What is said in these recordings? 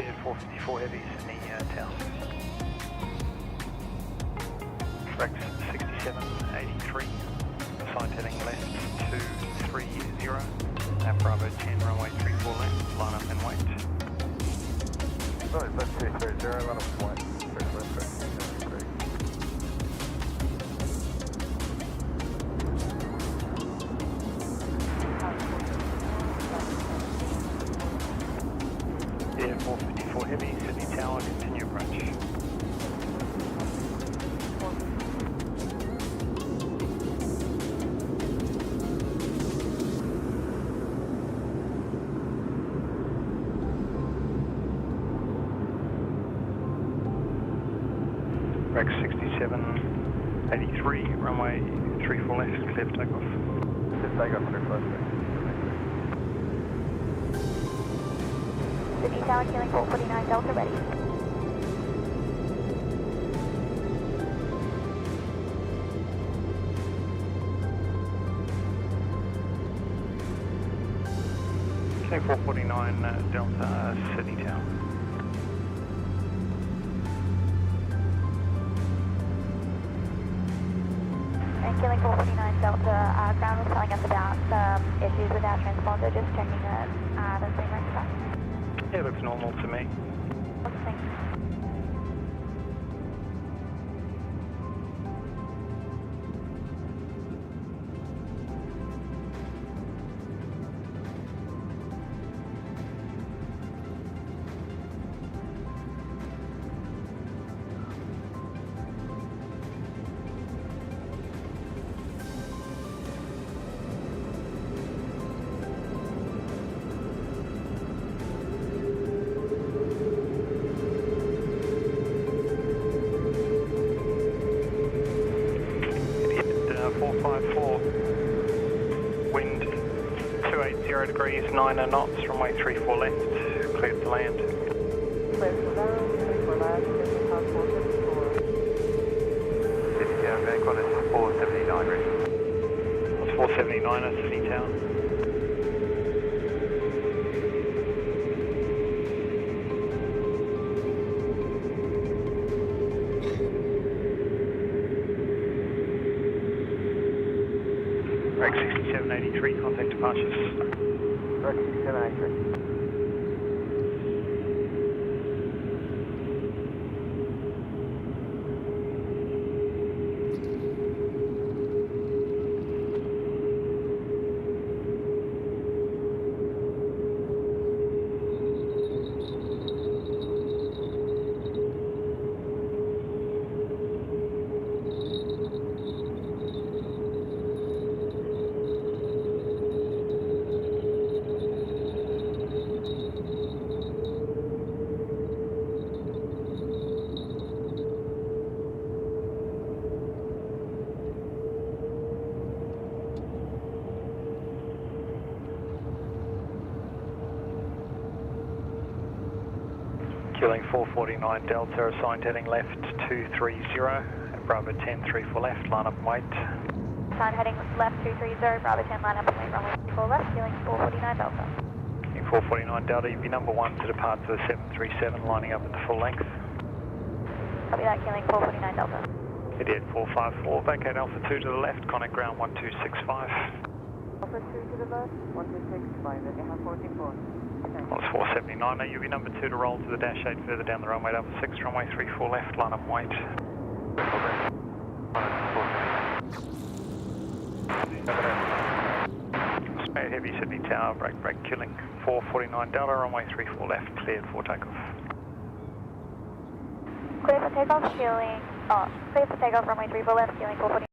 454 heavies in the tower. Rex 6783, side heading left 230, at Bravo 10, runway 34 left, line up and wait. Sorry, left 230, line up and wait. Yeah, 454 heavy, Sydney Tower, continue approach. Rex 6783, runway 34 left, clear for takeoff. Just take off 35 seconds. Sydney Tower, killing 449 Delta ready. Okay, 449 Delta, Sydney Tower. And killing 449 Delta, ground was telling us about issues with our transponder, just checking that that's been rectified. Yeah, looks normal to me. Thanks. Wind 280 degrees, 9 knots, runway 34 left, cleared to land. City Tower, Bangkok, that's 479 ready. That's 479 at Sydney Tower. Rex 6783, contact departures. Rex 6783. Killing 449 Delta, assigned heading left 230, at Bravo 10, 34 left, line up and wait. Assigned heading left 230, Bravo 10, line up and wait, runway 34 left, killing 449 Delta. Killing 449 Delta, you'd be number 1 to depart to the 737, lining up at the full length. Copy that, killing 449 Delta. Idiot 454, vacate Alpha 2 to the left, connect ground 1265. Alpha 2 to the left, 1265, then you have 44. Well, it's 479, now you'll be number 2 to roll to the dash 8 further down the runway, Alpha 6, runway 34 left, line up and wait. Spade heavy Sydney Tower, break, killing 449 Delta, runway 34 left, cleared for takeoff. Clear for takeoff, clear for takeoff, runway 34 left, killing 449.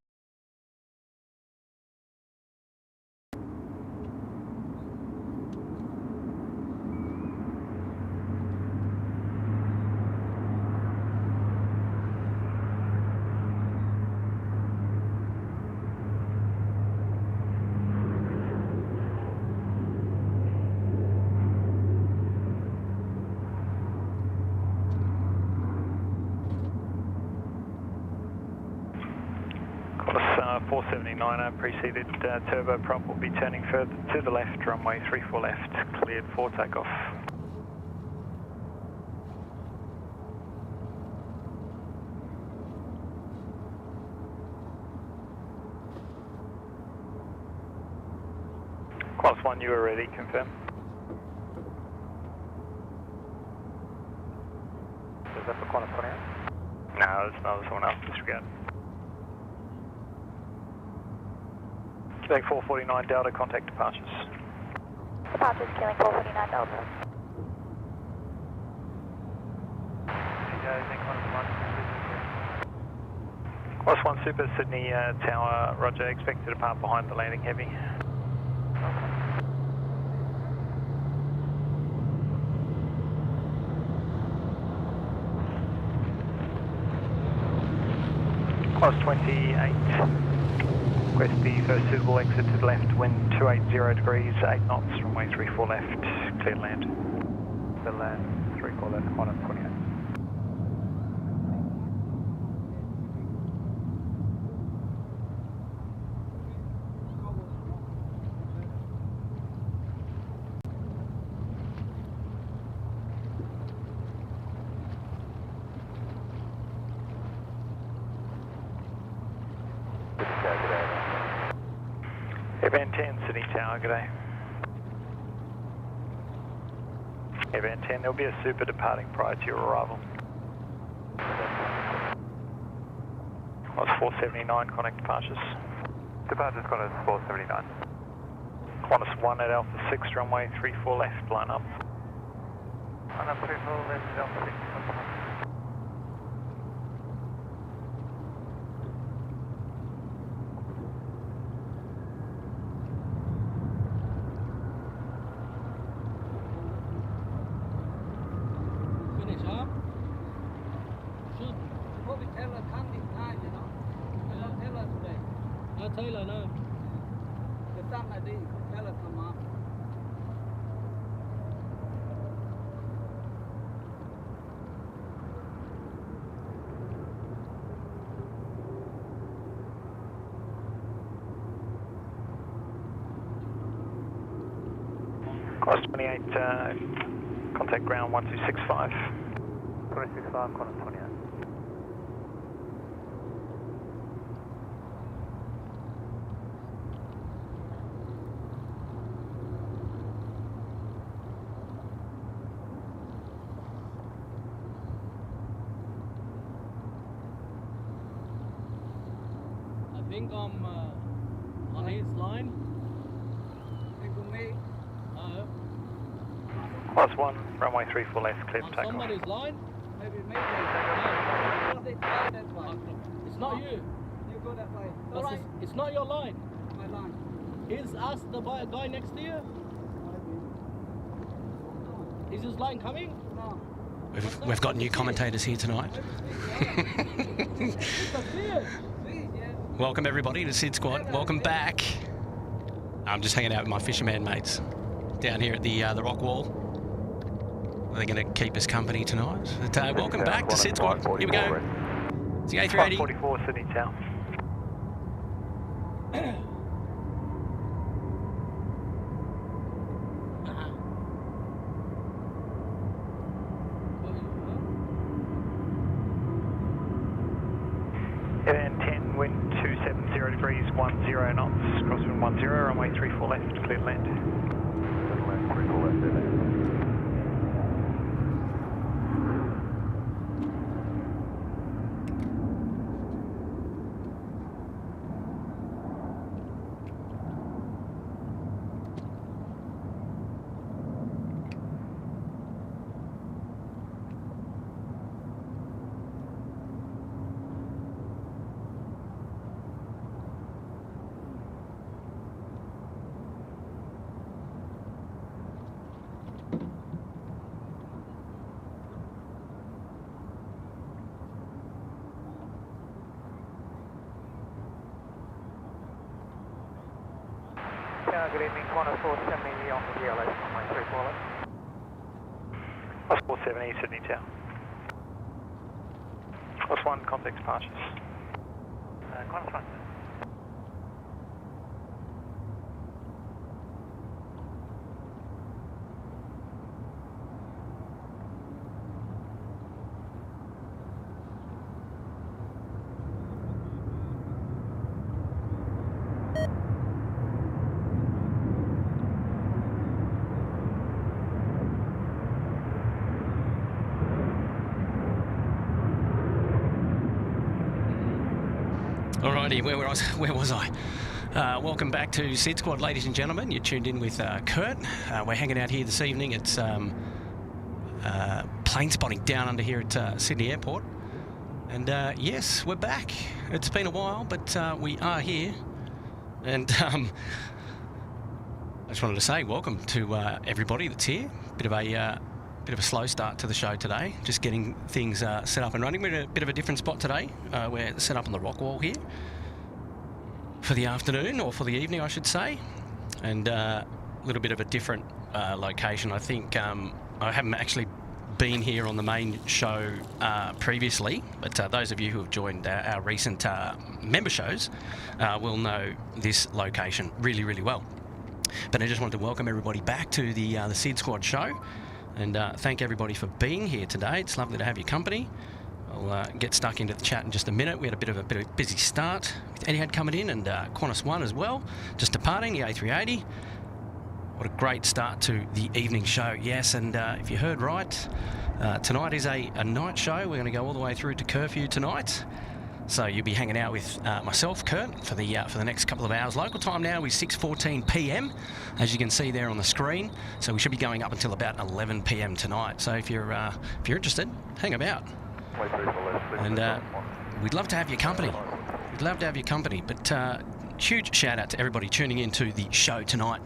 Qantas 479 preceded turboprop will be turning further to the left, runway 34 left, cleared for takeoff. You are ready, confirm. Is that for Qantas 28? No, it's not someone else, disregard. Quebec 449 Delta, contact departures. Departures killing 449 Delta. Qantas 1 Super, Sydney Tower, roger, expect to depart behind the landing heavy. Qantas 28, request the first suitable exit to the left, wind 280 degrees, 8 knots, runway 34 left, clear land. The land, 34 left, Qantas 28. Airbus 10, Sydney Tower, g'day. Airbus 10, there'll be a super departing prior to your arrival. Qantas 479, contact departures. Departures Qantas 479. Qantas 1 at Alpha 6, runway 34 left, line up. On up 34 left, Alpha 6. Taylor, no. The time I did, Taylor come up. Qantas 28, contact ground 1265. 265, Qantas 28. I think I'm on his line. Think of me. No. Qantas 1, runway 34 left, clear for On takeoff. somebody's line? Maybe me. No. That's why. It's not you. You go that way. Right. It's not your line. My line. Is us the guy next to you? Is his line coming? No. We've got new commentators here tonight. Welcome everybody to SydSquad. Welcome back. I'm just hanging out with my fisherman mates down here at the rock wall. They're going to keep us company tonight. But, welcome back to SydSquad. Here we go. It's the A380. 44 Sydney Tower. Airbus 10, wind 270 degrees, 10 knots, crosswind 10, runway 34 left, clear land. 34 left, Good evening, Qantas 470 on the GLS, runway 34 left. Qantas 470, Sydney Tower. Qantas 1, contact departures. Qantas 1. Alrighty, where was I? Welcome back to SydSquad, ladies and gentlemen. You're tuned in with Kurt. We're hanging out here this evening. It's plane spotting down under here at Sydney Airport. And yes, we're back. It's been a while, but we are here. And I just wanted to say welcome to everybody that's here. Bit of a slow start to the show today. Just getting things set up and running. We're in a bit of a different spot today. We're set up on the rock wall here for the afternoon, or for the evening, I should say. And a little bit of a different location. I think I haven't actually been here on the main show previously, but those of you who have joined our recent member shows will know this location really, really well. But I just wanted to welcome everybody back to the SydSquad show, and thank everybody for being here today. It's lovely to have your company. I'll get stuck into the chat in just a minute. We had a bit of a busy start with Etihad coming in, and Qantas 1 as well, just departing the A380. What a great start to the evening show. Yes, and if you heard right, tonight is a night show. We're going to go all the way through to curfew tonight. So you'll be hanging out with myself, Kurt, for the next couple of hours. Local time now is 6:14 p.m, as you can see there on the screen. So we should be going up until about 11 p.m. tonight. So if you're interested, hang about. And we'd love to have your company. We'd love to have your company. But huge shout out to everybody tuning into the show tonight.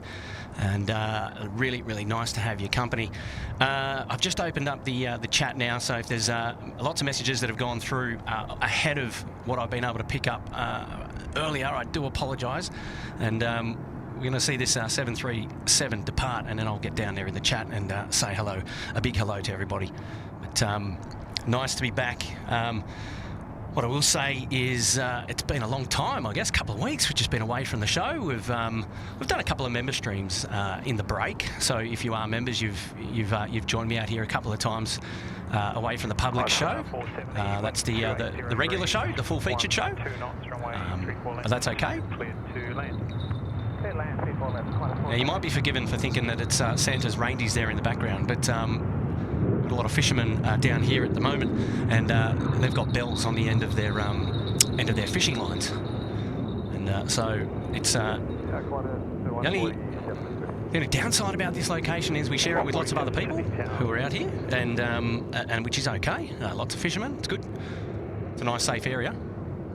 And really, really nice to have your company. I've just opened up the chat now, so if there's lots of messages that have gone through ahead of what I've been able to pick up earlier, I do apologise. And we're going to see this 737 depart, and then I'll get down there in the chat and say hello, a big hello to everybody. But nice to be back. What I will say is it's been a long time, I guess, a couple of weeks. We've just been away from the show. We've done a couple of member streams in the break. So if you are members, you've joined me out here a couple of times away from the public show. That's the regular show, the full featured show. But that's okay. Now, you might be forgiven for thinking that it's Santa's reindeers there in the background, but got a lot of fishermen down here at the moment, and they've got bells on the end of their fishing lines, and so it's the only downside about this location is we share it with lots of other people who are out here, and which is okay. Lots of fishermen, it's good. It's a nice, safe area.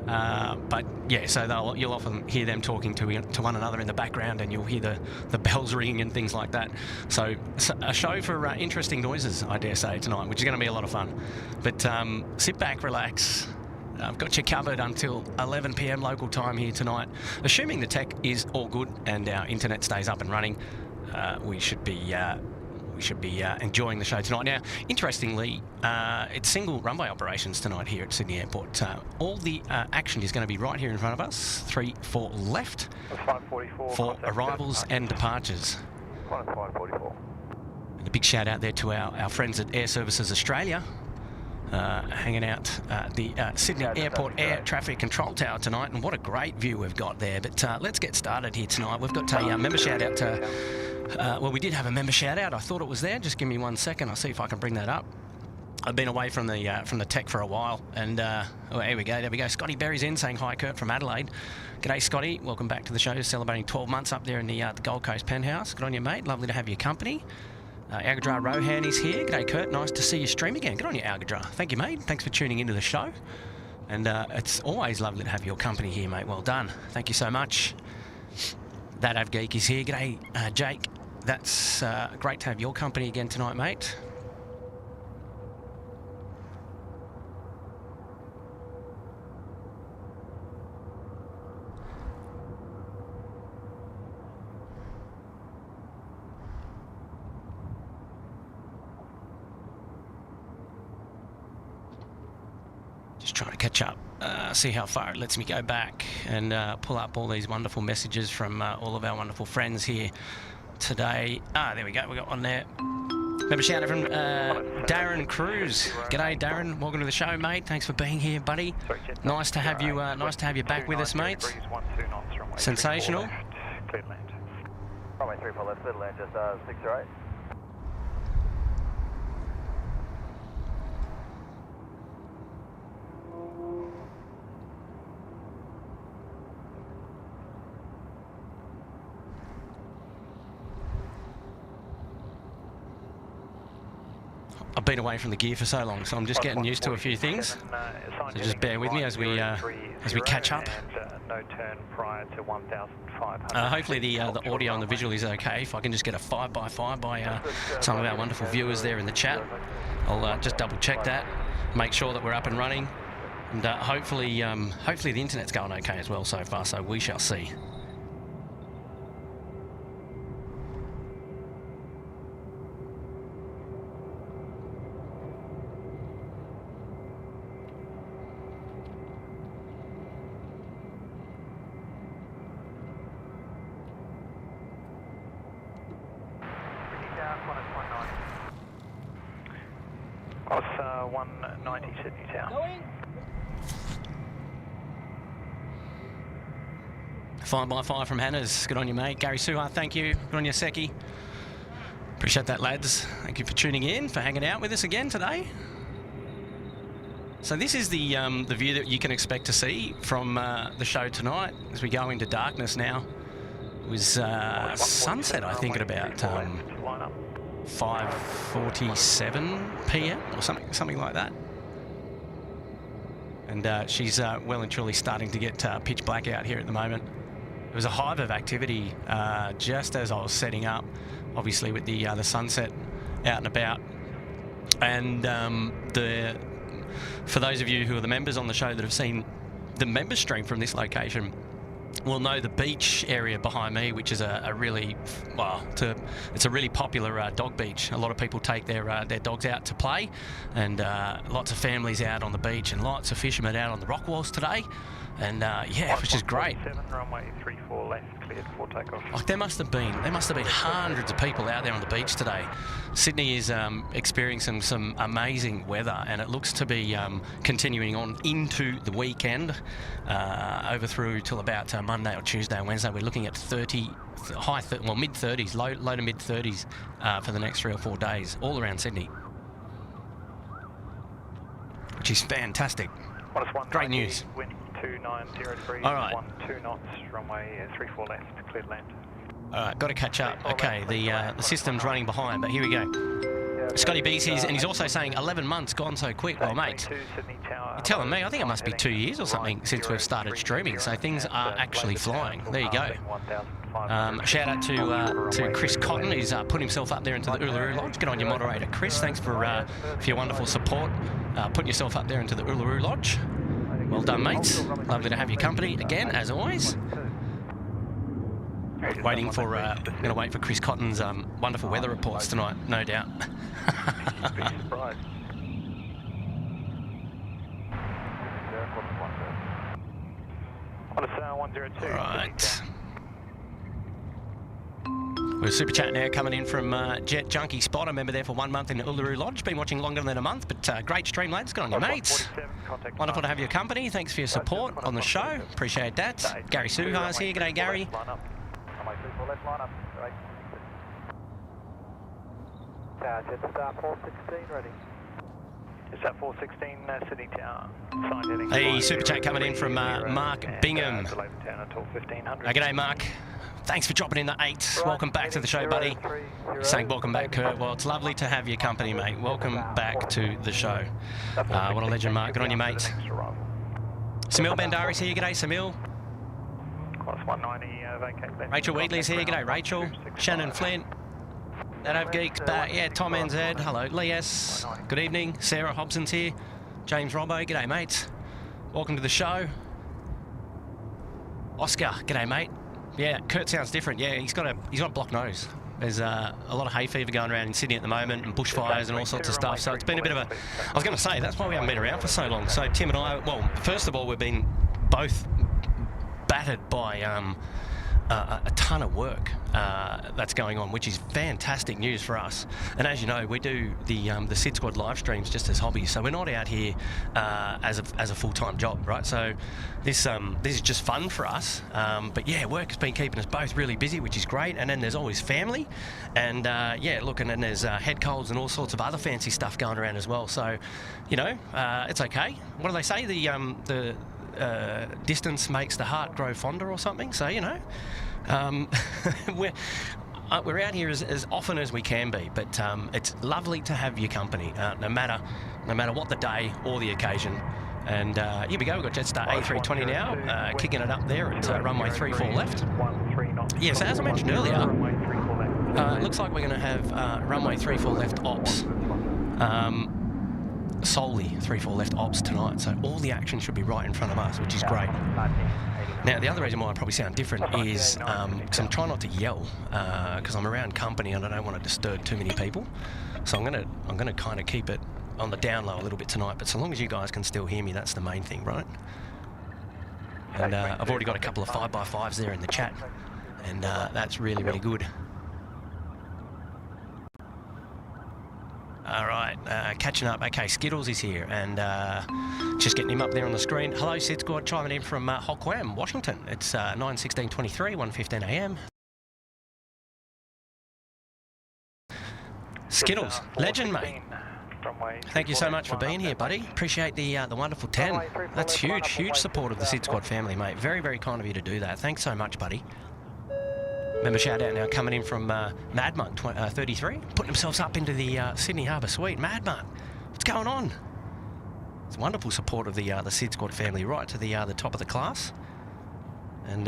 But yeah, so you'll often hear them talking to one another in the background, and you'll hear the bells ringing and things like that. So a show for interesting noises, I dare say, tonight, which is going to be a lot of fun. But sit back, relax. I've got you covered until 11 p.m. local time here tonight. Assuming the tech is all good and our internet stays up and running, we should be enjoying the show tonight. Now, interestingly, it's single runway operations tonight here at Sydney Airport. All the action is going to be right here in front of us, 3-4 left, for arrivals and departures. And a big shout out there to our friends at Air Services Australia, hanging out at the Sydney Airport Air Traffic Control Tower tonight. And what a great view we've got there. But let's get started here tonight. We've got a member shout out to... well, we did have a member shout out. I thought it was there. Just give me 1 second. I'll see if I can bring that up. I've been away from the tech for a while, and oh, here we go. There we go. Scotty Berry's in saying hi, Kurt, from Adelaide. G'day, Scotty. Welcome back to the show. Celebrating 12 months up there in the Gold Coast penthouse. Good on you, mate. Lovely to have your company. Algadra Rohan is here. G'day, Kurt. Nice to see you stream again. Good on you, Algadra. Thank you, mate. Thanks for tuning into the show. And it's always lovely to have your company here, mate. Well done. Thank you so much. That Avgeek is here. G'day, Jake. That's great to have your company again tonight, mate. Just trying to catch up, see how far it lets me go back and pull up all these wonderful messages from all of our wonderful friends here today. There we go, we got one there. Remember, shout out from Darren Cruz. G'day, Darren. Welcome to the show, mate. Thanks for being here, buddy. Nice to have you. Nice to have you back with us, mate. Sensational. Runway 34 left, clear to land, just 6 or 8. I've been away from the gear for so long, so I'm just getting used to a few things. So just bear with me as we catch up. No turn prior to 1,500. Hopefully the audio and the visual is okay. If I can just get a 5x5 by some of our wonderful viewers there in the chat, I'll just double check that, make sure that we're up and running, and hopefully the internet's going okay as well so far. So we shall see. Course 190 Sydney Tower. Going. 5x5 from Hannah's. Good on you, mate. Gary Suha, thank you. Good on you, Seki. Appreciate that, lads. Thank you for tuning in, for hanging out with us again today. So this is the view that you can expect to see from the show tonight as we go into darkness now. It was sunset, I think, at about 5:47 p.m. or something like that. And she's well and truly starting to get pitch black out here at the moment. There was a hive of activity just as I was setting up, obviously with the sunset out and about. And for those of you who are the members on the show that have seen the member stream from this location, will know the beach area behind me, which is a really, well, it's a really popular dog beach. A lot of people take their dogs out to play, and lots of families out on the beach, and lots of fishermen out on the rock walls today, and yeah, which is great. Runway 34 left, cleared for takeoff. Like there must have been hundreds of people out there on the beach today. Sydney is experiencing some amazing weather, and it looks to be continuing on into the weekend, over through till about Monday or Tuesday and Wednesday. We're looking at mid-30s, low to mid-30s for the next 3 or 4 days, all around Sydney, which is fantastic. Great news. Wind 290 degrees, all right. 12 knots, runway 34 left, cleared land. All right, got to catch up. Okay, the system's running behind, but here we go. Scotty B's here, and he's also saying 11 months gone so quick. Well, mate, you're telling me, I think it must be 2 years or something since we've started streaming, so things are actually flying. There you go. Shout out to Chris Cotton, who's put himself up there into the Uluru Lodge. Good on your moderator, Chris. Thanks for your wonderful support, putting yourself up there into the Uluru Lodge. Well done, mates. Lovely to have your company again, as always. Waiting for, going to wait for Chris Cotton's wonderful weather reports tonight, no doubt. Be surprised. On a 102. Right. We're super chat now coming in from Jet Junkie Spot. I remember there for 1 month in the Uluru Lodge. Been watching longer than a month, but great stream, lads. Good on you, mates. Wonderful to have your company. Thanks for your support on the show. Appreciate that. Gary Suha's here. G'day, Gary. Jetstar 416 ready. Is that 416 Sydney Tower? Signed heading. Hey, super chat coming in from Mark Bingham. G'day, Mark. Thanks for dropping in the 8. Welcome back to the show, buddy. Saying welcome back, Kurt. Well, it's lovely to have your company, mate. Welcome back to the show. What a legend, Mark. Good on you, mate. Samil Bandari's here. G'day, Samil. Class 190, vacate left. Rachel Wheatley's here. G'day, Rachel. Shannon Flint. Native Geeks back. Yeah, Tom NZ. Hello. Lee S. Good evening. Sarah Hobson's here. James Robbo. G'day, mates. Welcome to the show. Oscar. G'day, mate. Yeah, Kurt sounds different. Yeah, he's got a blocked nose. There's a lot of hay fever going around in Sydney at the moment, and bushfires and all sorts of stuff. So it's been a bit of a... I was going to say, that's why we haven't been around for so long. So Tim and I... Well, first of all, we've been both battered by a ton of work that's going on, which is fantastic news for us. And as you know, we do the SydSquad live streams just as hobbies, so we're not out here as a full-time job, right? So this is just fun for us. But yeah, work has been keeping us both really busy, which is great. And then there's always family, and yeah, look, and then there's head colds and all sorts of other fancy stuff going around as well. So, you know, it's okay. What do they say? The distance makes the heart grow fonder or something. So, you know, we're out here as often as we can be, but it's lovely to have your company, no matter what the day or the occasion. And here we go, we've got Jetstar A320 now, kicking it up there at runway 34 left. Yeah, so as I mentioned earlier, it looks like we're going to have runway 34 left ops, solely 34 left ops tonight, so all the action should be right in front of us, which is great. Now, the other reason why I probably sound different is because I'm trying not to yell, because I'm around company and I don't want to disturb too many people. So I'm gonna kind of keep it on the down low a little bit tonight, but so long as you guys can still hear me, that's the main thing, right? And I've already got a couple of 5x5s there in the chat, and that's really, really good. All right, catching up. Okay, Skittles is here, and just getting him up there on the screen. Hello, SydSquad, chiming in from Hoquiam, Washington. It's 9:16:23, 1:15 a.m. Skittles, legend, mate. Thank you so much for being here, buddy. Appreciate the wonderful 10. That's huge support of the SydSquad family, mate. Very, very kind of you to do that. Thanks so much, buddy. Remember, shout out now coming in from Mad Monk 33, putting themselves up into the Sydney Harbour Suite. Mad Monk, what's going on? It's wonderful support of the SydSquad family, right to the top of the class, and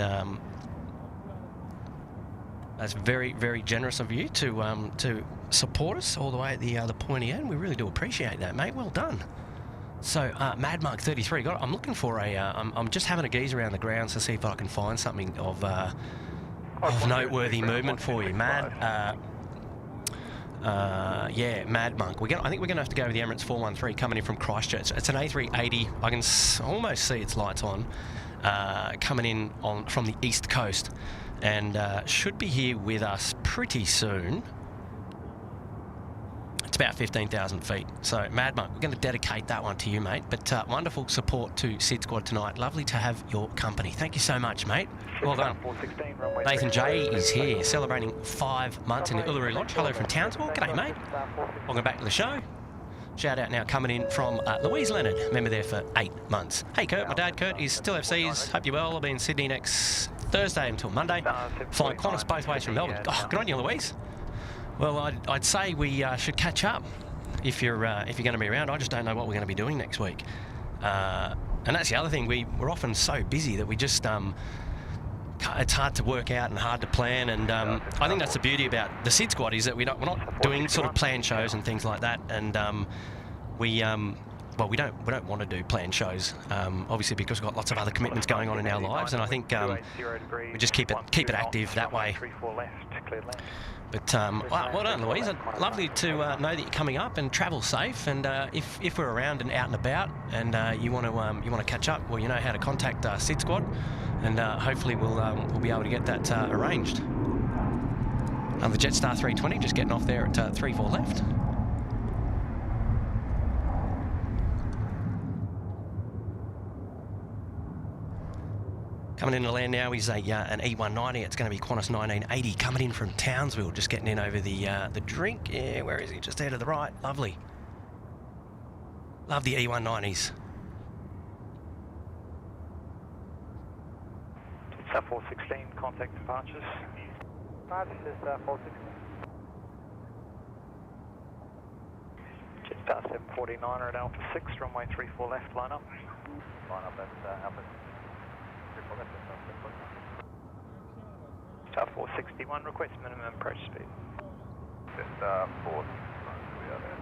that's very, very generous of you to support us all the way at the pointy end. We really do appreciate that, mate. Well done. So Mad Monk 33, I'm looking for a. I'm just having a gaze around the grounds to see if I can find something of noteworthy movement for you, Mad. Yeah, Mad Monk. I think we're going to have to go with the Emirates 413 coming in from Christchurch. It's an A380. I can almost see its lights on, coming in from the east coast, and should be here with us pretty soon. It's about 15,000 feet. So, Mad Monk, we're going to dedicate that one to you, mate. But wonderful support to SydSquad tonight. Lovely to have your company. Thank you so much, mate. Well done. Nathan J is here, celebrating 5 months in the Uluru Lodge. Hello from Townsville. G'day, mate. Welcome back to the show. Shout out now coming in from Louise Leonard, member there for 8 months. Hey, Kurt, my dad, Kurt, is still FCs. Hope you're well. I'll be in Sydney next Thursday until Monday. Flying Qantas both ways from Melbourne. Oh, good on you, Louise. Well, I'd say we should catch up if you're going to be around. I just don't know what we're going to be doing next week, and that's the other thing. We're often so busy that we just it's hard to work out and hard to plan. And I think that's the beauty about the SydSquad is that we're not doing sort of planned shows and things like that. And we don't want to do planned shows, obviously because we've got lots of other commitments going on in our lives. And I think we just keep it active that way. But well done, Louise. Lovely to know that you're coming up, and travel safe. And if we're around and out and about, and you want to catch up, well, you know how to contact SydSquad, and hopefully we'll be able to get that arranged. The Jetstar 320 just getting off there at 34 left. Coming in to land now is an E190. It's going to be Qantas 1980 coming in from Townsville, just getting in over the drink. Yeah, where is he? Just there to the right. Lovely. Love the E190s. It's 416, contact departures. This is 416. Jetstar 749 at Alpha 6, runway 34 left, line up. Line up at Alpha 6. Star 461, request minimum approach speed. Jetstar 4, we are there.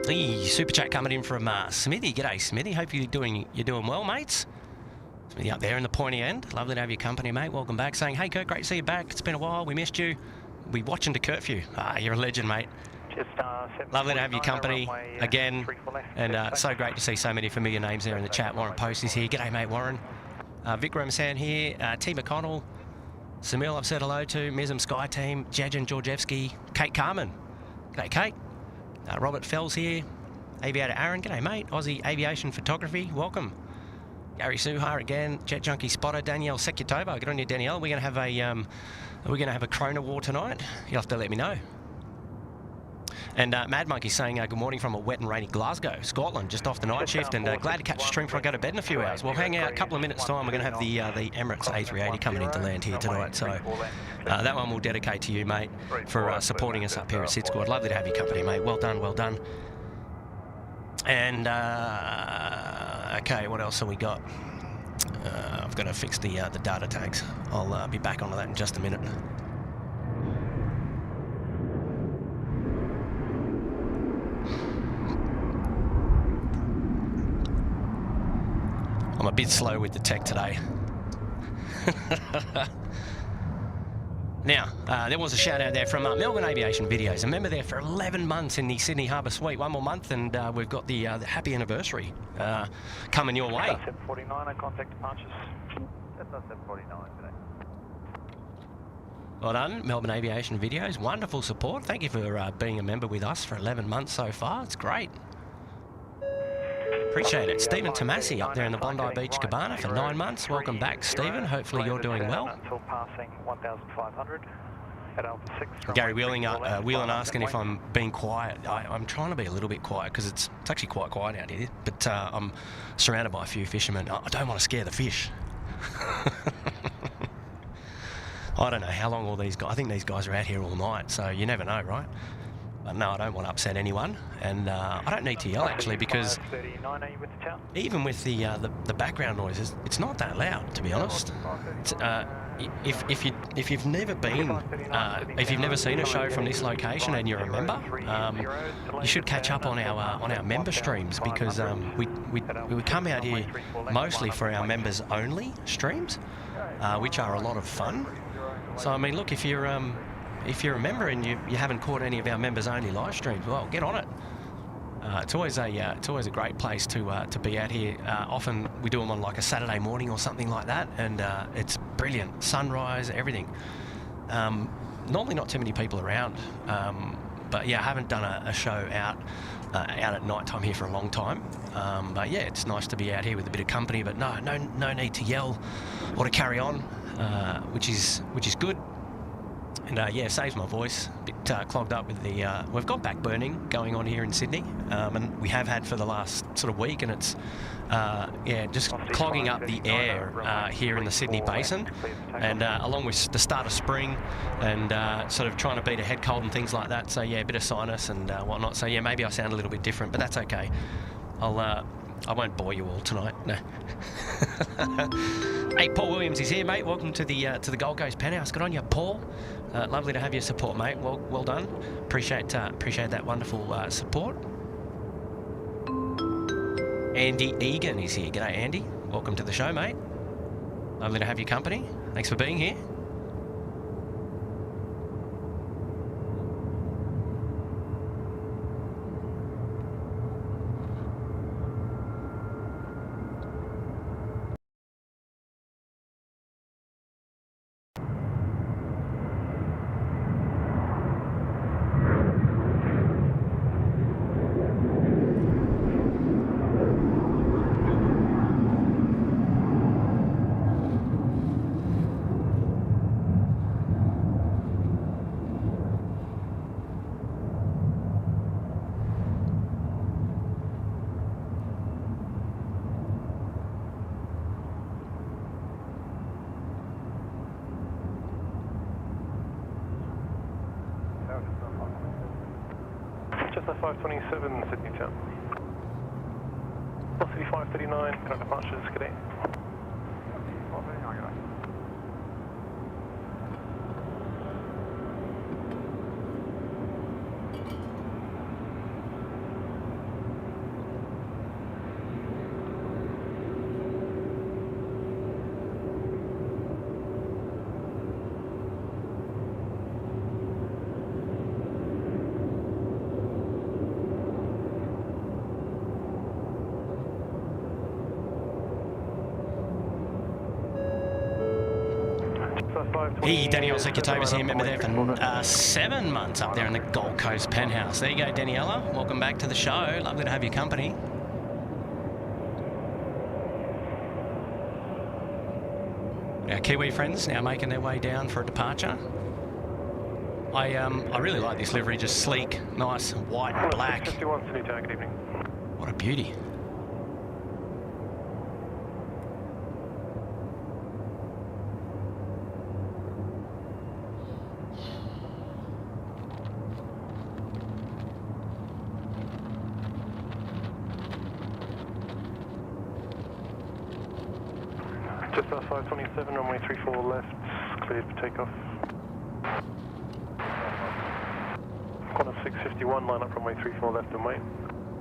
The super chat coming in from Smithy. G'day, Smithy. Hope you're doing well, mates. Smithy up there in the pointy end. Lovely to have your company, mate. Welcome back. Saying, hey, Kurt, great to see you back. It's been a while. We missed you. We watching to curfew. You're a legend, mate. Lovely to have your company again, and so great to see so many familiar names there in the chat. Warren Post is here. G'day, mate, Warren. Vic Ramsan here. T. McConnell. Samil, I've said hello to. Mizum Sky Team. Jajan Georgievsky. Kate Carmen. G'day, Kate. Robert Fells here. Aviator Aaron. G'day, mate. Aussie Aviation Photography. Welcome. Gary Suhar again. Jet Junkie Spotter. Danielle Sekutova. Good on you, Danielle. We're going to have a Corona War tonight. You'll have to let me know. And Mad Monkey saying good morning from a wet and rainy Glasgow, Scotland, just off the night shift, and glad to catch a stream before I go to bed in a few hours. We'll hang out a couple of minutes' time. We're going to have the Emirates A380 coming into land here tonight, so that one we'll dedicate to you, mate, for supporting us up here at SydSquad. Lovely to have your company, mate. Well done, well done. And okay, what else have we got? I've got to fix the data tags. I'll be back onto that in just a minute. I'm a bit slow with the tech today. Now, there was a shout out there from Melbourne Aviation Videos. A member there for 11 months in the Sydney Harbour Suite. One more month and we've got the happy anniversary coming your way. 749, contact departures. That's not 749 today. Well done, Melbourne Aviation Videos. Wonderful support. Thank you for being a member with us for 11 months so far. It's great. Appreciate it. Stephen Tomasi up there in the Bondi Beach Cabana for 9 months. Welcome back, Stephen. Hopefully you're doing well. Until passing 1,500 at Alpha 6. Gary Whelan asking if I'm being quiet. I'm trying to be a little bit quiet because it's actually quite quiet out here. But I'm surrounded by a few fishermen. I don't want to scare the fish. I don't know how long all these guys... I think these guys are out here all night, so you never know, right? But no, I don't want to upset anyone, and I don't need to yell actually because even with the background noises, it's not that loud, to be honest. It's, if you've never been, if you've never seen a show from this location and you're a member, you should catch up on our member streams because we come out here mostly for our members only streams, which are a lot of fun. So I mean, look, if you're a member and you haven't caught any of our members only live streams, well, get on it. It's always a great place to be out here. Often we do them on like a Saturday morning or something like that, and it's brilliant. Sunrise, everything. Normally not too many people around, but yeah, I haven't done a show out at night time here for a long time. But yeah, it's nice to be out here with a bit of company. But no need to yell or to carry on, which is good. And yeah, saves my voice. A bit clogged up with the... we've got back burning going on here in Sydney, and we have had for the last sort of week, and it's yeah, just clogging up the air here in the Sydney Basin, and along with the start of spring, and sort of trying to beat a head cold and things like that. So yeah, a bit of sinus and whatnot. So yeah, maybe I sound a little bit different, but that's okay. I won't bore you all tonight. No. Hey, Paul Williams is here, mate. Welcome to the Gold Coast Penthouse. Good on you, Paul. Lovely to have your support, mate. Well done. Appreciate that wonderful support. Andy Egan is here. G'day, Andy. Welcome to the show, mate. Lovely to have your company. Thanks for being here. Just a 527 Sydney Town. Velocity 539, current departures, cadet. Hey, Danielle Secretavis here, member there for 7 months up there in the Gold Coast penthouse. There you go, Daniela. Welcome back to the show. Lovely to have your company. Our Kiwi friends now making their way down for a departure. I really like this livery, just sleek, nice, white and black. What a beauty. Just past 527, runway 34 left, cleared for takeoff. Qantas 651, line up runway 34 left and wait.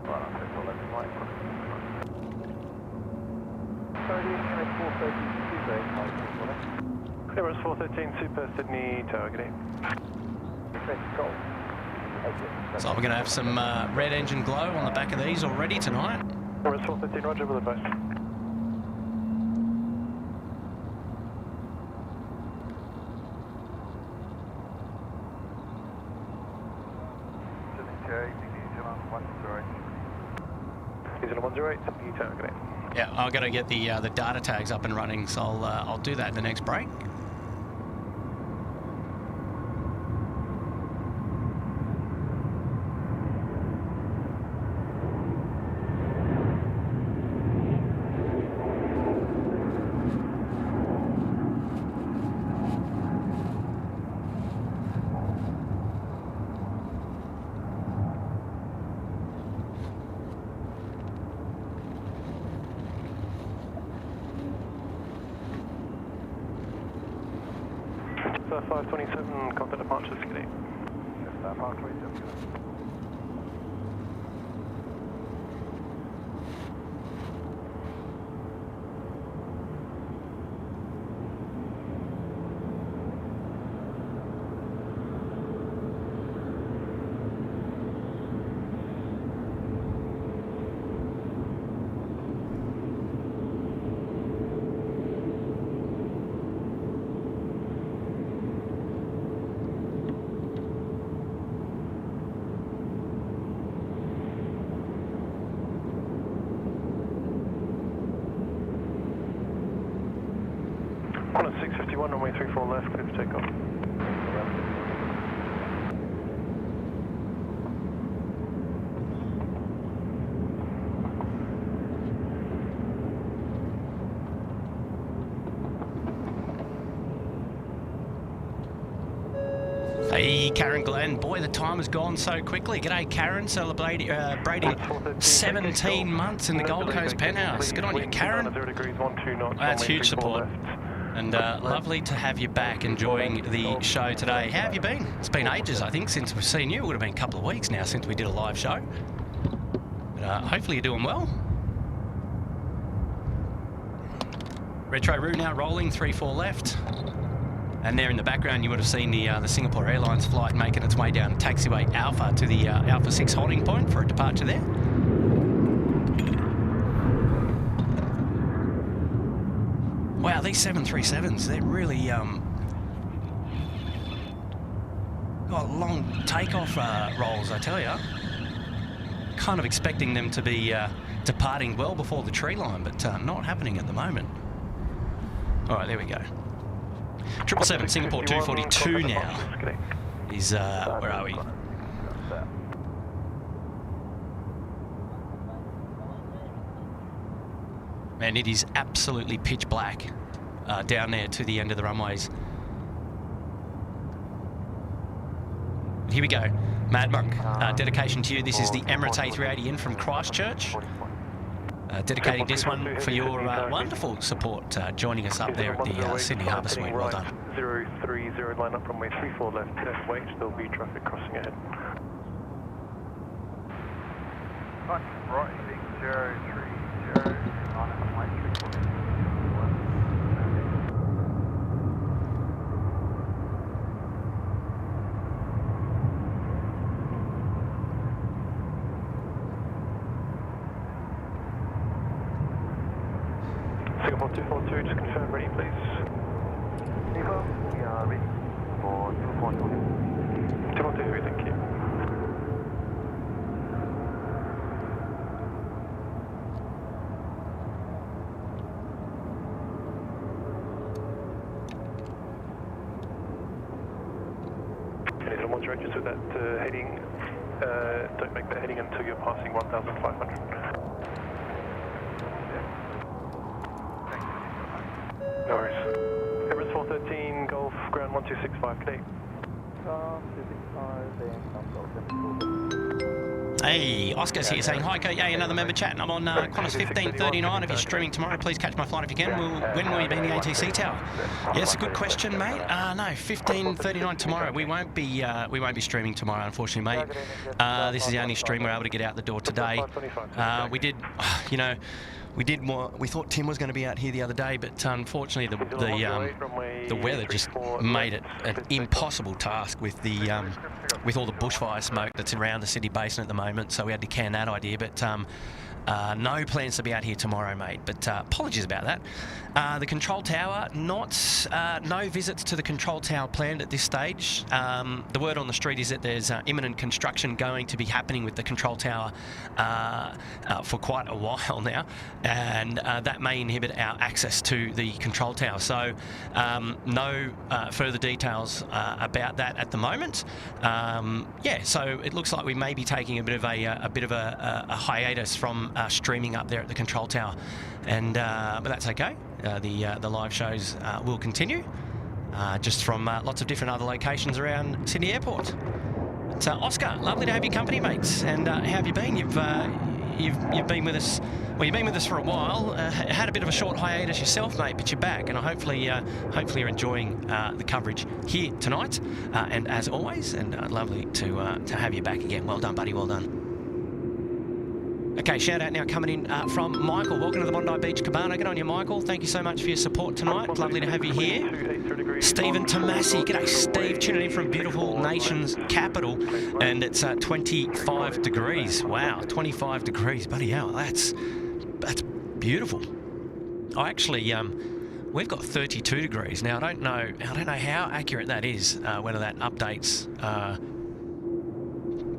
Line up 34 left and wait. Airbus 413, Super Sydney, targeting. So we're going to have some red engine glow on the back of these already tonight. Airbus 413, roger, with advice. New Zealand 108, new targeting. Yeah, I've got to get the data tags up and running, so I'll do that in the next break. Just 527, contact departure, Sydney. Just 527. Qantas 651, runway 34 left, clear for takeoff. Hey, Karen Glenn. Boy, the time has gone so quickly. G'day, Karen. Celebrating 17 months in the Gold Coast penthouse. Good on you, Karen. That's huge support. And lovely to have you back enjoying the show today. How have you been? It's been ages, I think, since we've seen you. It would have been a couple of weeks now since we did a live show. But hopefully you're doing well. Retro Roo now rolling, 34 left. And there in the background, you would have seen the Singapore Airlines flight making its way down taxiway Alpha to the Alpha 6 holding point for a departure there. Wow, these 737s, they're really got long takeoff rolls, I tell you. Kind of expecting them to be departing well before the tree line, but not happening at the moment. All right, there we go. 777 Singapore 242 now is, where are we? Man, it is absolutely pitch black down there to the end of the runways. Here we go. Mad Monk, dedication to you. This is the Emirates A380 in from Christchurch. Dedicating this one for your wonderful support, joining us up there at the Sydney Harbour Suite. Well done. 030, line up runway 34 left, left wait, there'll be traffic crossing ahead. Right, 6030, line up runway 34 left. Singapore 242, just confirm ready, please. We are ready for 242. 242, thank you. Once you're registered that heading, don't make that heading until you're passing 1,500. No worries. Emirates 413, Golf, ground 1265, Cadet. 265, then Golf, Hey, Oscar's here saying, hi, yeah, another member chat. I'm on Qantas 1539. If you're streaming tomorrow, please catch my flight if you can. When will you be in the ATC tower? Yes, a good question, mate. No, 1539 tomorrow. We won't be streaming tomorrow, unfortunately, mate. This is the only stream we're able to get out the door today. We did, you know, we thought Tim was going to be out here the other day, but unfortunately the weather just made it an impossible task with all the bushfire smoke that's around the city basin at the moment. So we had to can that idea, but no plans to be out here tomorrow, mate. But apologies about that. The control tower, no visits to the control tower planned at this stage. The word on the street is that there's imminent construction going to be happening with the control tower for quite a while now, and that may inhibit our access to the control tower. So no further details about that at the moment. Yeah, so it looks like we may be taking a bit of a hiatus from streaming up there at the control tower, and but that's okay. The live shows will continue, just from lots of different other locations around Sydney Airport. But, Oscar, lovely to have your company, mates. And how have you been? You've been with us. Well, you've been with us for a while. Had a bit of a short hiatus yourself, mate, but you're back, and hopefully you're enjoying the coverage here tonight. And as always, and lovely to have you back again. Well done, buddy. Well done. Okay, shout out now coming in from Michael. Welcome to the Bondi Beach Cabana. Good on you, Michael. Thank you so much for your support tonight. Lovely to have you here. Stephen Tomasi. G'day, Steve. Tuning in from beautiful nation's capital. And it's 25 degrees. Wow, 25 degrees. Buddy hell, that's beautiful. I actually, we've got 32 degrees. Now, I don't know how accurate that is, whether that updates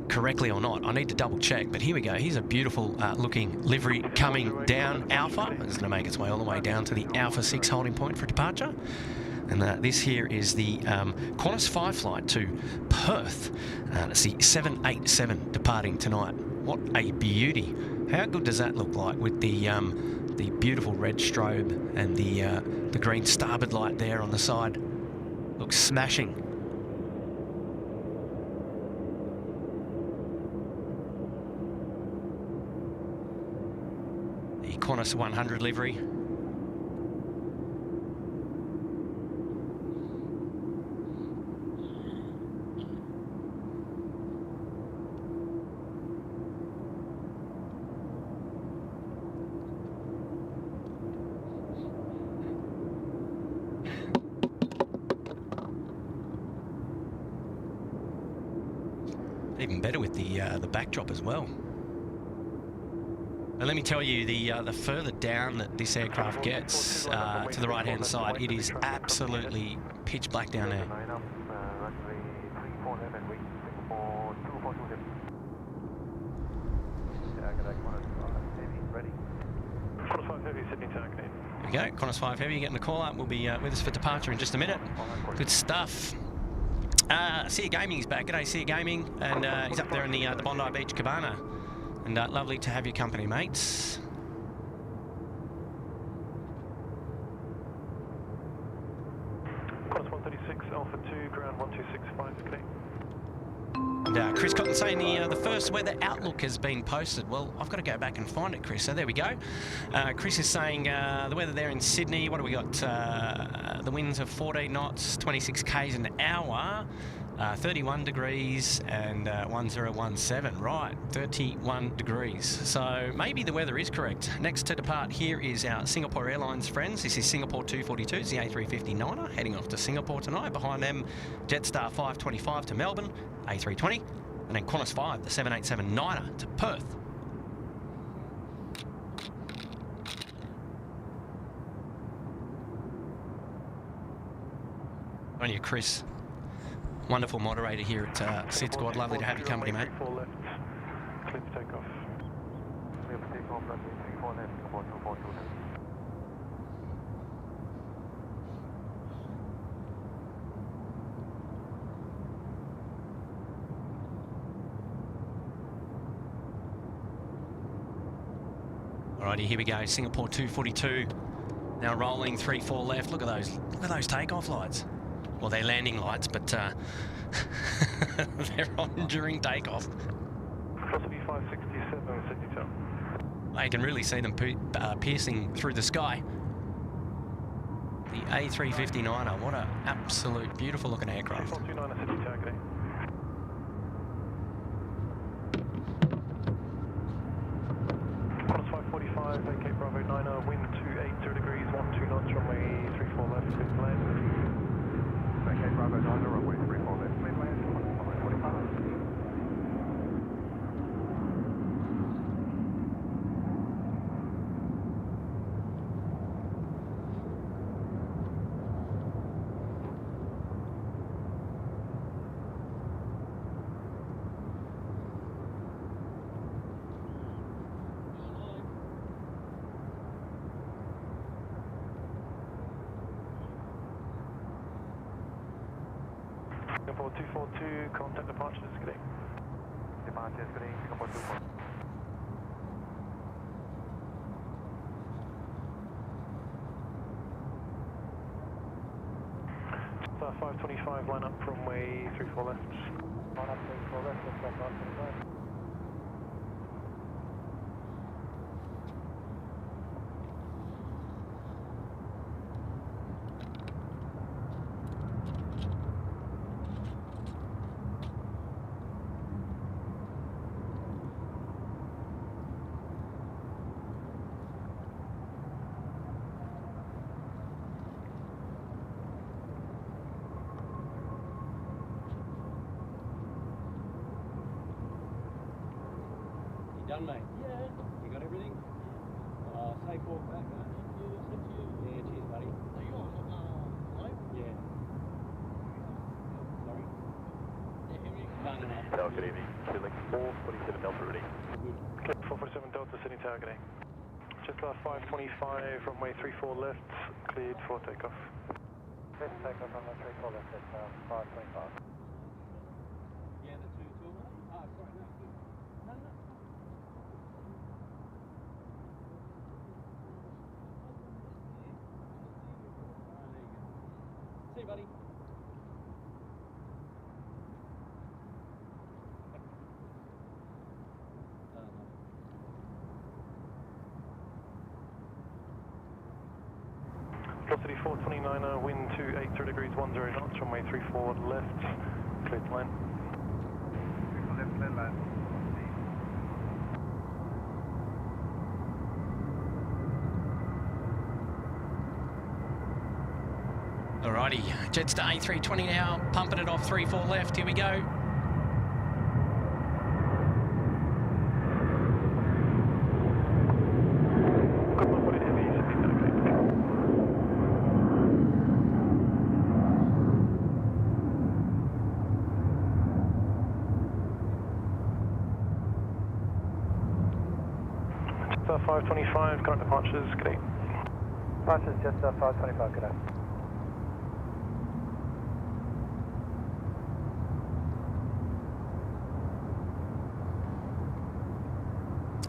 correctly or not. I need to double check, but here we go. Here's a beautiful looking livery coming down Alpha. It's going to make its way all the way down to the Alpha 6 holding point for departure. And this here is the Qantas 5 flight to Perth. It's the 787 departing tonight. What a beauty. How good does that look like with the beautiful red strobe and the green starboard light there on the side? Looks smashing. Qantas 100 livery. Even better with the backdrop as well. And let me tell you, the further down that this aircraft gets to the right-hand side, it is absolutely pitch black down there. There we go, Qantas 5 Heavy getting the call up. We'll be with us for departure in just a minute. Good stuff. Sia Gaming's back. G'day, Sia Gaming, and he's up there in the Bondi Beach Cabana. And lovely to have your company, mates. Qantas 136, Alpha 2, ground 1265, okay. And Chris Cotton saying the first weather outlook has been posted. Well, I've got to go back and find it, Chris. So there we go. Chris is saying the weather there in Sydney. What do we got? The winds are 14 knots, 26 k's an hour. 31 degrees and 1017, right, 31 degrees. So maybe the weather is correct. Next to depart here is our Singapore Airlines friends. This is Singapore 242, it's the A350 heading off to Singapore tonight. Behind them, Jetstar 525 to Melbourne, A320, and then Qantas 5, the 787-9er to Perth. on you, Chris. Wonderful moderator here at SydSquad. Lovely to have your company, mate. 34 left, clear for takeoff. Clear for takeoff, runway 34 left, about 242 left. Alrighty, here we go. Singapore 242. Now rolling 34 left. Look at those takeoff lights. Well, they're landing lights, but they're on during takeoff. Velocity 567, Sydney Town. I can really see them piercing through the sky. The A350-9er, what an absolute beautiful looking aircraft. 429 Sydney targeting. Qantas 545, AK Bravo 9er, wind 280 degrees, 12 knots, runway 34 left, clear to land. AK Bravo 9er, runway 34 left, clear to land, Qantas 545. Singapore 242, contact departures, good day. Departures, good day, Singapore 242. 525, line up runway 34 left. Line up 34 left, left 525. Done, mate? Yeah. You got everything? Safe walk back, mate. Yeah, cheers, buddy. Are you on live? Yeah. Sorry. Yeah, here we go. Delta, good evening. Chilling 447 Delta ready. Clear 447 Delta, Sydney targeting. Just 525, runway 34 left, cleared for takeoff. Clear for takeoff, runway 34 left, at 525. Yeah, the two, mate. Ah, sorry, no. No. See you, buddy. Velocity 429, wind 280 degrees, 10 knots, runway 34 left, clear to land. 34 left, clear land. Alrighty, Jetstar A320 now, pumping it off 34 left. Here we go. Just 525, current departures, good day. Departures, just 525, good day.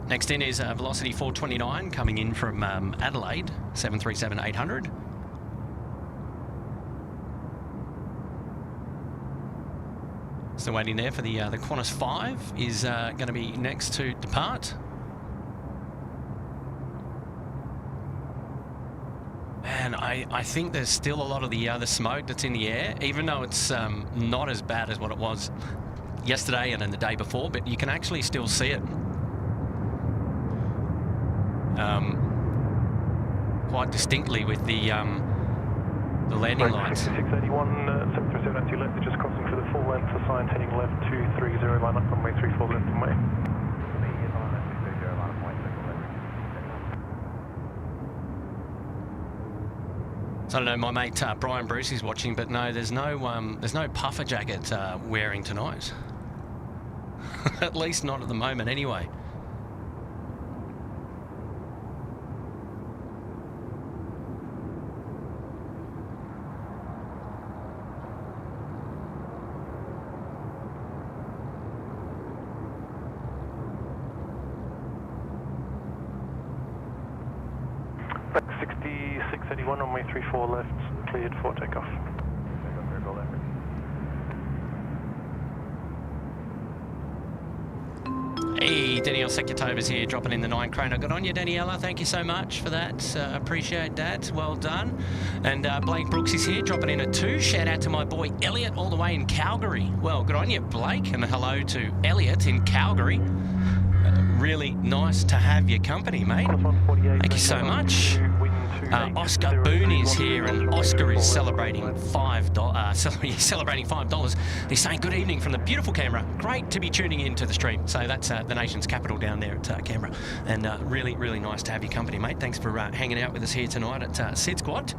Next in is Velocity 429 coming in from Adelaide, 737-800. Still waiting there for the Qantas 5 is going to be next to depart. And I think there's still a lot of the smoke that's in the air, even though it's not as bad as what it was yesterday and then the day before, but you can actually still see it. Quite distinctly with the landing lights. 6681, 737 left, they're just crossing for the full length, assigned heading left 230, line up runway 34 left and way. So I don't know, my mate Brian Bruce is watching, but no, there's no puffer jacket wearing tonight. At least not at the moment, anyway. Back 6681, runway 34 left, cleared for takeoff. Hey, Danielle Sekutova's here, dropping in the 9 Chrono. Good on you, Daniela. Thank you so much for that. Appreciate that. Well done. And Blake Brooks is here, dropping in a 2. Shout out to my boy Elliot, all the way in Calgary. Well, good on you, Blake. And hello to Elliot in Calgary. Really nice to have your company, mate. Thank you so much. Oscar Boone is here, and Oscar is celebrating $5. He's saying good evening from the beautiful Canberra. Great to be tuning in to the stream. So that's the nation's capital down there at Canberra, and really, really nice to have your company, mate. Thanks for hanging out with us here tonight at SydSquad,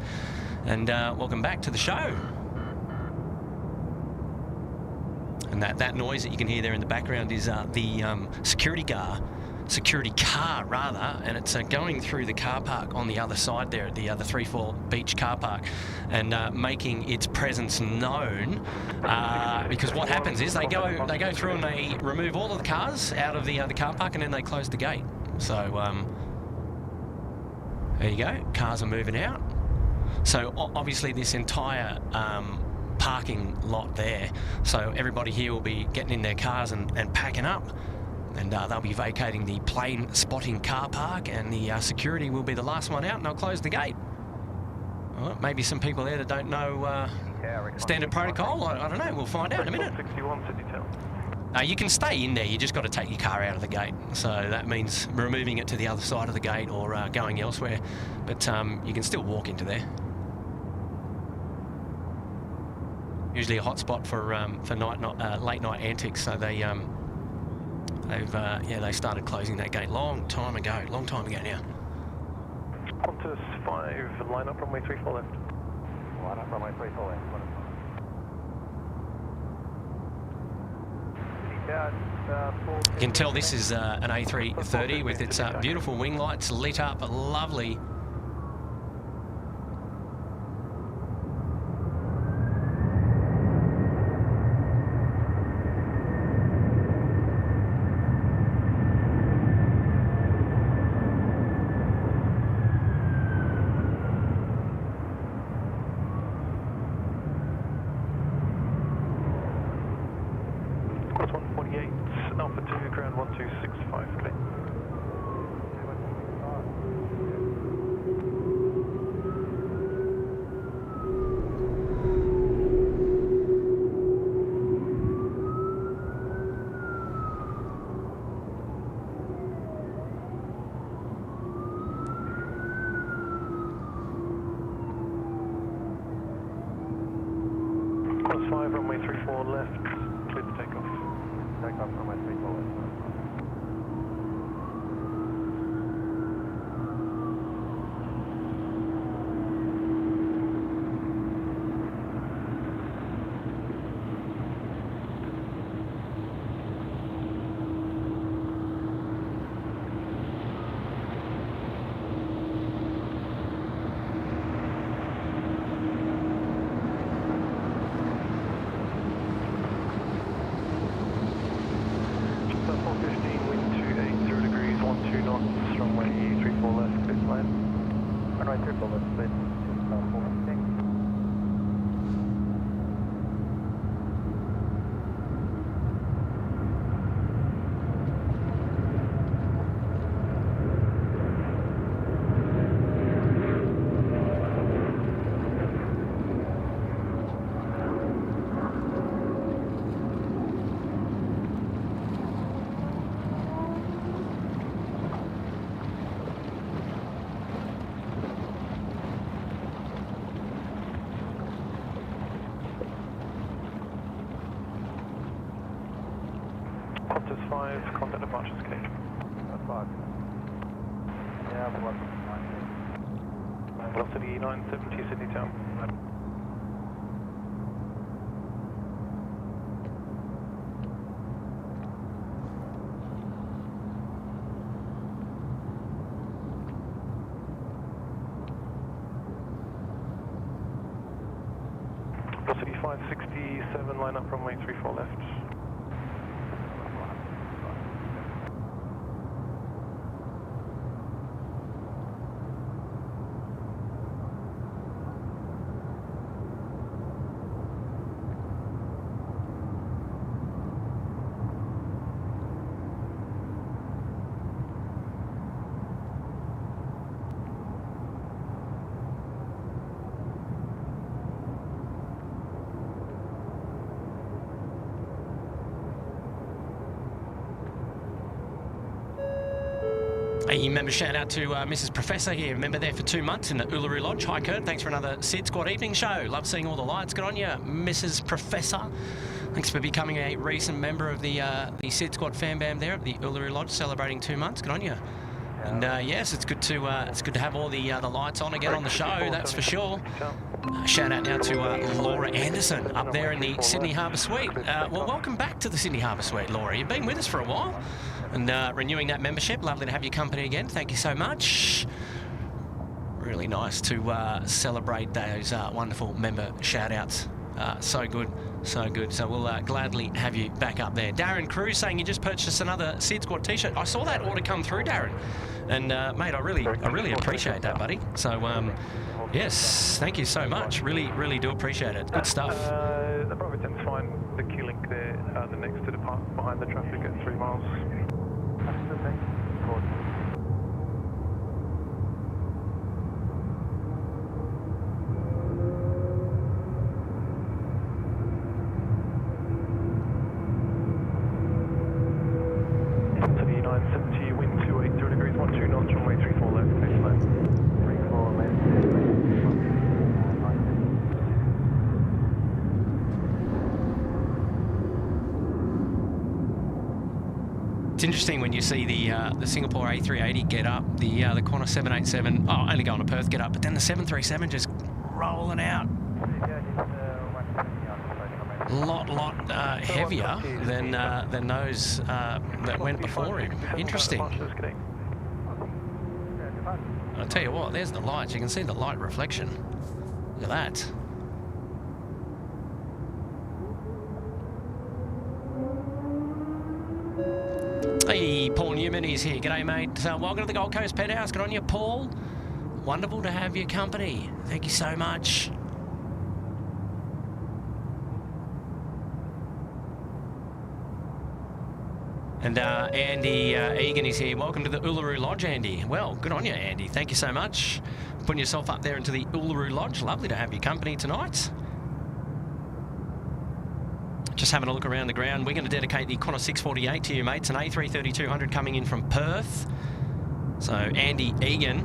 and welcome back to the show. And that noise that you can hear there in the background is the security car, and it's going through the car park on the other side there at the 34 Beach car park, and making its presence known, because what happens is they go through and they remove all of the cars out of the car park, and then they close the gate. So there you go, cars are moving out. So obviously this entire parking lot there, so everybody here will be getting in their cars and packing up, and they'll be vacating the plane spotting car park, and the security will be the last one out, and they'll close the gate. Well, maybe some people there that don't know standard protocol. I don't know, we'll find out in a minute. 61 Sydney Town. You can stay in there, you just got to take your car out of the gate, so that means removing it to the other side of the gate or going elsewhere, but you can still walk into there. Usually a hot spot for late night antics, so they started closing that gate long time ago now. Qantas 5, line up runway 34 left. Line up runway 34 left. You can tell this is an A330 with its beautiful wing lights lit up, lovely. Qantas 5, runway 34 left, clear the takeoff. Takeoff runway 34 left. Qantas 5, contact departures cage. That's 5. Yeah, Velocity 970 Sydney Town. Velocity 567, line up runway 34 left. A member shout out to Mrs. Professor here, member there for 2 months in the Uluru Lodge. Hi Kurt, thanks for another SydSquad evening show. Love seeing all the lights. Good on you, Mrs. Professor. Thanks for becoming a recent member of the SydSquad fan band there at the Uluru Lodge, celebrating 2 months. Good on you. And yes, it's good to have all the lights on again on the show. That's for sure. Shout out now to Laura Anderson up there in the Sydney Harbour Suite. Well, welcome back to the Sydney Harbour Suite, Laura. You've been with us for a while and renewing that membership. Lovely to have your company again. Thank you so much. Really nice to celebrate those wonderful member shout outs. So good, so good. So we'll gladly have you back up there. Darren Cruz saying you just purchased another SydSquad t-shirt. I saw that order come through, Darren. And mate, I really appreciate that, buddy. So yes, thank you so much. Really do appreciate it. Good stuff. The Bravo 10's fine. The queue link there, the next to depart behind the traffic at 3 miles. Velocity 970, wind 280 degrees, 12 knots, runway 34 left, baseline. 34 left, It's interesting when you see the Singapore A380 get up, the Qantas 787, only going to Perth get up, but then the 737 just rolling out. Lot heavier than those that went before him. Interesting. I'll tell you what, there's the lights. You can see the light reflection. Look at that. Hey, Paul Newman is here. G'day, mate. Welcome to the Gold Coast Penthouse. Good on you, Paul. Wonderful to have your company. Thank you so much. And Andy Egan is here. Welcome to the Uluru Lodge, Andy. Well, good on you, Andy. Thank you so much. Putting yourself up there into the Uluru Lodge. Lovely to have your company tonight. Just having a look around the ground. We're going to dedicate the Qantas 648 to you, mates. An A330-200 coming in from Perth. So, Andy Egan,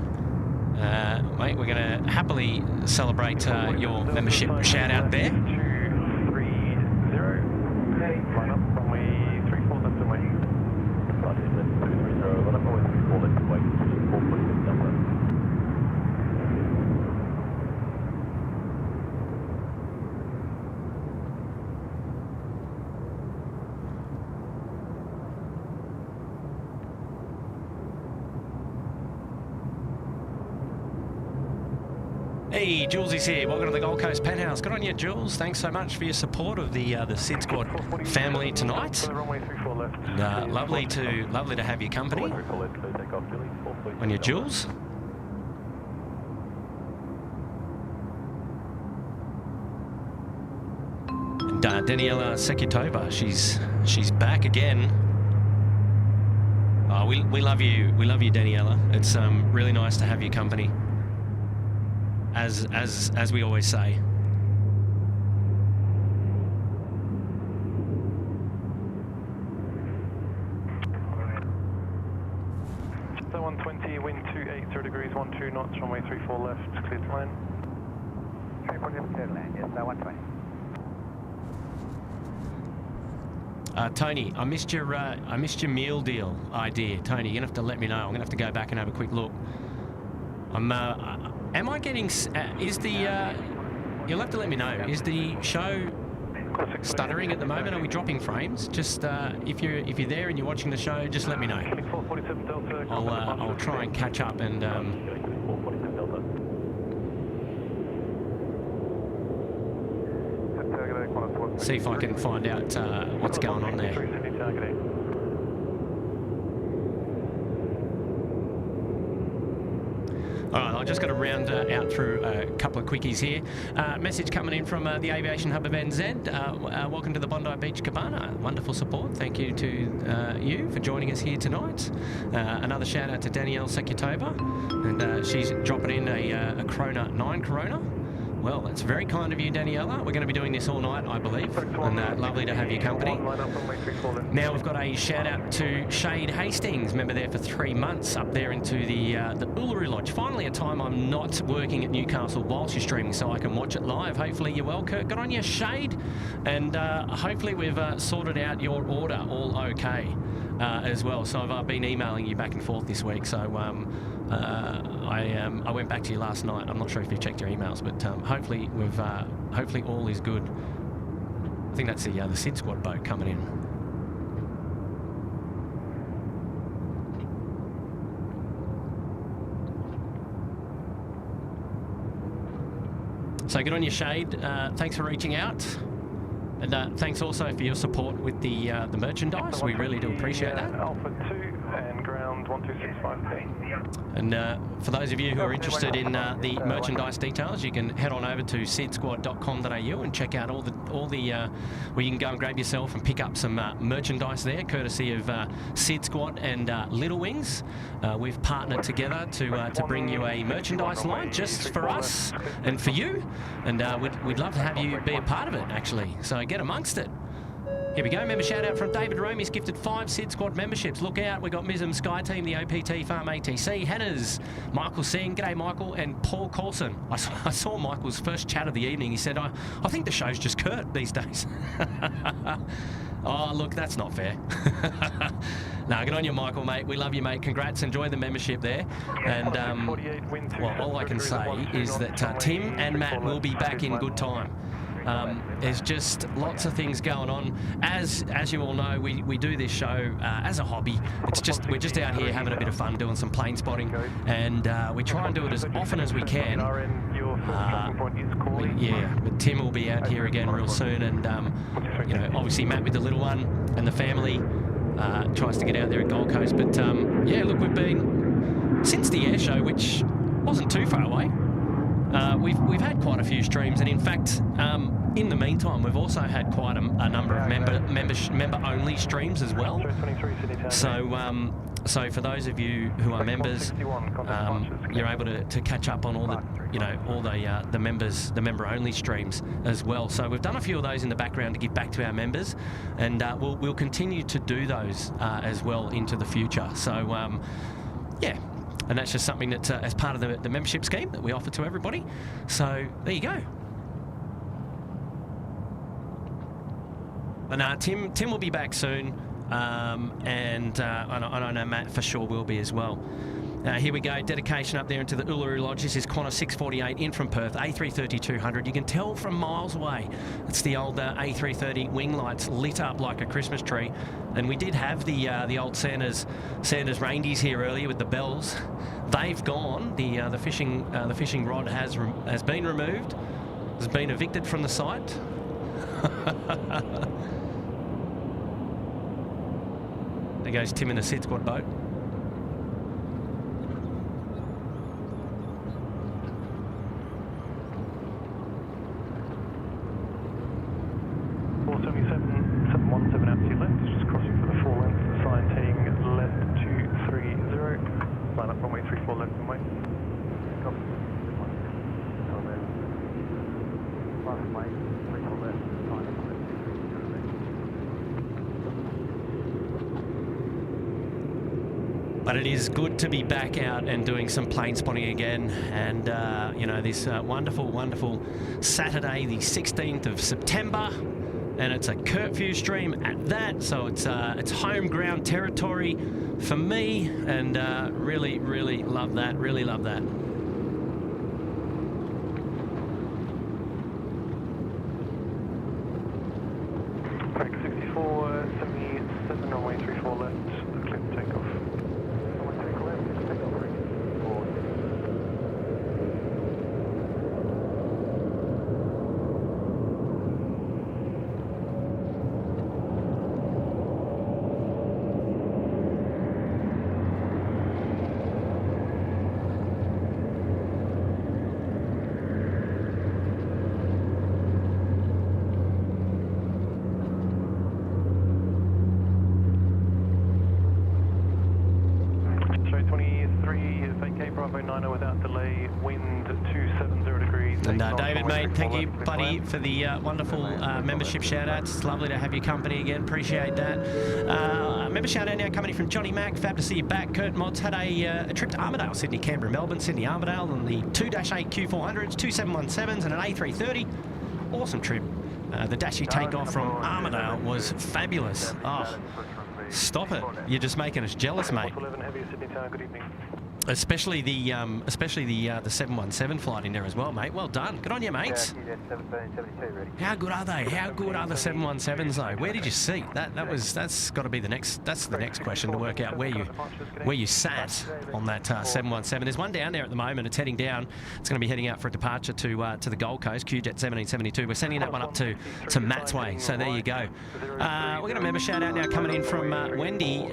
mate, we're going to happily celebrate your membership shout out there. 230. Line up, runway 34 left away. Line up, runway 34 left away. 4.6 number. Hey, Jules is here. Welcome to the Gold Coast Penthouse. Good on you, Jules. Thanks so much for your support of the SydSquad family tonight. And, lovely to have your company. On you, Jules. And Daniela Sekitova, she's back again. Oh, we love you. We love you, Daniela. It's really nice to have your company. As we always say. So 120, wind 280 degrees, 12 knots, runway 34 left, clear to land. 3.0 clear to land, yes, 120. Tony, I missed your meal deal idea. Tony, you're gonna have to let me know. I'm gonna have to go back and have a quick look. Am I getting? Is the? You'll have to let me know. Is the show stuttering at the moment? Are we dropping frames? Just if you're there and you're watching the show, just let me know. I'll try and catch up and see if I can find out what's going on there. All right, I've just got to round out through a couple of quickies here. Message coming in from the Aviation Hub of NZ. Welcome to the Bondi Beach Cabana. Wonderful support. Thank you to you for joining us here tonight. Another shout out to Danielle Sekutova, and she's dropping in a Corona 9 Corona. Well, that's very kind of you, Daniela. We're going to be doing this all night, I believe, and lovely to have your company. Now we've got a shout out to Shade Hastings, member there for 3 months up there into the Uluru Lodge. Finally, a time I'm not working at Newcastle whilst you're streaming, so I can watch it live. Hopefully you're well, Kurt. Good on you, Shade, and hopefully we've sorted out your order all okay as well. So I've been emailing you back and forth this week, so I went back to you last night. I'm not sure if you've checked your emails, but hopefully we've hopefully all is good. I think that's the SydSquad boat coming in. So good on you, Shade. Thanks for reaching out. And thanks also for your support with the merchandise. We really do appreciate that. Alpha 2 and ground 1265P. And for those of you who are interested in the merchandise details, you can head on over to sydsquad.com.au and check out all the where you can go and grab yourself and pick up some merchandise there, courtesy of SydSquad and Little Wings. We've partnered together to bring you a merchandise line just for us and for you, and we'd love to have you be a part of it, actually. So get amongst it. Here we go, member shout out from David Rome. He's gifted 5 SydSquad memberships. Look out, we've got Mism, Sky Team, the OPT, Farm ATC, Hannah's, Michael Singh, g'day Michael, and Paul Coulson. I saw Michael's first chat of the evening. He said, I think the show's just Kurt these days. Oh, look, that's not fair. No, good on you, Michael, mate. We love you, mate. Congrats. Enjoy the membership there. And, well, all I can say is that Tim and Matt will be back in good time. There's just lots of things going on. As you all know, we do this show as a hobby. We're just out here having a bit of fun, doing some plane spotting, and we try and do it as often as we can. Yeah, but Tim will be out here again real soon, and you know, obviously Matt with the little one and the family tries to get out there at Gold Coast. But yeah, look, we've been since the air show, which wasn't too far away. We've had quite a few streams, and in fact, in the meantime, we've also had quite a number of member-only streams as well. So for those of you who are members, you're able to catch up on all the member-only streams as well. So we've done a few of those in the background to give back to our members, and we'll continue to do those as well into the future. So yeah. And that's just something that, as part of the membership scheme that we offer to everybody. So there you go. And Tim will be back soon, and I know Matt for sure will be as well. Here we go, dedication up there into the Uluru Lodge. This is Qantas 648 in from Perth, A330-200. You can tell from miles away. It's the old A330 wing lights lit up like a Christmas tree. And we did have the old Santa's reindeers here earlier with the bells. They've gone. The fishing rod has been removed. Has been evicted from the site. There goes Tim in the SydSquad boat. But it is good to be back out and doing some plane spotting again, and you know, this wonderful, wonderful Saturday, the 16th of September, and it's a curfew stream at that, so it's home ground territory for me, and really, really love that. Really love that. runner without delay, wind 270 degrees. And David, mate, thank you, buddy, for the wonderful membership shout-outs. It's lovely to have your company again. Appreciate that. Member shout-out now coming from Johnny Mack. Fab to see you back. Kurt Mods had a trip to Armidale, Sydney, Canberra, Melbourne, Sydney, Armidale on the 2-8 Q400s, 2717s and an A330. Awesome trip. The Dashi takeoff from Armidale was fabulous. Oh, stop it. You're just making us jealous, mate. Especially the 717 flight in there as well, mate. Well done. Good on you, mates. How good are they? How good are the 717s though? Where did you seat? That's got to be the next question to work out where you sat on that 717. There's one down there at the moment. It's heading down. It's going to be heading out for a departure to the Gold Coast. QJet 1772. We're sending that one up to Matt's way. So there you go. We're going to member shout out now coming in from Wendy,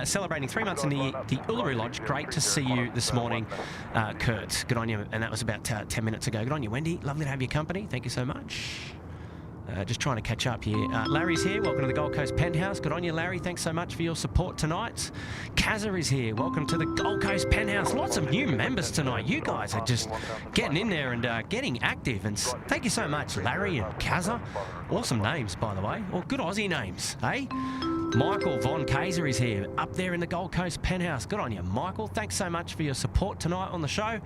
celebrating 3 months in the Uluru Lodge. Great to see you this morning, Kurt. Good on you. And that was about 10 minutes ago. Good on you, Wendy. Lovely to have your company. Thank you so much. Just trying to catch up here. Larry's here. Welcome to the Gold Coast Penthouse. Good on you, Larry. Thanks so much for your support tonight. Kazza is here. Welcome to the Gold Coast Penthouse. Lots of new members tonight. You guys are just getting in there and getting active. And thank you so much, Larry and Kazza. Awesome names, by the way. Or good Aussie names, eh? Michael Von Kaiser is here, up there in the Gold Coast Penthouse. Good on you, Michael. Thanks so much for your support tonight on the show.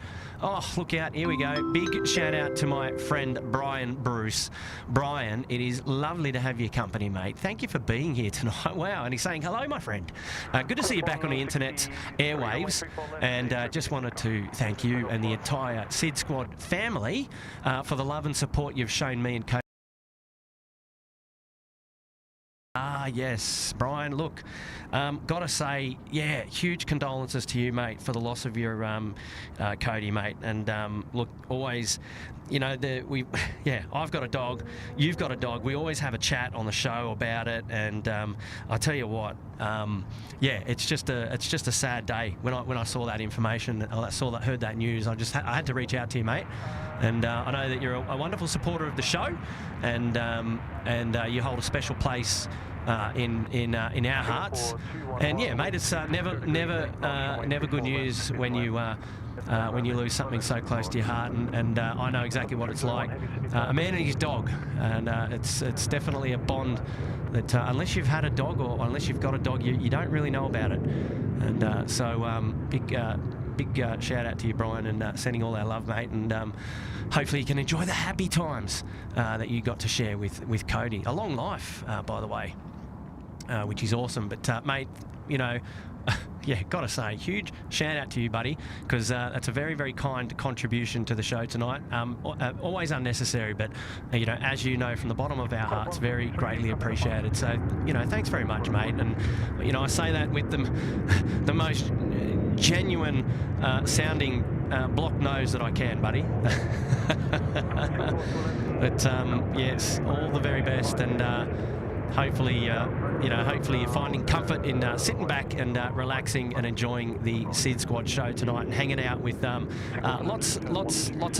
Oh, look out. Here we go. Big shout out to my friend Brian Bruce. Brian, it is lovely to have your company, mate. Thank you for being here tonight. Wow. And he's saying, hello, my friend. Good to see you back on the internet airwaves. And just wanted to thank you and the entire SydSquad family for the love and support you've shown me and Cody. Yes, Brian, look, got to say, yeah, huge condolences to you, mate, for the loss of your Cody, mate. And look, always, you know, I've got a dog, you've got a dog. We always have a chat on the show about it. And I tell you what, yeah, it's just a sad day. When I saw that information, heard that news, I had to reach out to you, mate. And I know that you're a wonderful supporter of the show, and you hold a special place in our hearts. And yeah, mate, it's never good news when you lose something so close to your heart. And I know exactly what it's like. A man and his dog, and it's definitely a bond that unless you've had a dog or unless you've got a dog, you don't really know about it. And so big shout out to you, Brian, and sending all our love, mate. And hopefully you can enjoy the happy times that you got to share with Cody. A long life, by the way, which is awesome. But mate, you know, yeah, gotta say, huge shout out to you, buddy, because that's a very, very kind contribution to the show tonight. Always unnecessary, but you know, as you know, from the bottom of our hearts, very greatly appreciated. So, you know, thanks very much, mate. And you know, I say that with the most genuine sounding block nose that I can, buddy. But yes, all the very best, and hopefully you're finding comfort in sitting back and relaxing and enjoying the SydSquad show tonight and hanging out with lots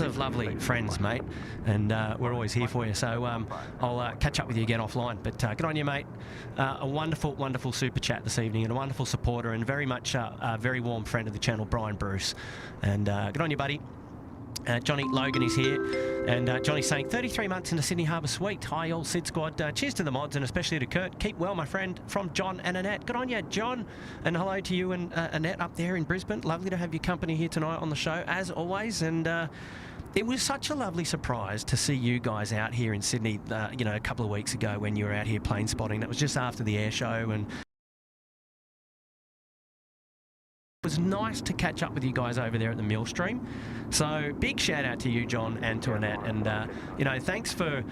of lovely friends, mate. And we're always here for you. So I'll catch up with you again offline. But good on you, mate. A wonderful, wonderful super chat this evening, and a wonderful supporter, and very much a very warm friend of the channel, Brian Bruce. And good on you, buddy. Johnny Logan is here, and Johnny's saying 33 months in the Sydney Harbour Suite. Hi, all SydSquad. Cheers to the mods, and especially to Kurt. Keep well, my friend, from John and Annette. Good on you, John, and hello to you and Annette up there in Brisbane. Lovely to have your company here tonight on the show, as always. And it was such a lovely surprise to see you guys out here in Sydney, you know, a couple of weeks ago when you were out here plane spotting. That was just after the air show, and it was nice to catch up with you guys over there at the Millstream. So big shout out to you, John, and to Annette. And you know, thanks for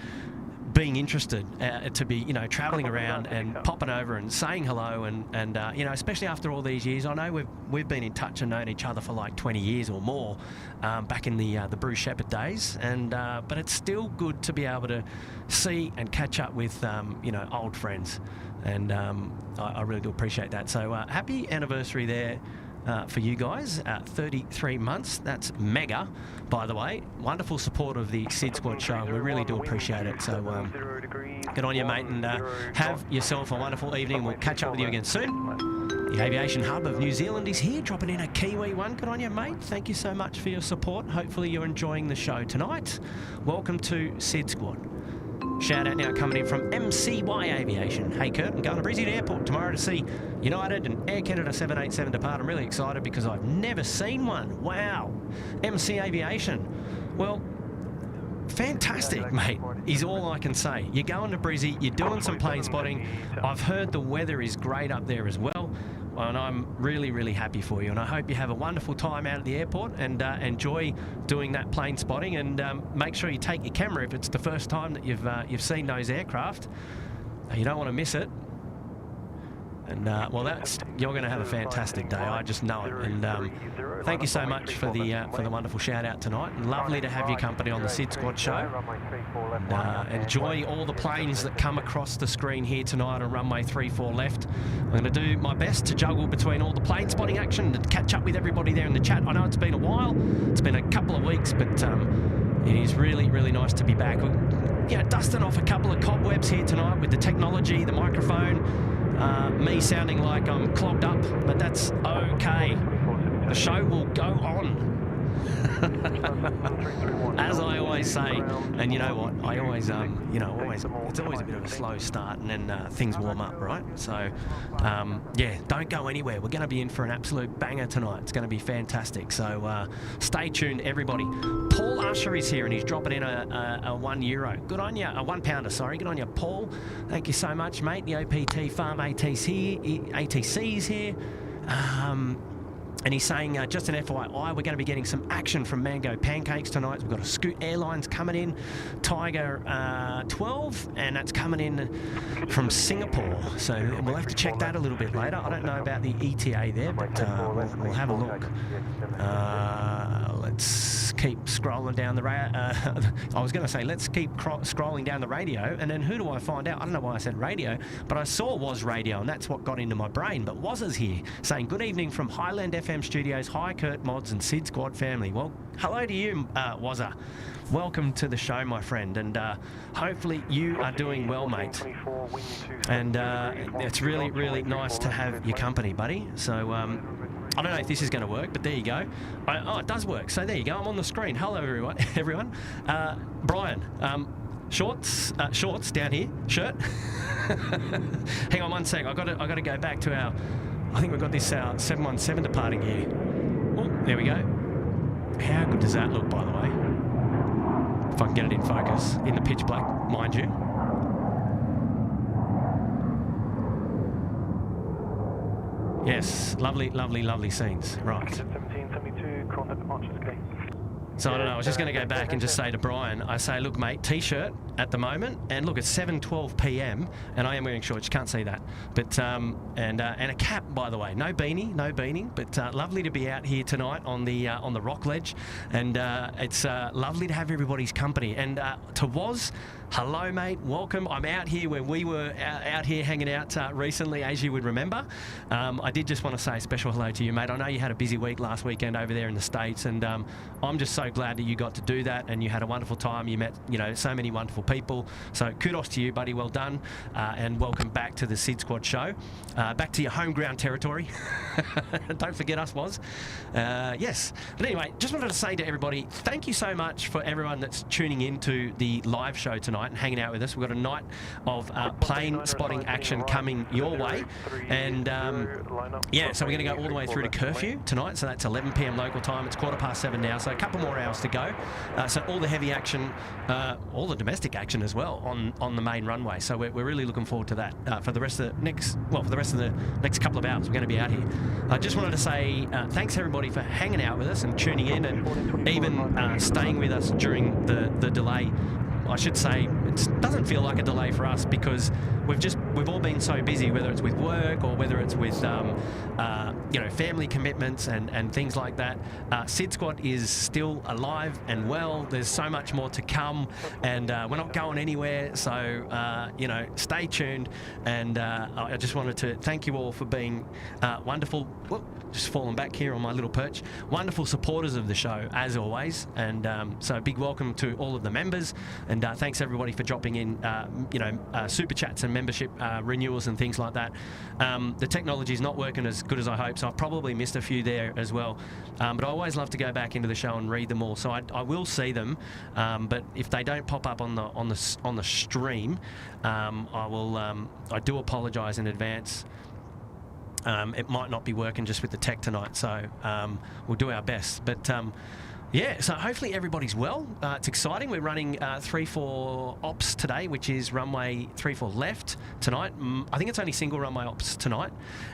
being interested to be, you know, travelling around and popping over and saying hello. And you know, especially after all these years, I know we've been in touch and known each other for like 20 years or more, back in the Bruce Shepherd days. And but it's still good to be able to see and catch up with you know, old friends. And I really do appreciate that. So happy anniversary there. For you guys, 33 months. That's mega, by the way. Wonderful support of the SydSquad show. We really do appreciate it. So good on you, mate, and have yourself a wonderful evening. We'll catch up with you again soon. The aviation hub of New Zealand is here, dropping in a Kiwi one. Good on you, mate. Thank you so much for your support. Hopefully you're enjoying the show tonight. Welcome to SydSquad. Shout out now coming in from MCY Aviation. Hey Kurt, I'm going to Brisbane Airport tomorrow to see United and Air Canada 787 depart. I'm really excited because I've never seen one. Wow. MC Aviation. Well, fantastic, mate, is all I can say. You're going to Brizzy, you're doing some plane spotting. I've heard the weather is great up there as well. And I'm really, really happy for you. And I hope you have a wonderful time out at the airport and enjoy doing that plane spotting. And make sure you take your camera if it's the first time that you've seen those aircraft. You don't want to miss it. And well, you're going to have a fantastic day. I just know it. And thank you so much for the wonderful shout out tonight. Lovely to have your company on the SydSquad show. And enjoy all the planes that come across the screen here tonight on runway 34 left. I'm going to do my best to juggle between all the plane spotting action and catch up with everybody there in the chat. I know it's been a while. It's been a couple of weeks, but it is really, really nice to be back. We're, dusting off a couple of cobwebs here tonight with the technology, the microphone. Me sounding like I'm clogged up, but that's okay. The show will go on. As I always say, and you know what, I always, it's always a bit of a slow start and then things warm up, right? So, don't go anywhere. We're going to be in for an absolute banger tonight. It's going to be fantastic. So stay tuned, everybody. Paul Usher is here and he's dropping in a €1. Good on you. A £1, sorry. Good on you, Paul. Thank you so much, mate. The OPT Farm ATC is here. And he's saying, just an FYI, we're going to be getting some action from Mango Pancakes tonight. We've got a Scoot Airlines coming in, Tiger 12, and that's coming in from Singapore. So we'll have to check that a little bit later. I don't know about the ETA there, but we'll have a look. Let's keep scrolling down the I was going to say, let's keep scrolling down the radio, and then who do I find out? I don't know why I said radio, but I saw Was Radio, and that's what got into my brain. But Was is here, saying, good evening from Highland FM Studios. Hi, Kurt, Mods, and SydSquad family. Well, hello to you, Wazza. Welcome to the show, my friend, and hopefully you are doing well, mate. And it's really, really nice to have your company, buddy. So, I don't know if this is going to work, but there you go. Oh, it does work. So there you go. I'm on the screen. Hello, everyone. Brian, shorts down here. Shirt. Hang on one sec. I got to go back to our. I think we've got this 717 departing here. Oh, there we go. How good does that look, by the way? If I can get it in focus, in the pitch black, mind you. Yes, lovely, lovely, lovely scenes. Right. 1772, contact departures, okay. So I don't know, I was just going to go back and just say to Brian, I say, look, mate, T-shirt at the moment, and look, it's 7:12 p.m, and I am wearing shorts, you can't see that. But, and a cap, by the way, no beanie, but lovely to be out here tonight on the rock ledge, and it's lovely to have everybody's company. And to Was, hello, mate, welcome. I'm out here where we were out here hanging out recently, as you would remember. I did just want to say a special hello to you, mate. I know you had a busy week last weekend over there in the States, and I'm just so glad that you got to do that and you had a wonderful time. You met, so many wonderful people. So kudos to you, buddy. Well done. And welcome back to the SydSquad show. Back to your home ground territory. Don't forget us, Was. Yes. But anyway, just wanted to say to everybody, thank you so much for everyone that's tuning in to the live show tonight and hanging out with us. We've got a night of plane spotting action coming your way. And so we're going to go all the way through to curfew tonight. So that's 11 p.m. local time. It's 7:15 now. So a couple more hours to go. So all the heavy action, all the domestic action as well on the main runway. So we're really looking forward to that for the rest of the next couple of hours. We're going to be out here. I just wanted to say thanks everybody for hanging out with us and tuning in and even staying with us during the delay. I should say it doesn't feel like a delay for us because we've all been so busy, whether it's with work or whether it's with family commitments and things like that. SydSquad is still alive and well. There's so much more to come, and we're not going anywhere. So stay tuned. And I just wanted to thank you all for being wonderful. Whoop, just falling back here on my little perch. Wonderful supporters of the show as always, and so a big welcome to all of the members. And thanks everybody for dropping in, super chats and membership renewals and things like that. The technology is not working as good as I hope, so I've probably missed a few there as well. But I always love to go back into the show and read them all, so I will see them. But if they don't pop up on the stream, I do apologise in advance. It might not be working just with the tech tonight, so we'll do our best. But yeah, so hopefully everybody's well. It's exciting. We're running 3-4 ops today, which is runway 3-4 left tonight. I think it's only single runway ops tonight.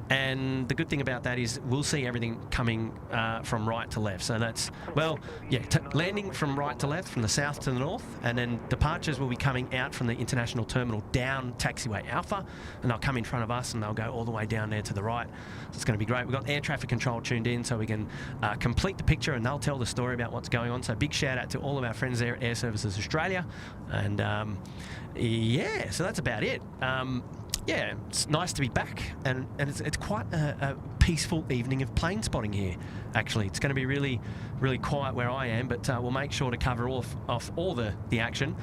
And the good thing about that is we'll see everything coming from right to left. So that's, well, yeah, landing from right to left, from the south to the north, and then departures will be coming out from the international terminal down taxiway Alpha, and they'll come in front of us and they'll go all the way down there to the right. So it's going to be great. We've got air traffic control tuned in so we can complete the picture, and they'll tell the story about what's going on. So big shout out to all of our friends there at Air Services Australia. And yeah, so that's about it. Yeah, it's nice to be back, and it's quite a peaceful evening of plane spotting here. Actually, it's going to be really quiet where I am, but we'll make sure to cover off all the action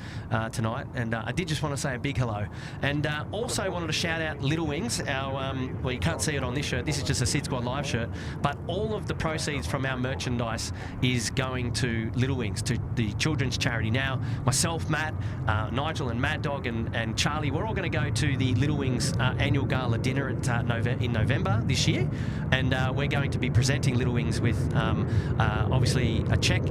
tonight. And I did just want to say a big hello, and also wanted to shout out Little Wings. Our well, you can't see it on this shirt. This is just a SydSquad Live shirt, but all of the proceeds from our merchandise is going to Little Wings, to the children's charity. Now, myself, Matt, Nigel, and Mad Dog, and Charlie, we're all going to go to the Little Wings annual gala dinner at in November this year, and we're going to be presenting Little Wings with obviously a check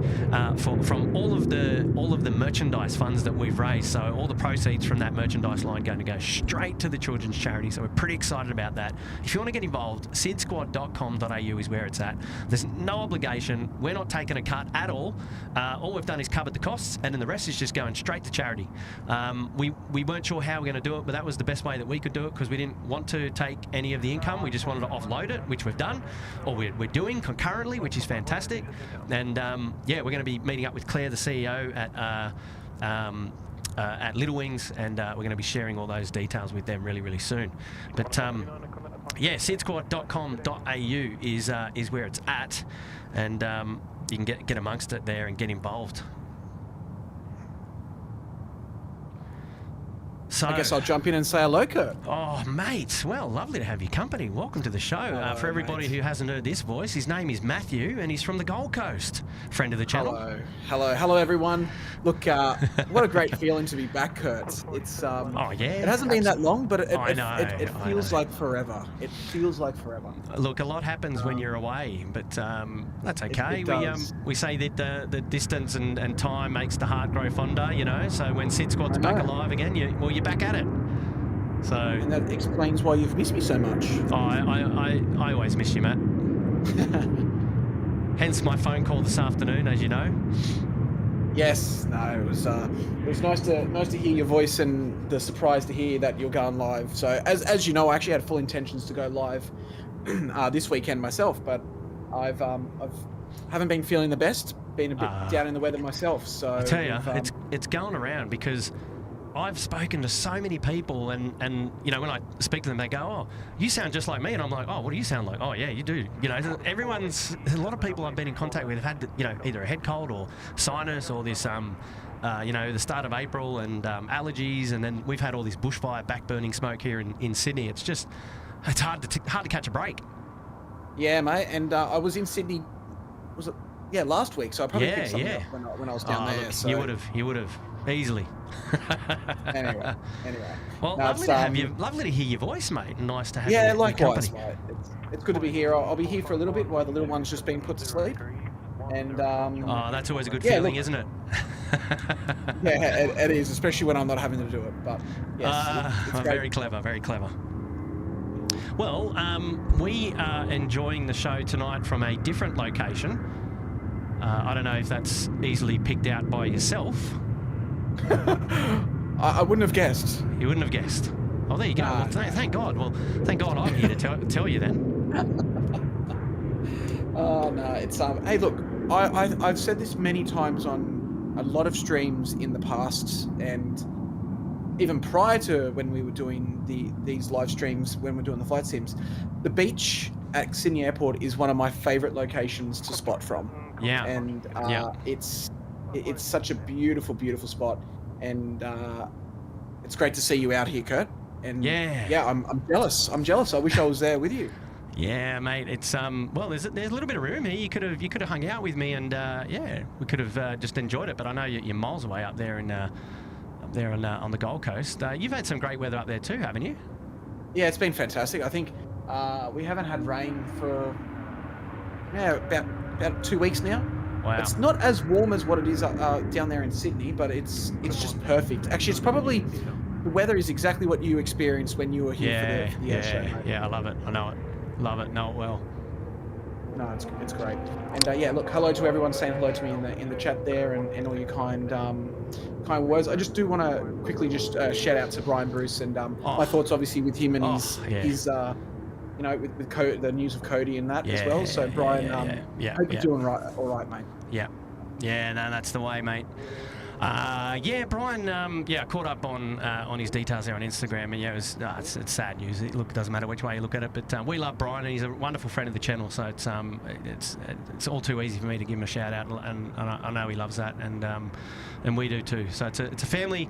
from all of the merchandise funds that we've raised. So all the proceeds from that merchandise line going to go straight to the children's charity. So we're pretty excited about that. If you want to get involved, sydsquad.com.au is where it's at. There's no obligation. We're not taking a cut at all. All we've done is covered the costs, and then the rest is just going straight to charity. We weren't sure how we're going to do it, but that was the best way that we could do it, because we didn't want to take any of the income. We just wanted to offload it, which we've done, or we're doing concurrently, which is fantastic. And yeah, we're going to be meeting up with Claire, the CEO, at Little Wings, and we're going to be sharing all those details with them really soon. But yeah, sydsquad.com.au is where it's at, and you can get amongst it there and get involved. So, I guess I'll jump in and say hello, Kurt. Oh, mate. Well, lovely to have your company. Welcome to the show. Hello, for everybody who hasn't heard this voice, his name is Matthew, and he's from the Gold Coast. Friend of the channel. Hello, everyone. Look, what a great feeling to be back, Kurt. It's oh yeah. It hasn't been that long, but it feels know. like forever. It feels like forever. Look, a lot happens when you're away, but that's okay. It does. We say that the distance and time makes the heart grow fonder, you know. So when SydSquad's back alive again, you're back at it. So, and that explains why you've missed me so much. I always miss you, Matt. Hence my phone call this afternoon, as you know. Yes, no, it was nice to hear your voice, and the surprise to hear that you're going live. So as you know, I actually had full intentions to go live this weekend myself, but I haven't been feeling the best, been a bit down in the weather myself. So I tell you, it's going around, because I've spoken to so many people, and you know, when I speak to them, they go, "Oh, you sound just like me," and I'm like, "Oh, what do you sound like?" "Oh, yeah, you do." You know, a lot of people I've been in contact with have had, you know, either a head cold or sinus, or this, you know, the start of April, and allergies, and then we've had all this bushfire backburning smoke here in Sydney. It's hard to catch a break. Yeah, mate, and I was in Sydney. Was it? Yeah, last week. So I probably picked something up when I was down there. Look, so you would have easily. anyway. Well, lovely to have you. Lovely to hear your voice, mate. Nice to have you. Yeah, likewise, mate. It's good to be here. I'll be here for a little bit while the little one's just been put to sleep. And oh, that's always a good feeling, isn't it? Yeah, it is, especially when I'm not having to do it. But yes, it's very clever, very clever. Well, we are enjoying the show tonight from a different location. I don't know if that's easily picked out by yourself. I wouldn't have guessed. You wouldn't have guessed. Oh, there you go. Well, thank God. Well, thank God I'm here to tell you then. Oh, no, it's hey, look, I've said this many times on a lot of streams in the past, and even prior to when we were doing these live streams, when we're doing the flight sims, the beach at Sydney Airport is one of my favourite locations to spot from. Yeah. And it's such a beautiful spot, and it's great to see you out here, Kurt. And Yeah. I'm jealous. I'm jealous. I wish I was there with you. Yeah, mate. It's well, there's a little bit of room here. You could have hung out with me, and yeah, we could have just enjoyed it. But I know you're miles away up there on the Gold Coast. You've had some great weather up there too, haven't you? Yeah, it's been fantastic. I think we haven't had rain for about 2 weeks now. Wow. It's not as warm as what it is down there in Sydney, but it's just perfect. Actually, it's probably the weather is exactly what you experienced when you were here for the air show. Mate. Yeah, I love it. I know it. Love it. Know it well. No, it's great. And yeah, look, hello to everyone saying hello to me in the chat there, and all your kind words. I just do want to quickly just shout out to Brian Bruce and my thoughts obviously with him and his you know, with the news of Cody and that as well. So Brian, hope you're doing all right, mate. Yeah, no, that's the way, mate. Yeah, Brian. I caught up on his details there on Instagram, and yeah, it's sad news. Look, it doesn't matter which way you look at it, but we love Brian, and he's a wonderful friend of the channel. So it's all too easy for me to give him a shout out, and I know he loves that, and we do too. So it's a family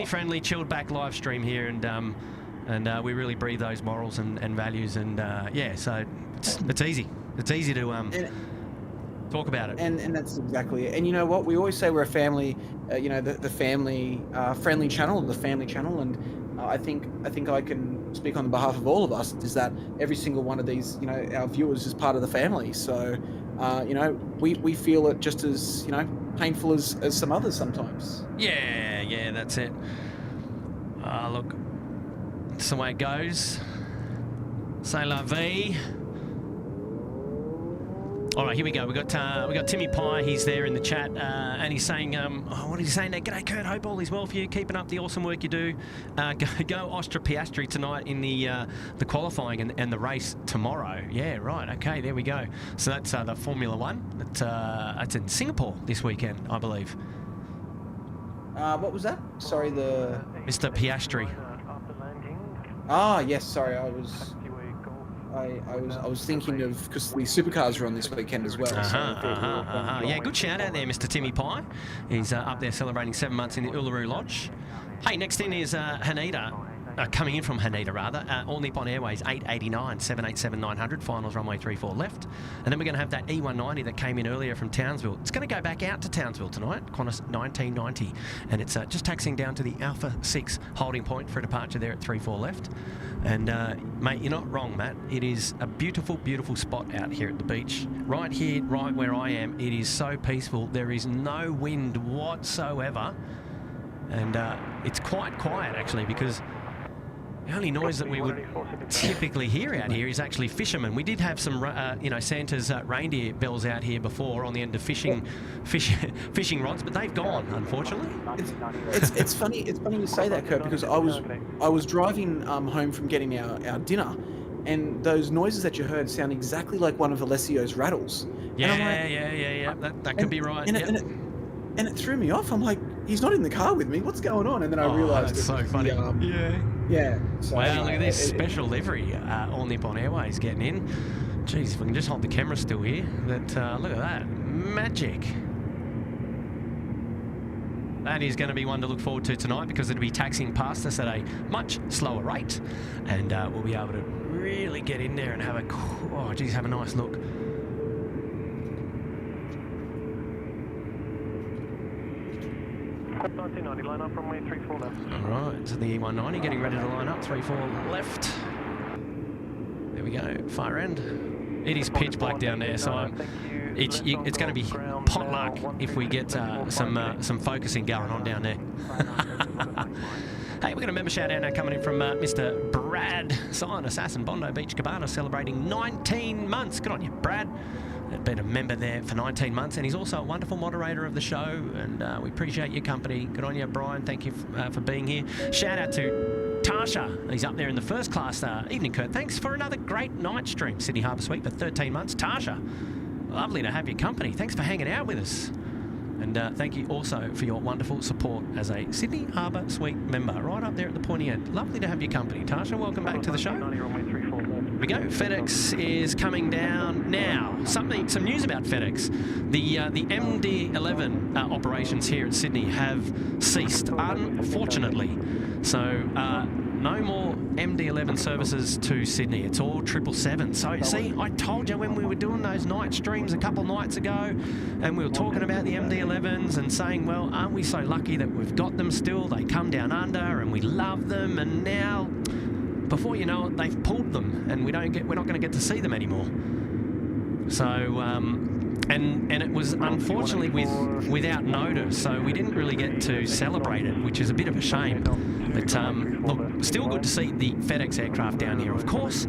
friendly, chilled back live stream here, and we really breathe those morals and values, and yeah, so it's easy. It's easy to talk about it. And that's exactly it. And you know what? We always say we're a family, you know, the family friendly channel, and I think I can speak on behalf of all of us, is that every single one of these, you know, our viewers is part of the family. So, you know, we feel it just as, you know, painful as some others sometimes. Yeah, that's it. Look, that's the way it goes. C'est la vie. All right, here we go. We got Timmy Pye. He's there in the chat, and he's saying, what is he saying there? G'day, Kurt. Hope all is well for you. Keeping up the awesome work you do. Go Austria Piastri tonight in the qualifying and the race tomorrow. Yeah, right. Okay, there we go. So that's the Formula One. That's in Singapore this weekend, I believe. What was that? Sorry, the Mr. Piastri. Ah, yes. Sorry, I was thinking of, because the supercars are on this weekend as well. Yeah, good shout out there, Mr. Timmy Pye. He's up there celebrating 7 months in the Uluru Lodge. Hey, next in is Haneda. Coming in from Haneda, rather. All Nippon Airways 889 787 900, finals runway 34 left. And then we're going to have that E190 that came in earlier from Townsville. It's going to go back out to Townsville tonight, Qantas 1990. And it's just taxiing down to the Alpha 6 holding point for a departure there at 34 left. And, mate, you're not wrong, Matt. It is a beautiful, beautiful spot out here at the beach. Right here, right where I am, it is so peaceful. There is no wind whatsoever. And it's quite quiet, actually, because the only noise that we would typically hear out here is actually fishermen. We did have some, you know, Santa's reindeer bells out here before on the end of fishing rods, but they've gone, unfortunately. It's funny. It's funny you say that, Kurt, because I was driving home from getting our dinner, and those noises that you heard sound exactly like one of Alessio's rattles. Yeah. That could be right. And it threw me off. I'm like, he's not in the car with me. What's going on? And then I realised that's so funny. Yeah. So wow, anyway, look at this special livery. All Nippon Airways getting in. Jeez, if we can just hold the camera still here. Look at that. Magic. That is going to be one to look forward to tonight, because it'll be taxiing past us at a much slower rate. And we'll be able to really get in there and have a nice look. line up runway 34 left. All right, so the E190 getting ready to line up, 34 left. There we go, far end. It is pitch black down there, so it's going to be potluck if we get some focusing going on down there. Hey, we've got a member shout out now coming in from Mr. Brad Sion, Assassin, Bondi Beach Cabana, celebrating 19 months. Good on you, Brad. Been a member there for 19 months, and he's also a wonderful moderator of the show, and we appreciate your company. Good on you, Brian. Thank you for being here. Shout out to Tasha. He's up there in the first class. Evening, Kurt. Thanks for another great night stream. Sydney Harbour Suite for 13 months. Tasha, lovely to have your company. Thanks for hanging out with us. And thank you also for your wonderful support as a Sydney Harbour Suite member, right up there at the pointy end. Lovely to have your company. Tasha, welcome back to the show. Here we go. FedEx is coming down now. Some news about FedEx. The MD-11 operations here at Sydney have ceased, unfortunately. So no more MD-11 services to Sydney. It's all 777. So see, I told you when we were doing those night streams a couple of nights ago, and we were talking about the MD-11s and saying, well, aren't we so lucky that we've got them still? They come down under, and we love them, and now, before you know it, they've pulled them, and we're not going to get to see them anymore. So, and it was unfortunately without notice, so we didn't really get to celebrate it, which is a bit of a shame. But look, still good to see the FedEx aircraft down here, of course,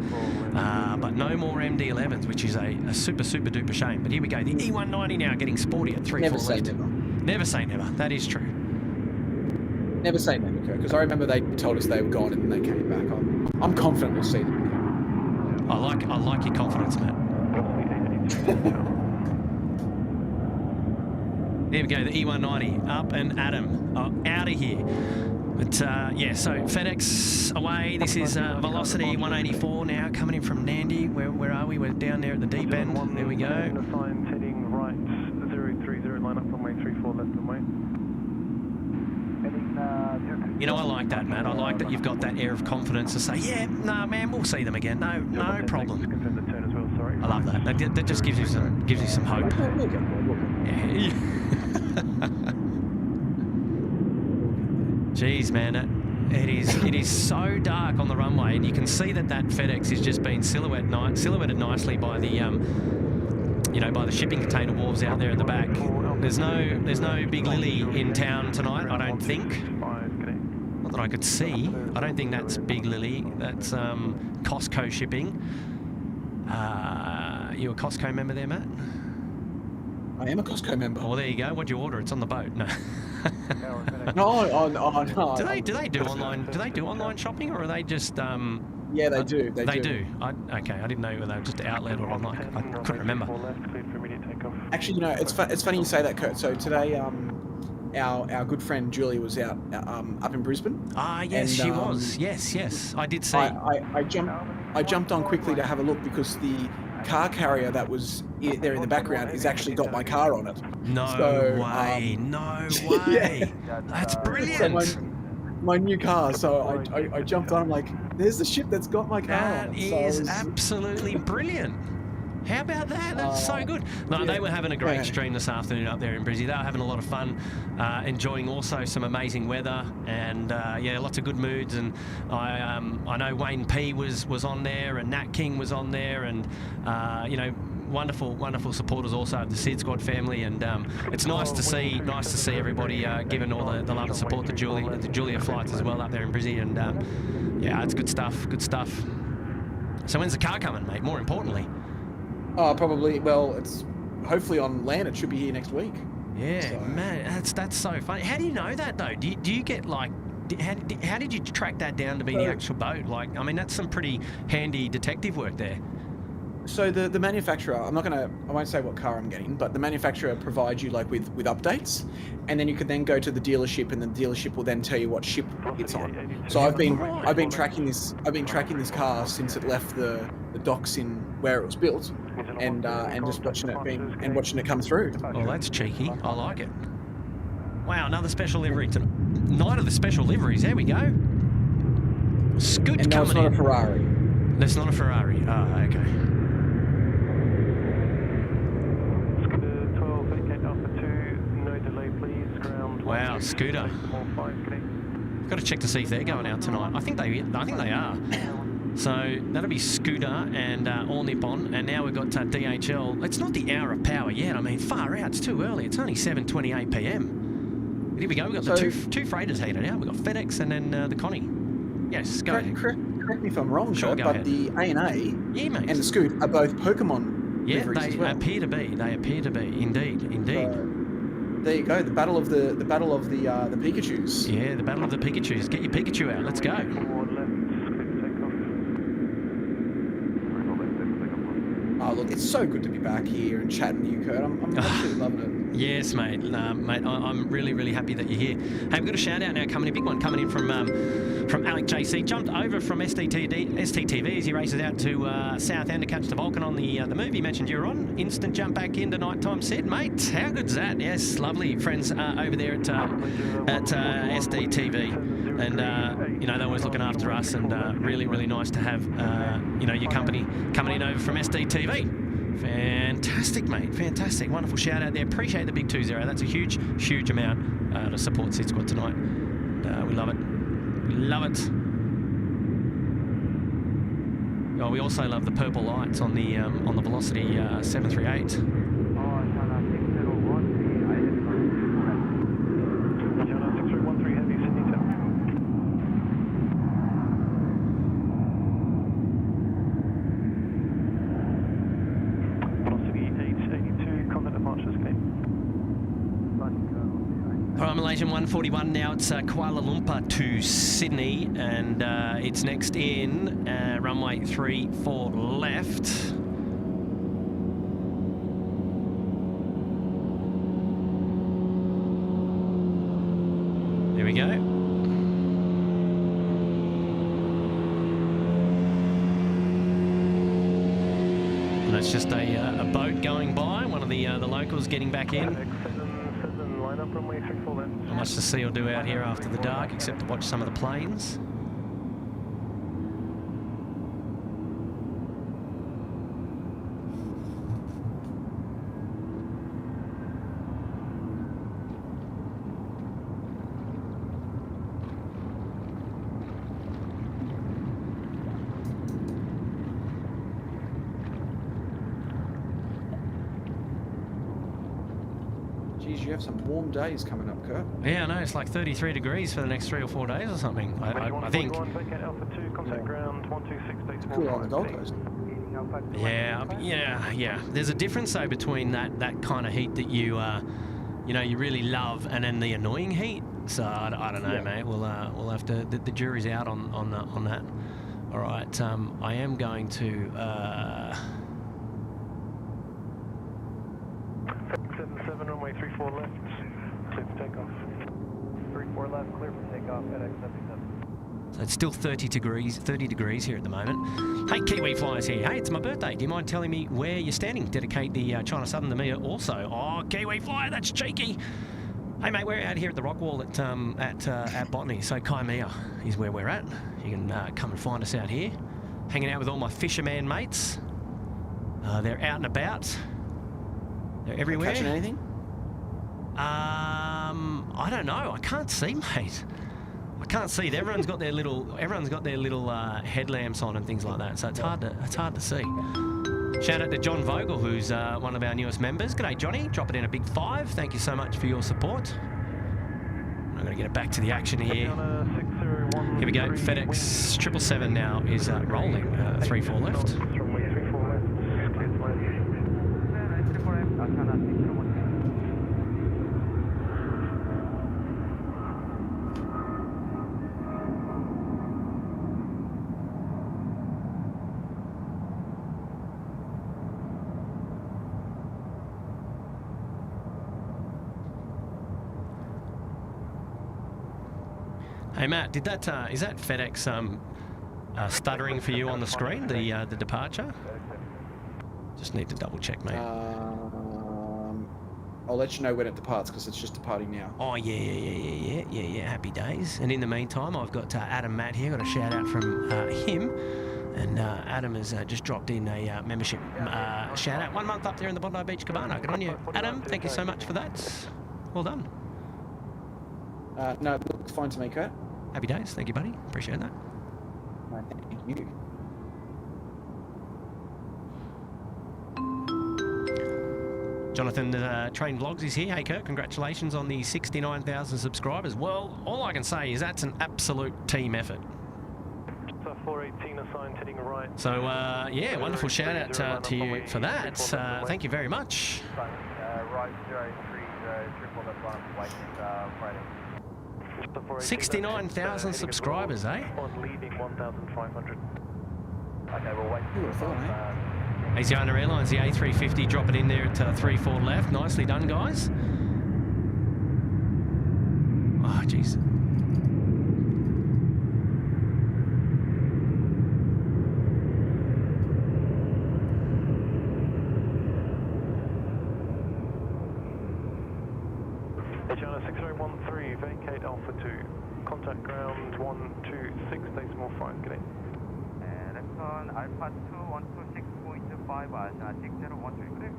but no more MD-11s, which is a super duper shame. But here we go, the E190 now getting sporty at 3-4 Never left. say never. Never say never. That is true. Never say never, Kurt, because I remember they told us they were gone and then they came back. I'm confident we'll see them again. I like your confidence, Matt. There we go, the E190 up and at 'em, out of here. But yeah, so FedEx away. This is Velocity 184 now coming in from Nandi. Where are we? We're down there at the deep end. There we go. Sign heading right 030, line up runway 34 left runway. You know, I like that, Matt. I like that you've got that air of confidence to say, yeah, no, man, we'll see them again. No problem. Confirm the turn as well, sorry. I love that. That just gives you some hope. Yeah. Jeez, man, it is so dark on the runway, and you can see that FedEx is just being silhouetted nicely by the by the shipping container wharves out there in the back. There's no Big Lily in town tonight, I don't think. Not that I could see. I don't think that's Big Lily. That's Costco shipping. You a Costco member there, Matt? I am a Costco member. Well, there you go. What'd you order? It's on the boat. No. No. Do they do online? Do they do online shopping, or are they just? Yeah, they do. They do. Okay, I didn't know whether they were just outlet or online. I couldn't remember. Actually, you know, it's funny you say that, Kurt. So today, our good friend Julie was out up in Brisbane. Ah, yes, she was. Yes, I did see. I jumped on quickly to have a look because the car carrier that was there in the background has actually got my car on it. No way. Yeah. That's brilliant. So my new car. So I jumped on. I'm like, there's the ship that's got my car on it. That is absolutely brilliant. How about that? That's so good. No, they were having a great stream this afternoon up there in Brizzy. They were having a lot of fun, enjoying also some amazing weather, and lots of good moods. And I know Wayne P was on there, and Nat King was on there, and wonderful supporters also of the SydSquad family. And it's nice to see everybody giving all the love and support to Julia flights as well up there in Brizzy. And it's good stuff. So when's the car coming, mate? More importantly. Oh, probably. Well, it's hopefully on land. It should be here next week. Yeah, so. Man, that's so funny. How do you know that though? Do you get like? How did you track that down to be the actual boat? Like, I mean, that's some pretty handy detective work there. So the manufacturer, I won't say what car I'm getting, but the manufacturer provides you like with updates, and then you can then go to the dealership, and the dealership will then tell you what ship it's on. So I've been tracking this car since it left the docks in where it was built, and just watching it come through. Oh, that's cheeky. I like it. Wow, another special livery night of the special liveries. There we go. Scoot and coming in. That's not a Ferrari. That's not a Ferrari. Oh, okay. Wow, Scooter. Got to check to see if they're going out tonight. I think they are. So that'll be Scooter and All Nippon, and now we've got DHL. It's not the hour of power yet. I mean, far out. It's too early. It's only 7:28 p.m. Here we go. We've got the two freighters heated out. We've got FedEx and then the Connie. Yes, go ahead. Correct me if I'm wrong, sure, but ahead. the A&A and the Scoot are both Pokemon liveries as well. appear to be. They appear to be. Indeed. There you go. The battle of the Pikachus. Yeah, the battle of the Pikachus. Get your Pikachu out. Let's go. Oh, look, it's so good to be back here and chatting to you, Kurt. I'm absolutely loving it. Yes, mate. Mate, I'm really, really happy that you're here. Hey, we've got a shout out now coming in, big one coming in from Alec JC. Jumped over from STTV as he races out to Southend to catch the Vulcan on the move he mentioned you're on. Instant jump back into nighttime Sid, mate. How good's that? Yes, lovely friends over there at STTV. And, you know, they're always looking after us, and really, really nice to have, you know, your company coming in over from STTV. Fantastic, mate. Fantastic. Wonderful shout out there. Appreciate the big 20. That's a huge, huge amount to support SydSquad tonight. We love it. We love it. Oh, we also love the purple lights on the Velocity 738. Malaysian 141 now. It's Kuala Lumpur to Sydney, and it's next in runway 34 left. There we go. And it's just a boat going by. One of the locals getting back in. Not much to see or do out here after the dark, except to watch some of the planes. Geez, you have some warm days coming up, Kurt. Yeah, I know. It's like 33 degrees for the next 3 or 4 days or something. I think. Alpha 2, contact ground 126. Cool on the Gold Coast. Yeah. There's a difference though between that kind of heat that you know, you really love, and then the annoying heat. So I don't know, mate. We'll have to. The jury's out on that. All right. I am going to. 77, runway 34 left, clear for takeoff. 34 left, clear for takeoff, FedEx 77. So it's still 30 degrees here at the moment. Hey, Kiwi Flyers here. Hey, it's my birthday. Do you mind telling me where you're standing? Dedicate the China Southern to me also. Oh, Kiwi Flyer, that's cheeky. Hey, mate, we're out here at the rock wall at Botany. So Kaimea is where we're at. You can come and find us out here. Hanging out with all my fisherman mates. They're out and about. They're everywhere. Catching anything? I don't know. I can't see, mate. I can't see. Everyone's got their little headlamps on and things like that. So it's hard to see. Shout out to John Vogel, who's one of our newest members. G'day, Johnny. Drop it in a big 5. Thank you so much for your support. I'm going to get it back to the action here. Here we go. FedEx 777 now is rolling. 3-4 left. Hey Matt, is that FedEx stuttering for you on the screen, the departure? Just need to double check, mate. I'll let you know when it departs because it's just departing now. Oh yeah. Happy days. And in the meantime, I've got Adam Matt here. Got a shout out from him, and Adam has just dropped in a membership shout out. 1 month up there in the Bondi Beach Cabana. Good on you, Adam. Thank you so much for that. Well done. No, it looks fine to me, Kurt. Happy days. Thank you, buddy. Appreciate that. No, thank you. Jonathan, Train Vlogs is here. Hey, Kurt, congratulations on the 69,000 subscribers. Well, all I can say is that's an absolute team effort. 418 assigned, heading right. So, yeah, wonderful shout out to you for that. Thank you very much. Right, 030, triple left one, waiting, Friday. 69,000 subscribers, eh? On leading 1,500. Okay, we'll wait. Who would have thought, eh? Asiana Airlines, the A350, drop it in there at 3-4 left. Nicely done, guys. Oh, jeez. China 6013, vacate Alpha 2. Contact ground 126, decimal 5, good day. Next on Alpha 2, 126.5, 6013, good day.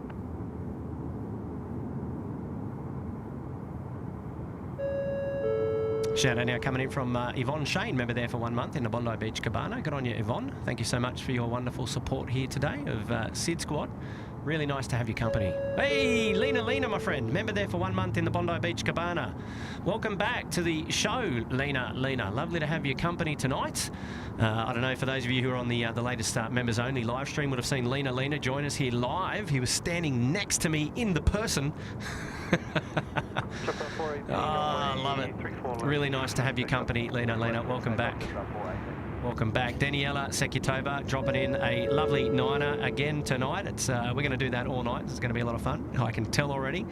Shout out now coming in from Yvonne Shane, member there for 1 month in the Bondi Beach Cabana. Good on you, Yvonne. Thank you so much for your wonderful support here today of SydSquad. Really nice to have your company. Hey, Lena, my friend. Member there for 1 month in the Bondi Beach Cabana. Welcome back to the show, Lena. Lovely to have your company tonight. I don't know, for those of you who are on the latest members only live stream would have seen Lena join us here live. He was standing next to me in the person. Oh, love it. Really nice to have your company, Lena. Welcome back. Welcome back. Daniela Sekitova dropping in a lovely 9er again tonight. We're going to do that all night. It's going to be a lot of fun. I can tell already.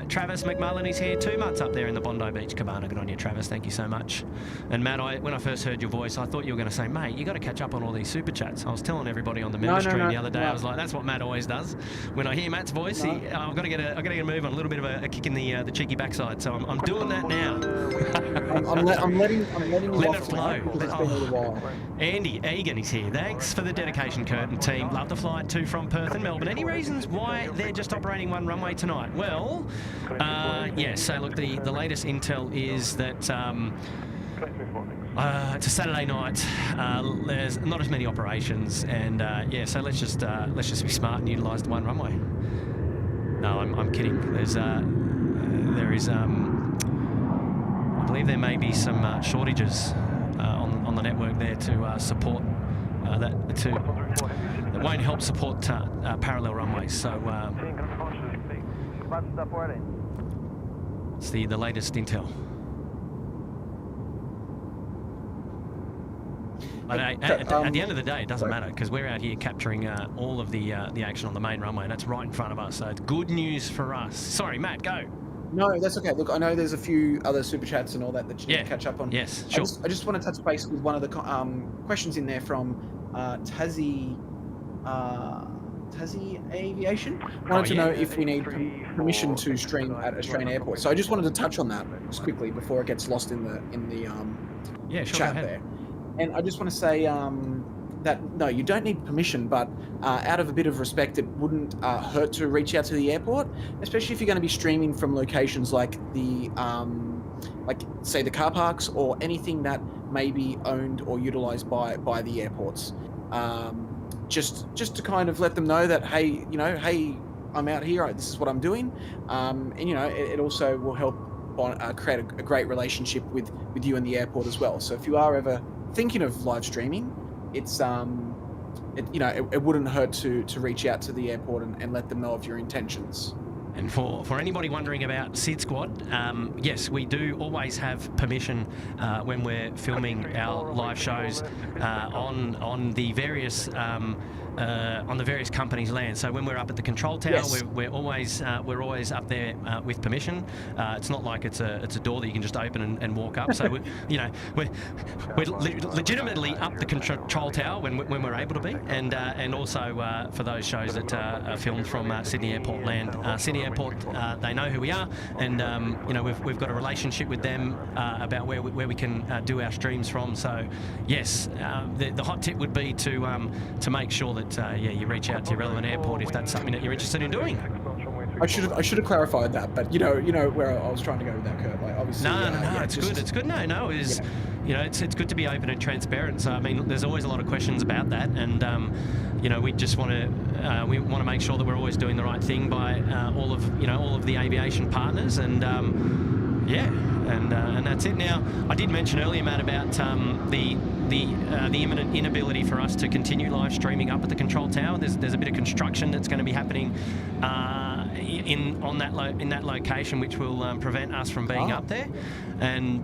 Travis McMullen is here, 2 months up there in the Bondi Beach Cabana. Good on you, Travis. Thank you so much. And Matt, when I first heard your voice, I thought you were going to say, mate, you got to catch up on all these super chats. I was telling everybody on the member stream the other day. I was like, that's what Matt always does. When I hear Matt's voice, I've got to get a move on, a little bit of a kick in the cheeky backside. So I'm doing that now. I'm letting Let it flow. It's been a little while. Andy Egan is here. Thanks for the dedication, Curtin team. Love the flight to from Perth and Melbourne. Any reasons why they're just operating one runway tonight? Well, yeah, so look, the latest intel is that it's a Saturday night. There's not as many operations, and yeah, so let's just be smart and utilise the one runway. No, I'm kidding. There is I believe there may be some shortages on the network there to support that won't help support parallel runways. So it's the latest intel. But at the end of the day, it doesn't matter, because we're out here capturing all of the action on the main runway, and that's right in front of us. So it's good news for us. Sorry, Matt, go. No, that's okay. Look, I know there's a few other super chats and all that you need to catch up on. Yes, sure. I just want to touch base with one of the questions in there from Tassie Aviation. Wanted to know if we need permission to stream at Australian airports. So I just wanted to touch on that just quickly before it gets lost in the chat there. And I just want to say that no, you don't need permission, but out of a bit of respect, it wouldn't hurt to reach out to the airport, especially if you're going to be streaming from locations like the, say the car parks or anything that may be owned or utilized by the airports. Just to kind of let them know that, hey, I'm out here. This is what I'm doing, and it also will help create a great relationship with you and the airport as well. So if you are ever thinking of live streaming, it's it wouldn't hurt to reach out to the airport and let them know of your intentions. And for anybody wondering about SydSquad, yes, we do always have permission when we're filming our live shows on the various companies' land. So when we're up at the control tower, yes, we're always up there with permission. It's not like it's a door that you can just open and walk up. So we're legitimately up the control tower when we're able to be, and also for those shows that are filmed from Sydney Airport land. Sydney Airport, they know who we are, and we've got a relationship with them about where we can do our streams from. So yes, the hot tip would be to make sure that you reach out to your relevant airport if that's something that you're interested in doing. I should have clarified that, but you know where I was trying to go with that, Kurt. Like obviously, no, it's good. It's good. No, it's good to be open and transparent. So I mean, there's always a lot of questions about that, and we just want to make sure that we're always doing the right thing by all of the aviation partners, and and that's it. Now, I did mention earlier, Matt, about the imminent inability for us to continue live streaming up at the control tower. There's a bit of construction that's going to be happening in that location, which will prevent us from being up there. And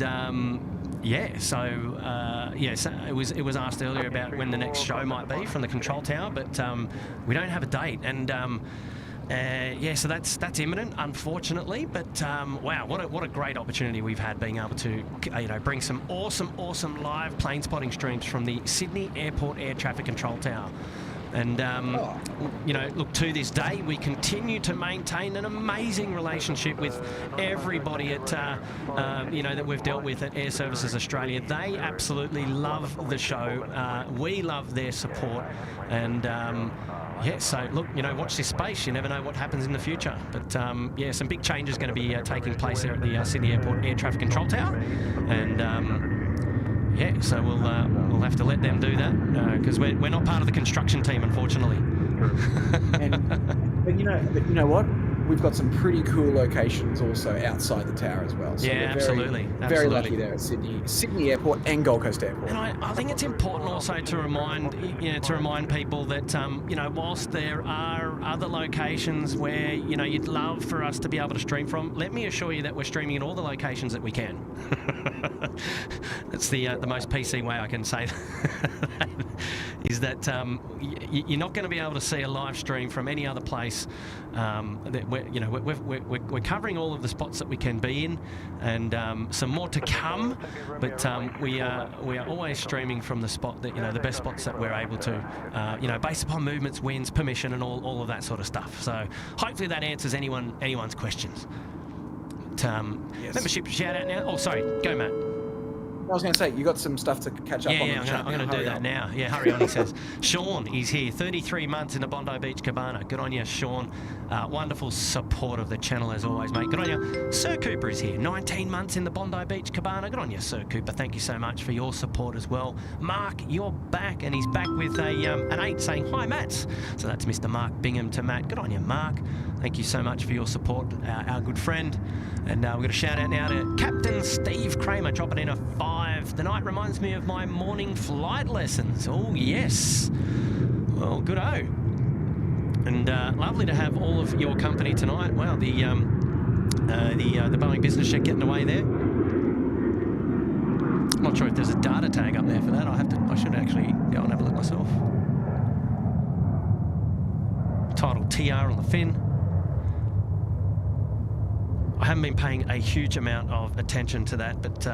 Yeah, so it was asked earlier about when the next show might be from the control tower, but we don't have a date, and so that's imminent, unfortunately. But wow, what a great opportunity we've had being able to bring some awesome live plane spotting streams from the Sydney Airport Air Traffic Control Tower. And, look, to this day, we continue to maintain an amazing relationship with everybody at, that we've dealt with at Air Services Australia. They absolutely love the show. We love their support. And, so, look, watch this space. You never know what happens in the future. But, some big changes going to be taking place there at the Sydney Airport Air Traffic Control Tower. And, so we'll have to let them do that because we're not part of the construction team, unfortunately. But you know what? We've got some pretty cool locations also outside the tower as well. So yeah, we're very lucky there at Sydney Airport and Gold Coast Airport. And I think it's important also to remind people that whilst there are other locations where you'd love for us to be able to stream from, let me assure you that we're streaming in all the locations that we can. That's the most PC way I can say that. Is that you're not going to be able to see a live stream from any other place. We're covering all of the spots that we can be in, and some more to come. But we are always streaming from the spot that the best spots that we're able to, based upon movements, winds, permission, and all of that sort of stuff. So hopefully that answers anyone's questions. But, yes. Membership shout out now. Oh, sorry, go Matt. I was going to say, you got some stuff to catch up on. Yeah, I'm going to do that now. Yeah, hurry on, he says. Sean is here, 33 months in the Bondi Beach Cabana. Good on you, Sean. Wonderful support of the channel as always, mate. Good on you. Sir Cooper is here, 19 months in the Bondi Beach Cabana. Good on you, Sir Cooper. Thank you so much for your support as well. Mark, you're back, and he's back with an 8 saying, hi, Matt. So that's Mr. Mark Bingham to Matt. Good on you, Mark. Thank you so much for your support, our good friend. And we've got a shout out now to Captain Steve Kramer dropping in a 5. The night reminds me of my morning flight lessons. Oh, yes. Well, good-o. And lovely to have all of your company tonight. Wow, the Boeing business jet getting away there. I'm not sure if there's a data tag up there for that. I should actually go and have a look myself. Title TR on the fin. I haven't been paying a huge amount of attention to that, but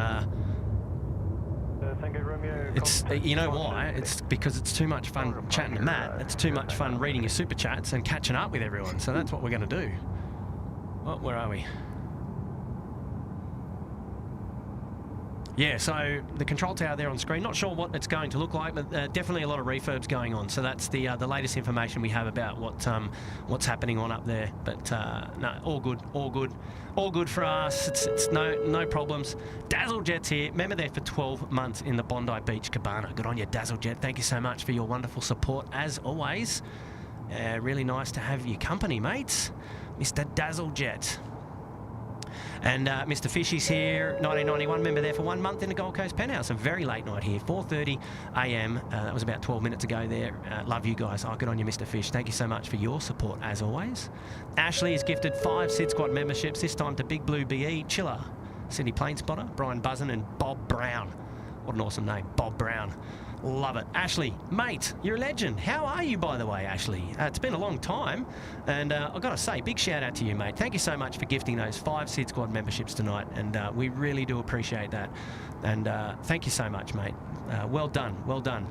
it's you know why? It's because it's too much fun chatting to Matt. It's too much fun reading your super chats and catching up with everyone. So that's what we're going to do. Well, where are we? Yeah, so the control tower there on screen. Not sure what it's going to look like, but definitely a lot of refurbs going on. So that's the latest information we have about what's happening on up there. But no, all good for us. It's no problems. Dazzlejet's here. Remember, there for 12 months in the Bondi Beach Cabana. Good on you, Dazzlejet. Thank you so much for your wonderful support as always. Really nice to have your company, mates. Mr. Dazzlejet. And Mr. Fishy's here, 1991, member there for 1 month in the Gold Coast Penthouse. A very late night here, 4:30 a.m. That was about 12 minutes ago there. Love you guys. Oh, good on you, Mr. Fish. Thank you so much for your support, as always. Ashley is gifted 5 SydSquad memberships, this time to Big Blue BE, Chiller, Sydney Plane Spotter, Brian Buzzin, and Bob Brown. What an awesome name, Bob Brown. Love it. Ashley, mate, you're a legend. How are you, by the way, Ashley? It's been a long time, and I've got to say, big shout out to you, mate. Thank you so much for gifting those 5 SydSquad memberships tonight, and we really do appreciate that. And thank you so much, mate. Well done, well done.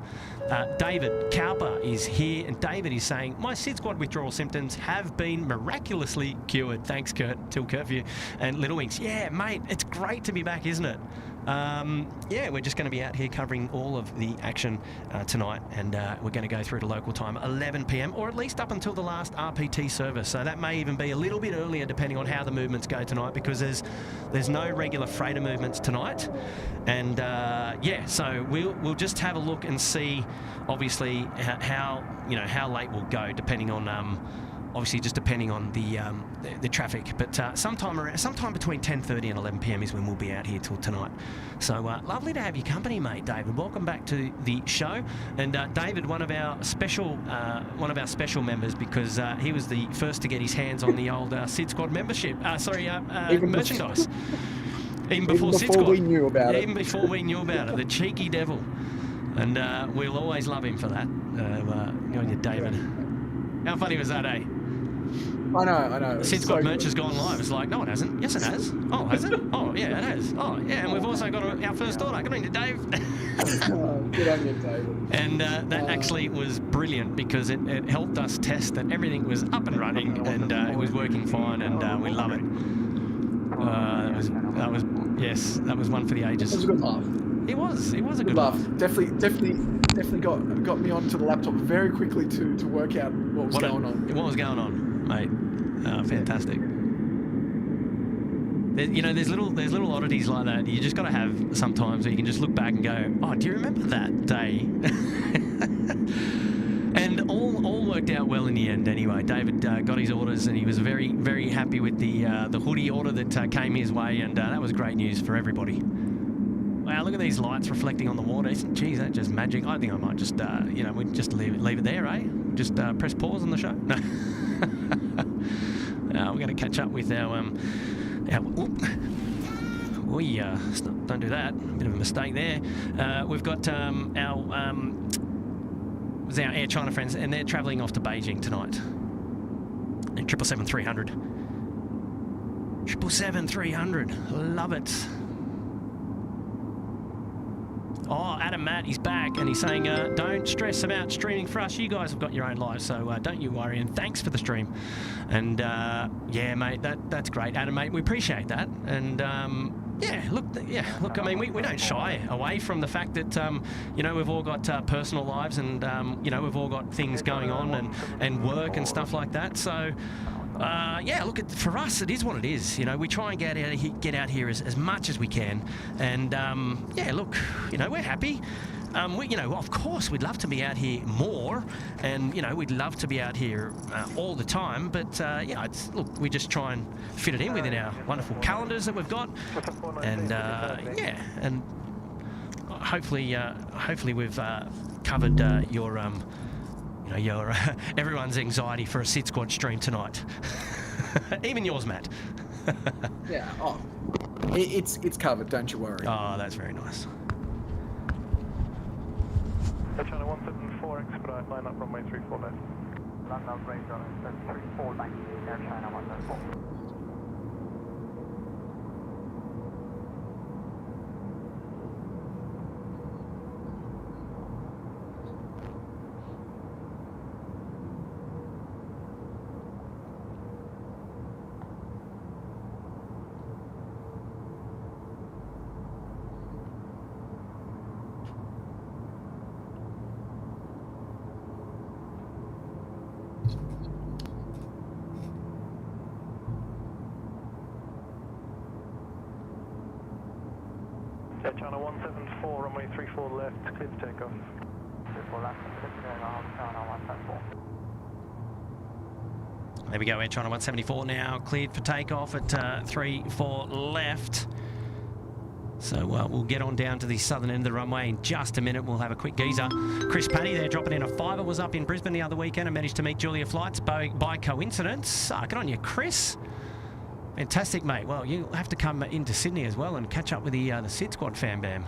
David Cowper is here, and David is saying, my SydSquad withdrawal symptoms have been miraculously cured. Thanks, Kurt, till curfew. And Little Winks, yeah, mate, it's great to be back, isn't it? Yeah, we're just going to be out here covering all of the action tonight, and we're going to go through to local time 11 p.m. or at least up until the last RPT service. So that may even be a little bit earlier depending on how the movements go tonight, because there's no regular freighter movements tonight. And yeah, so we'll just have a look and see, obviously, how late we'll go, depending on obviously just depending on the traffic, but sometime between 10:30 and 11 p.m. is when we'll be out here till tonight. So lovely to have your company, mate, David. Welcome back to the show. And David, one of our special members, because he was the first to get his hands on the old SydSquad membership. Merchandise. Even before before we knew about it. Even before we knew about it. The cheeky devil. And we'll always love him for that. Go on you, David. How funny was that, eh? I know. SydSquad merch has gone live. It's like, no, it hasn't. Yes, it has. Oh, has it? Oh, yeah, it has. Oh, yeah, and we've also got our first order. Good on you, Dave. Good on you, David. And that actually was brilliant because it helped us test that everything was up and running and it was working fine, and we love it. That was one for the ages. It was a good laugh. It was a good laugh. Definitely got me onto the laptop very quickly to work out what was going on. What was going on, mate? Fantastic. There's little oddities like that you just got to have sometimes where you can just look back and go, oh, do you remember that day? And all worked out well in the end anyway. David got his orders and he was very, very happy with the hoodie order that came his way, and that was great news for everybody. Wow, look at these lights reflecting on the water. Geez, that's just magic. I think I might just, we'd just leave it there, eh? Just press pause on the show. No. We're going to catch up with our don't do that. Bit of a mistake there. We've got our Air China friends, and they're travelling off to Beijing tonight. And 777-300. 777-300. Love it. Oh, Adam Matt, he's back, and he's saying, don't stress about streaming for us. You guys have got your own lives, so don't you worry, and thanks for the stream. And, yeah, mate, that's great. Adam, mate, we appreciate that. And, look, I mean, we don't shy away from the fact that, we've all got personal lives and, we've all got things going on and work and stuff like that. So, look, for us, it is what it is. We try and get out here as much as we can. And, look, we're happy. Of course, we'd love to be out here more, and we'd love to be out here all the time. But look, we just try and fit it in within our wonderful calendars that we've got, and and hopefully we've covered your everyone's anxiety for a SydSquad stream tonight, even yours, Matt. Yeah. Oh, it's covered. Don't you worry. Oh, that's very nice. Air China 174, expedite, line up runway 34 left. Line up range on 34, Air China 174. Air China 174, runway 34 left, clear to takeoff. 34 left, clear to takeoff, China 174. There we go, Air China 174 now cleared for takeoff at 34 left. So we'll get on down to the southern end of the runway in just a minute. We'll have a quick geezer. Chris Paddy there dropping in a fiver, was up in Brisbane the other weekend and managed to meet Julia Flights by coincidence. Good on you, Chris. Fantastic, mate. Well, you'll have to come into Sydney as well and catch up with the SydSquad fan bam.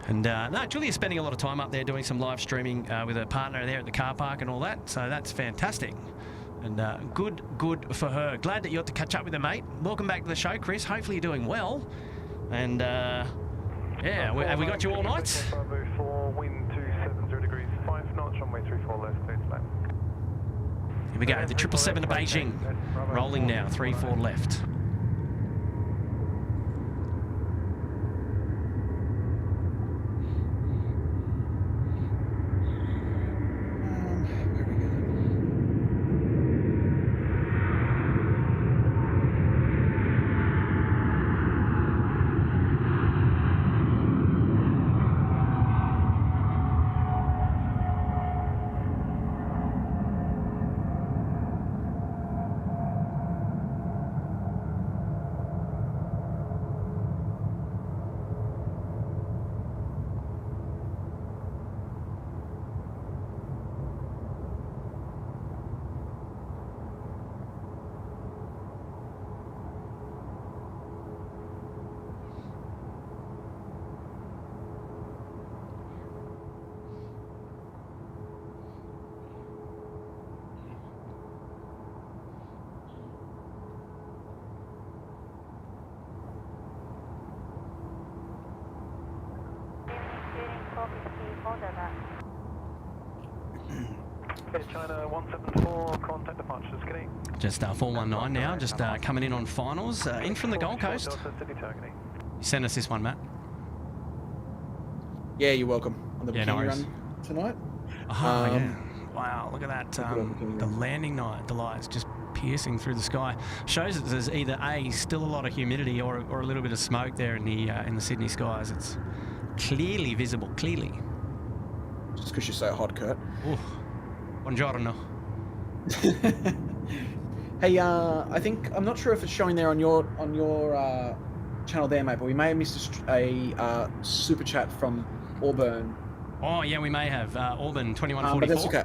And Julia's spending a lot of time up there doing some live streaming with her partner there at the car park and all that. So that's fantastic. And good for her. Glad that you got to catch up with her, mate. Welcome back to the show, Chris. Hopefully you're doing well. And have we got you all night? Wind 270 degrees, 5 knots, runway 34 left, clear to land. Here we go, the 777 to Beijing, rolling now, 34 left. 454, over. Okay, China 174, contact departures, getting. Just 419 now, just coming in on finals, in from the Gold Coast. City targeting. You send us this one, Matt. Yeah, you're welcome. On the Yeah, no bikini worries. run tonight. Oh, yeah. Wow, look at that. Bikini The run. landing the lights just piercing through the sky. Shows that there's either still a lot of humidity or a little bit of smoke there in the Sydney skies. It's clearly visible, clearly. Just because you're so hot, Kurt. Ooh. Buongiorno. Hey, I think I'm not sure if it's showing there on your channel there, mate, but we may have missed a super chat from Auburn. Oh, yeah, we may have. Auburn But 2144. that's okay.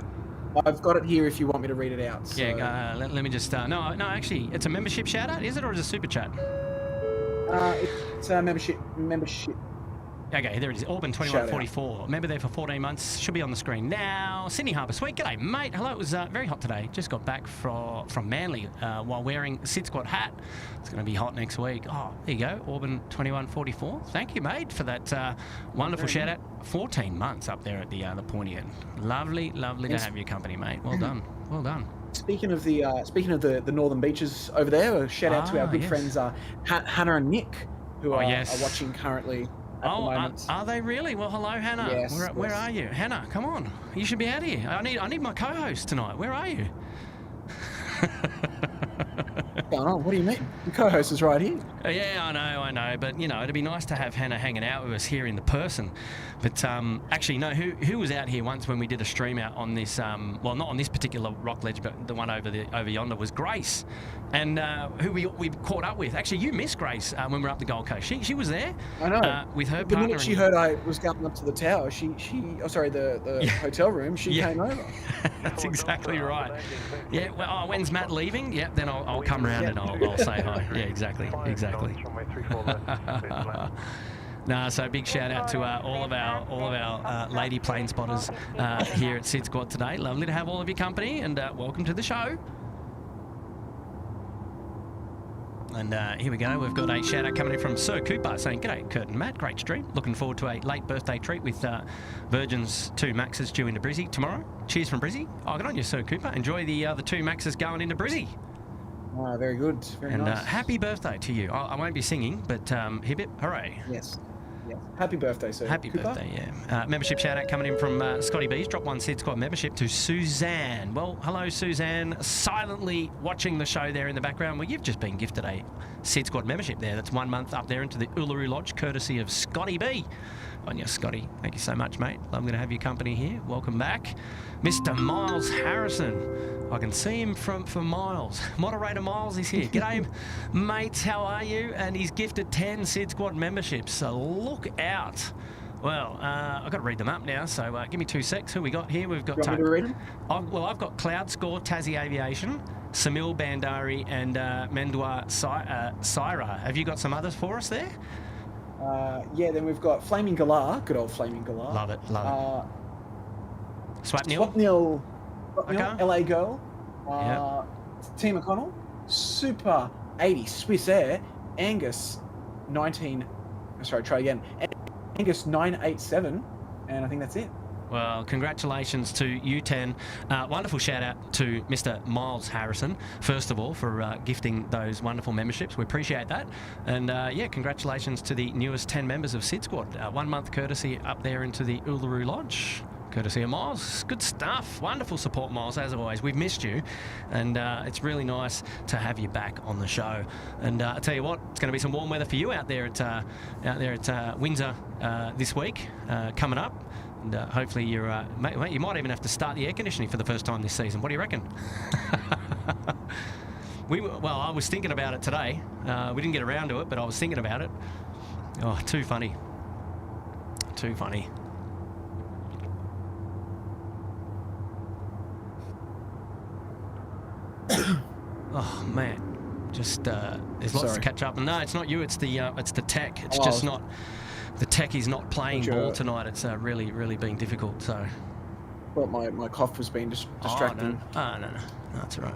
I've got it here if you want me to read it out. So. Yeah, let me just... no, actually, it's a membership shout-out, is it, or is it a super chat? It's a membership. Okay, there it is. Auburn 2144. Member there for 14 months. Should be on the screen now. Sydney Harbour Suite. G'day, mate. Hello. It was very hot today. Just got back from Manly while wearing a SydSquad hat. It's going to be hot next week. Oh, there you go. Auburn 2144. Thank you, mate, for that wonderful shout out. 14 months up there at the pointy end. Lovely to have your company, mate. Well done. Well done. Speaking of the northern beaches over there, a shout out to our good friends Hannah and Nick, who are watching currently. Are they really? Well, hello, Hannah. Yes, where are you? Hannah, come on. You should be out here. I need my co-host tonight. Where are you? What do you mean? The co-host is right here. Yeah, I know. But, it'd be nice to have Hannah hanging out with us here in the person. But actually, no, who was out here once when we did a stream out on this, well, not on this particular rock ledge, but the one over yonder was Grace. And who we caught up with. Actually, you missed Grace when we were up the Gold Coast. She was there. I know. With her the partner. minute she heard I was going up to the tower, the hotel room, she came over. That's exactly right. Yeah, well, when's Matt leaving? Yeah, then I'll come around and I'll say hi. Yeah, exactly. No, so big shout out to all of our lady plane spotters here at SydSquad today. Lovely to have all of your company, and welcome to the show. And here we go. We've got a shout out coming in from Sir Cooper saying, "G'day, Kurt and Matt. Great stream. Looking forward to a late birthday treat with Virgin's 2 Maxes due into Brizzy tomorrow. Cheers from Brizzy." Oh, good on you, Sir Cooper. Enjoy the 2 Maxes going into Brizzy. Oh, very good. Very nice. And happy birthday to you. I won't be singing, but hip hip, hooray. Yes. Happy birthday, sir. Happy birthday, yeah. Membership shout out coming in from Scotty B's. Drop one SydSquad membership to Suzanne. Well, hello, Suzanne. Silently watching the show there in the background. Well, you've just been gifted a SydSquad membership there. That's 1 month up there into the Uluru Lodge, courtesy of Scotty B. On you, Scotty. Thank you so much, mate. Lovely to have your company here. Welcome back. Mr. Miles Harrison. I can see him from Miles. Moderator Miles is here. G'day, mates. How are you? And he's gifted 10 SydSquad memberships. So look out. Well, I've got to read them up now, so give me 2 secs. Who we got here? We've got... You want me to read them? I've got Cloud Score, Tassie Aviation, Samil Bandari, and Mendwa Syra. Have you got some others for us there? Then we've got Flaming Galar. Good old Flaming Galar. Love it. Swapnil. Swapnil, LA Girl. T McConnell. Super 80 Swiss Air. Angus 987. And I think that's it. Well, congratulations to you 10. Wonderful shout out to Mr. Miles Harrison, first of all, for gifting those wonderful memberships. We appreciate that. And congratulations to the newest 10 members of SydSquad. 1 month courtesy up there into the Uluru Lodge. Courtesy of Miles. Good stuff. Wonderful support, Miles, as always. We've missed you, and it's really nice to have you back on the show. And I tell you what, it's going to be some warm weather for you out there at Windsor this week coming up. And hopefully you might even have to start the air conditioning for the first time this season. What do you reckon? I was thinking about it today. We didn't get around to it, but I was thinking about it. Oh, too funny. Too funny. Oh man, just there's lots to catch up. And no, it's not you. It's the tech. It's just not. The tech is not playing ball tonight. It's really been difficult. So. Thought my cough was being distracting. No, that's all right.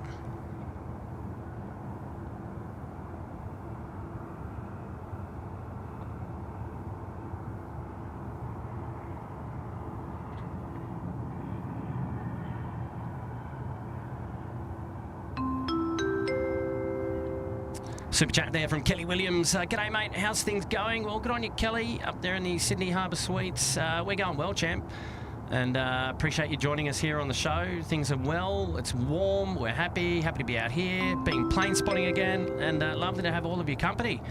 Super chat there from Kelly Williams. G'day, mate. How's things going? Well, good on you, Kelly, up there in the Sydney Harbour Suites. We're going well, champ. And appreciate you joining us here on the show. Things are well. It's warm. We're happy to be out here, being plane spotting again, and lovely to have all of your company.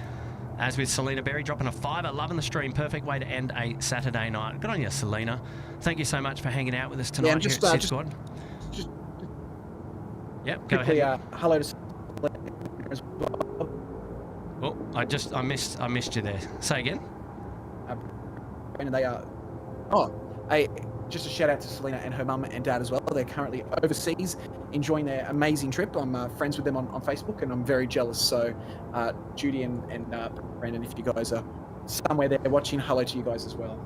As with Selena Berry dropping a $5, loving the stream. Perfect way to end a Saturday night. Good on you, Selena. Thank you so much for hanging out with us tonight here at SydSquad. Yep, go ahead. Hello to as well. Oh, I missed you there. Say again. And they are. Just a shout out to Selena and her mum and dad as well. They're currently overseas enjoying their amazing trip. I'm friends with them on Facebook, and I'm very jealous. So, Judy and Brandon, if you guys are somewhere there watching, hello to you guys as well.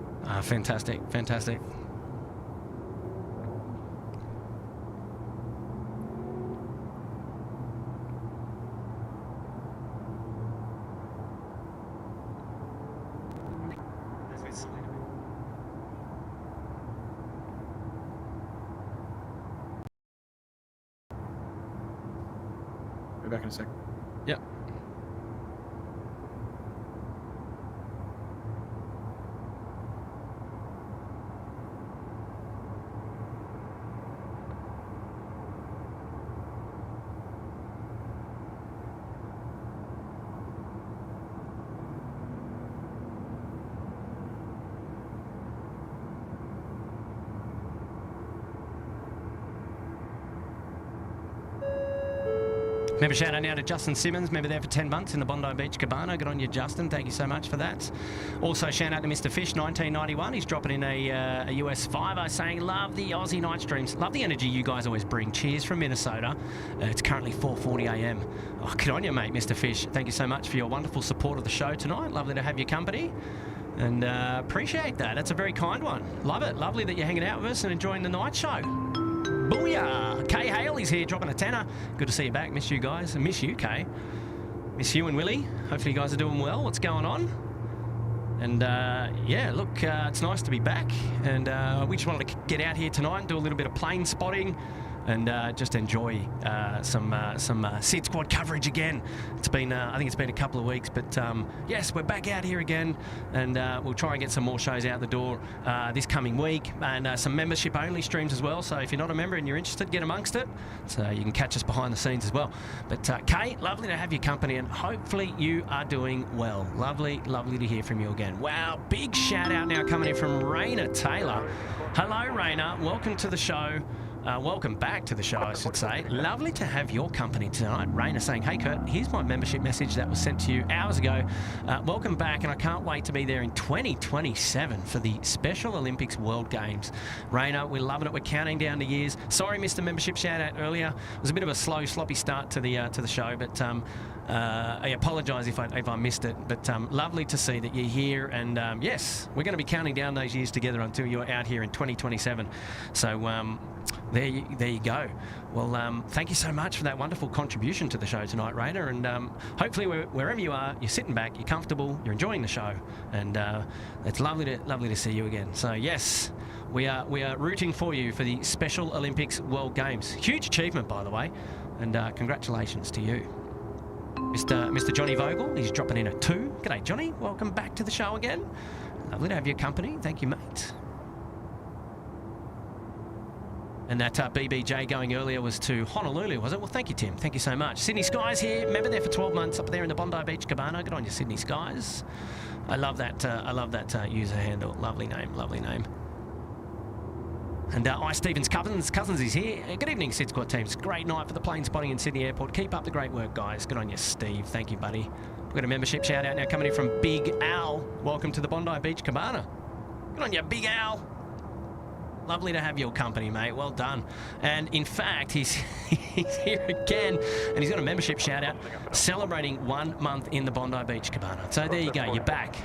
Fantastic. Be back in a sec. Yep. Member shout out now to Justin Simmons, member there for 10 months in the Bondi Beach Cabana. Good on you, Justin. Thank you so much for that. Also, shout out to Mr. Fish, 1991. He's dropping in a US 5 saying, love the Aussie night streams. Love the energy you guys always bring. Cheers from Minnesota. It's currently 4:40 a.m. Oh, good on you, mate, Mr. Fish. Thank you so much for your wonderful support of the show tonight. Lovely to have your company. And appreciate that. That's a very kind one. Love it. Lovely that you're hanging out with us and enjoying the night show. Booyah! Kay Haley's here, dropping a tenner. Good to see you back. Miss you guys. I miss you, Kay. Miss you and Willie. Hopefully you guys are doing well. What's going on? And yeah, look, it's nice to be back. And we just wanted to get out here tonight and do a little bit of plane spotting and just enjoy some SydSquad coverage again. It's been, I think it's been a couple of weeks, but yes, we're back out here again, and we'll try and get some more shows out the door this coming week, and some membership-only streams as well. So if you're not a member and you're interested, get amongst it. So you can catch us behind the scenes as well. But Kate, lovely to have your company, and hopefully you are doing well. Lovely to hear from you again. Wow, big shout out now coming in from Raina Taylor. Hello, Raina. Welcome to the show. Welcome back to the show, I should say. Lovely to have your company tonight. Raina saying, hey, Kurt, here's my membership message that was sent to you hours ago. Welcome back, and I can't wait to be there in 2027 for the Special Olympics World Games. Raina, we're loving it. We're counting down the years. Sorry, missed the membership shout-out earlier. It was a bit of a slow, sloppy start to the show, but I apologise if I missed it. But lovely to see that you're here, and yes, we're going to be counting down those years together until you're out here in 2027. So there you go. Well, thank you so much for that wonderful contribution to the show tonight, Raina, and hopefully wherever you are, you're sitting back, you're comfortable, you're enjoying the show, and it's lovely to see you again. So yes, we are rooting for you for the Special Olympics World Games. Huge achievement, by the way, and congratulations to you. Mr. Johnny Vogel, he's dropping in a 2. G'day, Johnny. Welcome back to the show again. Lovely to have your company. Thank you, mate. And that BBJ going earlier was to Honolulu, was it? Well, thank you, Tim. Thank you so much. Sydney Skies here. Remember there for 12 months up there in the Bondi Beach Cabana. Good on you, Sydney Skies. I love that user handle. Lovely name, lovely name. And Stevens Cousins is here. Good evening, SydSquad teams. Great night for the plane spotting in Sydney Airport. Keep up the great work, guys. Good on you, Steve. Thank you, buddy. We've got a membership shout out now coming in from Big Al. Welcome to the Bondi Beach Cabana. Good on you, Big Al. Lovely to have your company, mate. Well done. And in fact, he's here again, and he's got a membership shout out celebrating 1 month in the Bondi Beach Cabana. So there you go. You're back.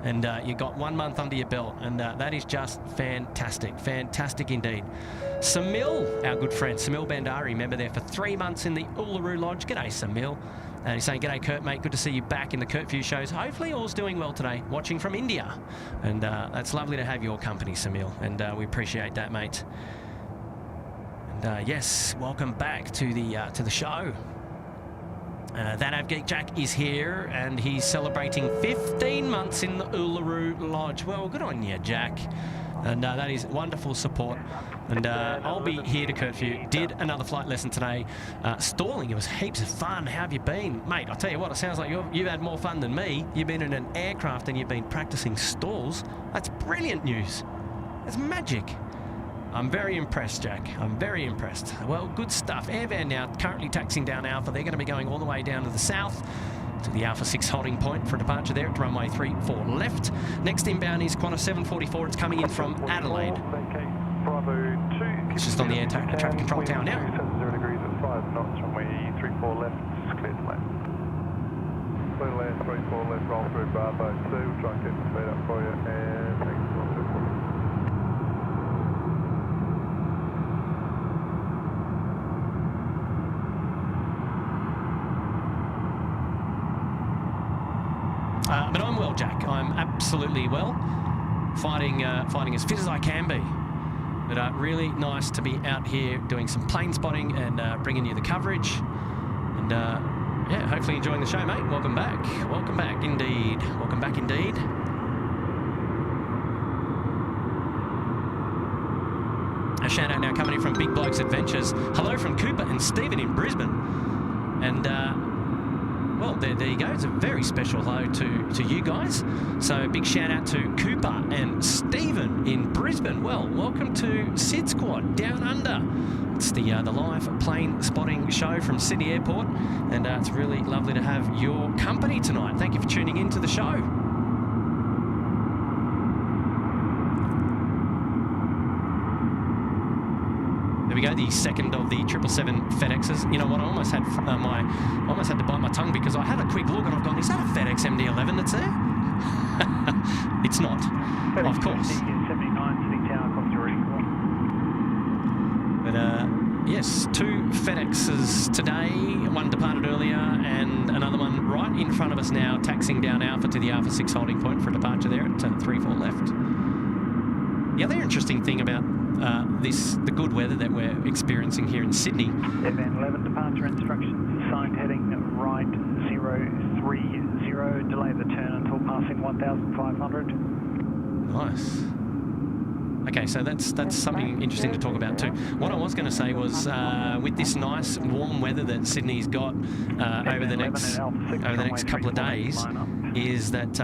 And you got 1 month under your belt, and that is just fantastic. Fantastic indeed. Samil, our good friend, Samil Bandari, member there for 3 months in the Uluru Lodge. G'day, Samil. And he's saying, g'day, Kurt, mate. Good to see you back in the Kurt View shows. Hopefully all's doing well today, watching from India. And that's lovely to have your company, Samil, and we appreciate that, mate. And yes, welcome back to the show. That Avgeek Jack is here, and he's celebrating 15 months in the Uluru Lodge. Well, good on you, Jack. And that is wonderful support. And I'll be here to curfew. Did another flight lesson today. Stalling, it was heaps of fun. How have you been? Mate, I'll tell you what, it sounds like you've had more fun than me. You've been in an aircraft and you've been practicing stalls. That's brilliant news. That's magic. I'm very impressed, Jack. I'm very impressed. Well, good stuff. Airvan now currently taxiing down Alpha. They're going to be going all the way down to the south to the Alpha 6 holding point for departure there at runway 34 left. Next inbound is Qantas 744. It's coming in from Adelaide. It's just on the air traffic control tower now. 0 degrees at 5 knots, runway 34 left, clear to land. Clear to land, 34 left, roll through Bravo 2, we'll try and get the speed up for you, and thanks. But I'm well, Jack. I'm absolutely well. Fighting as fit as I can be. But really nice to be out here doing some plane spotting and bringing you the coverage. And yeah, hopefully enjoying the show, mate. Welcome back. Welcome back, indeed. Welcome back, indeed. A shout out now coming in from Big Blokes Adventures. Hello from Cooper and Stephen in Brisbane. And well, there you go. It's a very special hello to you guys. So big shout out to Cooper and Stephen in Brisbane. Well, welcome to SydSquad Down Under. It's the live plane spotting show from Sydney Airport, and it's really lovely to have your company tonight. Thank you for tuning in to the show. There we go, the second of the 777 FedExes. You know what? I almost had to bite my tongue because I had a quick look and I've gone, is that a FedEx MD-11 that's there? It's not, FedEx of course. 79 City Tower, But yes, 2 FedExes today. One departed earlier and another one right in front of us now, taxiing down Alpha to the Alpha 6 holding point for departure there at 34 left. The other interesting thing about the good weather that we're experiencing here in Sydney. Airvan 11 departure instructions, assigned heading right 030, delay the turn until passing 1,500. Nice. Okay, so that's something interesting to talk about too. What I was going to say was, with this nice warm weather that Sydney's got over the next couple of days, is that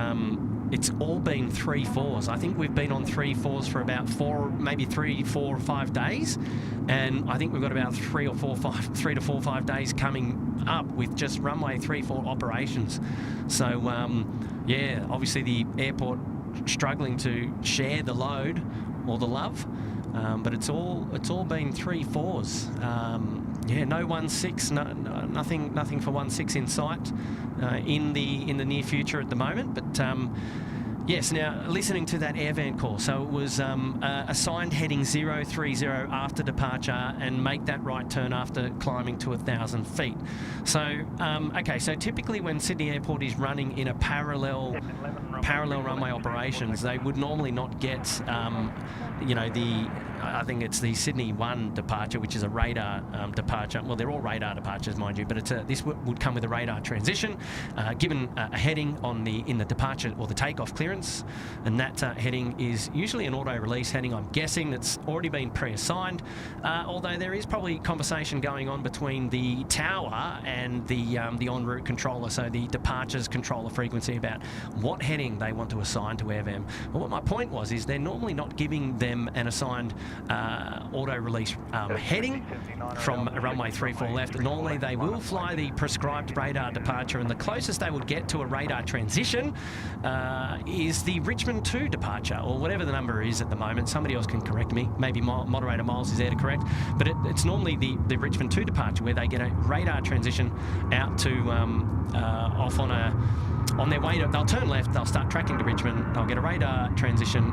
it's all been 3-4s. I think we've been on 3-4s for about 3, 4, 5 days, and I think we've got about 3 to 4, 5 days coming up with just runway 34 operations. So yeah, obviously the airport struggling to share the load or the love, but it's all been 3-4s. Yeah, no 1-6, nothing for 1-6 in sight in the near future at the moment. But yes, now listening to that airvan call, so it was assigned heading 030 after departure and make that right turn after climbing to 1,000 feet. So okay, so typically when Sydney Airport is running in a parallel runway operations, they would normally not get you know, I think it's the Sydney 1 departure, which is a radar departure. Well, they're all radar departures, mind you, but it's this would come with a radar transition, given a heading in the departure or the takeoff clearance, and that heading is usually an auto-release heading. I'm guessing that's already been pre-assigned, although there is probably conversation going on between the tower and the en route controller, so the departures controller frequency, about what heading they want to assign to AirVam. Well, what my point was is they're normally not giving them an assigned auto-release heading from runway 34 left. Normally they will fly the prescribed radar departure, and the closest they would get to a radar transition is the Richmond 2 departure, or whatever the number is at the moment. Somebody else can correct me. Maybe Moderator Miles is there to correct. But it's normally the Richmond 2 departure where they get a radar transition out to off on their way to, they'll turn left, they'll start tracking to Richmond, they'll get a radar transition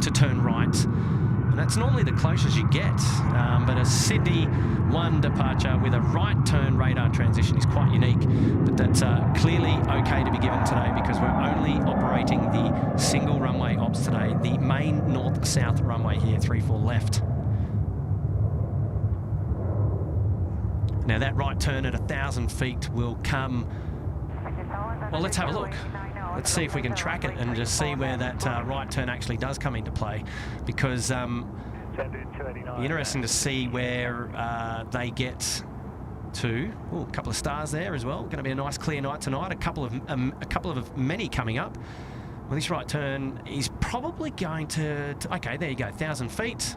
to turn right. And that's normally the closest you get. But a Sydney 1 departure with a right turn radar transition is quite unique. But that's clearly okay to be given today, because we're only operating the single runway ops today, the main north-south runway here, 34 left. Now that right turn at 1,000 feet will come. Well, let's have a look. Let's see if we can track it and just see where that right turn actually does come into play, because interesting to see where they get to. Ooh, a couple of stars there as well. Going to be a nice clear night tonight. A couple of many coming up. Well, this right turn is probably going to okay, there you go, 1,000 feet.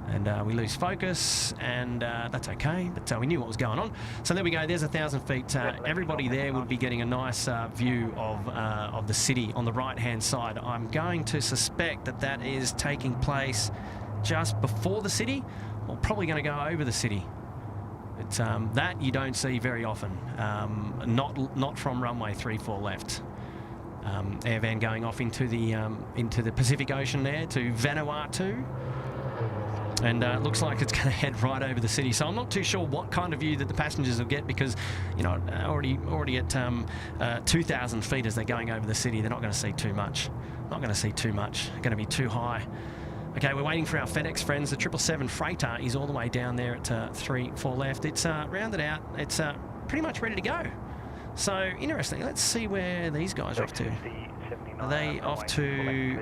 And we lose focus, and that's okay, but we knew what was going on. So there we go, there's 1,000 feet. Everybody there would be getting a nice view of the city on the right-hand side. I'm going to suspect that that is taking place just before the city, or probably going to go over the city. But that you don't see very often, not from runway 34 left. Airvan going off into the Pacific Ocean there to Vanuatu. And it looks like it's going to head right over the city. So I'm not too sure what kind of view that the passengers will get, because, you know, already at 2,000 feet as they're going over the city, they're not going to see too much. Not going to see too much. Going to be too high. Okay, we're waiting for our FedEx friends. The 777 freighter is all the way down there at 34 left. It's rounded out. It's pretty much ready to go. So interesting. Let's see where these guys are off to. Are they off to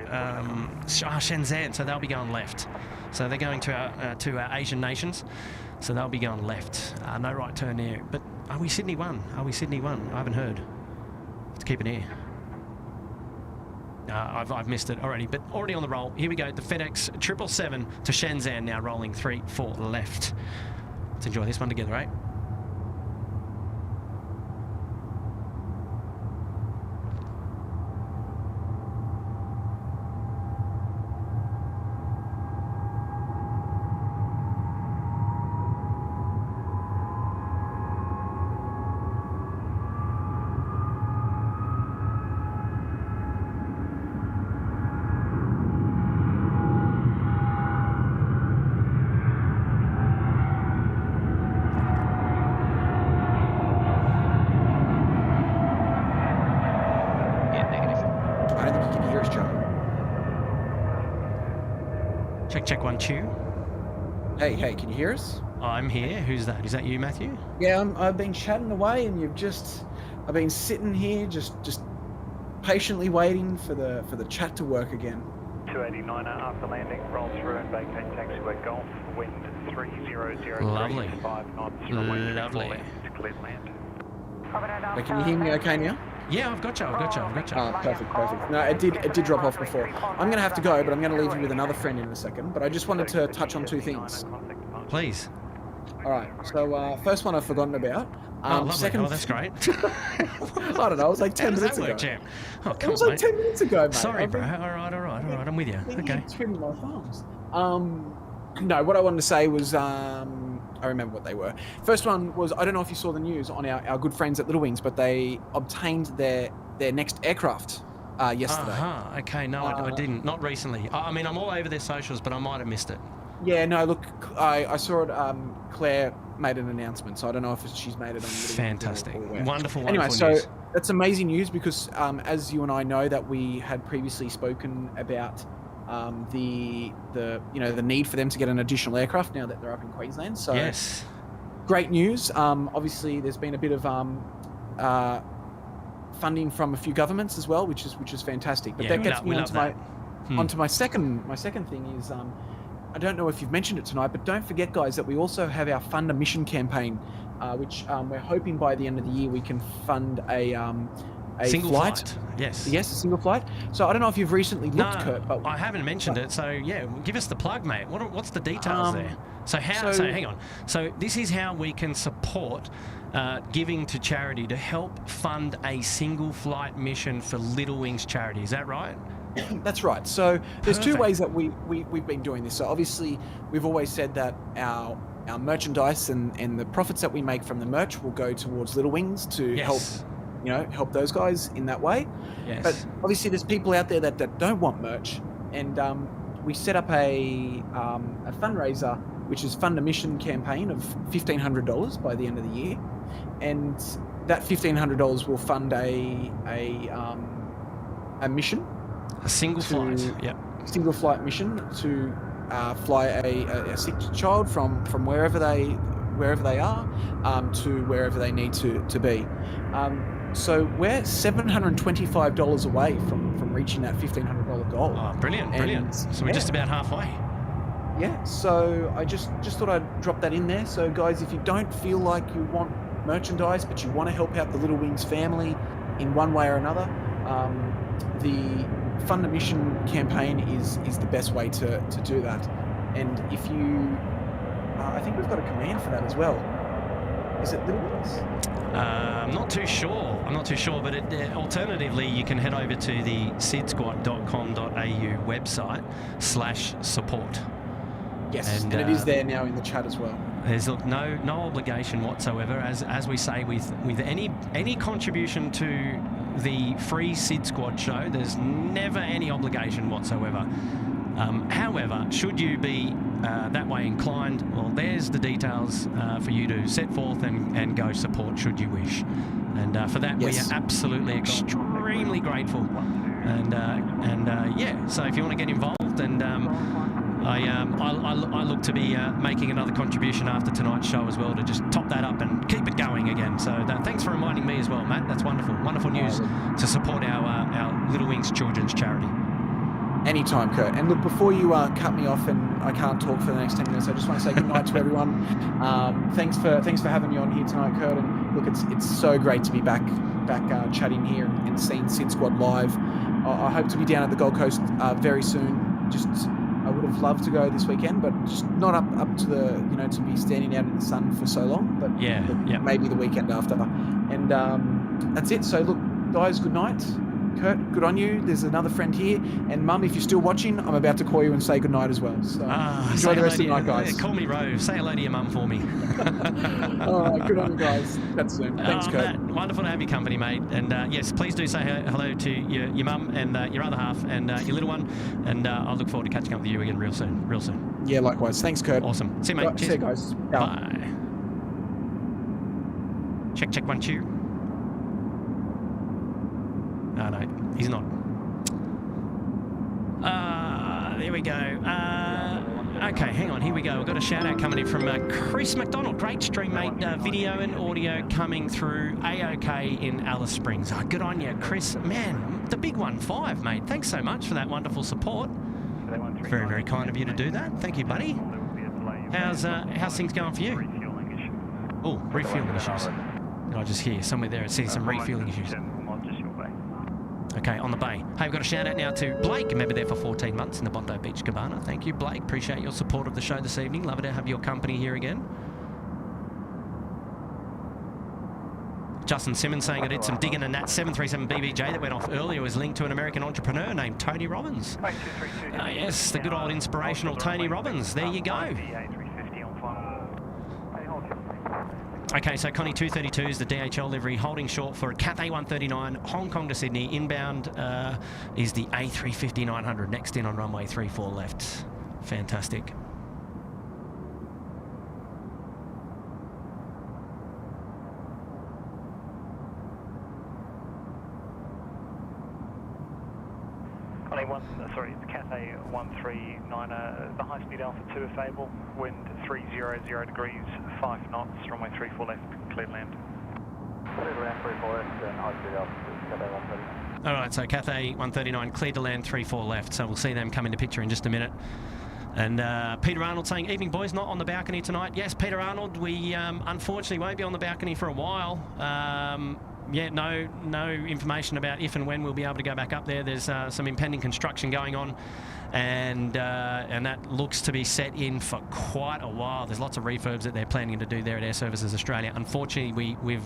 Shenzhen? So they'll be going left. So they're going to our Asian nations. So they'll be going left. No right turn there. But are we Sydney 1? Are we Sydney 1? I haven't heard. Let's keep an ear. I've missed it already, but already on the roll. Here we go. The FedEx 777 to Shenzhen now rolling 3-4 left. Let's enjoy this one together, eh? Check 1 2. Hey, can you hear us? I'm here. Who's that? Is that you, Matthew? Yeah, I've been chatting away, and I've been sitting here just patiently waiting for the chat to work again. 289 after landing, roll through and vacate taxiway Golf, wind 3003, Lovely. 5 knots, Lovely. Cleared land. Wait, can you hear me okay now? Yeah, I've got you. Perfect. No, it did drop off before. I'm going to have to go, but I'm going to leave you with another friend in a second. But I just wanted to touch on 2 things. Please. All right. So first one I've forgotten about. Lovely. Second, that's great. I don't know. It was like 10 minutes ago. Champ? Oh, It was like 10 minutes ago, mate. Sorry, bro. All right. I'm with you. Okay. Twiddling my thumbs. No, what I wanted to say was, I remember what they were. First one was, I don't know if you saw the news on our good friends at Little Wings, but they obtained their next aircraft yesterday. Okay, no, I didn't. Not recently. I mean, I'm all over their socials, but I might have missed it. Yeah, no, look, I saw it. Claire made an announcement, so I don't know if she's made it on Little Wings. Fantastic. Wonderful anyway, news. so that's amazing news, because as you and I know, that we had previously spoken about the need for them to get an additional aircraft now that they're up in Queensland. So yes, great news. Obviously, there's been a bit of funding from a few governments as well, which is fantastic. But that gets me onto my second thing is I don't know if you've mentioned it tonight, but don't forget, guys, that we also have our Fund a Mission campaign, which we're hoping by the end of the year we can fund a single flight. Yes, a single flight. So I don't know if you've recently looked, Kurt, but I haven't mentioned it. So yeah, give us the plug, mate. What's the details there? So hang on. So this is how we can support giving to charity to help fund a single flight mission for Little Wings charity. Is that right? That's right. So there's 2 ways that we've been doing this. So obviously we've always said that our merchandise and the profits that we make from the merch will go towards Little Wings to help those guys in that way. Yes. But obviously there's people out there that don't want merch, and we set up a fundraiser, which is Fund a Mission campaign of $1,500 by the end of the year, and that $1,500 will fund a mission, a single flight mission to fly a sick child from wherever they wherever they are to wherever they need to be. So we're $725 away from reaching that $1,500 goal. Oh, brilliant, brilliant. So we're just about halfway. Yeah, so I just thought I'd drop that in there. So guys, if you don't feel like you want merchandise, but you want to help out the Little Wings family in one way or another, the Fund a Mission campaign is the best way to do that. And if you, I think we've got a command for that as well. Is it Little Wings? I'm not too sure, but alternatively, you can head over to the SydSquad.com.au website /support. Yes, and it is there now in the chat as well. There's no obligation whatsoever, as we say with any contribution to the free SydSquad show. There's never any obligation whatsoever. However, should you be that way inclined, well, there's the details for you to set forth and go support should you wish. And for that, we are absolutely extremely grateful. And yeah, so if you want to get involved, and I look to be making another contribution after tonight's show as well to just top that up and keep it going again. So thanks for reminding me as well, Matt. That's wonderful. Wonderful news to support our Little Wings Children's Charity. Anytime, Kurt. And look, before you cut me off and I can't talk for the next 10 minutes, I just want to say good night to everyone. Thanks for having me on here tonight, Kurt. And look, it's so great to be back chatting here and seeing SydSquad live. I hope to be down at the Gold Coast very soon. I would have loved to go this weekend, but just not up to the, to be standing out in the sun for so long. But maybe the weekend after. And that's it. So look, guys, good night. Kurt, good on you. There's another friend here. And Mum, if you're still watching, I'm about to call you and say good night as well. So enjoy the rest of the night, guys. Call me Rove. Say hello to your mum for me. All right, good on you guys. That's soon. Thanks, Kurt. Matt, wonderful to have your company, mate. And yes, please do say hello to your mum and your other half and your little one. And I'll look forward to catching up with you again real soon. Yeah, likewise. Thanks, Kurt. Awesome. See you, mate. Right, see you guys. Bye. Check 1 2. Oh, no, he's not. There we go. Okay, hang on, here we go. We've got a shout out coming in from Chris McDonald. Great stream, mate. Video and audio coming through A-OK in Alice Springs. Oh, good on you, Chris. Man, the big 1-5, mate. Thanks so much for that wonderful support. Very, very kind of you to do that. Thank you, buddy. How's things going for you? Oh, refueling issues. Did I just hear somewhere there it says some refueling issues? Okay, on the bay. Hey, we've got a shout out now to Blake, a member there for 14 months in the Bondi Beach Cabana. Thank you, Blake. Appreciate your support of the show this evening. Love to have your company here again. Justin Simmons saying I did some digging, and that 737 BBJ that went off earlier was linked to an American entrepreneur named Tony Robbins. Yes, the good old inspirational Tony Robbins. There you go. Okay, so Connie 232 is the DHL livery, holding short for Cathay 139, Hong Kong to Sydney. Inbound is the A350 900, next in on runway 34 left. Fantastic. Connie it's Cathay 139, the high-speed Alpha 2 if able, wind 300 degrees, 5 knots, runway 34 left, cleared land. Cleared land 34 left and high-speed Alpha 2, Cathay 139. All right, so Cathay 139, cleared to land 34 left, so we'll see them come into picture in just a minute. And Peter Arnold saying, evening boys, not on the balcony tonight. Yes, Peter Arnold, we unfortunately won't be on the balcony for a while. Yeah, no information about if and when we'll be able to go back up there. There's some impending construction going on, and that looks to be set in for quite a while. There's lots of refurbs that they're planning to do there at Air Services Australia. Unfortunately, we're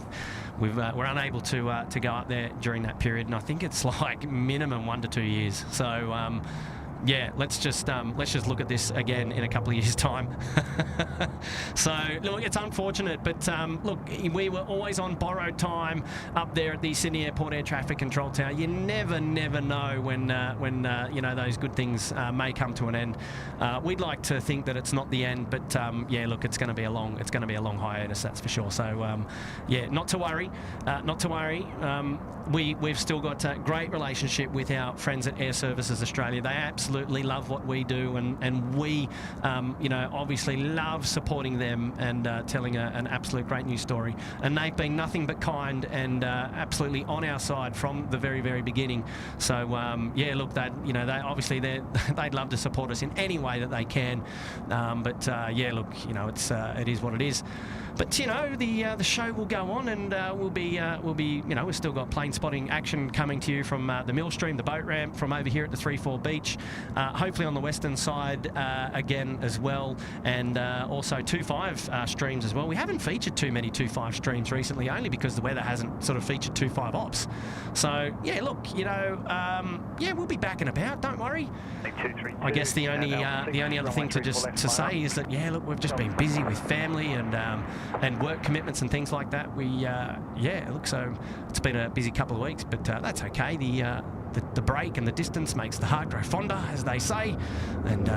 unable to go up there during that period, and I think it's like minimum 1 to 2 years. So. Yeah, let's just look at this again in a couple of years' time. So, look, it's unfortunate, but look, we were always on borrowed time up there at the Sydney Airport Air Traffic Control Tower. You never know when you know, those good things may come to an end. We'd like to think that it's not the end, but yeah, look, it's going to be a long hiatus, that's for sure. So, yeah, not to worry. We've still got a great relationship with our friends at Air Services Australia. They absolutely absolutely love what we do, and we, you know, obviously love supporting them and telling an absolute great news story. And they've been nothing but kind and absolutely on our side from the very, very beginning. So yeah, look, that, you know, they'd love to support us in any way that they can. But yeah, look, you know, it is what it is. But you know, the show will go on, and we'll be you know, we've still got plane spotting action coming to you from the Millstream, the boat ramp, from over here at the 3-4 beach, hopefully on the western side again as well, and also 2-5 streams as well. We haven't featured too many 2-5 streams recently, only because the weather hasn't sort of featured 2-5 ops. So yeah, look, you know, yeah, we'll be back and about. Don't worry. I guess the only other thing to say is that, yeah, look, we've just been busy with family and work commitments and things like that. We yeah, look, so it's been a busy couple of weeks, but that's okay. The break and the distance makes the heart grow fonder, as they say, and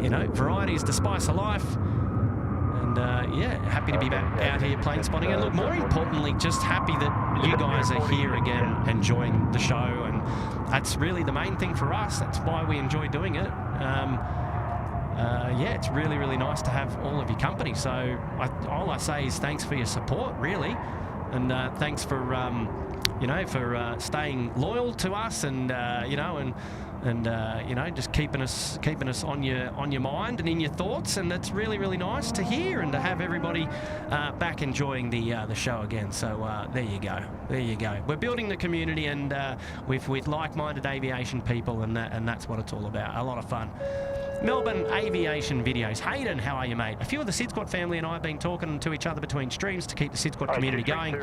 you know, variety is the spice of life. And yeah, happy to be back out here plane spotting, and look, more importantly, just happy that you guys are here again enjoying the show, and that's really the main thing for us. That's why we enjoy doing it. Yeah, it's really, really nice to have all of your company. So all I say is thanks for your support, really, and thanks for you know, for staying loyal to us, and you know, and you know, just keeping us on your mind and in your thoughts. And it's really, really nice to hear and to have everybody back enjoying the show again. So there you go. We're building the community, and with like-minded aviation people, and that's what it's all about. A lot of fun. Melbourne Aviation Videos. Hayden, how are you, mate? A few of the SydSquad family and I have been talking to each other between streams to keep the SydSquad community going.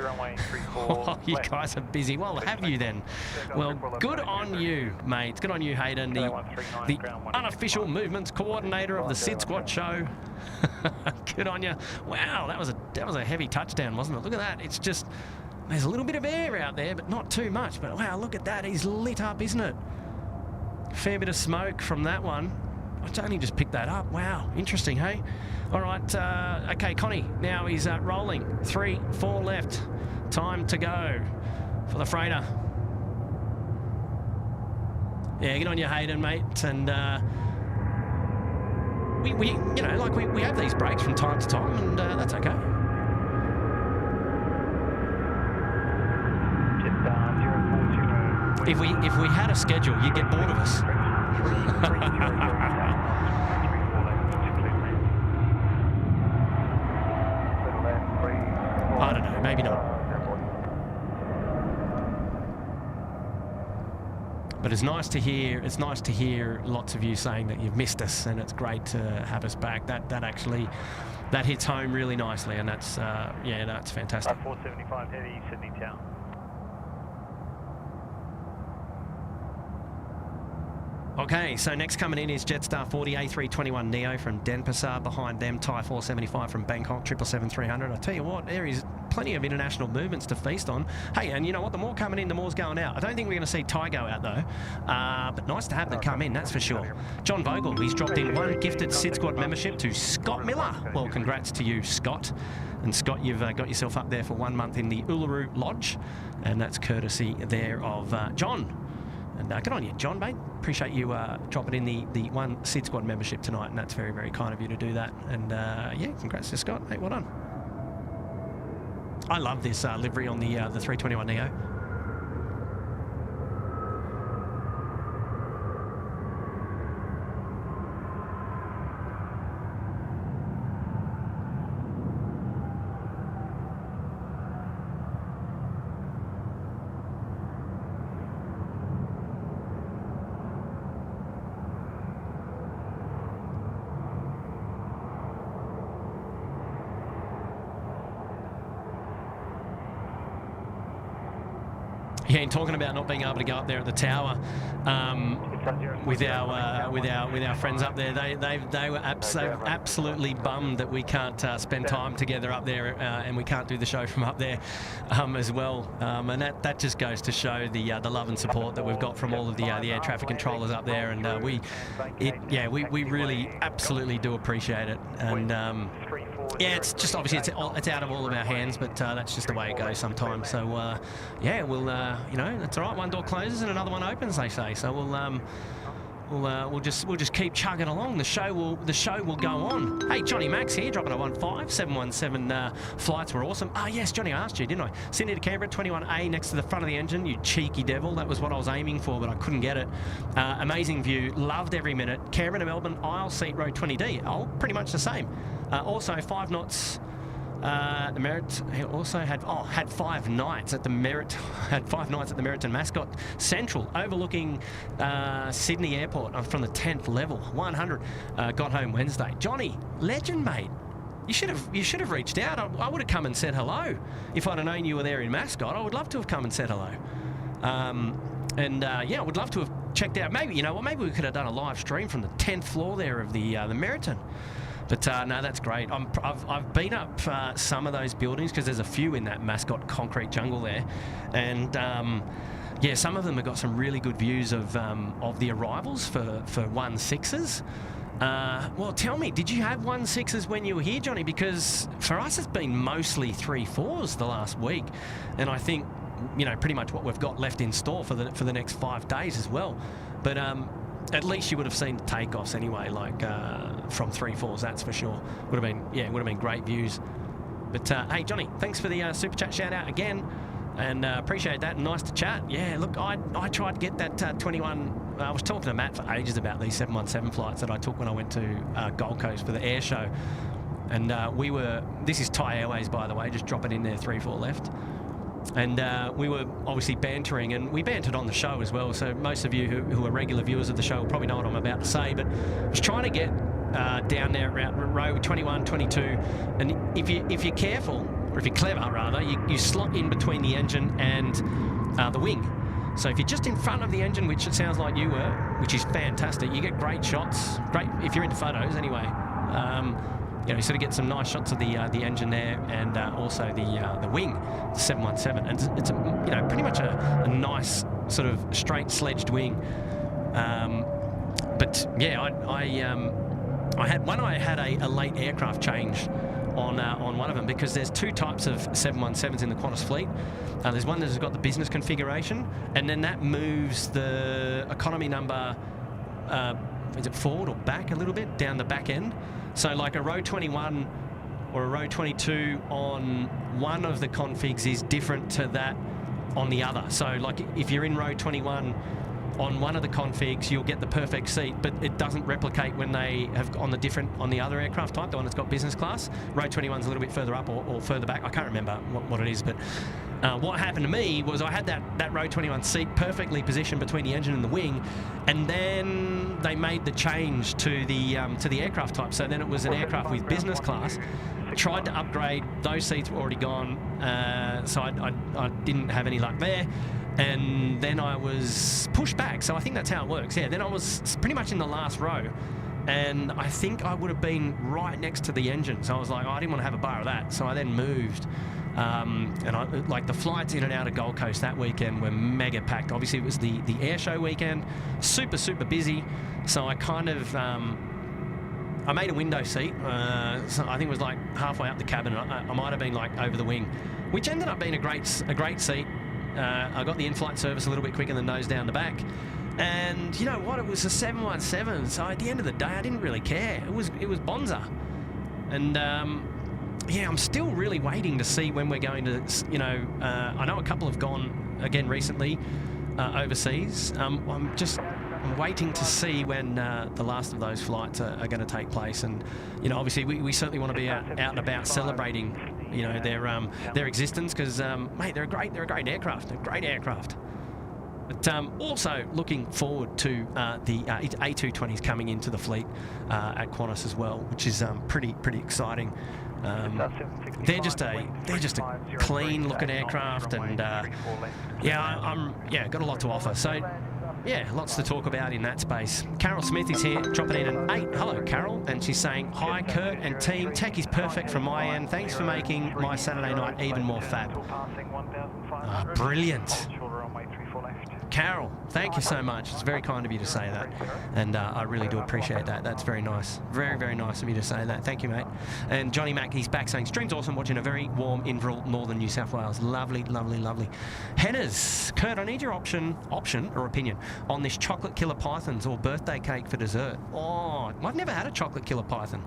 Oh, you guys are busy. Well, have you then? Well, good on you, mate. Good on you, Hayden, the unofficial movements coordinator of the SydSquad show. Good on you. Wow, that was a heavy touchdown, wasn't it? Look at that. It's just, there's a little bit of air out there, but not too much. But wow, look at that. He's lit up, isn't it? Fair bit of smoke from that one. I only just picked that up. Wow, interesting, hey? All right, okay, Connie, now he's rolling. 3-4 left. Time to go for the freighter. Yeah, get on your Hayden, mate. And we you know, like we have these breaks from time to time, and that's okay. If we had a schedule, you'd get bored of us. I don't know, maybe not. But it's nice to hear. It's nice to hear lots of you saying that you've missed us, and it's great to have us back. That actually hits home really nicely, and that's yeah, that's fantastic. 475 heavy, Sydney Tower. Okay, so next coming in is Jetstar 40 A321 Neo from Denpasar. Behind them, Thai 475 from Bangkok, 777-300. I tell you what, there is plenty of international movements to feast on. Hey, and you know what? The more coming in, the more's going out. I don't think we're going to see Thai go out, though. But nice to have them come in, that's for sure. John Vogel, he's dropped in one gifted SydSquad membership to Scott Miller. Well, congrats to you, Scott. And Scott, you've got yourself up there for 1 month in the Uluru Lodge. And that's courtesy there of John. And good on you, John, mate. Appreciate you dropping in the one SydSquad membership tonight, and that's very, very kind of you to do that. And yeah, congrats to Scott, mate. Well done. I love this livery on the 321 Neo. Yeah, and talking about not being able to go up there at the tower with our friends up there, they were absolutely bummed that we can't spend time together up there, and we can't do the show from up there as well. And that just goes to show the love and support that we've got from all of the air traffic controllers up there, and we really absolutely do appreciate it. And yeah, it's just obviously it's out of all of our hands, but that's just the way it goes sometimes. So yeah, we'll you know, that's all right. One door closes and another one opens, they say. So we'll we'll just keep chugging along. The show will go on. Hey, Johnny Max here, dropping a 1-5, 717 flights were awesome. Ah, yes, Johnny, I asked you, didn't I? Sydney to Canberra, 21A next to the front of the engine. You cheeky devil. That was what I was aiming for, but I couldn't get it. Amazing view. Loved every minute. Canberra to Melbourne, aisle seat, row 20D. Oh, pretty much the same. Also 5 knots. The Merit also had 5 nights at the Merit, had 5 nights at the Meriton Mascot Central, overlooking Sydney Airport from the 10th level. 100. Got home Wednesday. Johnny, legend, mate. You should have reached out. I would have come and said hello if I'd have known you were there in Mascot. I would love to have come and said hello. Yeah, I would love to have checked out. Maybe, you know what? Maybe we could have done a live stream from the 10th floor there of the Meriton. But no, that's great. I've been up some of those buildings because there's a few in that Mascot concrete jungle there, and yeah, some of them have got some really good views of the arrivals for 1-6s. Well, tell me, did you have 1-6s when you were here, Johnny? Because for us, it's been mostly 3-4s the last week, and I think, you know, pretty much what we've got left in store for the next 5 days as well. But at least you would have seen the takeoffs anyway, like from 3-4s, that's for sure. Would have been great views. But hey, Johnny, thanks for the super chat shout out again, and appreciate that. Nice to chat. Yeah, look, I tried to get that 21. I was talking to Matt for ages about these 717 flights that I took when I went to Gold Coast for the air show, and this is Thai Airways, by the way, just dropping in there 3-4 left. And we were obviously bantering, and we bantered on the show as well, so most of you who are regular viewers of the show will probably know what I'm about to say, but I was trying to get down there at row 21, 22, and if you're careful, or if you're clever rather, you slot in between the engine and the wing. So if you're just in front of the engine, which it sounds like you were, which is fantastic, you get great shots, great if you're into photos anyway. You know, you sort of get some nice shots of the engine there, and also the wing, the 717, and it's you know, pretty much a nice sort of straight sledged wing. But yeah, I had a late aircraft change on one of them, because there's 2 types of 717s in the Qantas fleet. There's one that's got the business configuration, and then that moves the economy number. Is it forward or back a little bit down the back end? So like a row 21 or a row 22 on one of the configs is different to that on the other. So like if you're in row 21 on one of the configs, you'll get the perfect seat, but it doesn't replicate when they have on the other aircraft type, the one that's got business class. Row 21's a little bit further up or further back. I can't remember what it is, but what happened to me was I had that row 21 seat perfectly positioned between the engine and the wing, and then they made the change to the aircraft type. So then it was an aircraft with business class. Tried to upgrade, those seats were already gone, so I didn't have any luck there. And then I was pushed back, so I think that's how it works. Yeah, then I was pretty much in the last row, and I think I would have been right next to the engine. So I was like, oh, I didn't want to have a bar of that, so I then moved. And like the flights in and out of Gold Coast that weekend were mega packed. Obviously, it was the air show weekend, super busy. So I kind of I made a window seat. So I think it was like halfway up the cabin. I might have been like over the wing, which ended up being a great seat. I got the in-flight service a little bit quicker than nose down the back. And you know what? It was a 717, so at the end of the day, I didn't really care. It was Bonza. And yeah, I'm still really waiting to see when we're going to, you know, I know a couple have gone again recently overseas. I'm waiting to see when the last of those flights are going to take place. And, you know, obviously we certainly want to be out and about celebrating, you know, their existence, because, mate, they're a great aircraft. They're a great aircraft. But also looking forward to the A220s coming into the fleet at Qantas as well, which is pretty exciting. They're just a clean looking aircraft, and got a lot to offer. So yeah, lots to talk about in that space. Carol Smith is here, dropping in an 8. Hello, Carol, and she's saying, hi, Kurt and team. Tech is perfect from my end. Thanks for making my Saturday night even more fab. Brilliant. Carol, thank you so much. It's very kind of you to say that, and I really do appreciate that. That's very nice. Very, very nice of you to say that. Thank you, mate. And Johnny Mack, he's back saying, stream's awesome, watching a very warm Inverell, northern New South Wales. Lovely, lovely, lovely. Henners, Kurt, I need your option or opinion on this chocolate killer pythons or birthday cake for dessert. Oh, I've never had a chocolate killer python.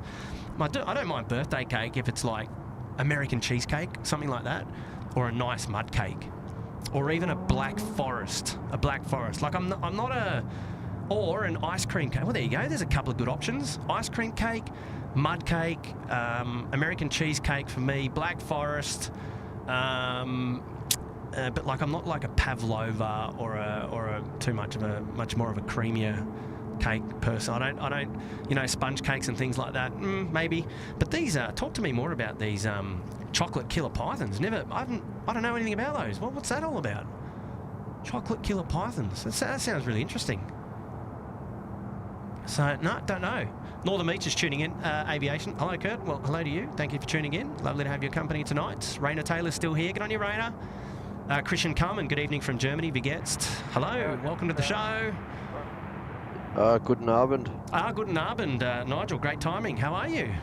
I don't mind birthday cake if it's like American cheesecake, something like that, or a nice mud cake. Or even a black forest. Like I'm not a... Or an ice cream cake. Well, there you go. There's a couple of good options. Ice cream cake, mud cake, American cheesecake for me, black forest. But like I'm not like a pavlova or a much more of a creamier cake person. I don't, you know, sponge cakes and things like that. Maybe. But these talk to me more about these chocolate killer pythons. I don't know anything about those. What's that all about? Chocolate killer pythons. That sounds really interesting. So, no, don't know. Northern Meats is tuning in. Aviation. Hello, Kurt. Well, hello to you. Thank you for tuning in. Lovely to have your company tonight. Raina Taylor's still here. Good on you, Raina. Christian Kalman, good evening from Germany. Begetzt. Hello. Welcome to the show. Guten Abend. Guten Abend, Nigel. Great timing. How are you?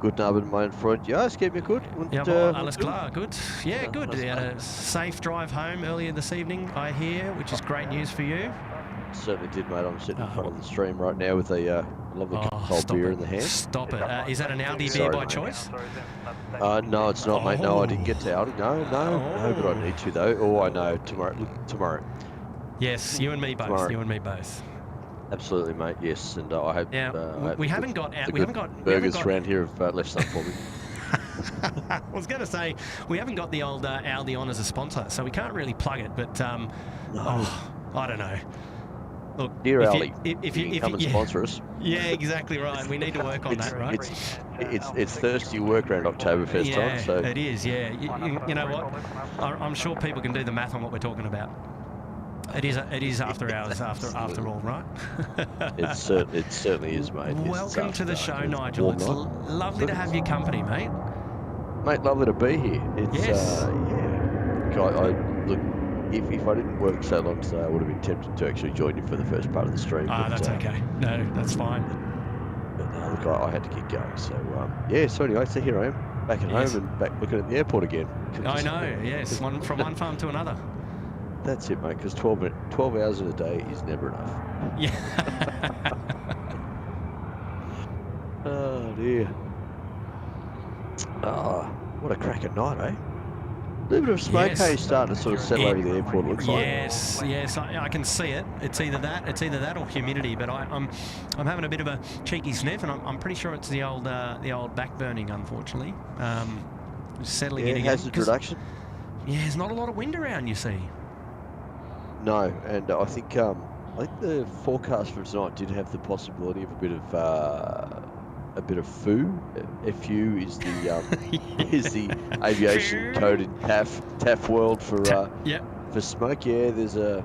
Guten Abend, mein Freund. Ja, es geht mir gut. Und, alles klar. Good. Yeah, good. You had a safe drive home earlier this evening, I hear, which is great news for you. Certainly did, mate. I'm sitting in front of the stream right now with a lovely cold beer in the hand. Stop it. Is that an Audi beer by choice? No, it's not, mate. No, I didn't get to Audi. No, but I need to, though. Oh, I know. Tomorrow. Yes, you and me both. Tomorrow. You and me both. Absolutely, mate. Yes, and I hope. Yeah, we haven't got burgers around here have left some for me. I was going to say we haven't got the old Aldi on as a sponsor, so we can't really plug it. But I don't know. Look, dear Aldi, if you come and sponsor us. Yeah, exactly right. We need to work on that, right? It's thirsty work around Oktoberfest time. So it is. Yeah, you know what? I'm sure people can do the math on what we're talking about. It is after hours, after all, right? It certainly is, mate. Welcome to the show, Nigel. It's lovely to have your company, mate. Mate, lovely to be here. Yes. Look, if I didn't work so long today, I would have been tempted to actually join you for the first part of the stream. That's okay. No, that's fine. But look, I had to get going. So so anyway, so here I am, back at home and back looking at the airport again. I know. Yes, from one farm to another. That's it, mate, because 12 hours in a day is never enough. Yeah. Oh, dear. What a cracking night, eh? A little bit of smoke haze starting to sort of settle over the airport, looks like. Yes, I can see it. It's either that or humidity, but I'm having a bit of a cheeky sniff, and I'm pretty sure it's the old back burning, unfortunately. Settling in again. Hazard reduction? Yeah, there's not a lot of wind around, you see. No, and I think the forecast for tonight did have the possibility of a bit of FU. FU is the aviation code in TAF world for smoke. Yeah, there's like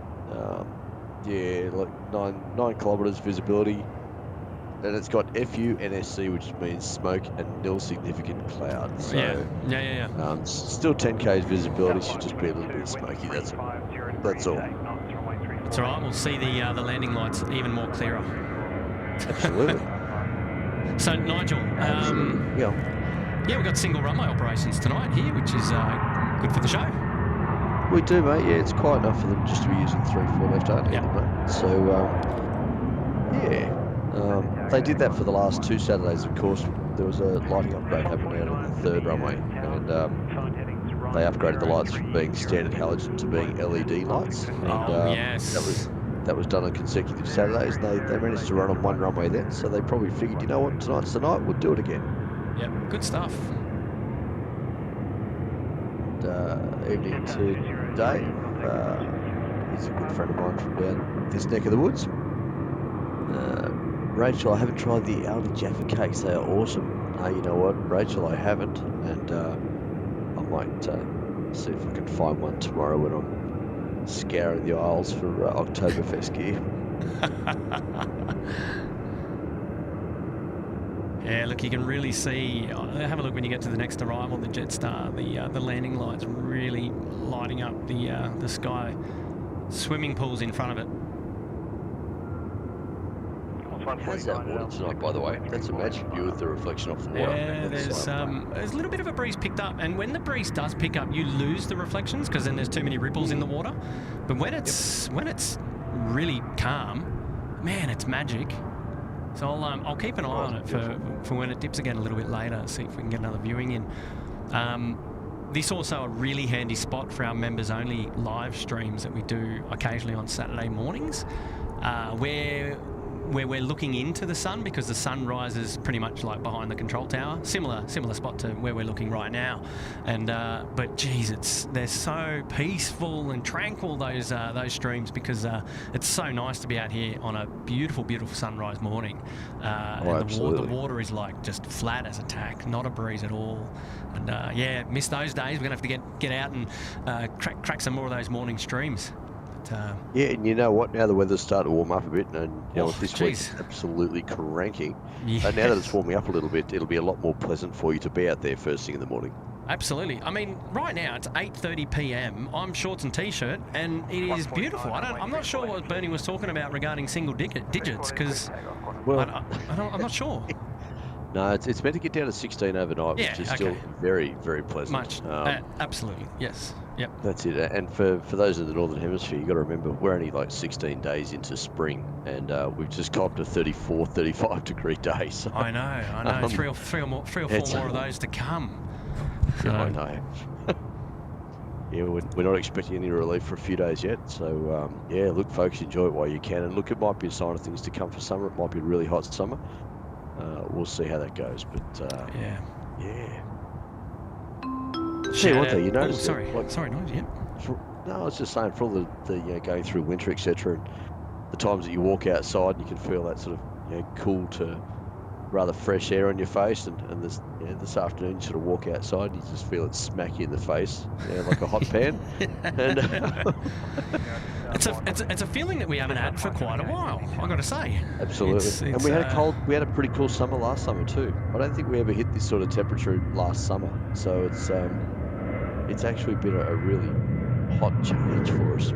9 kilometers visibility, and it's got FU NSC, which means smoke and nil significant cloud. So yeah. Still 10 k's visibility, should just be a little bit smoky. That's all. It's all right. We'll see the landing lights even more clearer. Absolutely. So Nigel, we've got single runway operations tonight here, which is good for the show. We do, mate. Yeah, it's quite enough for them just to be using 3-4 left only. So they did that for the last 2 Saturdays. Of course, there was a lighting upgrade happening out on the 3rd runway, and they upgraded the lights from being standard halogen to being LED lights. And, that was done on consecutive Saturdays. They managed to run on 1 runway then, so they probably figured, you know what, tonight's the night, we'll do it again. Yep, good stuff. Evening to Dave. He's a good friend of mine from down this neck of the woods. Rachel, I haven't tried the Aldi Jaffa cakes. They are awesome. You know what, Rachel, I haven't, and I might see if I can find one tomorrow when I'm scouring the aisles for Oktoberfest gear. Yeah, look, you can really see. Have a look when you get to the next arrival, the Jetstar. The landing lights really lighting up the sky swimming pools in front of it. How's that water tonight, by the way? That's a magic view with the reflection off the water. Yeah, there's a little bit of a breeze picked up, and when the breeze does pick up, you lose the reflections because then there's too many ripples in the water. But when it's really calm, man, it's magic. So I'll keep an eye on it for when it dips again a little bit later. See if we can get another viewing in. This also a really handy spot for our members only live streams that we do occasionally on Saturday mornings, where we're looking into the sun, because the sun rises pretty much like behind the control tower. Similar spot to where we're looking right now. And but geez, they're so peaceful and tranquil, those streams, because it's so nice to be out here on a beautiful sunrise morning. And the water is like just flat as a tack, not a breeze at all. And yeah, miss those days. We're gonna have to get out and crack some more of those morning streams. Yeah, and you know what? Now the weather's starting to warm up a bit, and you know, this week's absolutely cranking. Yes. But now that it's warming up a little bit, it'll be a lot more pleasant for you to be out there first thing in the morning. Absolutely. I mean, right now it's 8:30 p.m. I'm shorts and t-shirt, and it is beautiful. I'm not sure what Bernie was talking about regarding single digits, because I'm not sure. No, it's meant to get down to 16 overnight, which is still very, very pleasant. Absolutely, yes. Yep. That's it. And for those in the Northern Hemisphere, you've got to remember, we're only like 16 days into spring, and we've just copped a 34, 35 degree day. So, I know. Three or four more of those to come. So. I know. Yeah, we're not expecting any relief for a few days yet. So, yeah, look, folks, enjoy it while you can. And look, it might be a sign of things to come for summer. It might be a really hot summer. We'll see how that goes. But, yeah. Shout out. You notice sorry, Nigel. Yeah. No, I was just saying, for all the going through winter, etc., and the times that you walk outside and you can feel that sort of cool to rather fresh air on your face, and this afternoon you sort of walk outside and you just feel it smack you in the face, like a hot pan. And it's a feeling that we haven't had for quite a while, I've got to say. Absolutely. And we had a pretty cool summer last summer too. I don't think we ever hit this sort of temperature last summer, so it's actually been a really hot change for us.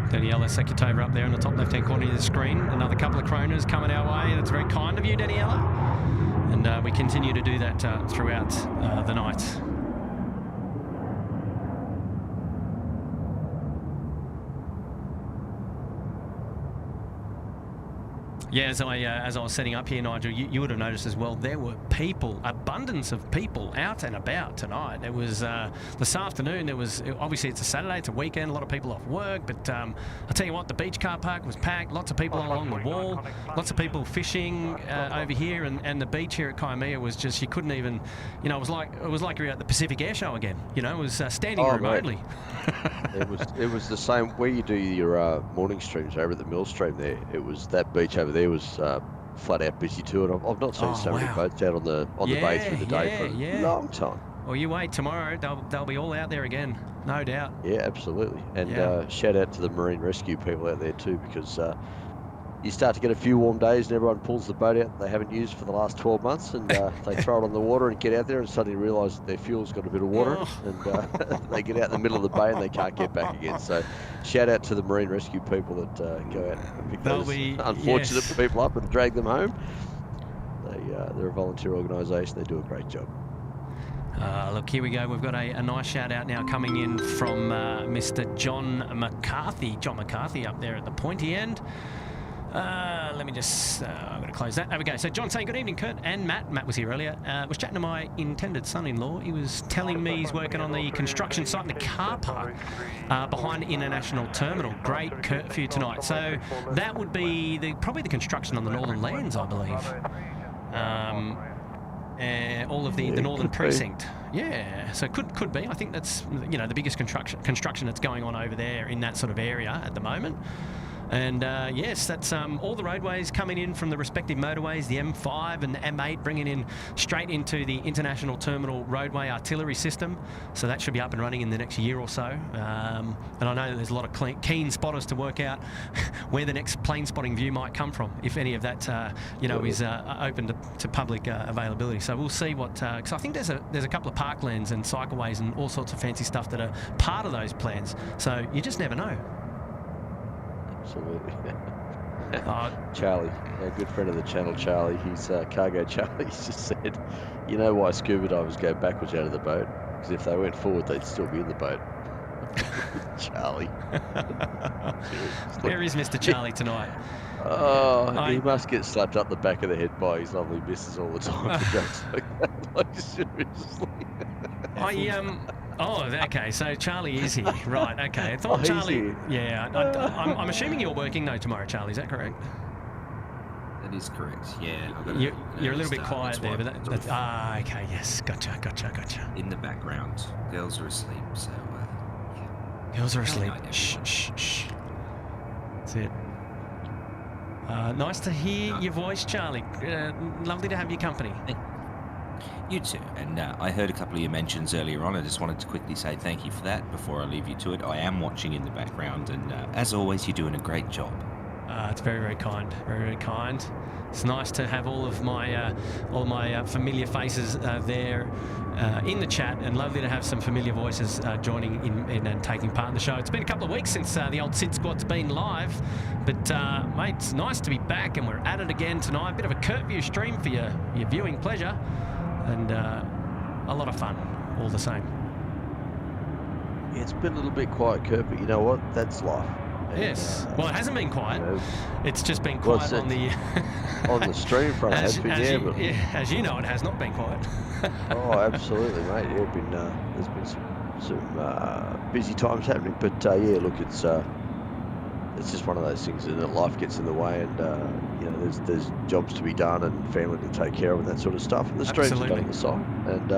Daniela Sekutova up there in the top left-hand corner of the screen. Another couple of kroners coming our way. That's very kind of you, Daniela. And we continue to do that throughout the night. Yeah, as I was setting up here, Nigel, you would have noticed as well, there were abundance of people out and about tonight. There was, this afternoon, obviously it's a Saturday, it's a weekend, a lot of people off work, but I'll tell you what, the beach car park was packed, lots of people along the wall, lots of people fishing over here, and the beach here at Kaimea was just, you couldn't even, it was like you're at the Pacific Air Show again, it was standing room only. It was the same, where you do your morning streams over at the mill stream there, it was that beach over there was flat out busy too, and I've not seen so many boats out on the bay through the day for a long time. Well, you wait, tomorrow they'll be all out there again, no doubt. Yeah, absolutely. And shout out to the marine rescue people out there too, because you start to get a few warm days and everyone pulls the boat out that they haven't used for the last 12 months, and they throw it on the water and get out there and suddenly realise that their fuel's got a bit of water, and they get out in the middle of the bay and they can't get back again. So shout out to the marine rescue people that go out and pick those unfortunate people up and drag them home. They're a volunteer organisation. They do a great job. Look, here we go. We've got a nice shout out now coming in from Mr. John McCarthy. John McCarthy up there at the pointy end. Let me just, I'm going to close that. There we go. So John saying, good evening, Kurt and Matt. Matt was here earlier. Was chatting to my intended son-in-law. He was telling me he's working on the construction site in the car park behind International Terminal. Great curfew tonight. So that would be probably the construction on the Northern Lands, I believe. All of the Northern Precinct. Yeah, so could be. I think that's, the biggest construction that's going on over there in that sort of area at the moment. And yes, that's all the roadways coming in from the respective motorways, the M5 and the M8 bringing in straight into the International Terminal Roadway Artillery System. So that should be up and running in the next year or so. And I know that there's a lot of keen spotters to work out where the next plane spotting view might come from, if any of that, you know, is open to public availability. So we'll see what, because I think there's a couple of parklands and cycleways and all sorts of fancy stuff that are part of those plans. So you just never know. Absolutely. Charlie, a good friend of the channel, Charlie, he's Cargo Charlie, he's just said, you know why scuba divers go backwards out of the boat? Because if they went forward, they'd still be in the boat. Charlie. Where is Mr. Charlie tonight? Oh, he must get slapped up the back of the head by his lovely missus all the time for jokes like that. Like, seriously. Oh, okay. So Charlie is here, right? Okay. I thought Charlie. Yeah. I'm assuming you're working though tomorrow, Charlie. Is that correct? That is correct. Yeah. You're a little bit quiet there, but that's okay. Yes. Gotcha. In the background, girls are asleep, so yeah. Girls are asleep. Shh. That's it. Nice to hear your voice, Charlie. Lovely to have your company. You too. And I heard a couple of your mentions earlier on. I just wanted to quickly say thank you for that before I leave you to it. I am watching in the background, and as always, you're doing a great job. It's very, very kind. Very, very kind. It's nice to have all my familiar faces there in the chat, and lovely to have some familiar voices joining in and taking part in the show. It's been a couple of weeks since the old SydSquad's been live, but mate, it's nice to be back, and we're at it again tonight. A bit of a Kurt View stream for your viewing pleasure. And a lot of fun, all the same. Yeah, it's been a little bit quiet, Kurt, but you know what? That's life. And, yes. Well, it hasn't been quiet. You know, it's just been quiet on the on the stream front. As you know, it has not been quiet. Oh, absolutely, mate. Yeah, there's been some busy times happening, but yeah, look, it's just one of those things that life gets in the way, and you know, there's jobs to be done and family to take care of and that sort of stuff. And the streams are done on the side, and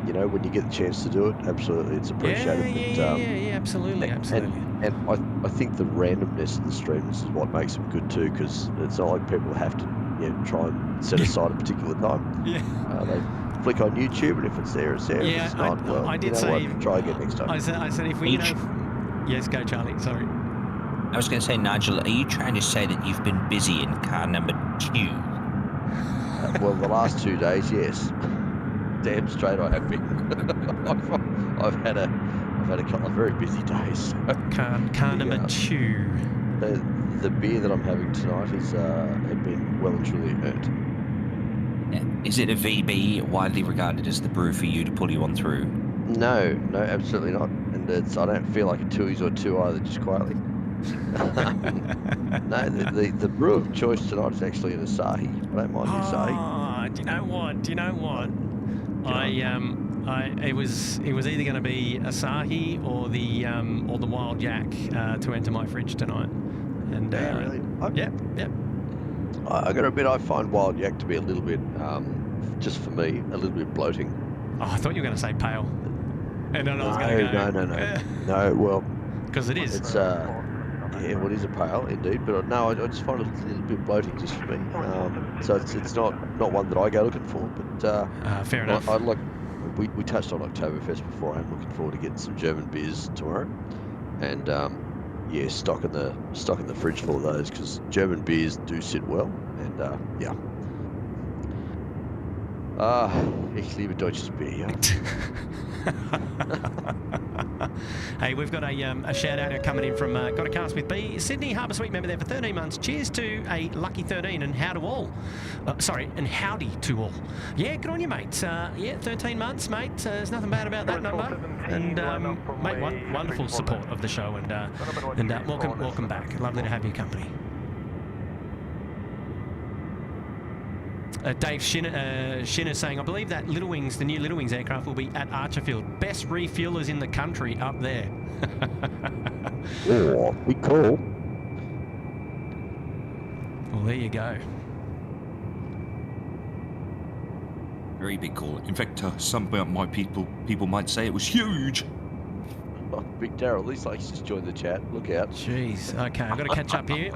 you know, when you get the chance to do it, absolutely, it's appreciated. Yeah, absolutely. And I think the randomness of the streams is what makes them good too, because it's not like people have to try and set aside a particular time. They flick on YouTube, and if it's there, it's there. Yeah, if it's not, well, I did say. Try again next time. I said if we. Yes, go, Charlie. Sorry. I was going to say, Nigel, are you trying to say that you've been busy in car number 2? Well, the last 2 days, yes. Damn straight I have been. I've had a couple of very busy days. Car number 2. The beer that I'm having tonight has been well and truly earned. Yeah. Is it a VB, widely regarded as the brew for you to pull you on through? No, absolutely not. And I don't feel like a 2s or 2 either, just quietly. No, the brew of choice tonight is actually an Asahi. I don't mind the Asahi. Do you know what? It was either going to be Asahi or the Wild Yak to enter my fridge tonight. And really? Yeah. I got to admit, I find Wild Yak to be a little bit, just for me, a little bit bloating. Oh, I thought you were going to say pale. And then I was going to go. No. No, well, because it is. It's yeah, well, it is a pale indeed, but no, I just find it a little bit bloating just for me. So it's not one that I go looking for, but fair enough. I'd like. We touched on Oktoberfest before. I'm looking forward to getting some German beers tomorrow, and yeah, stocking the fridge full of those, because German beers do sit well, and yeah. Ich liebe deutsches Bier. Hey, we've got a shout out coming in from Got a Cast with B. Sydney Harbour Suite member there for 13 months. Cheers to a lucky 13 and how to all. And howdy to all. Yeah, good on you, mate. Yeah, 13 months, mate. There's nothing bad about that number. And mate, wonderful support of the show, and welcome back. Lovely to have your company. Dave Shinner saying, I believe that the new Little Wings aircraft will be at Archerfield. Best refuelers in the country up there. Oh, be cool. Well, there you go. Very big call. In fact, some of my people might say it was huge. Oh, Big Daryl, looks like he's just joined the chat. Look out. Jeez. Okay, I've got to catch up here.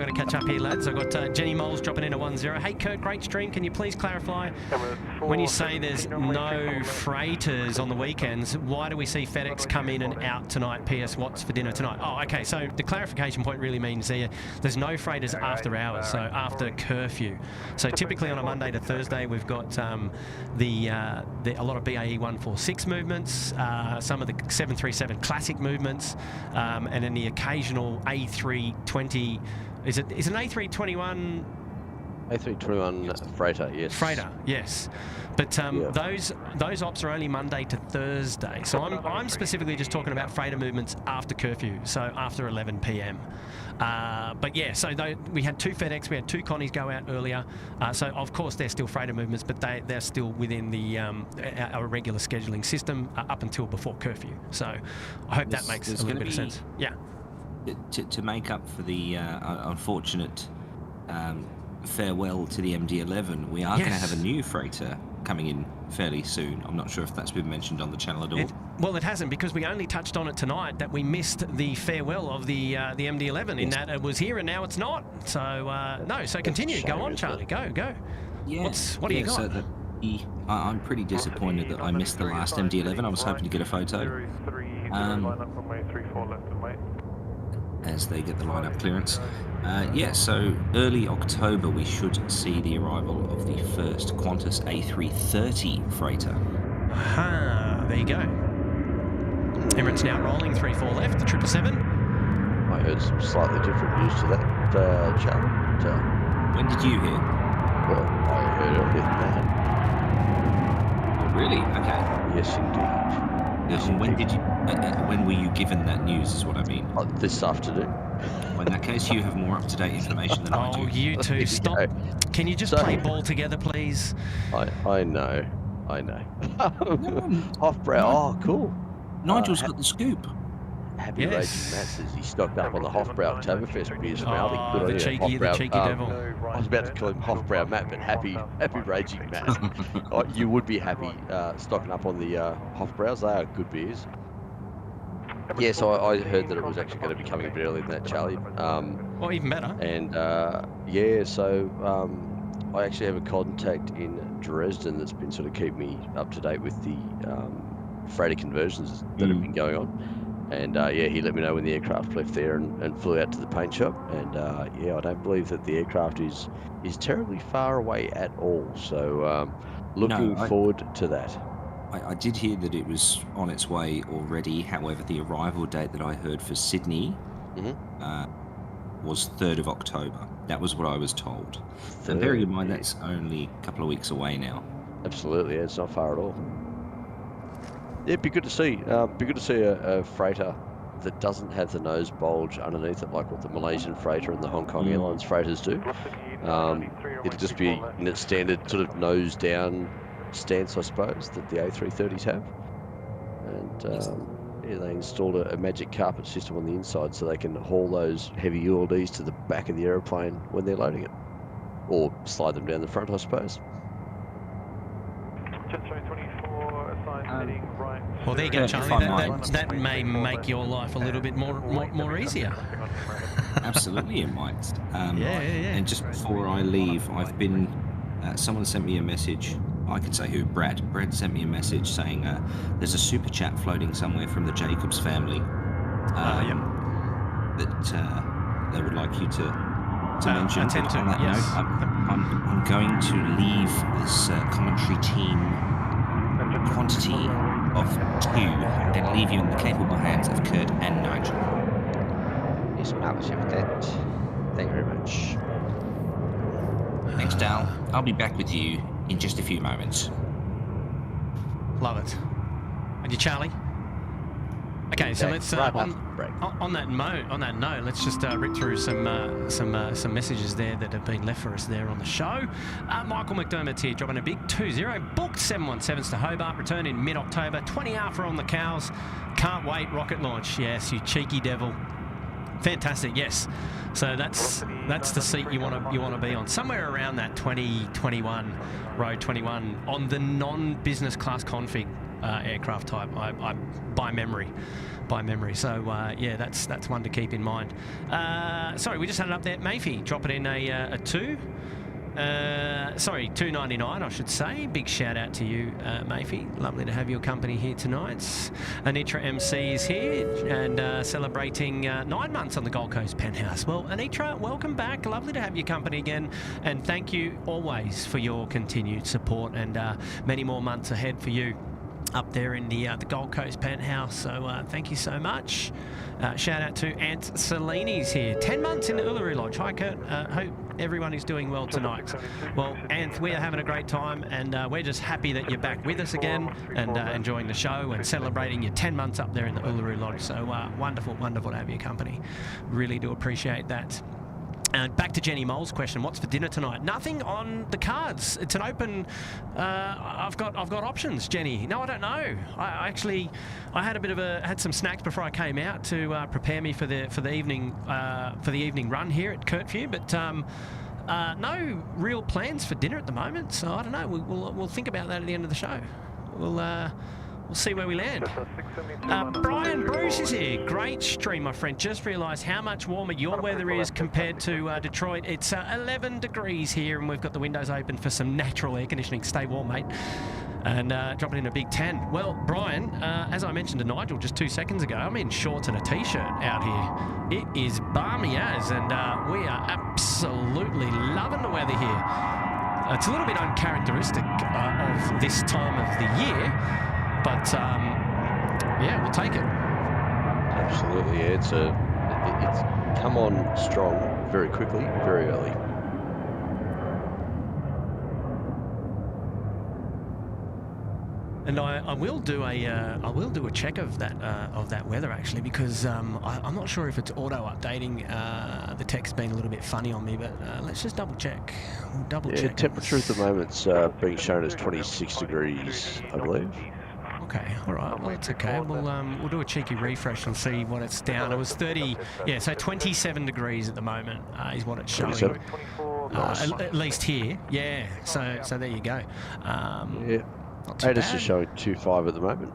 Lads. I've got Jenny Moles dropping in at 10. Hey, Kurt, great stream. Can you please clarify when you say there's no freighters on the weekends, why do we see FedEx come in and out tonight? PS, what's for dinner tonight? Oh, okay. So the clarification point really means there's no freighters after hours, so after curfew. So typically on a Monday to Thursday, we've got a lot of BAE 146 movements, some of the 737 Classic movements, and then the occasional A320. Is it an A321? A321 freighter, yes. Freighter, yes. But those ops are only Monday to Thursday. So I'm specifically just talking about freighter movements after curfew, so after 11 p.m. But yeah, so we had 2 FedEx, we had 2 Connies go out earlier. So of course they're still freighter movements, but they're still within the our regular scheduling system up until before curfew. So I hope that makes a little bit of sense. Yeah. To make up for the unfortunate farewell to the MD-11, we are going to have a new freighter coming in fairly soon. I'm not sure if that's been mentioned on the channel at all. Well, it hasn't, because we only touched on it tonight that we missed the farewell of the MD-11 in that it was here and now it's not. So no, so continue. Go on, Charlie. Go. Yeah. What do you got? So I'm pretty disappointed that I missed the last MD-11. I was hoping to get a photo. As they get the lineup clearance. So early October we should see the arrival of the first Qantas A330 freighter. There you go. Emirates now rolling 34 left, the 777. I heard some slightly different news to that challenge. When did you hear? Well, I heard earlier than that. Oh, really? Okay. Yes, indeed. When were you given that news is what I mean? This afternoon. Well, in that case, you have more up-to-date information than I do. Oh, you two, stop. Can you just play ball together, please? I know. Hofbrau, oh, cool. Nigel's got the scoop. Happy Raging Matt says he stocked up on the Hofbrau Oktoberfest beers from Aldi. Oh, the cheeky devil. I was about to call him Hofbrau Matt, but happy Raging Matt. You would be happy stocking up on the Hofbraus. They are good beers. Yeah, so I heard that it was actually going to be coming a bit earlier than that, Charlie. Well, even better. And I actually have a contact in Dresden that's been sort of keeping me up to date with the freighter conversions that have been going on. And he let me know when the aircraft left there and flew out to the paint shop. And I don't believe that the aircraft is terribly far away at all. So looking forward to that. I did hear that it was on its way already. However, the arrival date that I heard for Sydney was 3rd of October. That was what I was told. And bearing in mind that's only a couple of weeks away now. Absolutely, it's not far at all. Yeah, it'd be good to see. A freighter that doesn't have the nose bulge underneath it, like what the Malaysian freighter and the Hong Kong Airlines freighters do. It'd just be in its standard sort of nose down stance, I suppose, that the A330s have. And they installed a magic carpet system on the inside so they can haul those heavy ULDs to the back of the aeroplane when they're loading it, or slide them down the front, I suppose. Well, there you go, Charlie. That may make your life a little bit more easier. Absolutely, it might. Yeah. And just before I leave, I've been. Someone sent me a message. I can say who. Brad sent me a message saying there's a super chat floating somewhere from the Jacobs family. That they would like you to mention. On that note, I'm going to leave this commentary team quantity of 2 and then leave you in the capable hands of Kurt and Nigel. Yes, I'm happy with that. Thank you very much. Thanks, Dal. I'll be back with you in just a few moments. Love it. And you, Charlie? Okay, so let's on that note, let's just rip through some messages there that have been left for us there on the show. Michael McDermott's here, dropping a big 2-0. Booked 717s to Hobart, return in mid-October. 20 Alpha on the cows. Can't wait. Rocket launch. Yes, you cheeky devil. Fantastic. Yes. So that's the seat you want to be on, somewhere around that 2021 row 21 on the non-business class config. aircraft type. I by memory. So yeah, that's one to keep in mind. Sorry, we just had it up there. Mayfi dropping in a 299, I should say. Big shout out to you, Mayfi. Lovely to have your company here tonight. Anitra MC is here and celebrating 9 months on the Gold Coast Penthouse. Well, Anitra, welcome back. Lovely to have your company again, and thank you always for your continued support, and many more months ahead for you up there in the Gold Coast Penthouse. So thank you so much. Shout out to Ant Salini's here. 10 months in the Uluru Lodge. Hi, Kurt. Hope everyone is doing well tonight. Well, Ant, we are having a great time, and we're just happy that you're back with us again and enjoying the show and celebrating your 10 months up there in the Uluru Lodge. So wonderful, wonderful to have your company. Really do appreciate that. And back to Jenny Mole's question, what's for dinner tonight? Nothing on the cards. It's an open. I've got options, Jenny. No, I don't know. I had some snacks before I came out to prepare me for the evening run here at Kurtview, but no real plans for dinner at the moment. So I don't know. We'll think about that at the end of the show. We'll see where we land. Brian Bruce is here. Great stream, my friend. Just realised how much warmer your weather is compared to Detroit. It's 11 degrees here, and we've got the windows open for some natural air conditioning. Stay warm, mate. And dropping in a big 10. Well, Brian, as I mentioned to Nigel just 2 seconds ago, I'm in shorts and a T-shirt out here. It is balmy as, and we are absolutely loving the weather here. It's a little bit uncharacteristic of this time of the year. But yeah, we'll take it. Absolutely, yeah. It's come on strong very quickly, very early. And I will do a check of that weather actually, because I'm not sure if it's auto updating. The text being a little bit funny on me, but let's just double check. Check. Temperature at the moment's being shown as 26 degrees, I believe. Okay, all right, well, it's okay. We'll do a cheeky refresh and see what it's down. It was 30, yeah, so 27 degrees at the moment is what it's showing. Nice. At least here, yeah. So there you go. Yeah, ATC is showing 25 at the moment.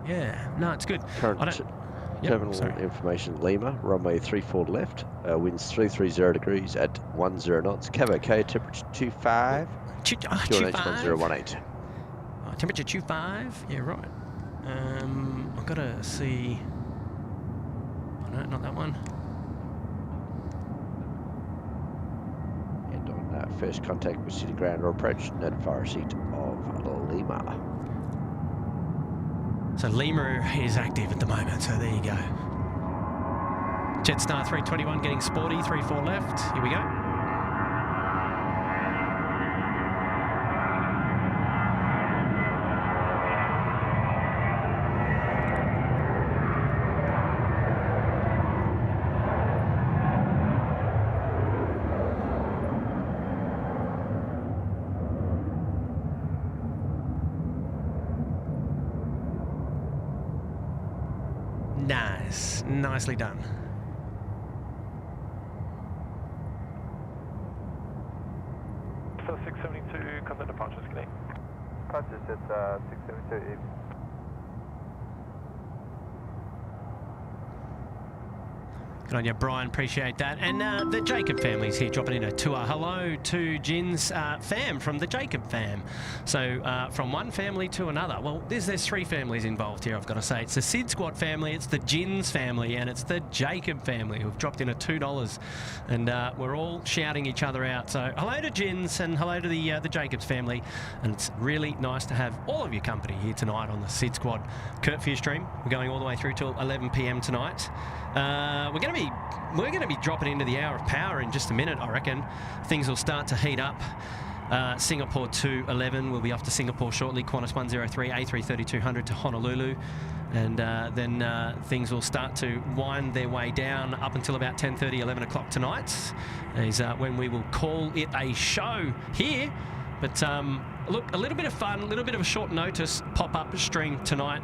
Yeah, no, it's good. Current terminal information: Lima, runway 34 left, winds 330 degrees at 10 knots. Cabo K, temperature 25. QNH 1018. Temperature 25, yeah, right. I've got to see. Oh, no, not that one. And on first contact with city ground or approach, notify receipt of Lima. So Lima is active at the moment, so there you go. Jetstar 321 getting sporty, 34 left. Here we go. Nice. Nicely done. So 672, contact departures, connect. Departures at 672 East. Good on you, Brian. Appreciate that. And the Jacob family's here dropping in a tour. Hello to Jin's fam from the Jacob fam. So from one family to another. Well, there's 3 families involved here, I've got to say. It's the SydSquad family, it's the Jin's family, and it's the Jacob family who've dropped in a $2. And we're all shouting each other out. So hello to Jin's and hello to the Jacobs family. And it's really nice to have all of your company here tonight on the SydSquad Kurtview stream. We're going all the way through till 11 p.m. tonight. We're going to be dropping into the hour of power in just a minute, I reckon. Things will start to heat up. Singapore 211, we'll be off to Singapore shortly. Qantas 103, A330-200 to Honolulu. And then things will start to wind their way down up until about 10:30, 11 o'clock tonight. Is when we will call it a show here. But look, a little bit of fun, a little bit of a short notice pop-up stream tonight.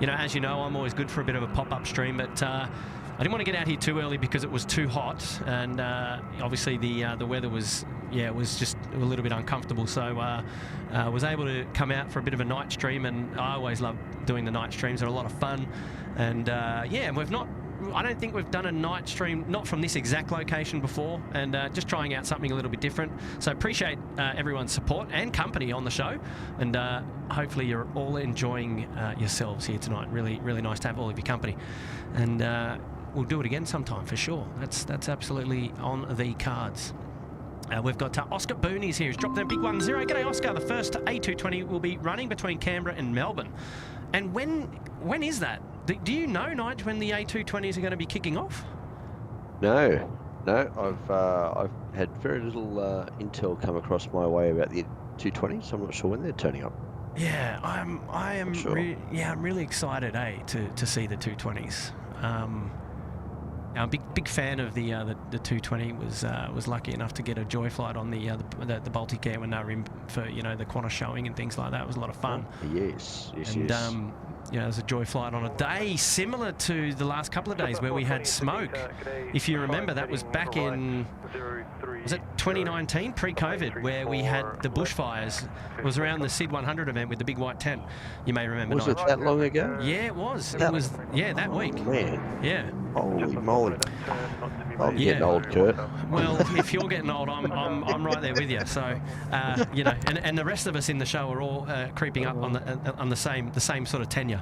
You know, as you know, I'm always good for a bit of a pop-up stream, but I didn't want to get out here too early because it was too hot, and obviously the weather was just a little bit uncomfortable. So was able to come out for a bit of a night stream, and I always love doing the night streams. They're a lot of fun, and I don't think we've done a night stream, not from this exact location before, and just trying out something a little bit different. So appreciate everyone's support and company on the show, and hopefully you're all enjoying yourselves here tonight. Really, really nice to have all of your company, and we'll do it again sometime for sure. That's absolutely on the cards. We've got Oscar Boonies here. He's dropped their big 1-0. G'day, Oscar. The first A220 will be running between Canberra and Melbourne. And when is that? Do you know, Nigel, when the A220s are going to be kicking off? No. I've had very little intel come across my way about the 220s. So I'm not sure when they're turning up. Yeah, I am. Sure. I'm really excited, to see the 220s. I'm a big fan of the 220. Was lucky enough to get a joy flight on the Baltic Air when they were in for the Qantas showing and things like that. It was a lot of fun. Yes. There's a joy flight on a day similar to the last couple of days where we had smoke. If you remember, that was back in, was it 2019, pre-COVID, where we had the bushfires. It was around the SID 100 event with the big white tent. You may remember. Was it that long ago? Yeah, it was. It was that week. Man. Yeah. Holy moly. I'm getting old, Kurt. Well, if you're getting old, I'm right there with you. So, and the rest of us in the show are all creeping up on the same sort of tenure.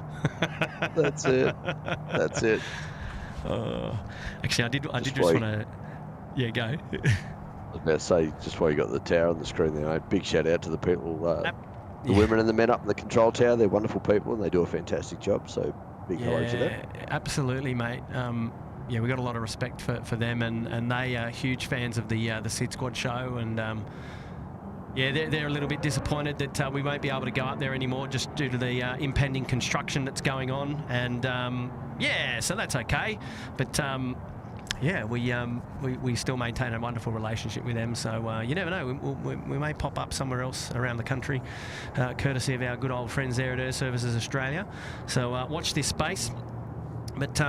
That's it. Actually, I did just want to. Yeah, go. I was about to say, just while you got the tower on the screen there, big shout out to the people, the women and the men up in the control tower. They're wonderful people and they do a fantastic job. So big hello to them. Absolutely, mate. We've got a lot of respect for them, and they are huge fans of the SydSquad show, and they're a little bit disappointed that we won't be able to go up there anymore just due to the impending construction that's going on, and so that's okay, but we still maintain a wonderful relationship with them, so you never know, we may pop up somewhere else around the country, courtesy of our good old friends there at Air Services Australia, so watch this space. But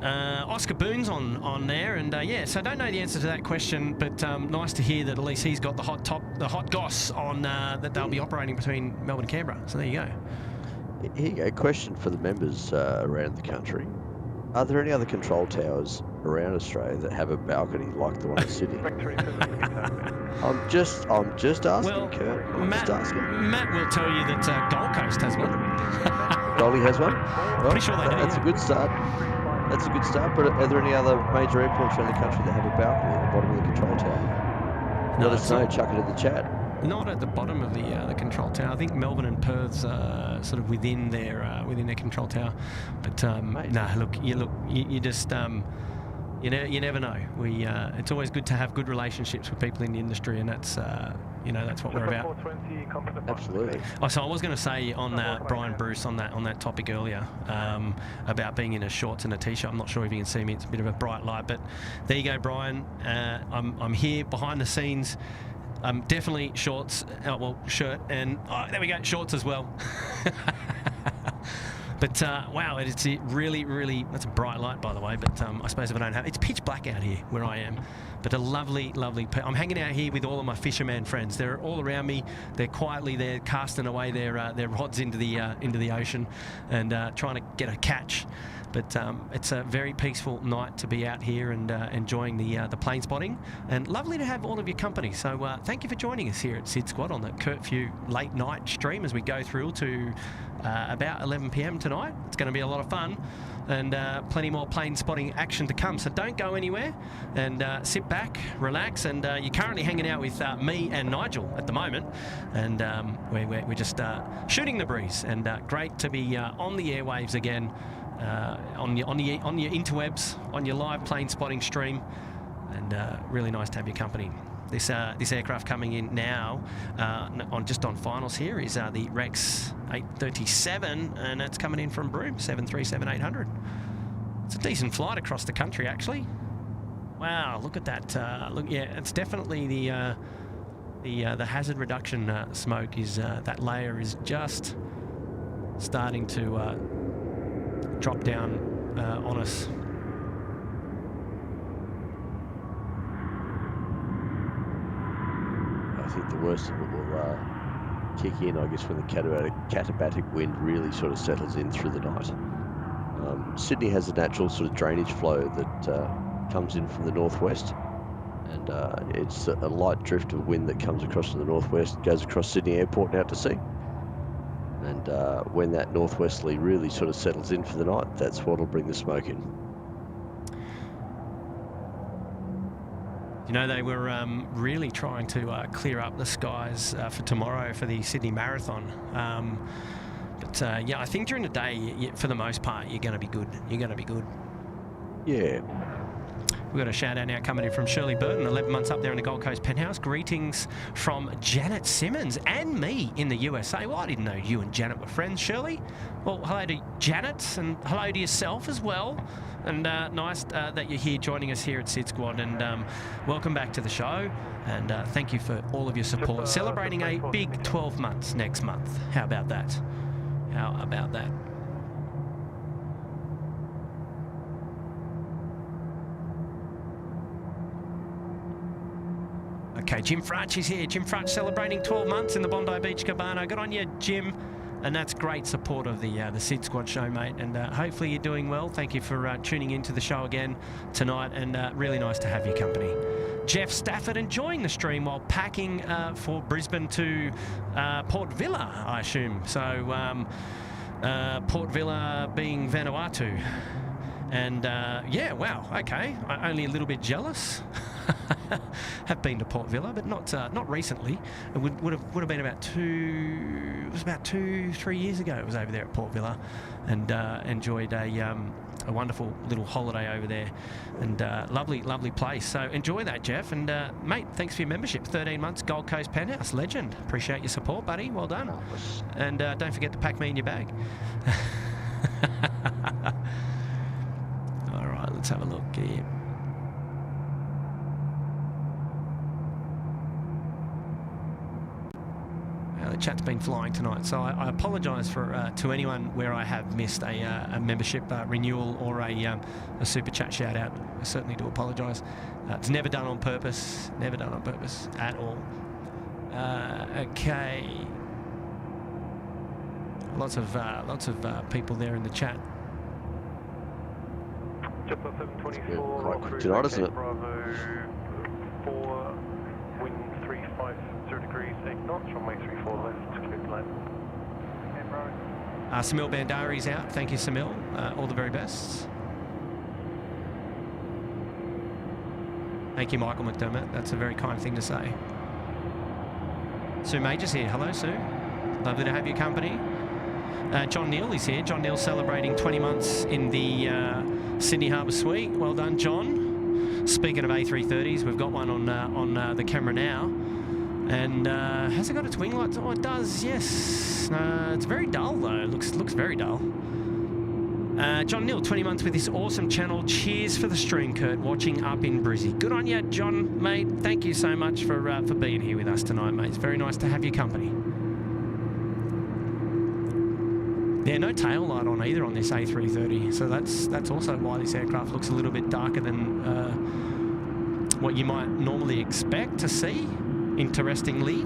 Oscar Boone's on there, and so I don't know the answer to that question, but nice to hear that at least he's got the hot goss on that they'll be operating between Melbourne and Canberra. So there you go. Here you go. Question for the members around the country: are there any other control towers around Australia that have a balcony like the one in Sydney? I'm just asking, well, Kurt. Matt will tell you that Gold Coast has one. Goldie has one? Well, pretty sure they do. That's a good start. But are there any other major airports around the country that have a balcony at the bottom of the control tower? Let us know. Chuck it in the chat. Not at the bottom of the control tower. I think Melbourne and Perth's sort of within their control tower. But you just you never know. It's always good to have good relationships with people in the industry, and that's that's what we're about. Absolutely. So I was going to say on Brian Bruce on that topic earlier about being in a shorts and a t-shirt. I'm not sure if you can see me. It's a bit of a bright light, but there you go, Brian. I'm here behind the scenes. Definitely shorts. Shirt, and there we go, shorts as well. But wow, it's really, really, that's a bright light, by the way, but I suppose if I don't have, it's pitch black out here where I am, but a lovely, I'm hanging out here with all of my fisherman friends. They're all around me. They're quietly there casting away their rods into the ocean and trying to get a catch. But it's a very peaceful night to be out here and enjoying the plane spotting, and lovely to have all of your company. So thank you for joining us here at SydSquad on the Curfew late night stream as we go through to about 11 p.m. tonight. It's going to be a lot of fun, and plenty more plane spotting action to come. So don't go anywhere, and sit back, relax, and you're currently hanging out with me and Nigel at the moment, and we're just shooting the breeze, and great to be on the airwaves again. On your interwebs, on your live plane spotting stream, and really nice to have your company. This aircraft coming in now on finals here is the Rex 837, and it's coming in from Broome 737-800. It's a decent flight across the country, actually. Wow, look at that! It's definitely the hazard reduction smoke is that layer is just starting to drop down on us. think the worst of it will kick in, I guess, when the katabatic wind really sort of settles in through the night. Sydney has a natural sort of drainage flow that comes in from the northwest, and it's a light drift of wind that comes across from the northwest, goes across Sydney Airport and out to sea. And when that northwesterly really sort of settles in for the night, that's what'll bring the smoke in. You know, they were really trying to clear up the skies for tomorrow for the Sydney Marathon. But yeah, I think during the day, for the most part, you're going to be good. You're going to be good. Yeah. We've got a shout out now coming in from Shirley Burton, 11 months up there in the Gold Coast penthouse. Greetings from Janet Simmons and me in the USA. Well, I didn't know you and Janet were friends, Shirley. Well, hello to Janet and hello to yourself as well. And nice that you're here joining us here at SydSquad. And welcome back to the show. And thank you for all of your support. Celebrating a big 12 months next month. How about that? How about that? Okay, Jim Frutch is here. Jim Frutch celebrating 12 months in the Bondi Beach Cabana. Good on you, Jim. And that's great support of the SydSquad show, mate. And hopefully you're doing well. Thank you for tuning into the show again tonight. And really nice to have your company. Jeff Stafford enjoying the stream while packing for Brisbane to Port Vila, I assume. So Port Vila being Vanuatu. And yeah, wow, okay. Only a little bit jealous. Have been to Port Vila, but not recently. It would have been about 2-3 years ago. It was over there at Port Vila, and enjoyed a wonderful little holiday over there, and lovely place. So enjoy that, Jeff. And mate, thanks for your membership. 13 months, Gold Coast penthouse, legend. Appreciate your support, buddy. Well done. And don't forget to pack me in your bag. All right, let's have a look here. The chat's been flying tonight, so I apologise for to anyone where I have missed a membership renewal or a super chat shout out. I certainly do apologise. It's never done on purpose. Never done on purpose at all. Okay. Lots of people there in the chat. Just on 724. Quite quick tonight, isn't it? Bravo 4, wind 350 degrees, 8 knots, runway 34 left, clear to land. Samil Bandari's out. Thank you, Samil. All the very best. Thank you, Michael McDermott. That's a very kind thing to say. Sue Major's here. Hello, Sue. Lovely to have your company. John Neal is here. John Neal celebrating 20 months in the Sydney Harbour Suite. Well done, John. Speaking of A330s, we've got one on the camera now. And has it got its wing lights? Oh, it does, yes. It's very dull, though. It looks very dull. John Neal, 20 months with this awesome channel. Cheers for the stream, Kurt, watching up in Brizzy. Good on you, John, mate. Thank you so much for being here with us tonight, mate. It's very nice to have your company. Yeah, no tail light on either on this A330, so that's also why this aircraft looks a little bit darker than what you might normally expect to see, interestingly.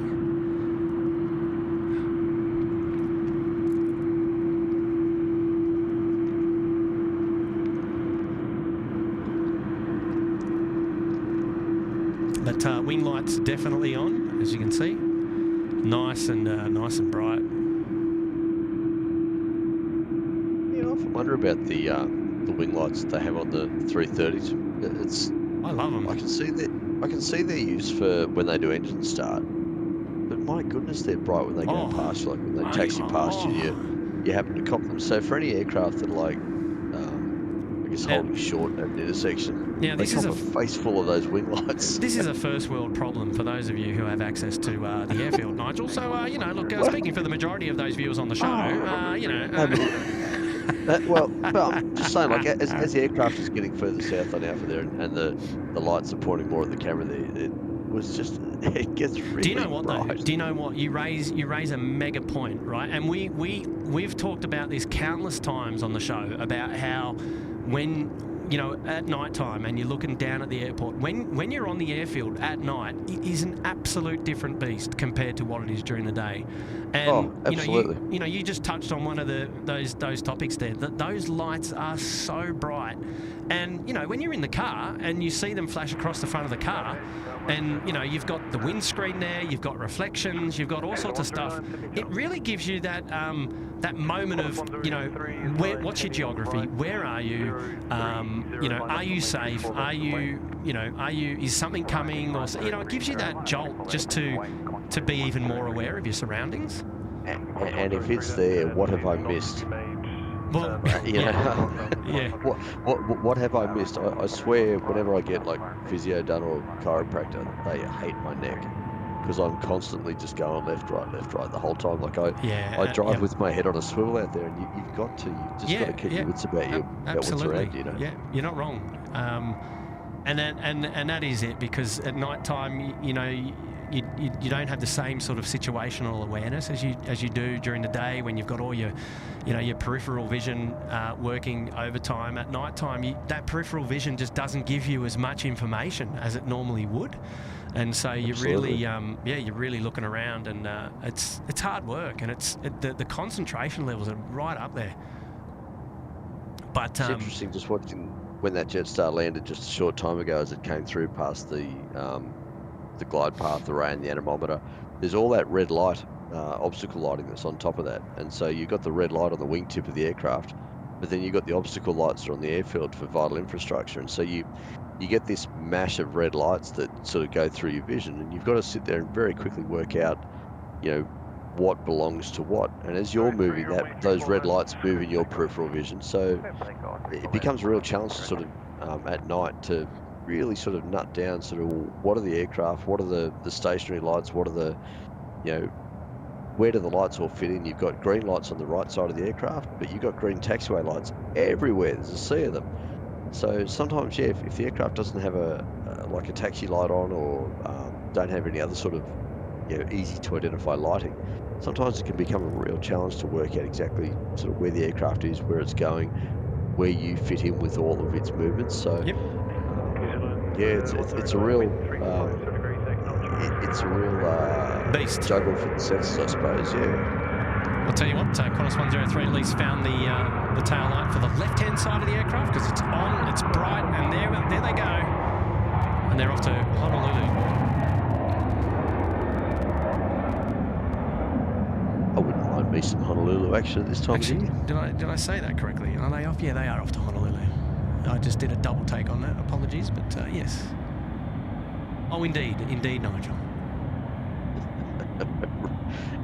But wing lights definitely on, as you can see. Nice and bright. I wonder about the wing lights that they have on the 330s. I love them. I can see their use for when they do engine start, but my goodness, they're bright when they go past you. Like when they taxi past you, you happen to cop them. So for any aircraft that are like, I guess holding short at an intersection, they cop a face full of those wing lights. This is a first world problem for those of you who have access to the airfield, Nigel. So you know, look, speaking for the majority of those viewers on the show, you know. Well, I'm just saying, like, as the aircraft is getting further south on Alpha there, and the lights are pointing more at the camera there, it gets really Do you know what bright. though? Do you know what? You raise a mega point, right? And we've talked about this countless times on the show about how when you know, at night time and you're looking down at the airport, when you're on the airfield at night, it is an absolute different beast compared to what it is during the day. And absolutely. you just touched on one of those topics there. That those lights are so bright, and you know, when you're in the car and you see them flash across the front of the car, and you know, you've got the windscreen there, you've got reflections, you've got all sorts of stuff. It really gives you that that moment of, you know, what's your geography? Where are you? You know, are you safe? Are you, is something coming? Or, you know, it gives you that jolt just to be even more aware of your surroundings. And if it's there, what have I missed? Well, yeah. What have I missed? I swear, whenever I get like physio done or chiropractor, they hate my neck because I'm constantly just going left, right the whole time. Like I drive with my head on a swivel out there, and you've just got to keep your wits about you, about what's around you. You know? Yeah, you're not wrong. And that is it, because at night time, you know, you don't have the same sort of situational awareness as you do during the day when you've got all your, you know, your peripheral vision working overtime. At night time, that peripheral vision just doesn't give you as much information as it normally would, and so you're really you're really looking around, and it's hard work, and the concentration levels are right up there. But it's interesting just watching when that Jetstar landed just a short time ago as it came through past the glide path array and the anemometer. There's all that red light, obstacle lighting that's on top of that, and so you've got the red light on the wingtip of the aircraft, but then you've got the obstacle lights that are on the airfield for vital infrastructure, and so you get this mash of red lights that sort of go through your vision, and you've got to sit there and very quickly work out, you know, what belongs to what, and as you're moving, those red lights move in your peripheral vision, so it becomes a real challenge to sort of at night to really sort of nut down sort of what are the aircraft, what are the stationary lights, what are the, you know, where do the lights all fit in? You've got green lights on the right side of the aircraft, but you've got green taxiway lights everywhere. There's a sea of them. So sometimes, yeah, if the aircraft doesn't have like a taxi light on, or don't have any other sort of, you know, easy to identify lighting, sometimes it can become a real challenge to work out exactly sort of where the aircraft is, where it's going, where you fit in with all of its movements. So yeah, it's a real beast juggle for the senses, I suppose. Yeah. I'll tell you what, Qantas 103 at least found the tail light for the left-hand side of the aircraft, because it's on, it's bright, and there they go, and they're off to Honolulu. I wouldn't mind me some Honolulu actually this time of year. Did I say that correctly? Are they off? Yeah, they are off to Honolulu. I just did a double take on that. Apologies, but yes. Oh, indeed, Nigel.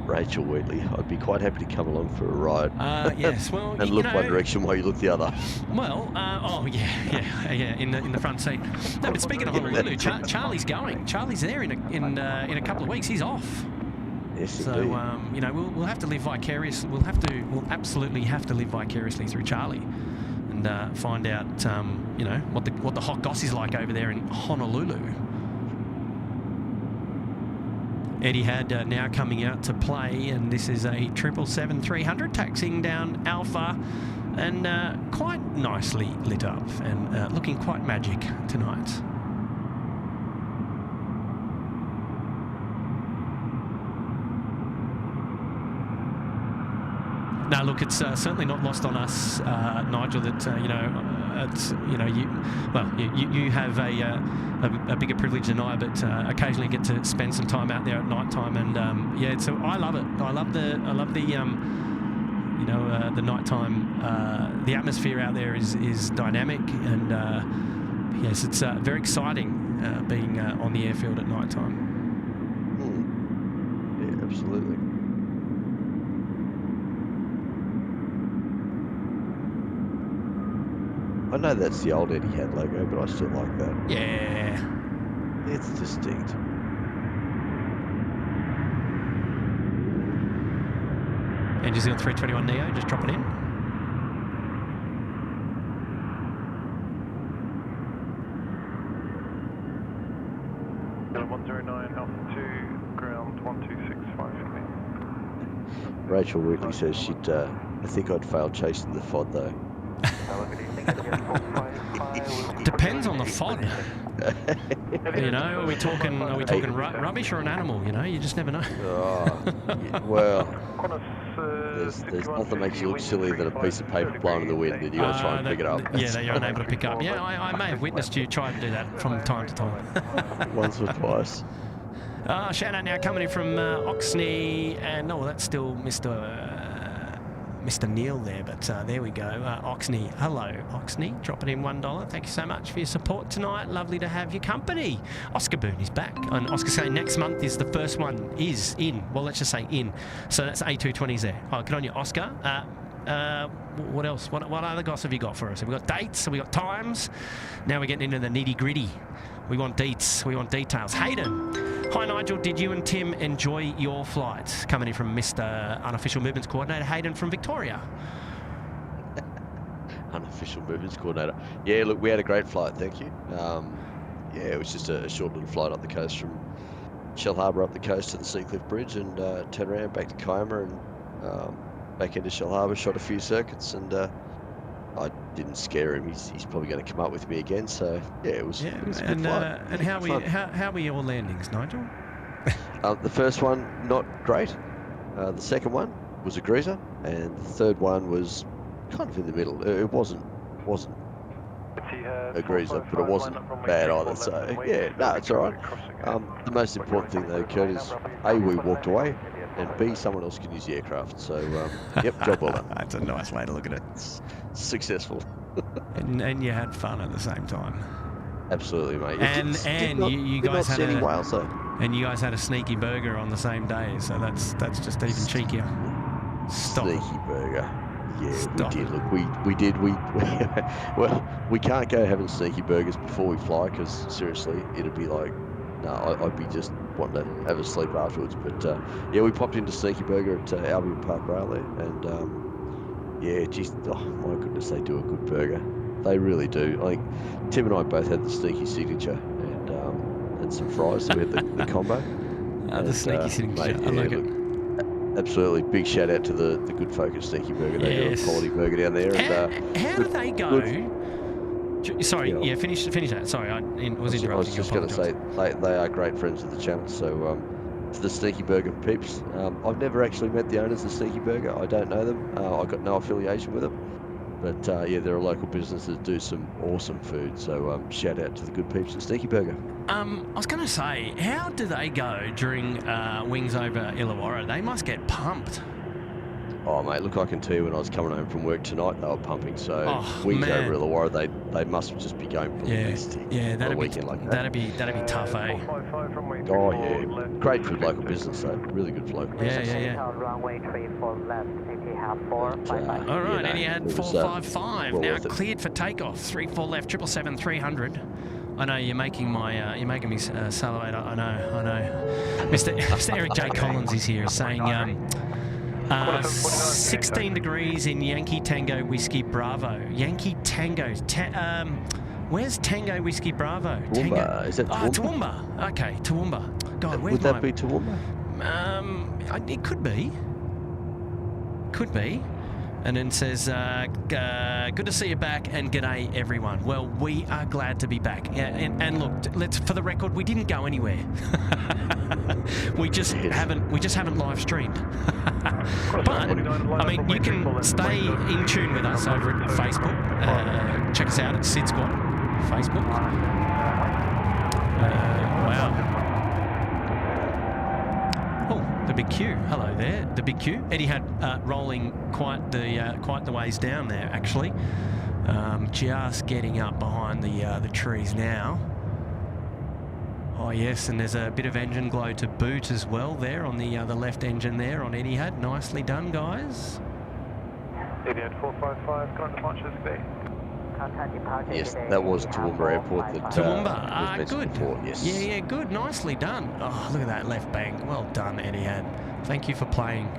Rachel Wheatley, I'd be quite happy to come along for a ride. Yes, well, and look one direction while you look the other. Well, in the front seat. No, but speaking of Honolulu, Charlie's going. Charlie's there in a couple of weeks. He's off. Yes, so you know, we'll have to live vicariously. We'll absolutely have to live vicariously through Charlie, and find out you know, what the hot goss is like over there in Honolulu. Etihad now coming out to play, and this is a 777-300 taxiing down Alpha, and quite nicely lit up, and looking quite magic tonight. Now, look, it's certainly not lost on us, Nigel, that you know, it's, you know, you have a bigger privilege than I, but occasionally get to spend some time out there at night time, and yeah, so I love it. I love the you know, the nighttime. The atmosphere out there is dynamic, and yes, it's very exciting being on the airfield at night time. Yeah, absolutely. I know that's the old Etihad logo, but I still like that. Yeah. It's distinct. Engines on 321neo, just dropping in. Kilo 109, Alpha 2, ground 1265 for me. Rachel Wheatley says she'd, I think I'd fail chasing the FOD though. Depends on the fod. You know, are we talking rubbish or an animal? You know, you just never know. Well, there's nothing that makes you look sillier than a piece of paper blown in the wind and you got to try and pick it up. Yeah, that you're unable to pick up. Yeah, I may have witnessed you try to do that from time to time. Once or twice. Shout out now coming in from Oxney, and that's still Mr. Neil there, but there we go. Oxney, hello, Oxney, dropping in $1. Thank you so much for your support tonight. Lovely to have your company. Oscar Boone is back, and Oscar saying next month is the first one is in. Well, let's just say in. So that's A220s there. Oh, good on you, Oscar. What else? What other goss have you got for us? Have we got dates? Have we got times? Now we're getting into the nitty gritty. We want deets. We want details. Hayden. Hi Nigel, did you and Tim enjoy your flight? Coming in from Mr. Unofficial Movements Coordinator Hayden from Victoria. Unofficial Movements Coordinator. Yeah, look, we had a great flight, thank you. Yeah, it was just a short little flight up the coast from Shell Harbour up the coast to the Seacliff Bridge and turn around back to Kiama and back into Shell Harbour, shot a few circuits and I didn't scare him. He's probably going to come up with me again. So yeah, it was a good flight. And how were your landings, Nigel? The first one not great. The second one was a greaser, and the third one was kind of in the middle. It wasn't a greaser, but it wasn't bad either. So yeah, no, it's all right. The most important thing that occurred is A, we walked away, and B, someone else can use the aircraft. So yep, job well done. That's a nice way to look at it. It's successful. and you had fun at the same time. Absolutely, mate. You guys had any whales, though. And you guys had a sneaky burger on the same day, so that's just even cheekier. Stop. Sneaky burger. Yeah, Stop. We did. Look, we did. Well, we can't go having sneaky burgers before we fly because seriously, it'd be like, no, I'd be just wanting to have a sleep afterwards. But yeah, we popped into Sneaky Burger at Albion Park Rail there, and yeah, just oh my goodness, they do a good burger. They really do. Like Tim and I both had the sneaky signature and some fries. So we had the combo. The sneaky signature. Mate, I like it. Absolutely, big shout out to the good folk at Sneaky Burger. They do a quality burger down there. How do they go? Sorry, yeah, finish that. Sorry, I was interrupting. I was just going to say they are great friends of the channel. So to the Sneaky Burger peeps, I've never actually met the owners of Sneaky Burger. I don't know them. I've got no affiliation with them. But yeah, they're a local business that do some awesome food. So shout out to the good peeps at Sneaky Burger. I was going to say, how do they go during wings over Illawarra? They must get pumped. Oh mate, look, I can tell you when I was coming home from work tonight, they were pumping. So wings over Illawarra, they must just be going ballistic. Yeah, that'd be like that'd be tough, eh? Oh yeah, great for local business though. Really good for local business. Yeah. Runway 34 left, Etihad 455. All right, Etihad 455 now cleared for takeoff. 34 left, 777-300. I know you're making me salivate. I know. Mr. Eric J. Collins is here saying 16 degrees in Yankee Tango Whiskey Bravo. Yankee Tango. Where's Tango Whiskey Bravo? Toowoomba. Is that Toowoomba? Toowoomba. Okay, Toowoomba. God, where's Would that be Toowoomba? It could be. Could be. And then says, good to see you back and g'day everyone. Well, we are glad to be back. And look, for the record, we didn't go anywhere. we just haven't live streamed. But I mean, you can stay in tune with us over at Facebook. Check us out at SydSquad Facebook. Wow. The Big Q, hello there, the Big Q. Eddie had rolling quite the ways down there actually. Just getting up behind the trees now. Oh yes, and there's a bit of engine glow to boot as well there on the left engine there on Etihad. Nicely done, guys. Etihad 455, current departures B. Yes, that was Toowoomba Airport. Toowoomba, good. Before, yes. Yeah, good. Nicely done. Oh, look at that left bank. Well done, Etihad. Thank you for playing.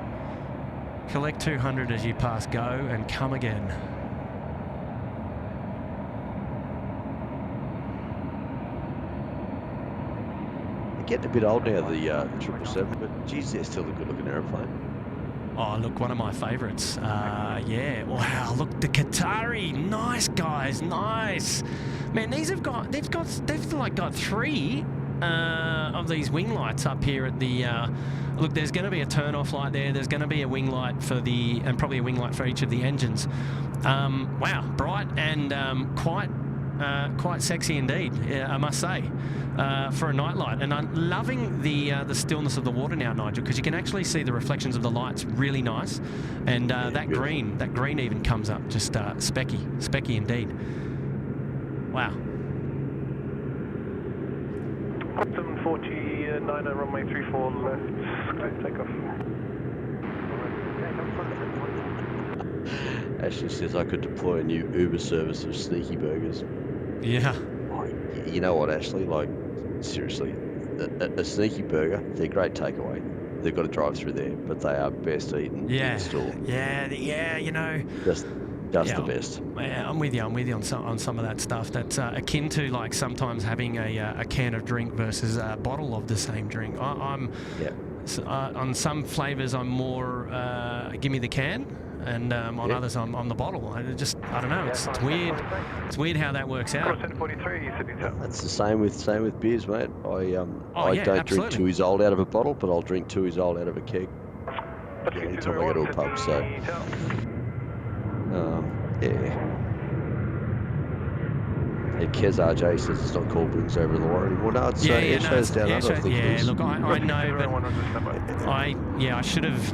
Collect 200 as you pass go and come again. They're getting a bit old now, the 777, but geez, they're still a good-looking aeroplane. Oh, look, one of my favourites. Yeah. Wow, look, the Qatari. Nice, guys. Nice. Man, they've got 3 of these wing lights up here at the... look, there's going to be a turn-off light there. There's going to be a wing light for the... and probably a wing light for each of the engines. Wow, bright and quite sexy indeed, I must say, for a nightlight. And I'm loving the stillness of the water now, Nigel, because you can actually see the reflections of the lights really nice. And that green even comes up just specky indeed. Wow. 749 runway 34 left, clear takeoff. Ashley says I could deploy a new Uber service of sneaky burgers. Yeah. You know what, Ashley? Like, seriously, a sneaky burger, they're great takeaway. They've got to drive through there, but they are best eaten in store. Yeah, you know. Just the best. Yeah, I'm with you on some of that stuff. That's akin to like sometimes having a can of drink versus a bottle of the same drink. On some flavours I'm more give me the can, and on others I'm the bottle. I don't know. It's weird. It's weird how that works out. That's the same with beers, mate. I don't drink 2 years old out of a bottle, but I'll drink 2 years old out of a keg. Anytime I go to a pub, so. Kez RJ says it's not called Wings Over the Wire anymore. No, it's air shows down under. Look, I know, but I should have.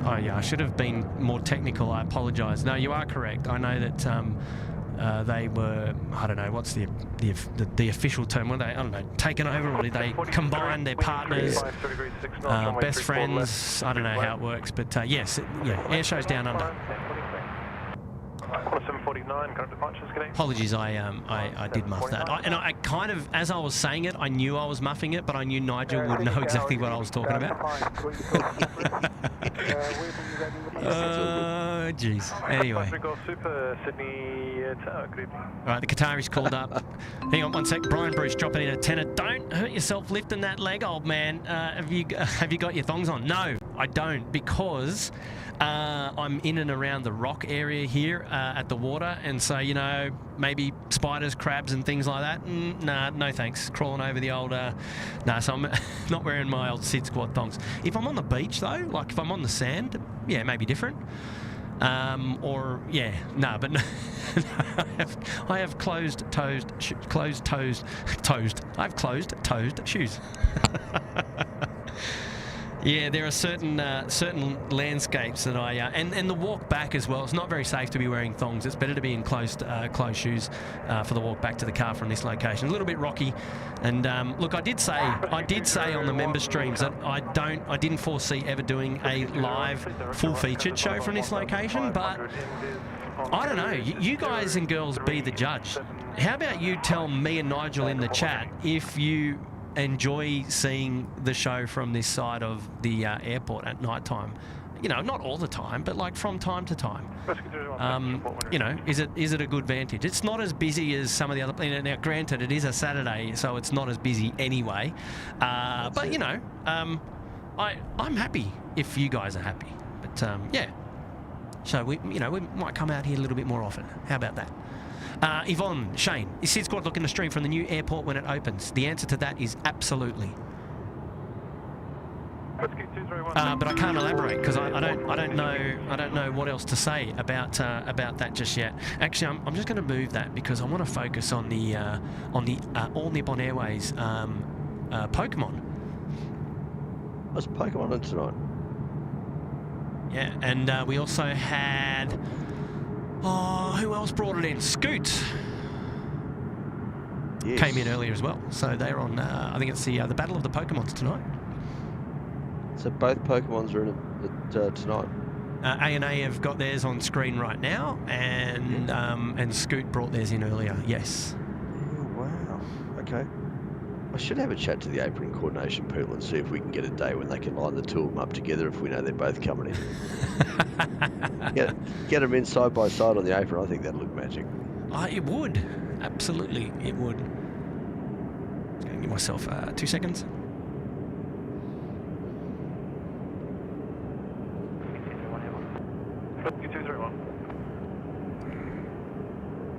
Oh yeah, I should have been more technical. I apologise. No, you are correct. I know that they were. I don't know what's the official term. Were they? I don't know. Taken over, or did they combine their partners, best friends? I don't know how it works, but yes, air shows down under. 749, current departures, Apologies, I did muff that. I kind of, as I was saying it, I knew I was muffing it, but I knew Nigel would know exactly what I was talking about. Oh, jeez. Anyway. Right, the Qatari's called up. Hang on one sec. Brian Bruce dropping in a tenner. Don't hurt yourself lifting that leg, old man. Have you got your thongs on? No, I don't, because I'm in and around the rock area here at the water, and so, you know, maybe spiders, crabs and things like that. Nah, no thanks. Crawling over the old... so I'm not wearing my old SydSquad thongs. If I'm on the beach, though, like if I'm on the sand, yeah, maybe different. But no, I have closed-toed shoes. Yeah, there are certain landscapes that I and the walk back as well. It's not very safe to be wearing thongs. It's better to be in closed shoes for the walk back to the car from this location. A little bit rocky, and look, I did say on the member streams that I didn't foresee ever doing a live full-featured show from this location, but I don't know. You guys and girls be the judge. How about you tell me and Nigel in the chat if you enjoy seeing the show from this side of the airport at night time? You know, not all the time, but like from time to time. You know, is it a good vantage? It's not as busy as some of the other. Now, granted, it is a Saturday, so it's not as busy anyway. But you know, I'm happy if you guys are happy. But yeah, so we might come out here a little bit more often. How about that? Yvonne, Shane, is SydSquad looking to stream from the new airport when it opens? The answer to that is absolutely. But I can't elaborate because I don't know what else to say about that just yet. Actually, I'm just going to move that because I want to focus on the All Nippon Airways Pokemon. What's Pokemon on tonight? Yeah, and we also had. Oh, who else brought it in? Scoot. Yes. Came in earlier as well. So they're on, I think it's the Battle of the Pokemons tonight. So both Pokemons are in it tonight? A&A have got theirs on screen right now, and Scoot brought theirs in earlier, yes. Oh, wow. Okay. I should have a chat to the apron coordination people and see if we can get a day when they can line the two of them up together if we know they're both coming in. Get them in side by side on the apron. I think that'd look magic. It would. Absolutely, it would. Just going to give myself 2 seconds.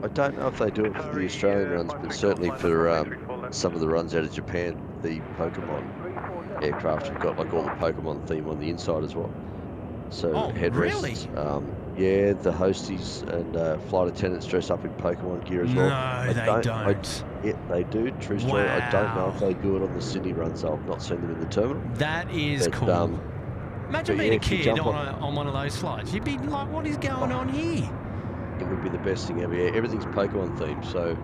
I don't know if they do it for the Australian runs, but certainly for some of the runs out of Japan, the Pokemon aircraft have got like all the Pokemon theme on the inside as well. So headrests, yeah, the hosties and flight attendants dress up in Pokemon gear as well. No, they don't. Yeah, they do. True story. I don't know if they do it on the Sydney runs. So I've not seen them in the terminal. That is cool. Imagine being a kid on one of those flights. You'd be like, what is going on here? It would be the best thing ever. Yeah, everything's Pokemon themed. So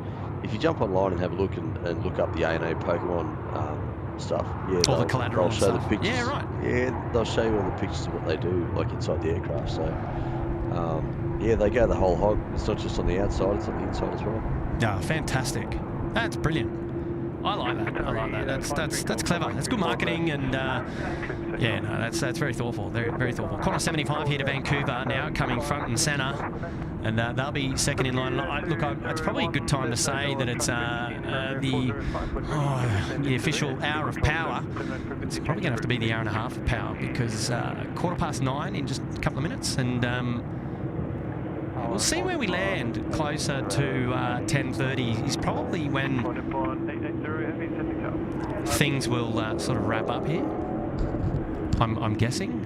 if you jump online and have a look and look up the A&A Pokemon stuff, yeah, all the collateral they'll show stuff. the pictures. Yeah, right. Yeah, they'll show you all the pictures of what they do, like inside the aircraft. So yeah, they go the whole hog. It's not just on the outside; it's on the inside as well. Yeah, fantastic. That's brilliant. I like that. I like that. That's clever. That's good marketing, and yeah, no, that's very thoughtful. Very thoughtful. Qantas 75 here to Vancouver now, coming front and centre, and they'll be second in line. Look, it's probably a good time to say that it's the official hour of power. It's probably going to have to be the hour and a half of power, because 9:15 in just a couple of minutes, and we'll see where we land closer to 10:30 is probably when things will sort of wrap up here. I'm guessing.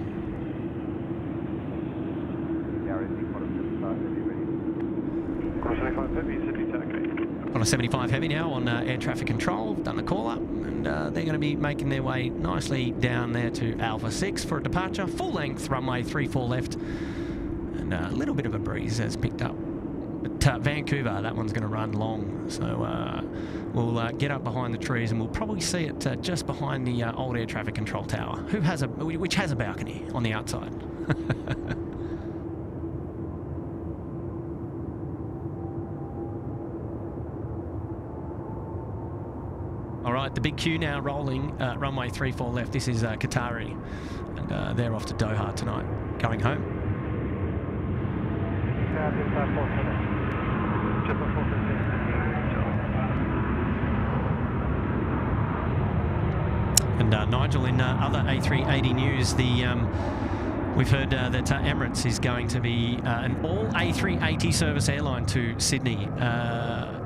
On a 75 heavy now on air traffic control, done the call up, and they're going to be making their way nicely down there to Alpha 6 for a departure. Full length runway 34 left. And a little bit of a breeze has picked up. But Vancouver, that one's going to run long. So we'll get up behind the trees, and we'll probably see it just behind the old air traffic control tower, which has a balcony on the outside. All right, the big queue now rolling, runway 34 left. This is Qatari, and they're off to Doha tonight, going home. And Nigel, in other A380 news, we've heard that Emirates is going to be an all A380 service airline to Sydney,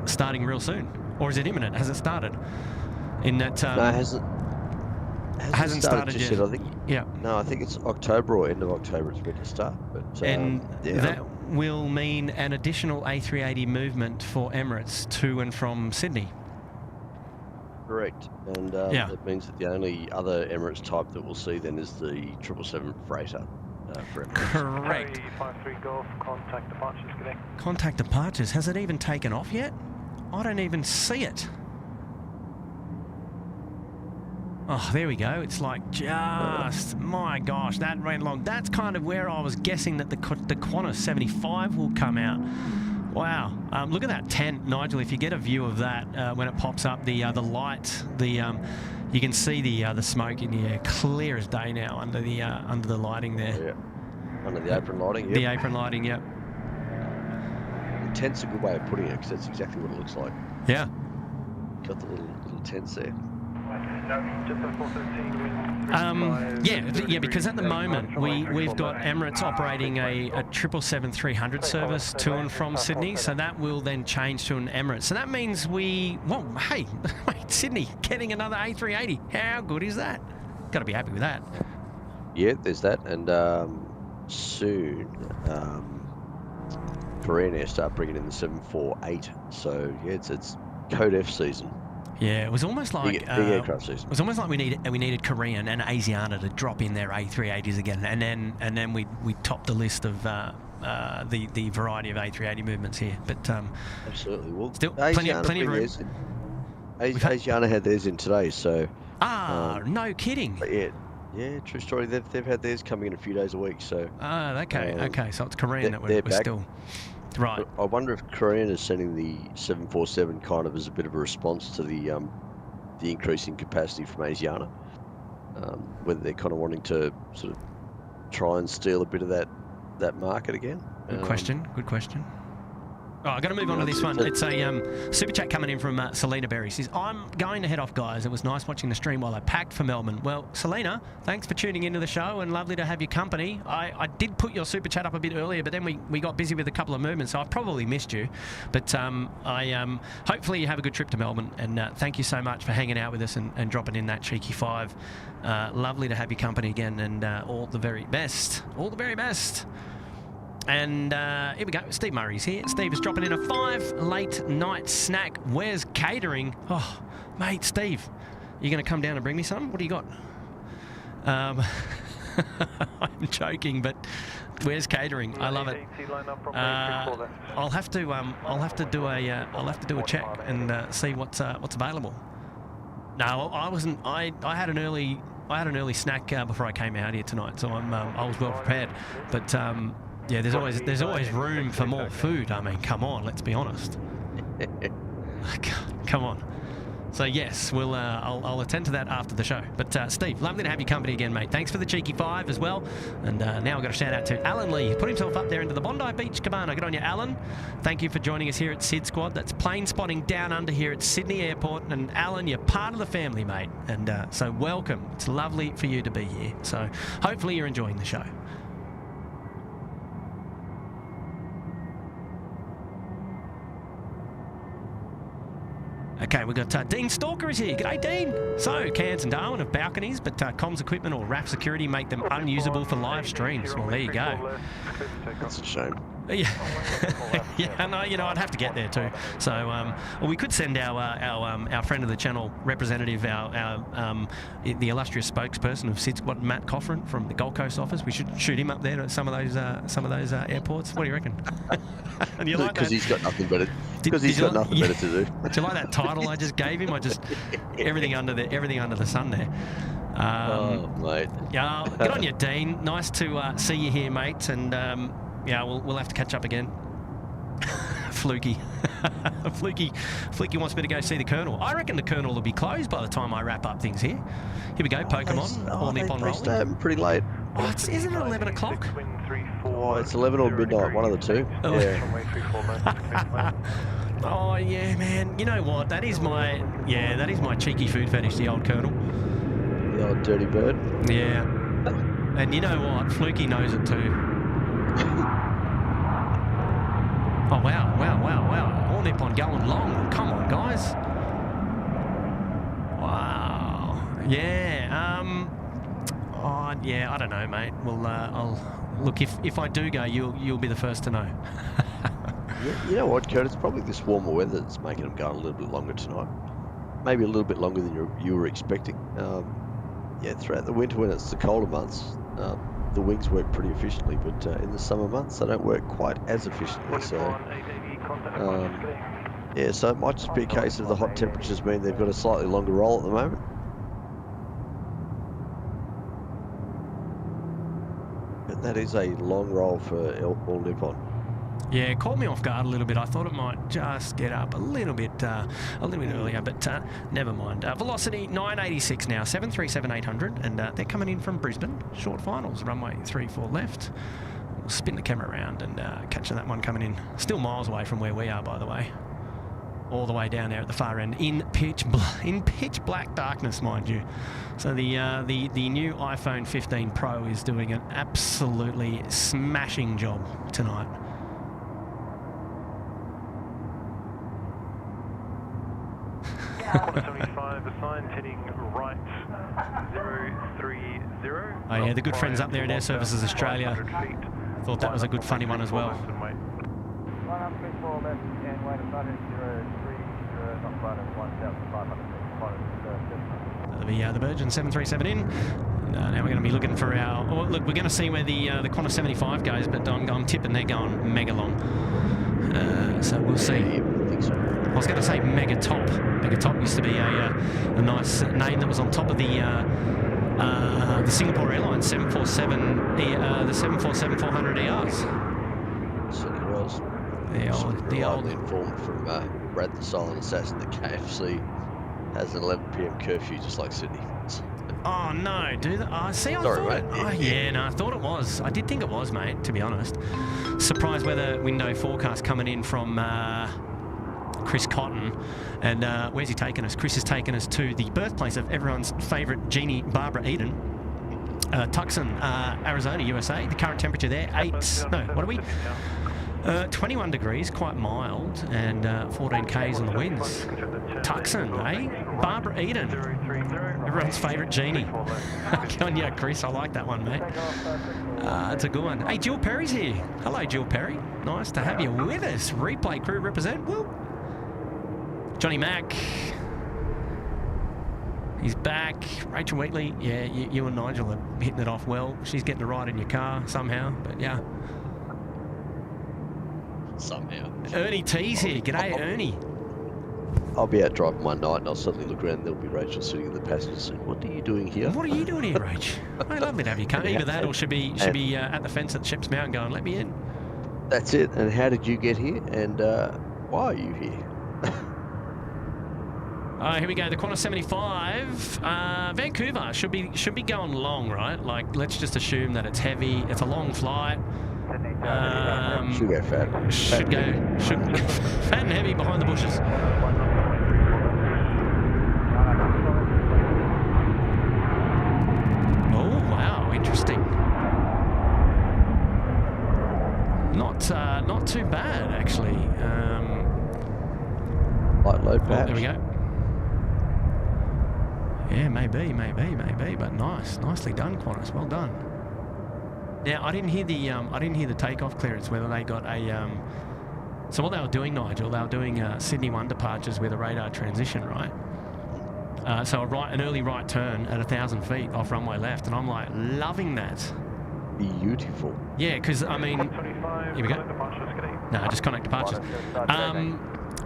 starting real soon. Or is it imminent? Has it started? In that no, it hasn't started yet. I think. Yeah. No, I think it's October or end of October it's meant to start. But and yeah. that will mean an additional A380 movement for Emirates to and from Sydney. Correct. And that means that the only other Emirates type that we'll see then is the 777 freighter. For Emirates. Correct. 53 Golf, contact departures, connect. Contact departures. Has it even taken off yet? I don't even see it. Oh, there we go. It's like just, my gosh, that ran long. That's kind of where I was guessing that the Qantas 75 will come out. Wow. Look at that tent, Nigel. If you get a view of that when it pops up, the light, you can see the smoke in the air, clear as day now under the lighting there. Yeah. Under the apron lighting. Yep. The apron lighting. Yep. The tent's a good way of putting it, because that's exactly what it looks like. Yeah. Got the little tents there. Yeah, because at the moment we've got Emirates operating a 777-300 service to and from Sydney, so that will then change to an Emirates. So that means hey, Sydney getting another A380. How good is that? Got to be happy with that. Yeah, there's that, and soon Korean Air start bringing in the 748. So yeah, it's Code F season. Yeah, it was almost like big aircraft season. It was almost like we needed Korean and Asiana to drop in their A380s again, and then we topped the list of the variety of A380 movements here. But absolutely, well, still plenty of room. Asiana had theirs in today, so no kidding. Yeah, true story. They've had theirs coming in a few days a week. So okay, so it's Korean that we're still. Right. I wonder if Korean is sending the 747 kind of as a bit of a response to the increasing capacity from Asiana. Whether they're kind of wanting to sort of try and steal a bit of that market again. Good question. Oh, I've got to move on to this one. It's a super chat coming in from Selena Berry. She says, I'm going to head off, guys. It was nice watching the stream while I packed for Melbourne. Well, Selena, thanks for tuning into the show and lovely to have your company. I did put your super chat up a bit earlier, but then we got busy with a couple of movements, so I probably missed you. But hopefully you have a good trip to Melbourne, and thank you so much for hanging out with us and dropping in that cheeky 5. Lovely to have your company again, and all the very best. All the very best. And here we go. Steve Murray's here. Steve is dropping in a 5 late night snack. Where's catering? Oh, mate, Steve, you going to come down and bring me some? What do you got? I'm joking, but where's catering? I love it. I'll have to do a check and see what's available. No, I wasn't. I had an early snack before I came out here tonight, so I was well prepared. But yeah, there's always room for more food. I mean, come on, let's be honest. Come on. So yes, I'll attend to that after the show. But Steve, lovely to have your company again, mate. Thanks for the cheeky 5 as well. And now I've got a shout out to Alan Lee, who put himself up there into the Bondi Beach Cabana. Good on you, Alan. Thank you for joining us here at SydSquad. That's plane spotting down under here at Sydney Airport. And Alan, you're part of the family, mate. And so welcome. It's lovely for you to be here. So hopefully you're enjoying the show. Okay, we've got Dean Stalker is here. G'day, Dean. So, Cairns and Darwin have balconies, but comms equipment or RAF security make them unusable for live streams. Well, there you go. That's a shame. Yeah, yeah. No, you know, I'd have to get there too. So, well, we could send our friend of the channel representative, the illustrious spokesperson of SydSquad, Matt Coffrin from the Gold Coast office. We should shoot him up there at some of those airports. What do you reckon? Because he's got nothing better. Because he's got nothing better to do. Do you like that title I just gave him? Everything under the sun there. Oh, mate. Yeah, good on you, Dean. Nice to see you here, mate. And yeah, we'll have to catch up again. Fluky. Fluky wants me to go see the Colonel. I reckon the Colonel will be closed by the time I wrap up things here. Here we go, Pokemon. All Nippon rolling. They stay open pretty late. Oh, isn't it 11 o'clock? Oh, it's 11 or midnight, one of the two. Oh. Yeah. Oh, yeah, man. You know what? That is my cheeky food fetish, the old Colonel. The old dirty bird. Yeah. And you know what? Fluky knows it too. Oh, wow. All Nippon going long. Come on, guys. Wow. Yeah. Oh, yeah, I don't know, mate. Well, I'll look, if I do go, you'll be the first to know. You know what, Kurt? It's probably this warmer weather that's making them go a little bit longer tonight. Maybe a little bit longer than you were expecting. Yeah, throughout the winter when it's the colder months, the wings work pretty efficiently, but in the summer months they don't work quite as efficiently. So, yeah, so it might just be a case of the hot temperatures mean they've got a slightly longer roll at the moment. And that is a long roll for All Nippon. Yeah, it caught me off guard a little bit. I thought it might just get up a little bit earlier, but never mind. Velocity 986 now, 737-800, and they're coming in from Brisbane. Short finals, runway 34 left. We'll spin the camera around and catch that one coming in. Still miles away from where we are, by the way. All the way down there at the far end, in pitch black darkness, mind you. So the new iPhone 15 Pro is doing an absolutely smashing job tonight. Quarter 75, assigned, heading right 030. Oh yeah, the good friends up there at Air Services Australia. Thought that was a good funny one as well. 134 left and wait about 030, not quite at 1,500. That'll be the Virgin 737 in. Now we're going to be looking for our... Oh, look, we're going to see where the Qantas 75 goes, but I'm tipping they're going mega long. So we'll see. I was going to say Mega Top. Mega Top used to be a nice name that was on top of the Singapore Airlines 747, the 747-400 ERs. Certainly was. The old informed from Brad the Silent Assassin that KFC has an 11 PM curfew just like Sydney. Oh no, do that? Oh, see, I thought it. Oh, yeah, no, I thought it was. I did think it was, mate, to be honest. Surprise weather window forecast coming in from Chris Cotton. And where's he taking us? Chris has taken us to the birthplace of everyone's favourite genie, Barbara Eden. Tucson, Arizona, USA. The current temperature there, 21 degrees, quite mild, and 14 Ks on the winds. Tucson, eh? Barbara Eden, everyone's favourite genie. Good on you, Chris. I like that one, mate. It's a good one. Hey, Jill Perry's here. Hello, Jill Perry. Nice to have you with us. Replay crew represent. Woo. Johnny Mack. He's back. Rachel Wheatley. Yeah, you and Nigel are hitting it off well. She's getting a ride in your car somehow, but yeah. Somehow. Ernie T's here. G'day, Ernie. I'll be out driving one night and I'll suddenly look around and there'll be Rachel sitting in the passenger seat. What are you doing here? What are you doing here, Rach? Hey, lovely to have you come. Either that or she'll be at the fence at Ships Mountain going, let me in. That's it. And how did you get here? And why are you here? Here we go. The Qantas 75. Vancouver should be going long, right? Like, let's just assume that it's heavy. It's a long flight. Should go fat. Should fat and heavy behind the bushes. Oh wow, interesting. Not too bad actually. Light load patch. There we go. Yeah, maybe, but nicely done, Qantas. Well done. Now, I didn't hear the takeoff clearance. Whether they got a so what they were doing, Nigel, they were doing Sydney 1 departures with a radar transition, right? So an early right turn at 1,000 feet off runway left, and I'm like loving that. Beautiful. Yeah, because I mean, here we go. No, just connect departures.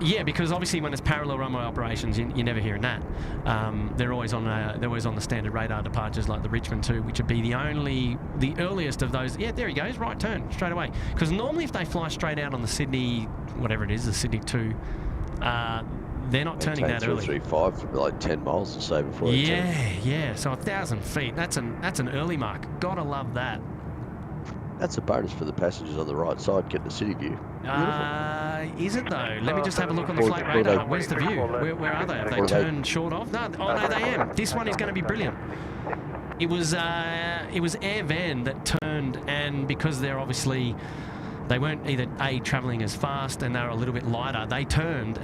Yeah, because obviously when it's parallel runway operations, you're never hearing that. They're always on the standard radar departures like the Richmond 2, which would be the earliest of those. Yeah, there he goes, right turn straight away. Because normally if they fly straight out on the Sydney, whatever it is, the Sydney 2, they're not turning that early. 335 for like 10 miles or so before. Yeah. So 1,000 feet. That's an early mark. Gotta love that. That's a bonus for the passengers on the right side getting the city view. Is it though? Let me just have a look on the flight radar. Where's the view? Where are they? Have they turned short of? No, oh no, they am. This one is going to be brilliant. It was Air Van that turned, and because they weren't either travelling as fast and they were a little bit lighter. They turned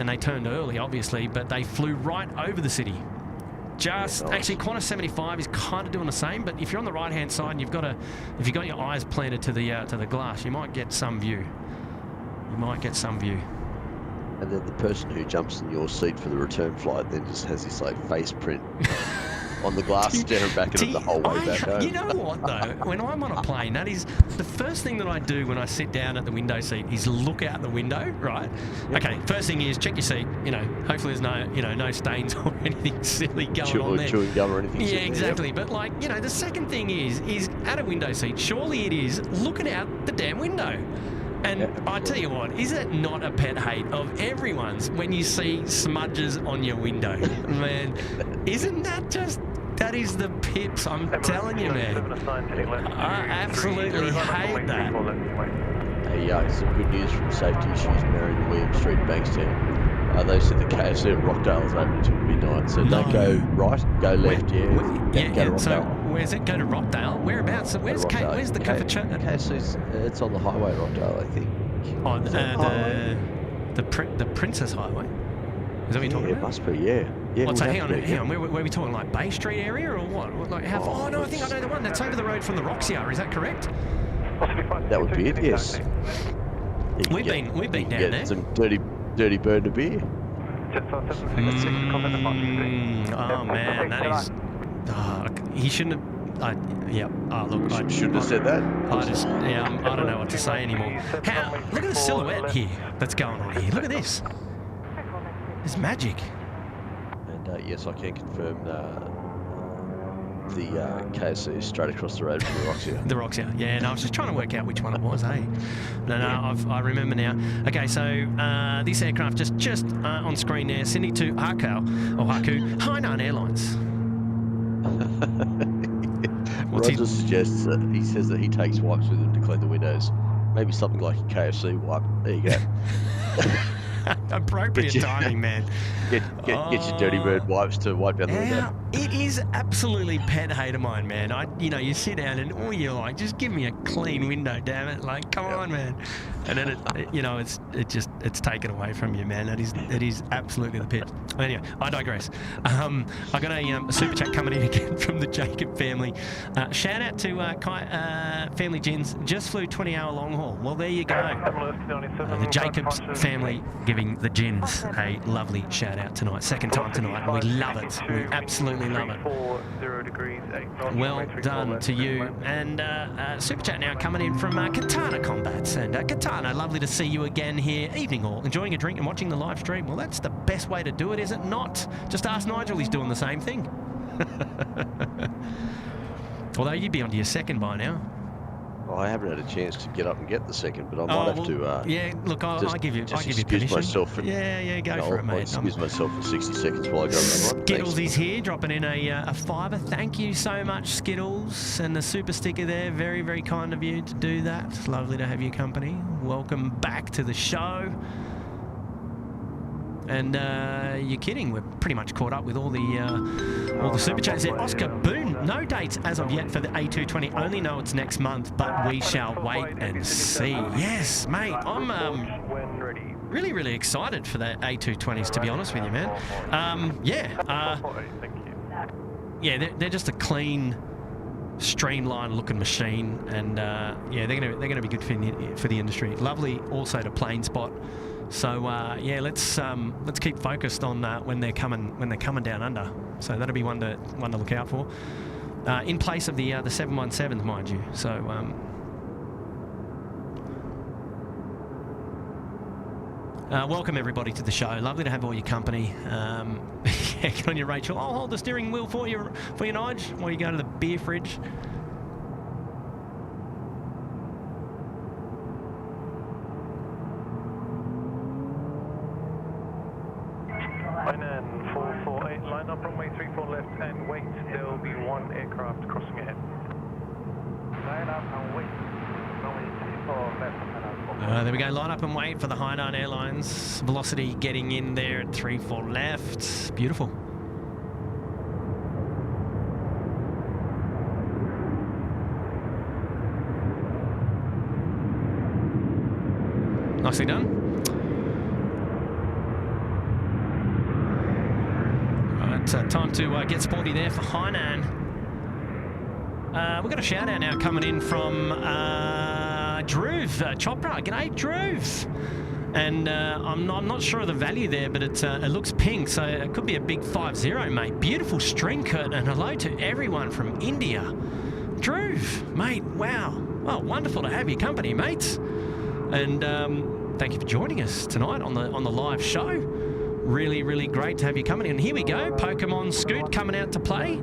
early, obviously, but they flew right over the city. Actually, Qantas 75 is kind of doing the same, but if you're on the right-hand side and if you've got your eyes planted to the glass, you might get some view. And then the person who jumps in your seat for the return flight then just has this like face print on the glass staring back at him the whole way back home. You know what though? When I'm on a plane, that is the first thing that I do when I sit down at the window seat is look out the window, right? Yep. Okay, first thing is check your seat. Hopefully there's no stains or anything silly going on there. Chewing gum or anything. Yeah, exactly. But the second thing is at a window seat. Surely it is looking out the damn window. And I tell you what, is it not a pet hate of everyone's when you see smudges on your window? Man, isn't that just... That is the pips, I'm telling you, man. I absolutely hate that. Hey, some good news from safety issues Marion William Street, Bankstown. They said the KFC at Rockdale is open until midnight, so don't go right, go left, go to Rockdale. So where's it? Go to Rockdale? Whereabouts? Where's the KFC's? It's on the highway, Rockdale, I think. Oh, the Princess Highway? Is that what you're talking about? It must be, yeah. So hang on. Where are we talking? Like Bay Street area or what? Like how far? Oh no, I think I know the one. That's over the road from the Roxia. Is that correct? That would be it. Yes. We've been down there. Some dirty bird and a beer. Oh man, that is. He shouldn't have. Look, I shouldn't have said that. I don't know what to say anymore. Look at the silhouette here that's going on here. Look at this. It's magic. And yes, I can confirm the KFC is straight across the road from the Roxia. The Roxia, yeah. No, I was just trying to work out which one it was, eh? No, I remember now. Okay, so this aircraft just on screen there, Sydney to Haku, Hainan Airlines. Roger suggests that he says that he takes wipes with him to clean the windows. Maybe something like a KFC wipe. There you go. Appropriate timing, man. Get your dirty bird wipes to wipe down the window. It is absolutely pet hate of mine, man. You sit down and all you're like, just give me a clean window, damn it! Like, come on, man. And then it's taken away from you, man. It is absolutely the pit. Anyway, I digress. I got a super chat coming in again from the Jacob family. Shout out to Family Gins. Just flew 20-hour long haul. Well, there you go. The Jacobs family giving the Gins a lovely shout out tonight. Second time tonight, and we love it. We absolutely love it. Well done to you. And super chat now coming in from Katana Combats. And Katana, lovely to see you again here. Evening all. Enjoying a drink and watching the live stream. Well, that's the best way to do it, is it not? Just ask Nigel, he's doing the same thing. Although you'd be onto your second by now. Well, I haven't had a chance to get up and get the second, but I might have to. Yeah, look, I'll give you excuse myself. For, go for it, mate. I'll excuse myself for 60 seconds while I go around. Skittles is here, dropping in a fiver. Thank you so much, Skittles, and the super sticker there. Very, very kind of you to do that. It's lovely to have your company. Welcome back to the show. And you're kidding, we're pretty much caught up with all the super chats there. Oscar Boone, no dates as of yet for the A220, only know it's next month, but we shall wait and see. Yes, mate, I'm really, really excited for the A220s, to be honest with you, man. They're just a clean, streamlined looking machine, and they're gonna be good for the industry. Lovely also to plane spot. So let's keep focused on when they're coming down under. So that'll be one to look out for. In place of the 717s, mind you. So welcome everybody to the show. Lovely to have all your company. Get on your Rachel. I'll hold the steering wheel for you, Nige, while you go to the beer fridge. Line 448, line up runway 34 left and wait, there will be one aircraft crossing ahead. Line up and wait, runway 34 left. There we go, line up and wait for the Hainan Airlines. Velocity getting in there at 34 left. Beautiful. Nicely done. Time to get sporty there for Hainan. We've got a shout out now coming in from Dhruv Chopra. G'day, Dhruv. And I'm not sure of the value there, but it looks pink, so it could be a big 50, mate. Beautiful string cut, and hello to everyone from India. Dhruv, mate, wow. Well, wonderful to have your company, mates. And thank you for joining us tonight on the live show. Really, really great to have you coming in. Here we go, Pokemon Scoot coming out to play.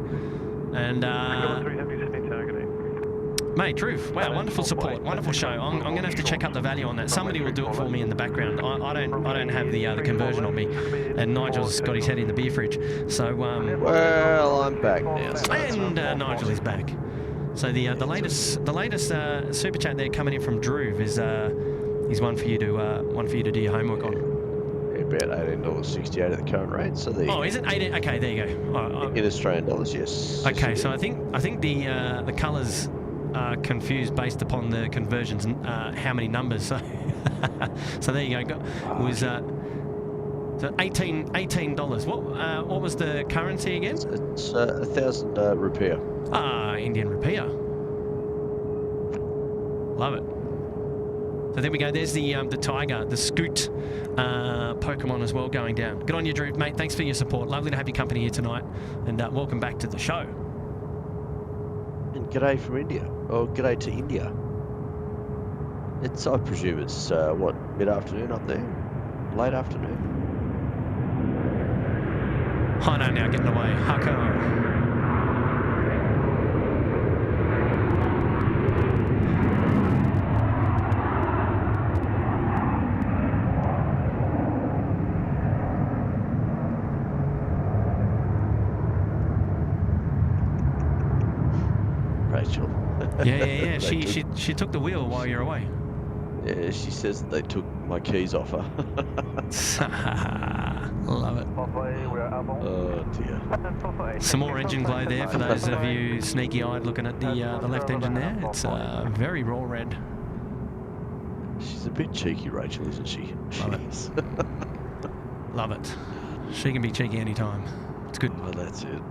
And mate, Dhruv, wow, wonderful support, wonderful show. I'm going to have to check up the value on that. Somebody will do it for me in the background. I don't have the conversion on me, and Nigel's got his head in the beer fridge. So well, I'm back now. So and Nigel is back. So the latest super chat there coming in from Dhruv is one for you to do your homework on. About $18.68 at the current rate. So is it 18? Okay, there you go. In Australian dollars, yes. Okay, so I think the colours are confused based upon the conversions and how many numbers. So so there you go. It was so $18. What was the currency again? It's 1,000 rupiah. Indian rupiah. Love it. So there we go. There's the Tiger, the Scoot Pokemon as well going down. Good on you, Dhruv, mate. Thanks for your support. Lovely to have your company here tonight. And welcome back to the show. And g'day from India. Or g'day to India. I presume it's, mid-afternoon up there? Late afternoon? Oh, no, now getting away. Hako. Rachel. Yeah. She took the wheel while you're away. Yeah, she says that they took my keys off her. Love it. Oh dear. Some more engine glow there for those of you sneaky-eyed looking at the left engine there. It's very raw red. She's a bit cheeky, Rachel, isn't she? Love it. Love it. She can be cheeky anytime. It's good. Well, that's it.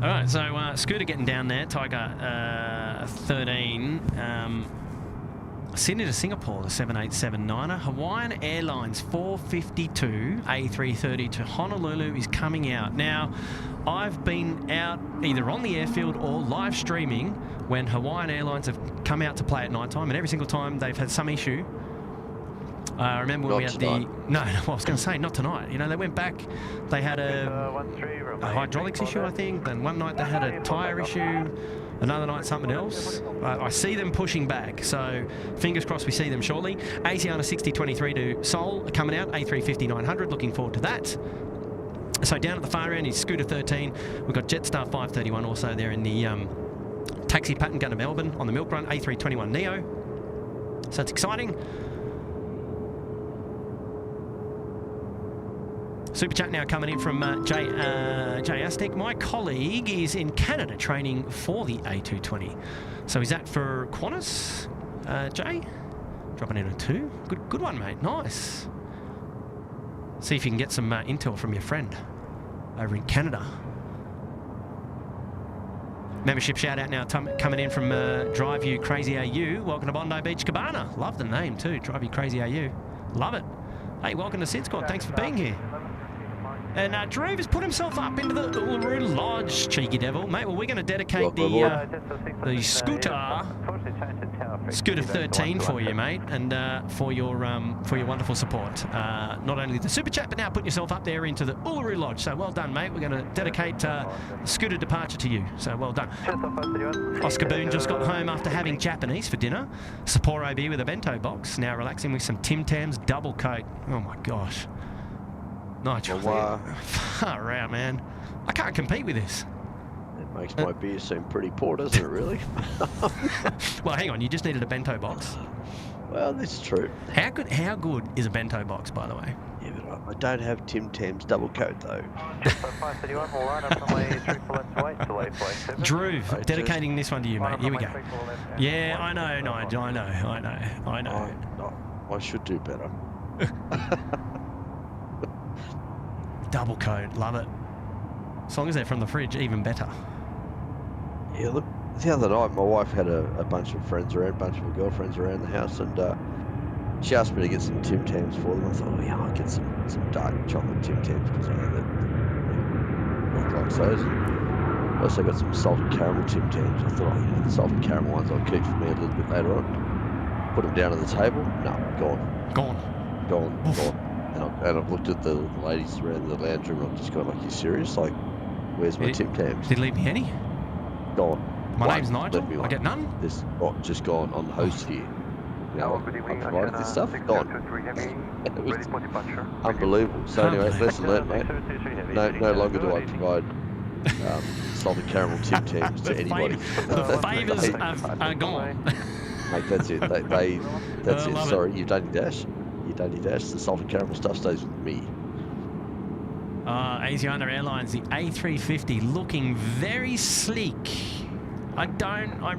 All right, so Scooter getting down there, Tiger 13. Sydney to Singapore, the 787-9er. Hawaiian Airlines 452 A330 to Honolulu is coming out. Now, I've been out either on the airfield or live streaming when Hawaiian Airlines have come out to play at night time, and every single time they've had some issue. I remember when we had the... No, I was going to say, not tonight. You know, they went back, they had a hydraulics issue, I think. Then one night they had a tyre issue. Another night something else. I see them pushing back, so fingers crossed we see them shortly. Asiana 6023 to Seoul coming out, A350-900, looking forward to that. So down at the far end is Scooter 13. We've got Jetstar 531 also there in the taxi pattern going to Melbourne on the Milk Run, A321 Neo. So it's exciting. Super chat now coming in from Jay Aztec. My colleague is in Canada training for the A220. So is that for Qantas, Jay? Dropping in a 2. Good one, mate. Nice. See if you can get some intel from your friend over in Canada. Membership shout out now coming in from Drive You Crazy AU. Welcome to Bondi Beach Cabana. Love the name too, Drive You Crazy AU. Love it. Hey, welcome to SydSquad. Thanks for being here. And Drew has put himself up into the Uluru Lodge, cheeky devil. Mate, well, we're going to dedicate the Scooter 13 for you, mate, and for your wonderful support. Not only the super chat, but now putting yourself up there into the Uluru Lodge. So well done, mate. We're going to dedicate Scooter departure to you. So well done. Oscar Boone just got home after having Japanese for dinner. Sapporo beer with a bento box. Now relaxing with some Tim Tams double coat. Oh my gosh. Nigel, far out, man. I can't compete with this. It makes my beer seem pretty poor, doesn't it, really? Well, hang on. You just needed a bento box. Well, this is true. How good is a bento box, by the way? Yeah, but I don't have Tim Tams double coat, though. Drew, dedicating this one to you, mate. Here we go. Yeah, I know, Nigel. I know. I should do better. Double coat, love it. As long as they're from the fridge, even better. Yeah, look, the other night my wife had a bunch of friends around, a bunch of her girlfriends around the house, and she asked me to get some Tim Tams for them. I thought, oh yeah, I'll get some dark chocolate Tim Tams because I know that Nick likes those. I also got some salted caramel Tim Tams. I thought, oh yeah, the salted caramel ones I'll keep for me a little bit later on. Put them down on the table. No, gone. And I've looked at the ladies around the lounge room and I've just gone, like, you serious? Like, where's my Tim Tams? Did you leave me any? Gone. My name's Nigel. I get none? This just gone on the host here. Now, I've provided this stuff. Gone. It was unbelievable. So anyway, lesson learned, mate. No longer do I provide salted caramel Tim Tams to anybody. The favours are gone. Mate, that's it. That's it. Sorry, you've done your dash. The salted caramel stuff stays with me. Asiana Airlines, the A350 looking very sleek. I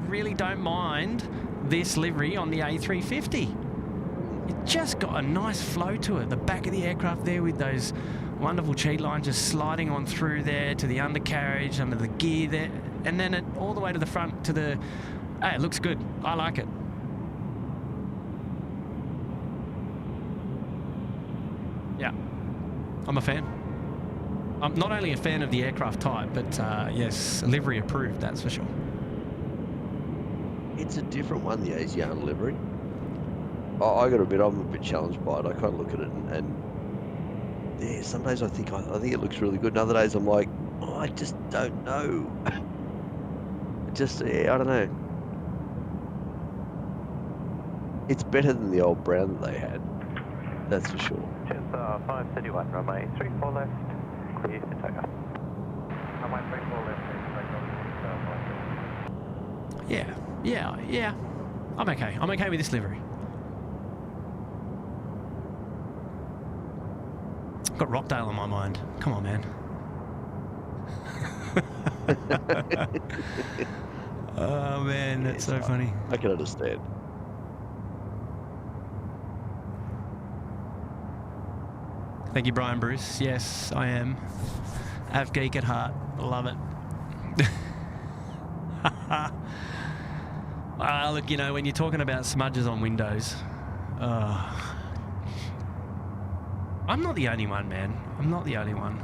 really don't mind this livery on the A350. It just got a nice flow to it. The back of the aircraft there with those wonderful cheat lines just sliding on through there to the undercarriage, under the gear there, and then all the way to the front to the... Hey, it looks good. I like it. Yeah, I'm a fan. I'm not only a fan of the aircraft type, but yes, livery approved, that's for sure. It's a different one, the Asiana livery. I got to admit, I'm a bit challenged by it. I kind of look at it and yeah, some days I think it looks really good, and other days I'm like, oh, I just don't know. I don't know. It's better than the old brown that they had, that's for sure. 531, runway 34 left, clear for takeoff. Runway 34 left, takeoff. Yeah. I'm okay. I'm okay with this livery. I've got Rockdale on my mind. Come on, man. Oh, man, that's so funny. I can understand. Thank you, Brian Bruce. Yes, I am. Av geek at heart. Love it. Look, you know, when you're talking about smudges on windows, I'm not the only one, man. I'm not the only one.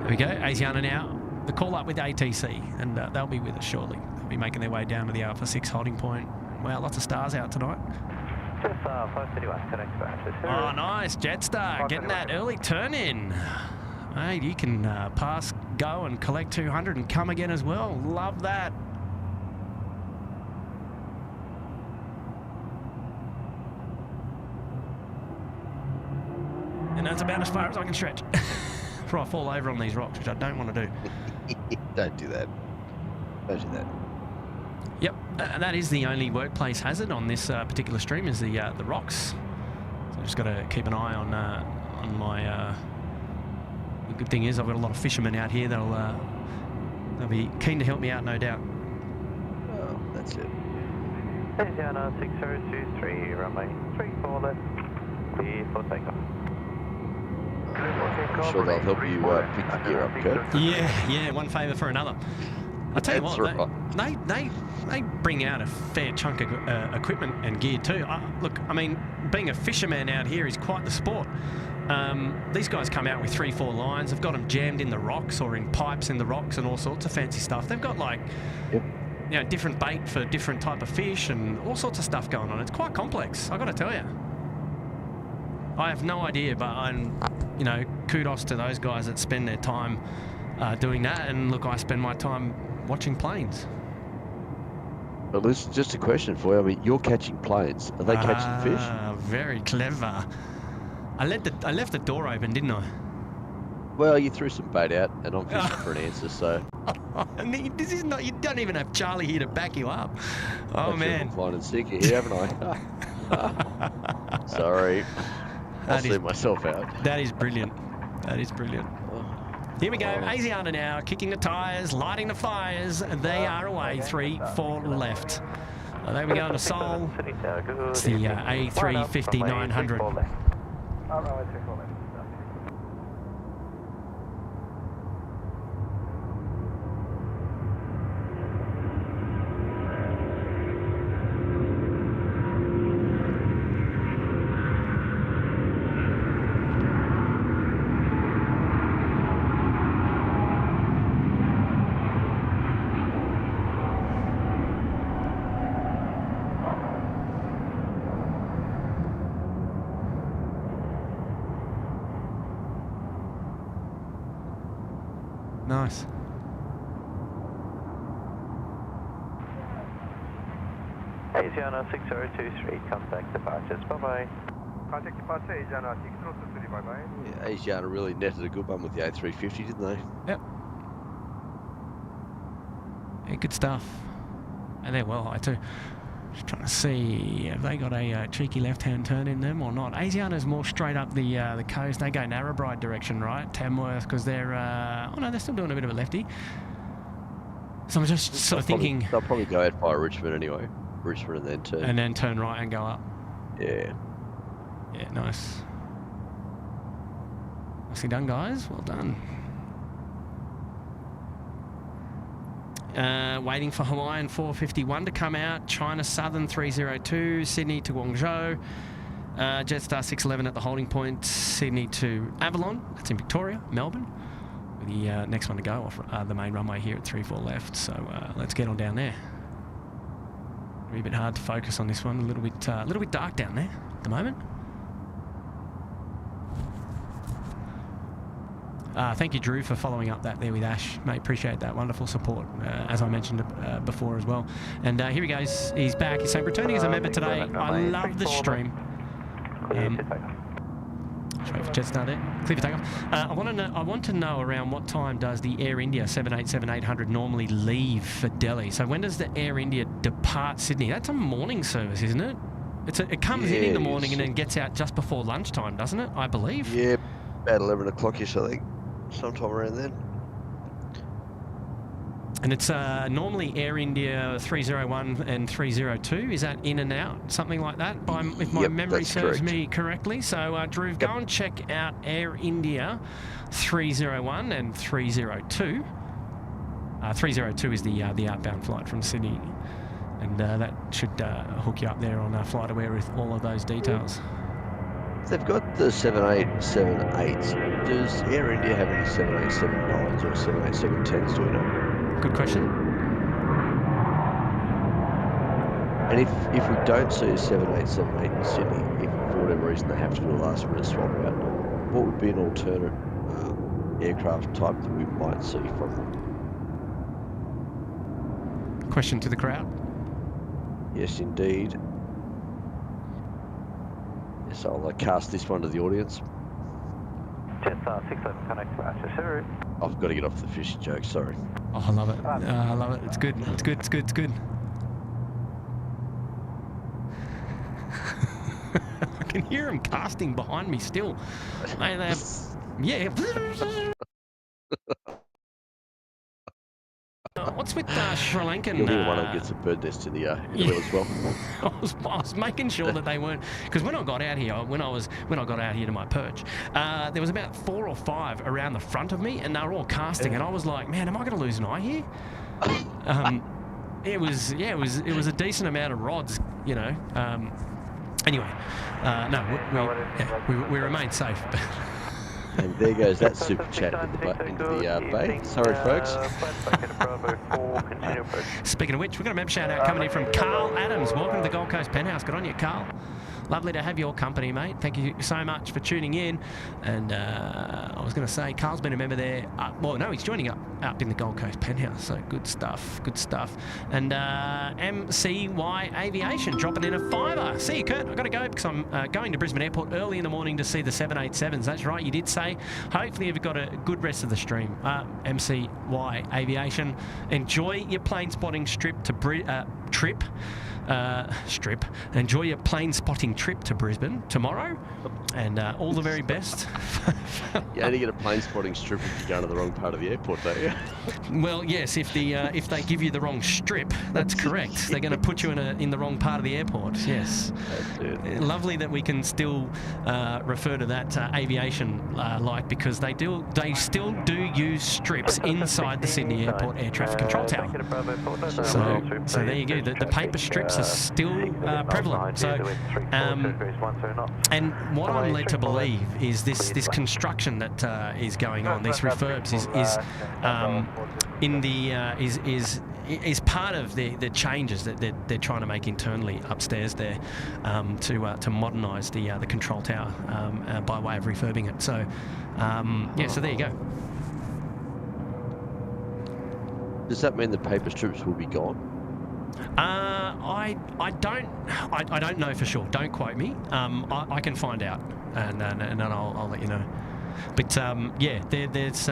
There we go, Asiana now. The call up with ATC, and they'll be with us shortly. They'll be making their way down to the Alpha 6 holding point. Wow, lots of stars out tonight. Just 531, connect back to 2. Oh, nice, Jetstar, getting that early turn in. Mate, you can pass, go and collect 200 and come again as well. Love that. And that's about as far as I can stretch. Before I fall over on these rocks, which I don't want to do. Don't do that. Don't do that. Yep, that is the only workplace hazard on this particular stream is the rocks. So I've just got to keep an eye on my. The good thing is I've got a lot of fishermen out here. They'll be keen to help me out, no doubt. Oh, that's it. Asiana 6023, runway 34 left, clear for takeoff. I'm sure they'll help you pick the gear up, Kurt. Yeah, one favour for another. I'll tell you what, right. they bring out a fair chunk of equipment and gear too. Look, I mean, being a fisherman out here is quite the sport. These guys come out with 3-4 lines. They've got them jammed in the rocks or in pipes in the rocks and all sorts of fancy stuff. They've got like, you know, different bait for different type of fish and all sorts of stuff going on. It's quite complex, I've got to tell you. I have no idea, but I'm, you know, kudos to those guys that spend their time doing that. And look, I spend my time watching planes. But listen, just a question for you. I mean, you're catching planes. Are they catching fish? Very clever. I left the door open, didn't I? Well, you threw some bait out, and I'm fishing for an answer, so... This is not... You don't even have Charlie here to back you up. Oh, man. Line and sinker here, haven't I? Sorry. I'll see myself out. That is brilliant. That is brilliant. Here we go. Asiana now, kicking the tyres, lighting the fires. They are away. 3-4 left. There we go on the Sol. It's the A350 900. Nice. Asiana 6023, contact departures, bye-bye. Contact departure, Asiana 6023, bye-bye. Yeah, Asiana really netted a good one with the A350, didn't they? Yep. Yeah, good stuff. And they're well high too. Just trying to see, have they got a cheeky left-hand turn in them or not? Asiana's more straight up the coast. They go Narrabri direction, right? Tamworth, because they're... oh no, they're still doing a bit of a lefty. So I'm just sort of thinking... They'll probably go out by Richmond anyway. Richmond and then turn. And then turn right and go up. Yeah. Yeah, nice. Nicely done, guys. Well done. Waiting for Hawaiian 451 to come out. China Southern 302. Sydney to Guangzhou. Jetstar 611 at the holding point. Sydney to Avalon. That's in Victoria, Melbourne. With the next one to go off the main runway here at 3-4 left. So let's get on down there. It'll be a bit hard to focus on this one. A little bit dark down there at the moment. Thank you, Drew, for following up that there with Ash. Mate, appreciate that. Wonderful support, as I mentioned before as well. And here he goes. He's back. He's saying, returning as a member today. I love the stream. Wait for jet start there. Clear for takeoff. I want to know around what time does the Air India 787-800 normally leave for Delhi? So when does the Air India depart Sydney? That's a morning service, isn't it? It comes in the morning and then gets out just before lunchtime, doesn't it? I believe. Yeah, about 11 o'clock-ish, I think. Sometime around then. And it's normally Air India 301 and 302. Is that in and out? Something like that, if my memory serves me correctly. So, Drew, go and check out Air India 301 and 302. 302 is the outbound flight from Sydney. And that should hook you up there on Flight Aware with all of those details. They've got the 7878s. Does Air India have any 7879s or 7810s, do we know? Good question. And if we don't see a 7878 in Sydney, if for whatever reason they have to do a last minute swap out, what would be an alternate aircraft type that we might see from them? Question to the crowd. Yes, indeed. Yes, I'll cast this one to the audience. Jet 67 connect to Asher. I've got to get off the fishing joke, sorry. Oh, I love it. I love it. It's good. It's good. It's good. It's good. I can hear him casting behind me still. Yeah. What's with Sri Lankan? You'll hear one of them gets a bird nest in the wheel as well. I was making sure that they weren't, because when I got out here, when I got out here to my perch, there was about 4 or 5 around the front of me, and they were all casting, and I was like, man, am I going to lose an eye here? It was a decent amount of rods, you know. Anyway, no, we remain safe. And there goes that super chat into the bay. Sorry, folks. Speaking of which, we've got a member shout out coming in from Carl Adams. Welcome to the Gold Coast Penthouse. Good on you, Carl. Lovely to have your company, mate. Thank you so much for tuning in. And I was going to say, Carl's been a member there. Well, no, he's joining up in the Gold Coast Penthouse. So good stuff, good stuff. And MCY Aviation dropping in a $5. See you, Kurt. I've got to go because I'm going to Brisbane Airport early in the morning to see the 787s. That's right, you did say. Hopefully you've got a good rest of the stream. MCY Aviation. Enjoy your plane spotting trip. Enjoy your plane spotting trip to Brisbane tomorrow, and all the very best. You only get a plane spotting strip if you go to the wrong part of the airport, don't you? Well, yes, if they give you the wrong strip, that's correct. They're going to put you in the wrong part of the airport. Yes. That's it. Lovely that we can still refer to that aviation because they still do use strips inside the Sydney Airport Air Traffic Control Tower. So there you go. The paper strips are still prevalent. So, and what I'm led to believe is this construction that is going on, these refurbs is part of the changes that they're trying to make internally upstairs there to modernise the control tower by way of refurbing it. So so there you go. Does that mean the paper strips will be gone? I don't know for sure. Don't quote me. I can find out, and I'll let you know. But there's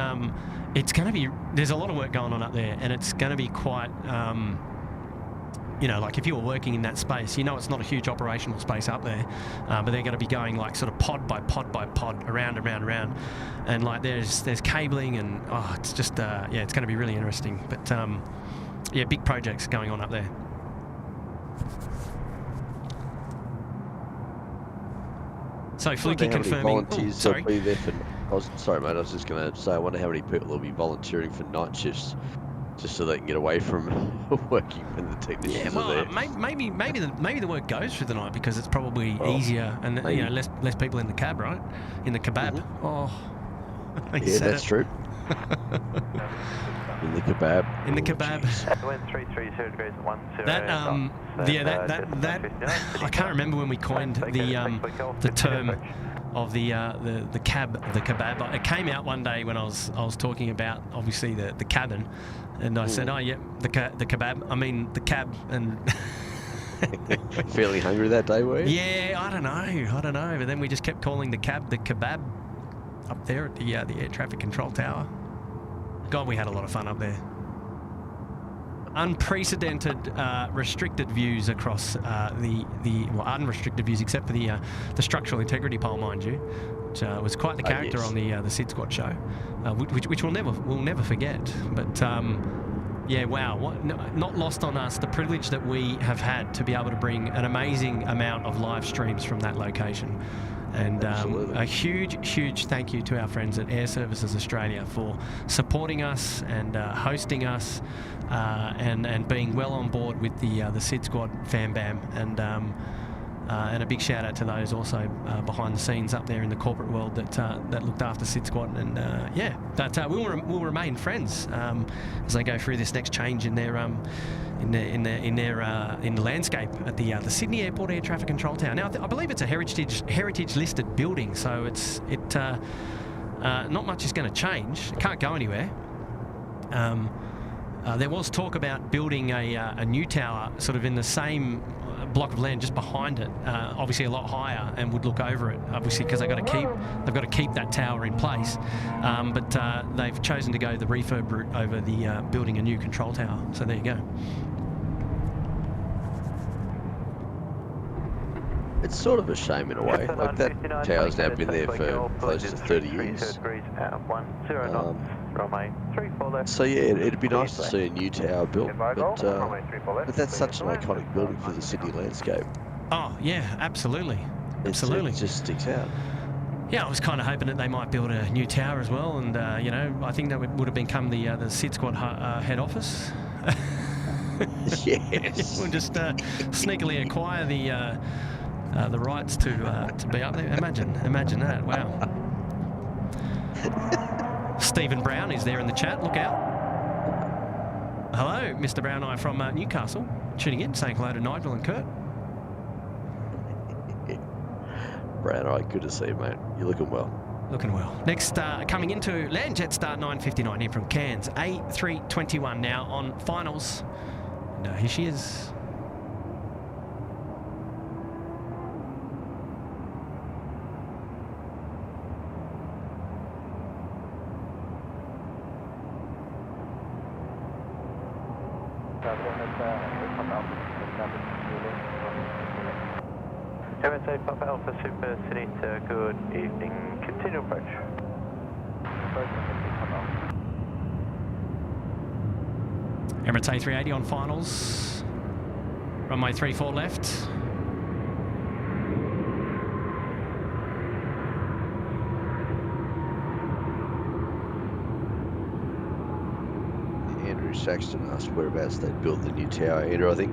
it's going to be, there's a lot of work going on up there, and it's going to be quite like if you were working in that space, it's not a huge operational space up there, but they're going to be going like sort of pod by pod by pod, around, and like there's cabling, and it's just it's going to be really interesting. But big projects going on up there. So Fluky confirming. Sorry. Be there sorry, mate. I was just going to say, I wonder how many people will be volunteering for night shifts, just so they can get away from working when the technicians are there. Maybe the work goes through the night because it's probably easier and less people in the cab, right? In the kebab. Mm-hmm. Oh, yeah, that's true. In the kebab. In the kebab. That I can't remember when we coined the term the kebab. It came out one day when I was talking about obviously the cabin, and I said, "Oh yeah, the kebab. I mean the cab." And feeling hungry that day, were you? yeah, I don't know. But then we just kept calling the cab the kebab up there at the air traffic control tower. God, we had a lot of fun up there. Unprecedented restricted views across well, unrestricted views except for the structural integrity pole, mind you, which was quite the character on the SydSquad show, which we'll never forget. But yeah, wow, not lost on us the privilege that we have had to be able to bring an amazing amount of live streams from that location. And a huge thank you to our friends at Air Services Australia for supporting us and hosting us and being well on board with the SydSquad fan bam, and a big shout out to those also behind the scenes up there in the corporate world that looked after SydSquad, and yeah, that we'll remain friends as they go through this next change in their in the landscape at the Sydney Airport Air Traffic Control Tower. Now, I believe it's a heritage listed building, so not much is going to change. It can't go anywhere. There was talk about building a new tower, sort of in the same block of land just behind it, obviously a lot higher, and would look over it, obviously, because they've got to keep that tower in place. But they've chosen to go the refurb route over the building a new control tower. So there you go. It's sort of a shame in a way. Like, that tower's now been there for close to 30 years. So yeah, it'd be nice to see a new tower built, but that's such an iconic building for the Sydney landscape. Oh yeah, absolutely. It just sticks out. Yeah, I was kind of hoping that they might build a new tower as well, and you know, I think that would have become the SydSquad head office. Yes. We'll just sneakily acquire the rights to be up there. Imagine that. Wow. Stephen Brown is there in the chat. Look out. Hello, Mr. Brown Eye from Newcastle, tuning in, saying hello to Nigel and Kurt. Brown Eye, good to see you, mate. You're looking well. Looking well. Next, coming into land, Jetstar 959 here from Cairns. A321 now on finals. And here she is. MSA Papa Alpha Super City, good evening. Continue approach. Emirates A380 on finals. Runway 34 left. Andrew Saxton asked whereabouts they built the new tower. Andrew, I think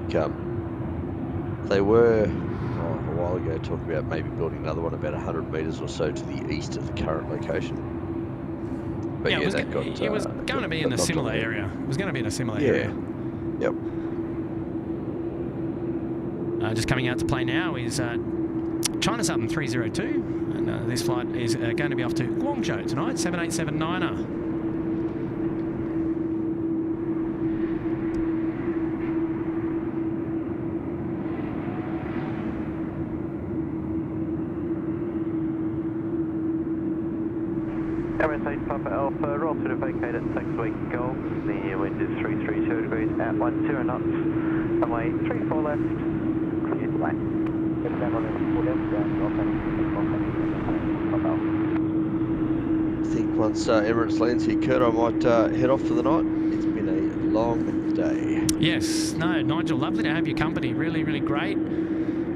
they were a while ago talking about maybe building another one about 100 metres or so to the east of the current location. But yeah, it was going to be in a similar area. It was going to be in a similar area. Yep. Just coming out to play now is China Southern 302, and this flight is going to be off to Guangzhou tonight, 7879er. MSA Papa Alpha, roll to the vacate at 6 week Golf. The wind is 332 degrees at 10 knots. Runway 34 left. Clear to land. I think once Emirates lands here, Kurt, I might head off for the night. It's been a long day. Yes, no, Nigel, lovely to have your company. Really, really great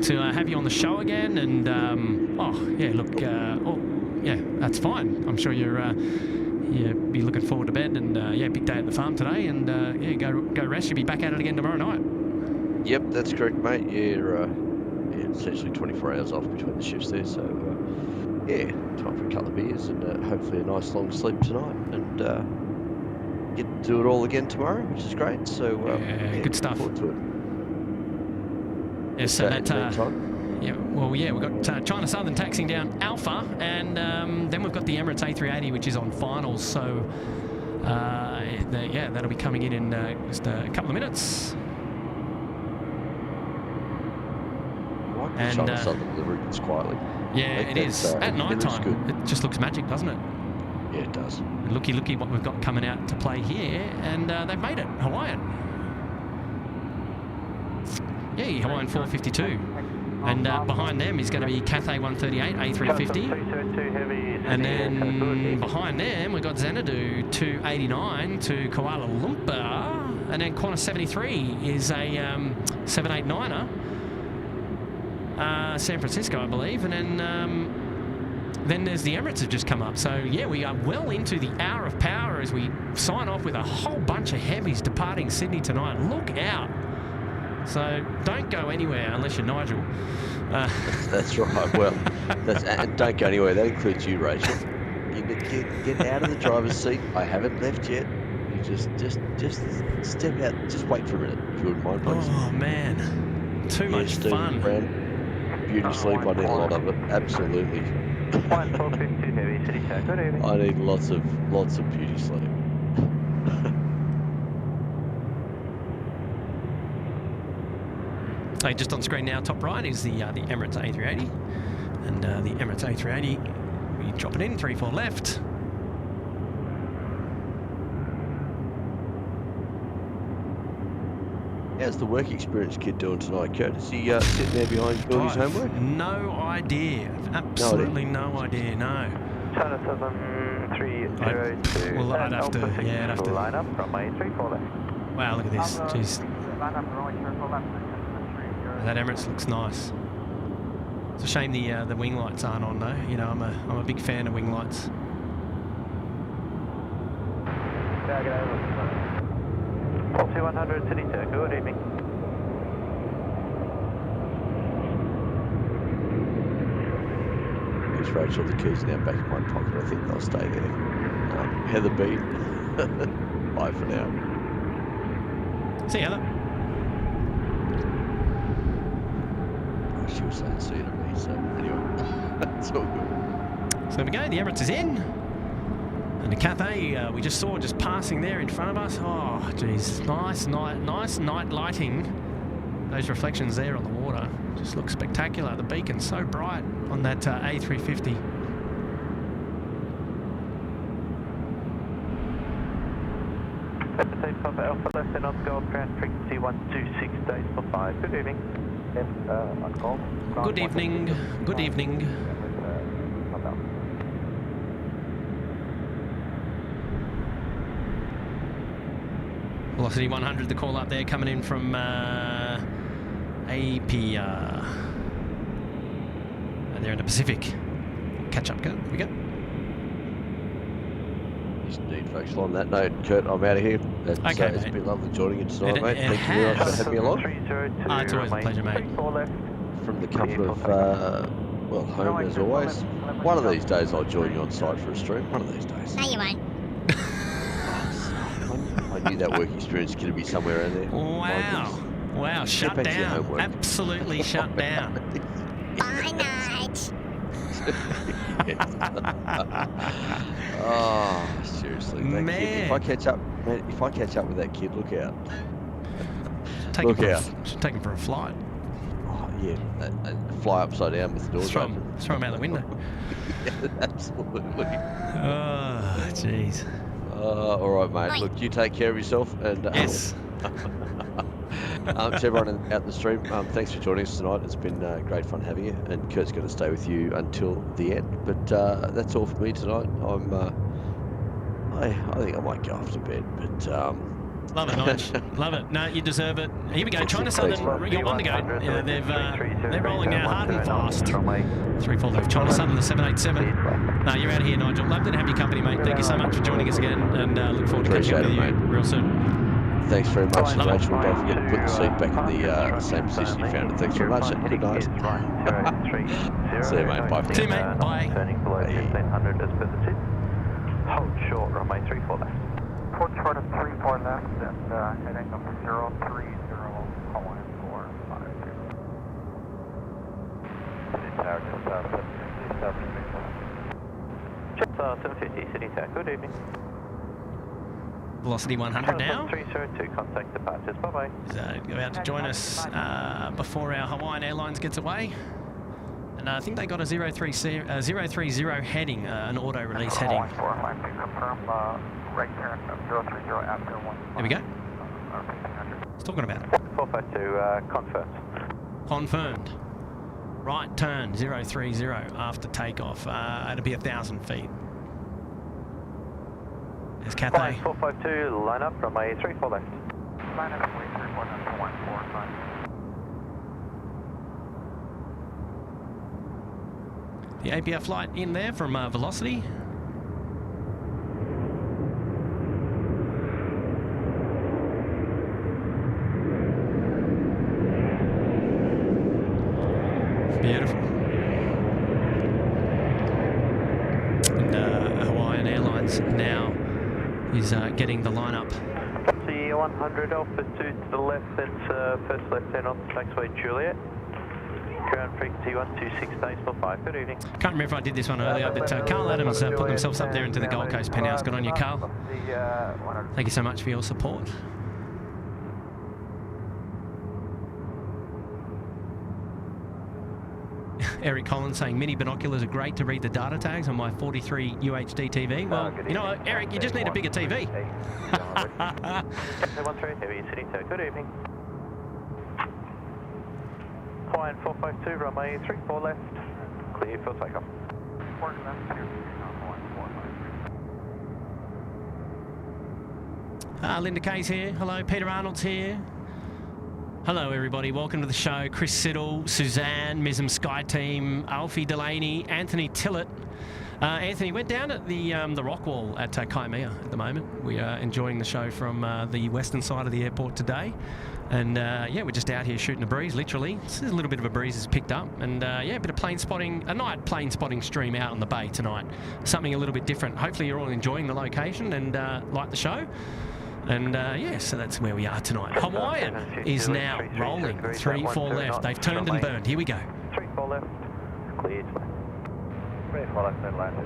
to have you on the show again. And oh yeah, look, yeah, that's fine. I'm sure you're be looking forward to bed, and yeah, big day at the farm today, and yeah, go rest. You'll be back at it again tomorrow night. Yep, that's correct, mate. Yeah, essentially 24 hours off between the shifts there, so yeah, time for a couple of beers and hopefully a nice long sleep tonight, and get to do it all again tomorrow, which is great. So yeah, good stuff. Forward to it. Yes, so that Yeah, well, yeah, we've got China Southern taxiing down Alpha, and then we've got the Emirates A380, which is on finals. So, yeah, that'll be coming in just a couple of minutes. And China Southern delivering this quietly. Yeah, it is. At night time, it just looks magic, doesn't it? Yeah, it does. And looky what we've got coming out to play here, and they've made it, Hawaiian. Yeah, Hawaiian 452. And behind them is going to be Cathay 138, A350. And then behind them, we've got Xanadu 289 to Kuala Lumpur. And then Qantas 73 is a 789er. San Francisco, I believe. And then there's the Emirates have just come up. So, yeah, we are well into the hour of power as we sign off with a whole bunch of heavies departing Sydney tonight. Look out. So don't go anywhere unless you're Nigel. That's right. Well, and don't go anywhere. That includes you, Rachel. You get out of the driver's seat. I haven't left yet. You just step out. Just wait for a minute, if you wouldn't mind, please. Oh man, too much fun. Brown, beauty sleep. I need a lot of it. Absolutely. I need lots of beauty sleep. So just on screen now, top right is the Emirates A380, and the Emirates A380, we drop it in 3-4 left. How's the work experience kid doing tonight, Kurt? Is he sitting there behind doing his homework? No idea. Absolutely no idea. No. China 7302. Well, I'd have to. Yeah, I'd have to. Line up from A34 left. Wow, look at this. Jeez. That Emirates looks nice. It's a shame the wing lights aren't on though. You know, I'm a big fan of wing lights. 4100 City Sir, good evening. Thanks, Rachel. The keys now back in my pocket. I think they'll stay there. Heather B. Bye for now. See you, Heather. She was saying see you to me, so anyway, that's all good. So there we go, the Emirates is in. And the Cathay we just saw just passing there in front of us. Oh, geez, nice night lighting. Those reflections there on the water just look spectacular. The beacon's so bright on that A350. Papa Alpha left and on Gold ground frequency 126 days for 5. Good evening. On call. Good evening. Good evening. Velocity 100, the call up there coming in from APR. And they're in the Pacific. Catch up, go. Here we go. Yes, indeed, folks. On that note, Kurt, I'm out of here. It's been lovely joining you tonight, mate. Thank you very much for having me along. It's always a pleasure, mate. From the comfort of, well, home as always. One of these days I'll join you on site for a stream. One of these days. No, you won't. I knew that work experience could be somewhere in there. Wow. Wow, shut down. Absolutely shut down. Bye, night. Oh, seriously. That Man. kid, if I catch up with that kid, look out. Take him for a flight. Oh, yeah. Fly upside down with the doors open. Throw him out the window. Yeah, absolutely. Oh, jeez. All right, mate. Look, you take care of yourself. And yes. To everyone out in the stream, thanks for joining us tonight. It's been great fun having you. And Kurt's going to stay with you until the end. But that's all for me tonight. I think I might go off to bed. But love it, Nige. Love it. No, you deserve it. Here we go. China Southern, you're one to go. Yeah, they're rolling now hard and fast. 3-4 left. China Southern, the 787. No, you're out of here, Nigel. Lovely to have your company, mate. Thank you so much for joining us again, and look forward to catching up with you real soon. Thanks very much, and Rachel. Don't forget to put the seat back in the same position you found it. Thanks very much, and good night. See you, mate. Bye. See you, mate. Bye. Turning below 1500 as per the tip. Hold short, runway 34 left. Port short of 34 left and heading number 030, Hawaiian 450. City Tower, good evening. Velocity 100 now. 302, contact departures, bye-bye. Is about to join us before our Hawaiian Airlines gets away. And I think they got a 030 heading, an auto-release heading. Confirm right turn 030 after 1. There we go. It's talking about it. 452, confirmed. Confirmed. Right turn 030 after takeoff. It'll be 1,000 feet. There's Cathay. 452, line up from A34 left. Line up from A34 left to 145. The APR flight in there from Velocity. Beautiful. And Hawaiian Airlines now is getting the lineup. See 100 Alpha 2 to the left, that's first left hand on the taxiway Juliet. Ground frequency 126 Daysville 5. Good evening. Can't remember if I did this one earlier, but Carl Adams put themselves up there into the Gold Coast penthouse. Good on you, Carl. Thank you so much for your support. Eric Collins saying mini binoculars are great to read the data tags on my 43 UHD TV. Well, you know what, Eric, you just need a bigger TV. Good evening. Hawaiian 452, runway 34 left, clear for takeoff. Linda Kay's here. Hello, Peter Arnold's here. Hello, everybody. Welcome to the show. Chris Siddle, Suzanne, Mism Sky Team, Alfie Delaney, Anthony Tillett. Anthony, went down at the rock wall at Kaimea at the moment. We are enjoying the show from the western side of the airport today. And yeah, we're just out here shooting a breeze, literally. There's a little bit of a breeze has picked up. And yeah, a bit of plane spotting, a night plane spotting stream out on the bay tonight. Something a little bit different. Hopefully you're all enjoying the location and like the show. And yeah, so that's where we are tonight. Hawaiian is now rolling. 3-4 left. They've turned and burned. Here we go. 3-4 left. Cleared. 3-4 left, then land.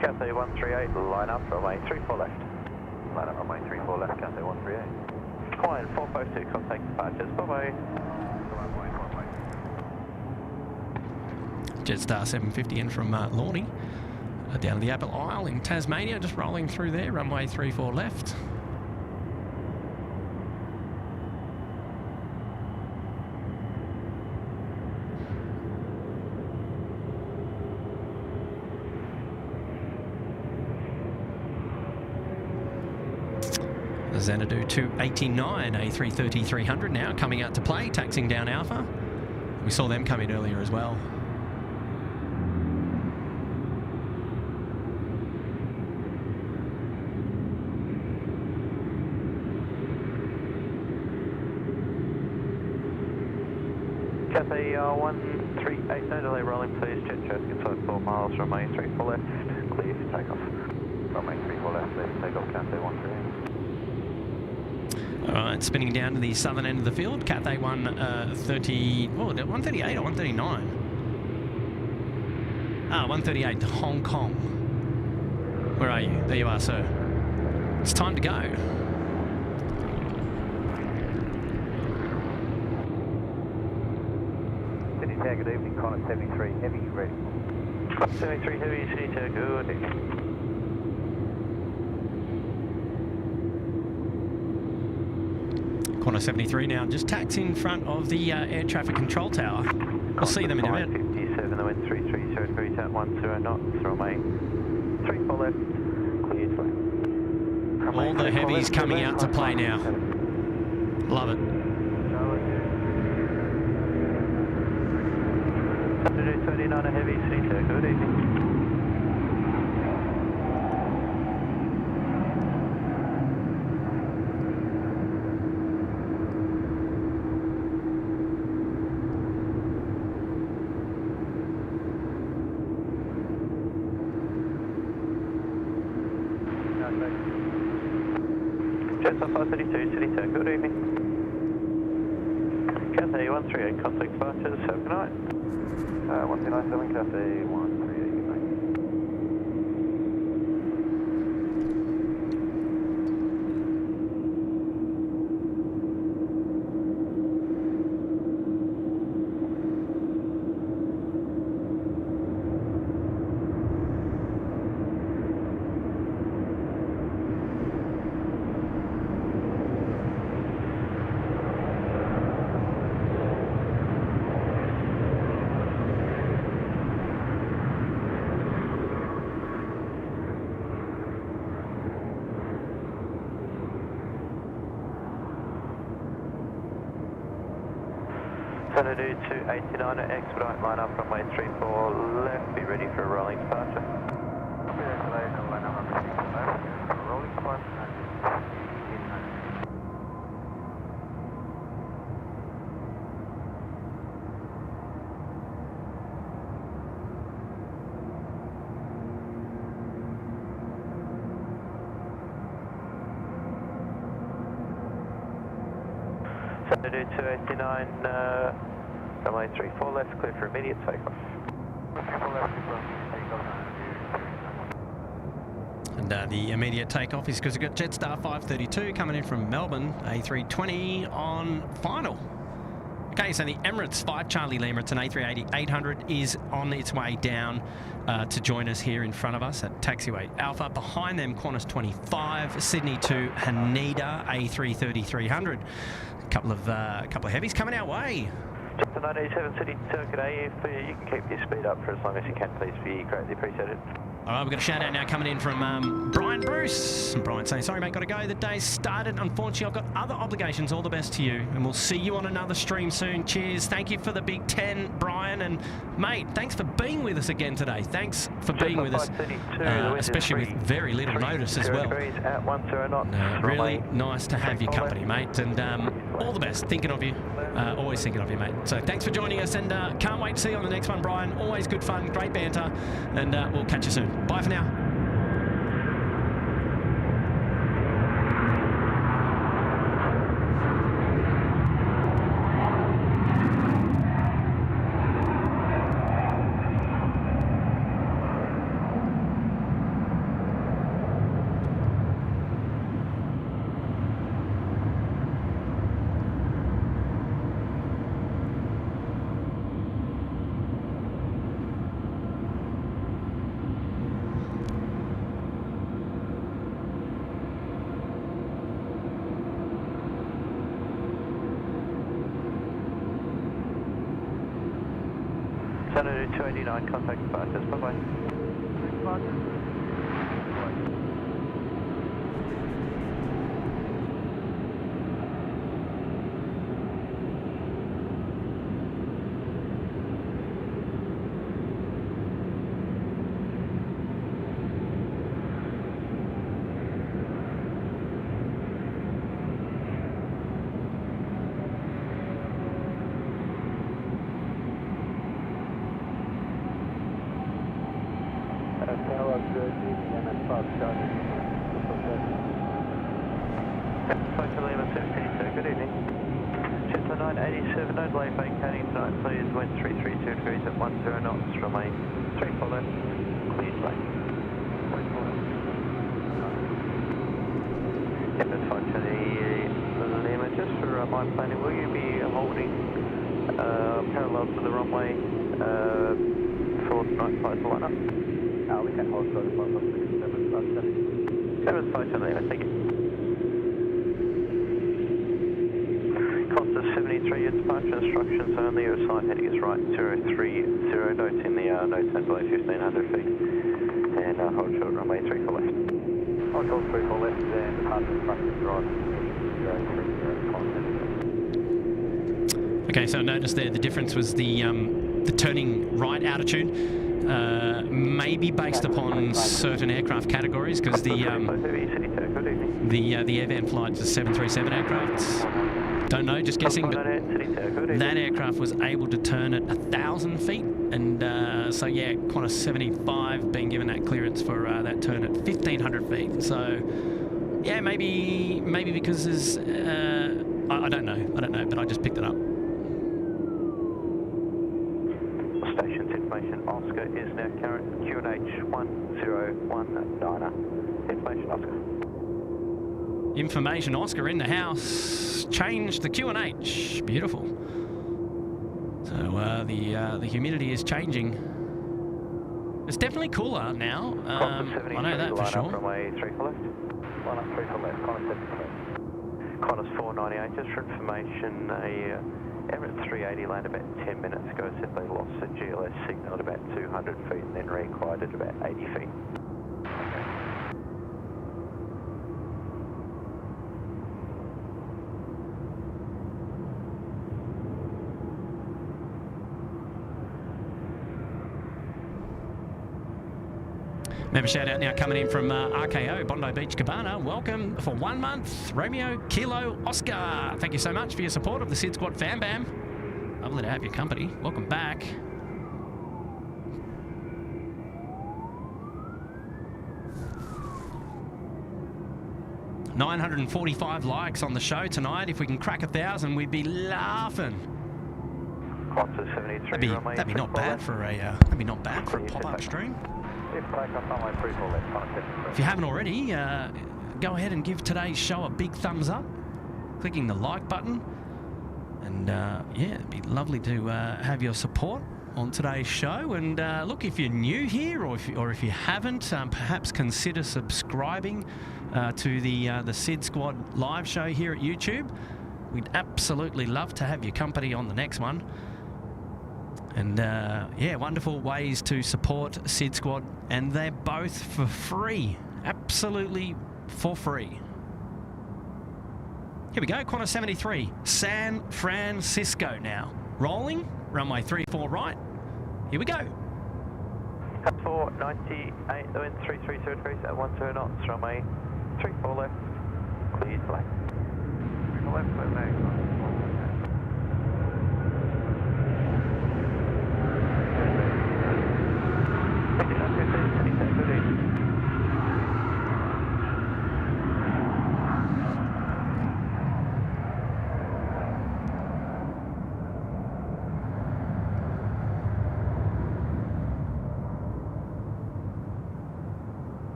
Cathay 138, line up runway 34 left. Line up runway 34 left, Cathay 138. Hawaiian 452, contact departures, bye-bye. Jetstar 750 in from Lorne, down the Apple Isle in Tasmania, just rolling through there, runway 34 left. Xanadu 289 A330 300 now coming out to play, taxiing down Alpha. We saw them come in earlier as well. Cathay 138, no delay rolling please, jet traffic inside 4 miles, runway 34 left, clear for takeoff. Runway 34 left, clear for takeoff, Cathay 138. Alright, spinning down to the southern end of the field, Cathay 138 or 139? Ah, 138 to Hong Kong. Where are you? There you are, sir. It's time to go. City Tower, good evening. Connor 73 Heavy, ready. 73 Heavy, City Tower, good evening. Corner 73 now, just taxi in front of the air traffic control tower. We'll see them in a minute. 57, the wind 330 degrees at 10 knots, runway 34 left, cleared for. All the heavies coming out to play now. Love it. 129 heavy, CT, good evening. Jets off 532, City Turn, good evening. Cathay 138, contact departures, have a good night. 1297, Cathay 138, good night. Senator 289 expedite line up runway 34 left, be ready for a rolling departure. Rolling departure. Senator 289 runway 34 left, clear for immediate takeoff. 34 left, And the immediate takeoff is because we've got Jetstar 532 coming in from Melbourne, A320 on final. Okay, so the Emirates 5 Charlie Lima, it's an A380-800, is on its way down to join us here in front of us at Taxiway Alpha. Behind them, Qantas 25, Sydney to Haneda, A330-300. A couple of heavies coming our way. Just the 987 City Circuit AF, you can keep your speed up for as long as you can, please, be greatly appreciated. All right, we've got a shout out now coming in from Brian Bruce. And Brian saying, sorry mate, got to go. The day's started. Unfortunately, I've got other obligations. All the best to you. And we'll see you on another stream soon. Cheers. Thank you for the Big 10, Brian. And mate, thanks for being with us again today. Thanks for being with us, especially with very little notice as well. Really nice to have your company, mate. And all the best. Thinking of you. Always thinking of you, mate. So thanks for joining us. And can't wait to see you on the next one, Brian. Always good fun. Great banter. And we'll catch you soon. Bye for now. Senator 289, contact departures, bye-bye. Good evening. Jetstar 987, no delay vacating tonight, please. Wind 332 degrees at 10 knots, runway 34 left, cleared lane. Emirates 5 Charlie Lima, just for my planning, will you be holding parallel to the runway for tonight's flight to line up? We can hold close to 567. Emirates 5 Charlie Lima, thank you. departure instructions only. Your assign heading is right 030, note in the nose turn below 1500 feet. And hold short runway 34 left. Hold short 34 left and departure instructions right 030. Okay, so I noticed there the difference was the turning right altitude, maybe based upon certain aircraft categories, because the Airvan flight is a 737 aircraft. Don't know, just guessing, but that aircraft was able to turn at 1,000 feet, and so yeah, Qantas 75 being given that clearance for that turn at 1,500 feet. So yeah, maybe because there's I don't know, but I just picked it up. Station's information, Oscar is now current QNH 1019er. Information, Oscar. Information, Oscar in the house. Change the QNH. Beautiful. So the humidity is changing. It's definitely cooler now. I know that for sure. Runway 34 left. Line up 34 left. Qantas 74. Qantas 498. Just for information, a Emirates 380 landed about 10 minutes ago. Said they lost a GLS signal at about 200 feet and then reacquired at about 80 feet. Member shout out now coming in from RKO, Bondi Beach Cabana. Welcome for 1 month, Romeo Kilo Oscar. Thank you so much for your support of the SydSquad Fam Bam. Lovely to have your company. Welcome back. $945 likes on the show tonight. If we can crack 1,000, we'd be laughing. That'd be not bad for a pop-up stream. If you haven't already, go ahead and give today's show a big thumbs up, clicking the like button, and yeah, it'd be lovely to have your support on today's show. And look, if you're new here, or if you haven't, perhaps consider subscribing to the SydSquad live show here at YouTube. We'd absolutely love to have your company on the next one. And yeah, wonderful ways to support SydSquad, and they're both for free, absolutely for free. Here we go, Qantas 73, San Francisco now. Rolling, runway 34 right. Here we go. 498, the wind 330 degrees at 10 knots, runway 34 left, cleared flag. 34 left, clear flag.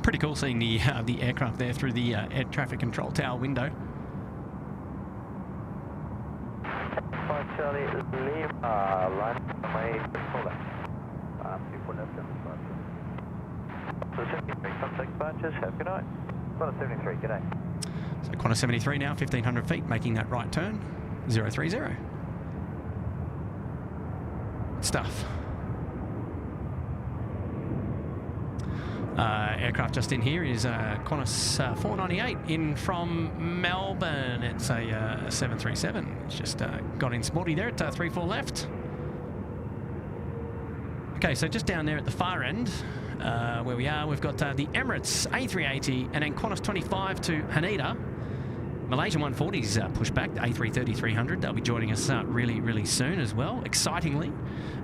Pretty cool seeing the aircraft there through the air traffic control tower window. Charlie, Lima, line runway 34 left. 34 left, so 73, contact departures, have a good night. Qantas 73, good day. So Qantas 73 now, 1,500 feet, making that right turn, 030. Stuff. Aircraft just in here is Qantas 498 in from Melbourne. It's a 737. It's just got in sporty there at 34 left. Okay, so just down there at the far end where we are, we've got the Emirates A380 and then Qantas 25 to Haneda. Malaysian 140's pushback, the A330-300. They'll be joining us really, really soon as well, excitingly.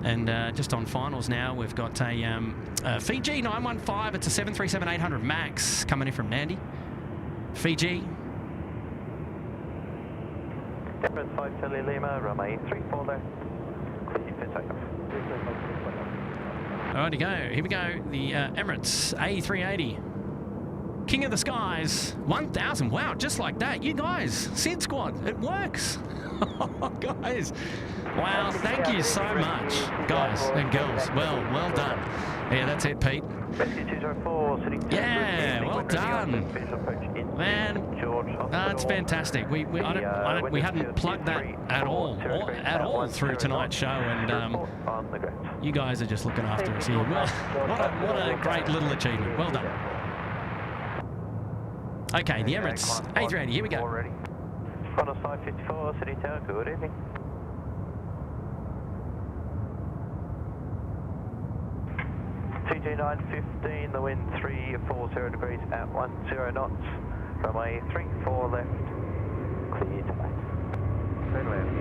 And just on finals now, we've got a Fiji 915. It's a 737-800 MAX coming in from Nandi. Fiji. Emirates 5 Charlie Lima, runway 34 left. Clear for takeoff. Alrighty go. Here we go. The Emirates A380. King of the skies, 1,000. Wow, just like that. You guys, SydSquad, it works. Guys, wow, thank you so much, guys and girls. Well done. Yeah, that's it, Pete. Yeah, well done. Man, that's fantastic. We hadn't plugged that at all through tonight's show, and you guys are just looking after us here. What a great little achievement. Well done. Okay, the Emirates A380, here we go. On a 554, City Tower, good evening. TG915, the wind 340 degrees at 10 knots. Runway 34 left, clear to left. Turn left,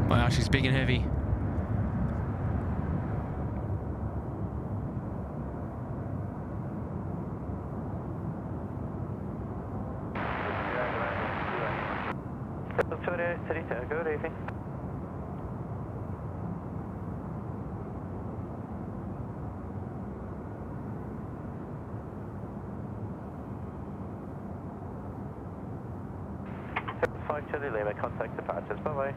Wow, she's big and heavy. City Tower, good evening. Five Chili Lima, contact departures, bye-bye.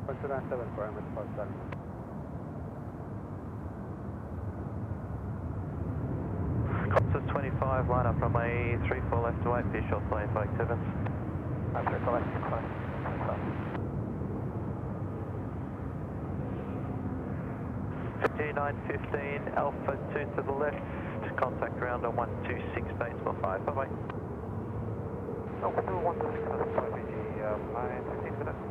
127 parameters, 57. Cops's 25, line up runway 34 left to 8, visual plane flight 7. After collect, climb. 5915, Alpha 2 to the left, contact ground on 126, base 5, bye-bye. Alpha 2, 126, 5, 15 minutes.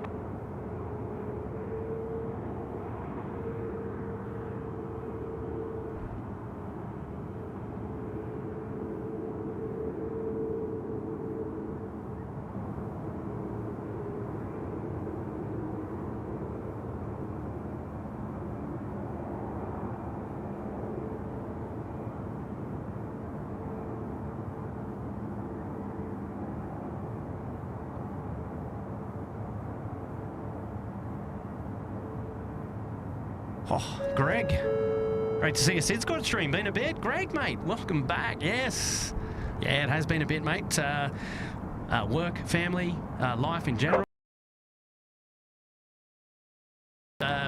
Oh, Greg. Great to see you. SydSquad stream. Been a bit. Greg, mate, welcome back. Yes. Yeah, it has been a bit, mate. Work, family, life in general.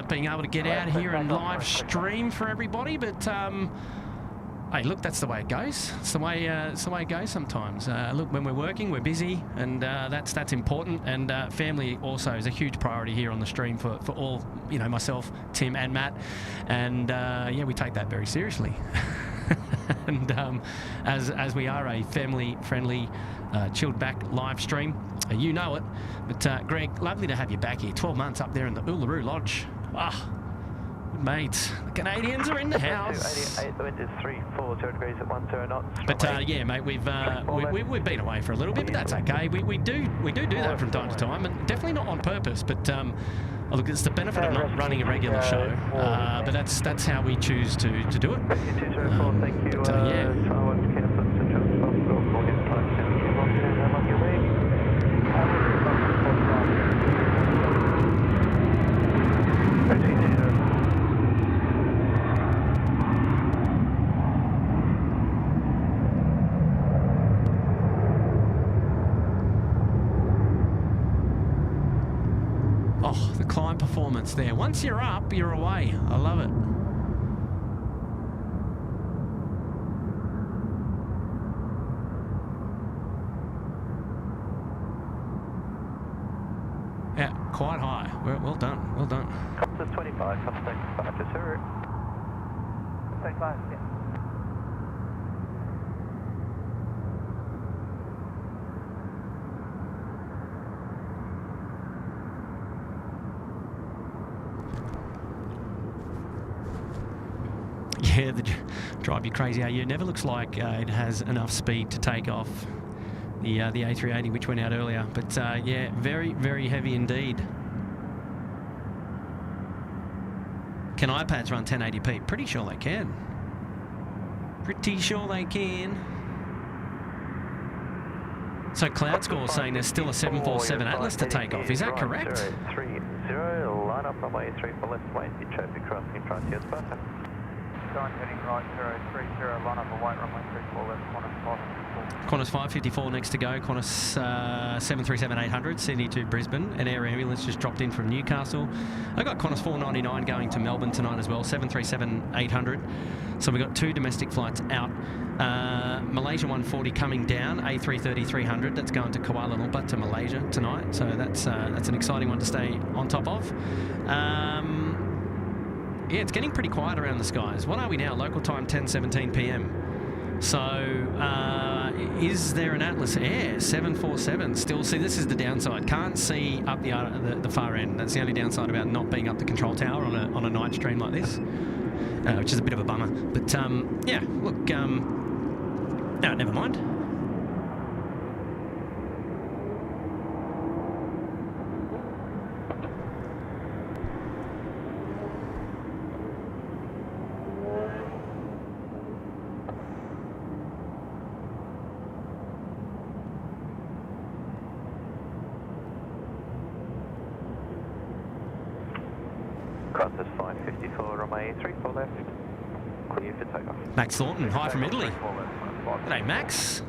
Being able to get out here and live stream for everybody, but hey, look, that's the way it goes. It's the way it goes sometimes. Look, when we're working, we're busy, and that's important. And family also is a huge priority here on the stream for all, you know, myself, Tim, and Matt. And yeah, we take that very seriously. And as we are a family-friendly, chilled back live stream, you know it. But Greg, lovely to have you back here. 12 months up there in the Uluru Lodge. Ah. Mate, the Canadians are in the house. 88, the wind is 340 degrees at 10 knots. But yeah, mate, we've been away for a little bit, but that's okay. We do that from time to time, and definitely not on purpose. But look, it's the benefit of not running a regular show. But that's how we choose to do it. But yeah. Oh, the climb performance there. Once you're up, you're away. I love it. Yeah, quite high. Well done. Well done. Copter 25, contact departure, sir. 25, yeah. Yeah, the drive you crazy. It never looks like it has enough speed to take off. The A380, which went out earlier, but yeah, very, very heavy indeed. Can iPads run 1080p? Pretty sure they can. Pretty sure they can. So Cloud Score saying there's still a 747 Atlas to take off. Is that correct? 30, line up runway 34 left, wait, you traffic crossing in front of you, it's perfect. Going heading right, 030, line up away, runway 34 left, Qantas 554. Qantas 554 next to go. Qantas 737-800, Sydney to Brisbane. An air ambulance just dropped in from Newcastle. I got Qantas 499 going to Melbourne tonight as well, 737-800. So we've got 2 domestic flights out. Malaysia 140 coming down, A330-300. That's going to Kuala Lumpur to Malaysia tonight. So that's an exciting one to stay on top of. Yeah, it's getting pretty quiet around the skies. What are we now? Local time 10:17 p.m. So, is there an Atlas Air 747 still? See, this is the downside. Can't see up the far end. That's the only downside about not being up the control tower on a night stream like this, which is a bit of a bummer. But yeah, look, no, never mind. Qantas 554, runway 34 left, clear for takeoff. Max Thornton, hi from Italy. G'day, Max.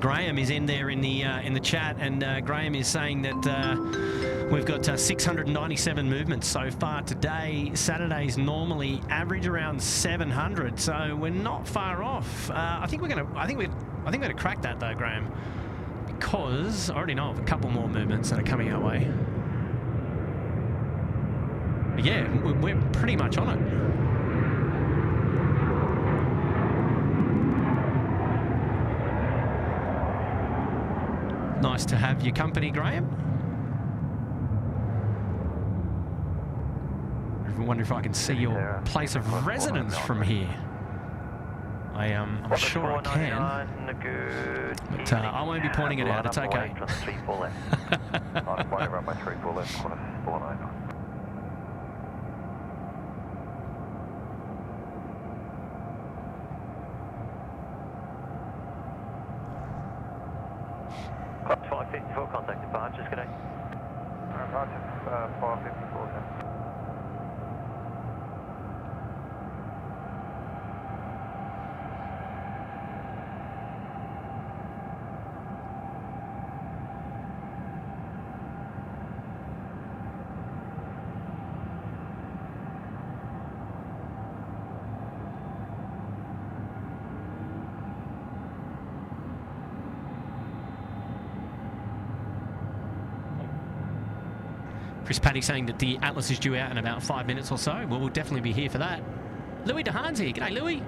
Graham is in there in the chat, and Graham is saying that we've got 697 movements so far today. Saturdays normally average around 700, so we're not far off. I think we're gonna crack that though, Graham, because I already know of a couple more movements that are coming our way. But yeah, we're pretty much on it. Nice to have your company, Graham. I wonder if I can see your place of residence from here. I'm sure I can. But I won't be pointing it out. It's okay. Qantas 554, contact departures, good day. Qantas 554, yeah. Chris Paddy saying that the Atlas is due out in about 5 minutes or so. Well, we'll definitely be here for that. Louis DeHaan's here. G'day, Louis.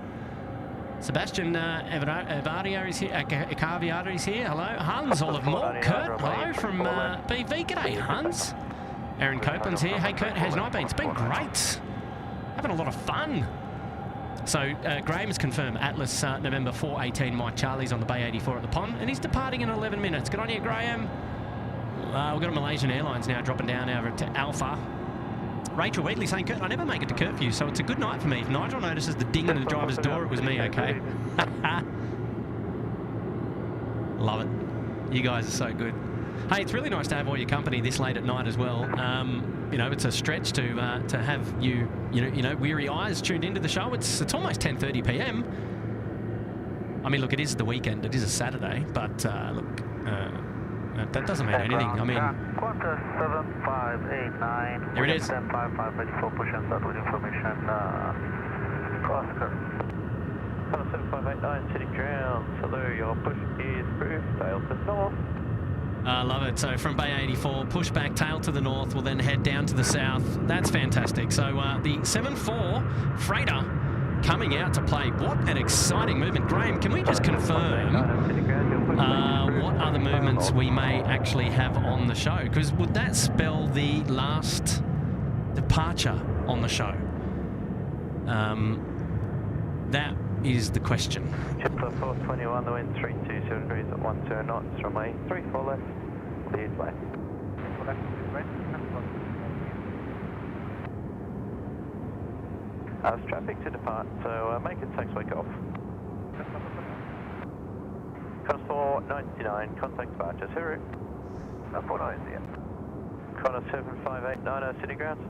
Sebastian Evario is here. Carviata is here. Hello. Hans Olive Moore. Kurt, hello from BV. G'day, Hans. Aaron Copeland's here. Hey, Kurt, how's your night been? It's been great. Having a lot of fun. So, Graham has confirmed Atlas November 418 Mike Charlie's on the Bay 84 at the pond, and he's departing in 11 minutes. Good on you, Graham. We've got a Malaysian Airlines now dropping down over to Alpha. Rachel Wheatley saying, Kurt, I never make it to curfew, so it's a good night for me. If Nigel notices the ding in the driver's door, it was me, okay? Love it. You guys are so good. Hey, it's really nice to have all your company this late at night as well. You know, it's a stretch to have you know, weary eyes tuned into the show. It's almost 10:30 p.m. I mean, look, it is the weekend. It is a Saturday, but look, that doesn't mean anything. I mean, Qantas 7589. There it is. 5584, push and start with information. Oscar. Qantas 7589, sitting ground. Hello, your push is approved. Tail to the north. I love it. So from Bay 84, push back, tail to the north. We'll then head down to the south. That's fantastic. So the 74 freighter coming out to play. What an exciting movement. Graham, can we just confirm what other movements we may actually have on the show? Because would that spell the last departure on the show? That is the question. Chip 421, the wind 320 degrees at 12 knots, runway 34 left, lead way. 34 left, right. It's traffic to depart, so make it taxiway off. Cost 499, contact departures, Huru. 490, yeah. Connor 75890, city grounds.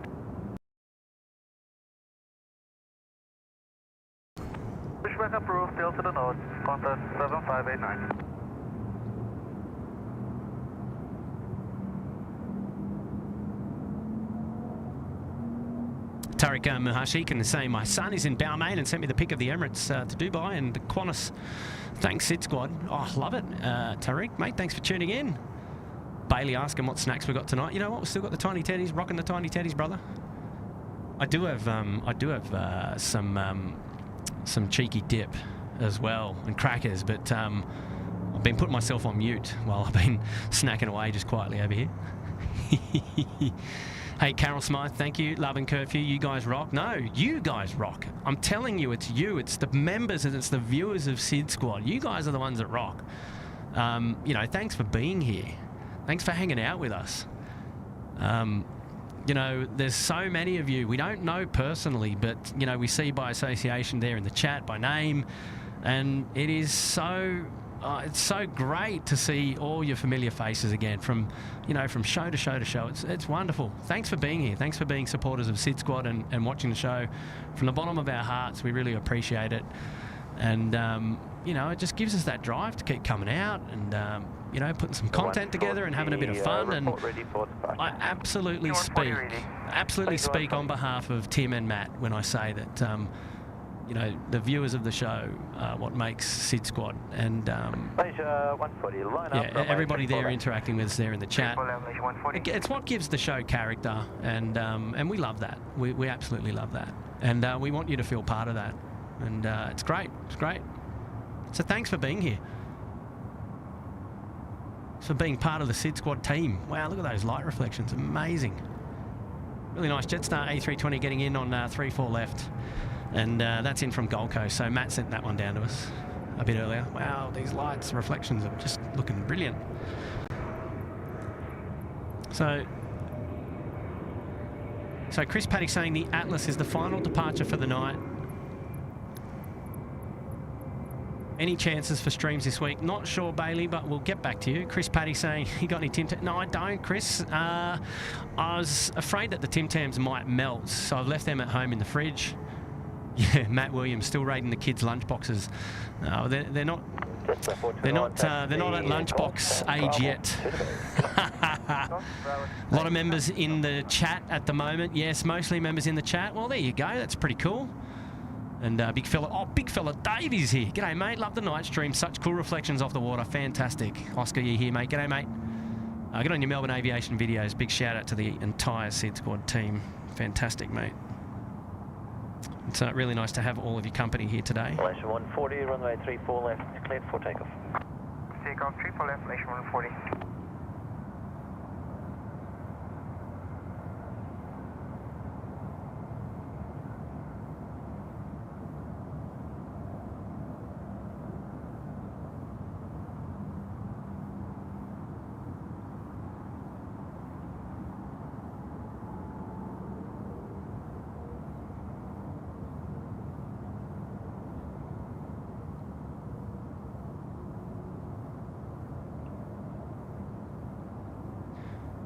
Pushback approved, still to the north, contact 7589. Tariq Muhashi can say my son is in Balmain and sent me the pic of the Emirates to Dubai and Qantas. Thanks, SydSquad. Oh, love it. Tariq, mate, thanks for tuning in. Bailey asking what snacks we got tonight. You know what? We've still got the tiny teddies, rocking the tiny teddies, brother. I do have some cheeky dip as well and crackers, but I've been putting myself on mute while I've been snacking away just quietly over here. Hey, Carol Smythe, thank you. Love and Curfew, you guys rock. No, you guys rock. I'm telling you, it's you. It's the members and it's the viewers of SydSquad. You guys are the ones that rock. You know, thanks for being here. Thanks for hanging out with us. You know, there's so many of you. We don't know personally, but, you know, we see by association there in the chat, by name. And it is so... it's so great to see all your familiar faces again from, you know, from show to show to show. It's wonderful. Thanks for being here. Thanks for being supporters of SydSquad and watching the show. From the bottom of our hearts, we really appreciate it. And, you know, it just gives us that drive to keep coming out and, you know, putting some content together and having a bit of fun. And I absolutely speak on behalf of Tim and Matt when I say that, you know, the viewers of the show are what makes SydSquad, and yeah, everybody there interacting with us there in the chat. It's what gives the show character, and we love that. We absolutely love that, and we want you to feel part of that, and it's great. It's great. So thanks for being here, for being part of the SydSquad team. Wow, look at those light reflections, amazing. Really nice. Jetstar A320 getting in on 3-4 left. And that's in from Gold Coast, so Matt sent that one down to us a bit earlier. Wow, these lights, reflections are just looking brilliant. So Chris Paddy saying the Atlas is the final departure for the night. Any chances for streams this week? Not sure, Bailey, but we'll get back to you. Chris Paddy saying, you got any Tim Tams? No, I don't, Chris. I was afraid that the Tim Tams might melt, so I've left them at home in the fridge. Yeah, Matt Williams still raiding the kids' lunchboxes. No, they're not at lunchbox age yet. A lot of members in the chat at the moment. Yes, mostly members in the chat. Well, there you go. That's pretty cool. And big fella Dave is here. G'day, mate. Love the night stream. Such cool reflections off the water. Fantastic. Oscar, you here, mate? G'day, mate. Good on your Melbourne aviation videos. Big shout out to the entire SydSquad team. Fantastic, mate. It's really nice to have all of your company here today. Malaysia 140, runway 34 left, cleared for takeoff. Takeoff 34 left, Malaysia 140.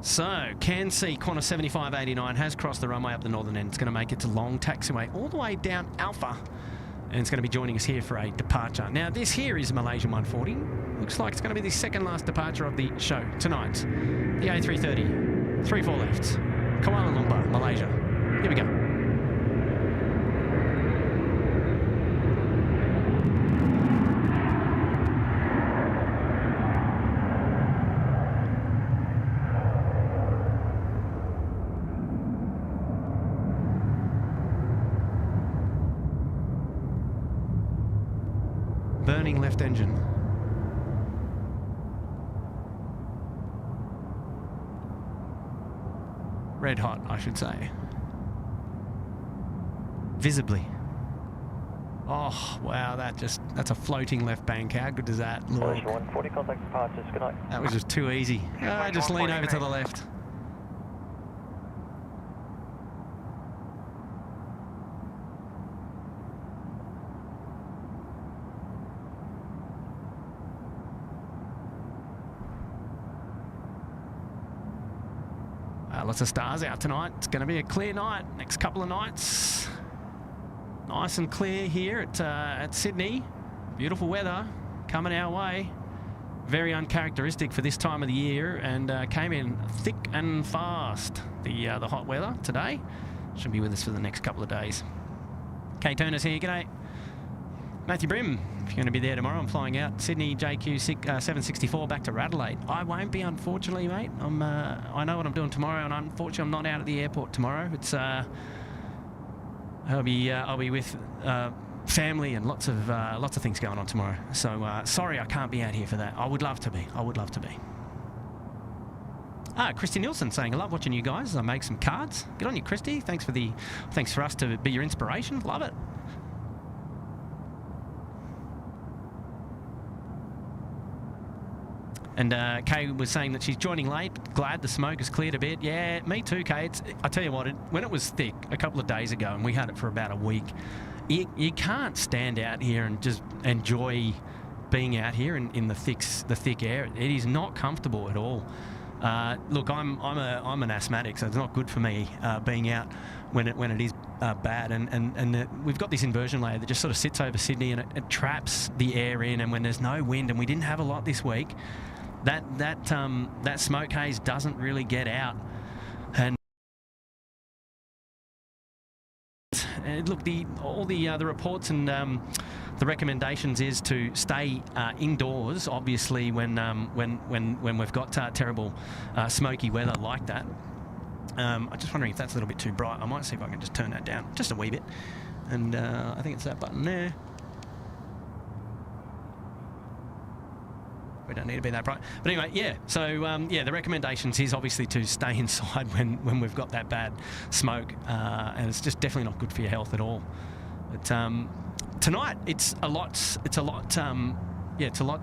So, can see Qantas 7589 has crossed the runway up the northern end. It's going to make it to long taxiway all the way down Alpha. And it's going to be joining us here for a departure. Now, this here is Malaysia 140. Looks like it's going to be the second last departure of the show tonight. The A330, 3-4 left, Kuala Lumpur, Malaysia. Here we go. burning left engine. Red hot, I should say. Visibly. Oh, wow, that's a floating left bank. How good does that look? 140, contact departures, good night. That was just too easy. Just lean over to the left. Lots of stars out tonight. It's going to be a clear night. Next couple of nights. Nice and clear here at Sydney. Beautiful weather coming our way. Very uncharacteristic for this time of the year, and came in thick and fast. The hot weather today should be with us for the next couple of days. Kay Turner's here. G'day. Matthew Brim, if you're going to be there tomorrow, I'm flying out Sydney JQ 764 back to Adelaide. I won't be, unfortunately, mate. I know what I'm doing tomorrow, and unfortunately, I'm not out at the airport tomorrow. It's I'll be with family and lots of things going on tomorrow. So sorry, I can't be out here for that. I would love to be. I would love to be. Christy Nielsen saying, I love watching you guys. I make some cards. Good on you, Christy. Thanks for us to be your inspiration. Love it. And Kay was saying that she's joining late. Glad the smoke has cleared a bit. Yeah, me too, Kay. I tell you what, when it was thick a couple of days ago, and we had it for about a week, you can't stand out here and just enjoy being out here in the thick air. It is not comfortable at all. Look, I'm an asthmatic, so it's not good for me being out when it is bad. And we've got this inversion layer that just sort of sits over Sydney, and it traps the air in. And when there's no wind, and we didn't have a lot this week, that smoke haze doesn't really get out. And look, all the reports and the recommendations is to stay indoors. Obviously, when we've got terrible smoky weather like that. I'm just wondering if that's a little bit too bright. I might see if I can just turn that down just a wee bit. And I think it's that button there. We don't need to be that bright. But anyway, yeah. So, the recommendations is obviously to stay inside when we've got that bad smoke. And it's just definitely not good for your health at all. But tonight, it's a lot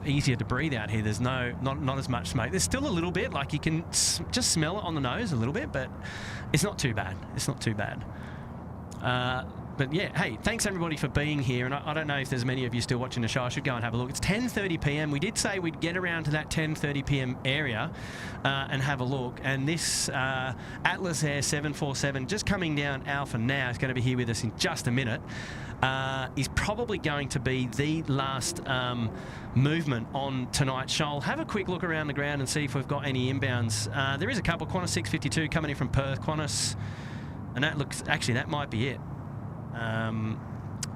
easier to breathe out here. There's not as much smoke. There's still a little bit, like you can just smell it on the nose a little bit, but it's not too bad. It's not too bad. But yeah, hey, thanks everybody for being here. And I don't know if there's many of you still watching the show. I should go and have a look. It's 10:30 p.m. We did say we'd get around to that 10:30 p.m. area and have a look. And this Atlas Air 747, just coming down Alpha now, is going to be here with us in just a minute. Is probably going to be the last movement on tonight's show. I'll have a quick look around the ground and see if we've got any inbounds. There is a couple. Qantas 652 coming in from Perth. Qantas, and that might be it.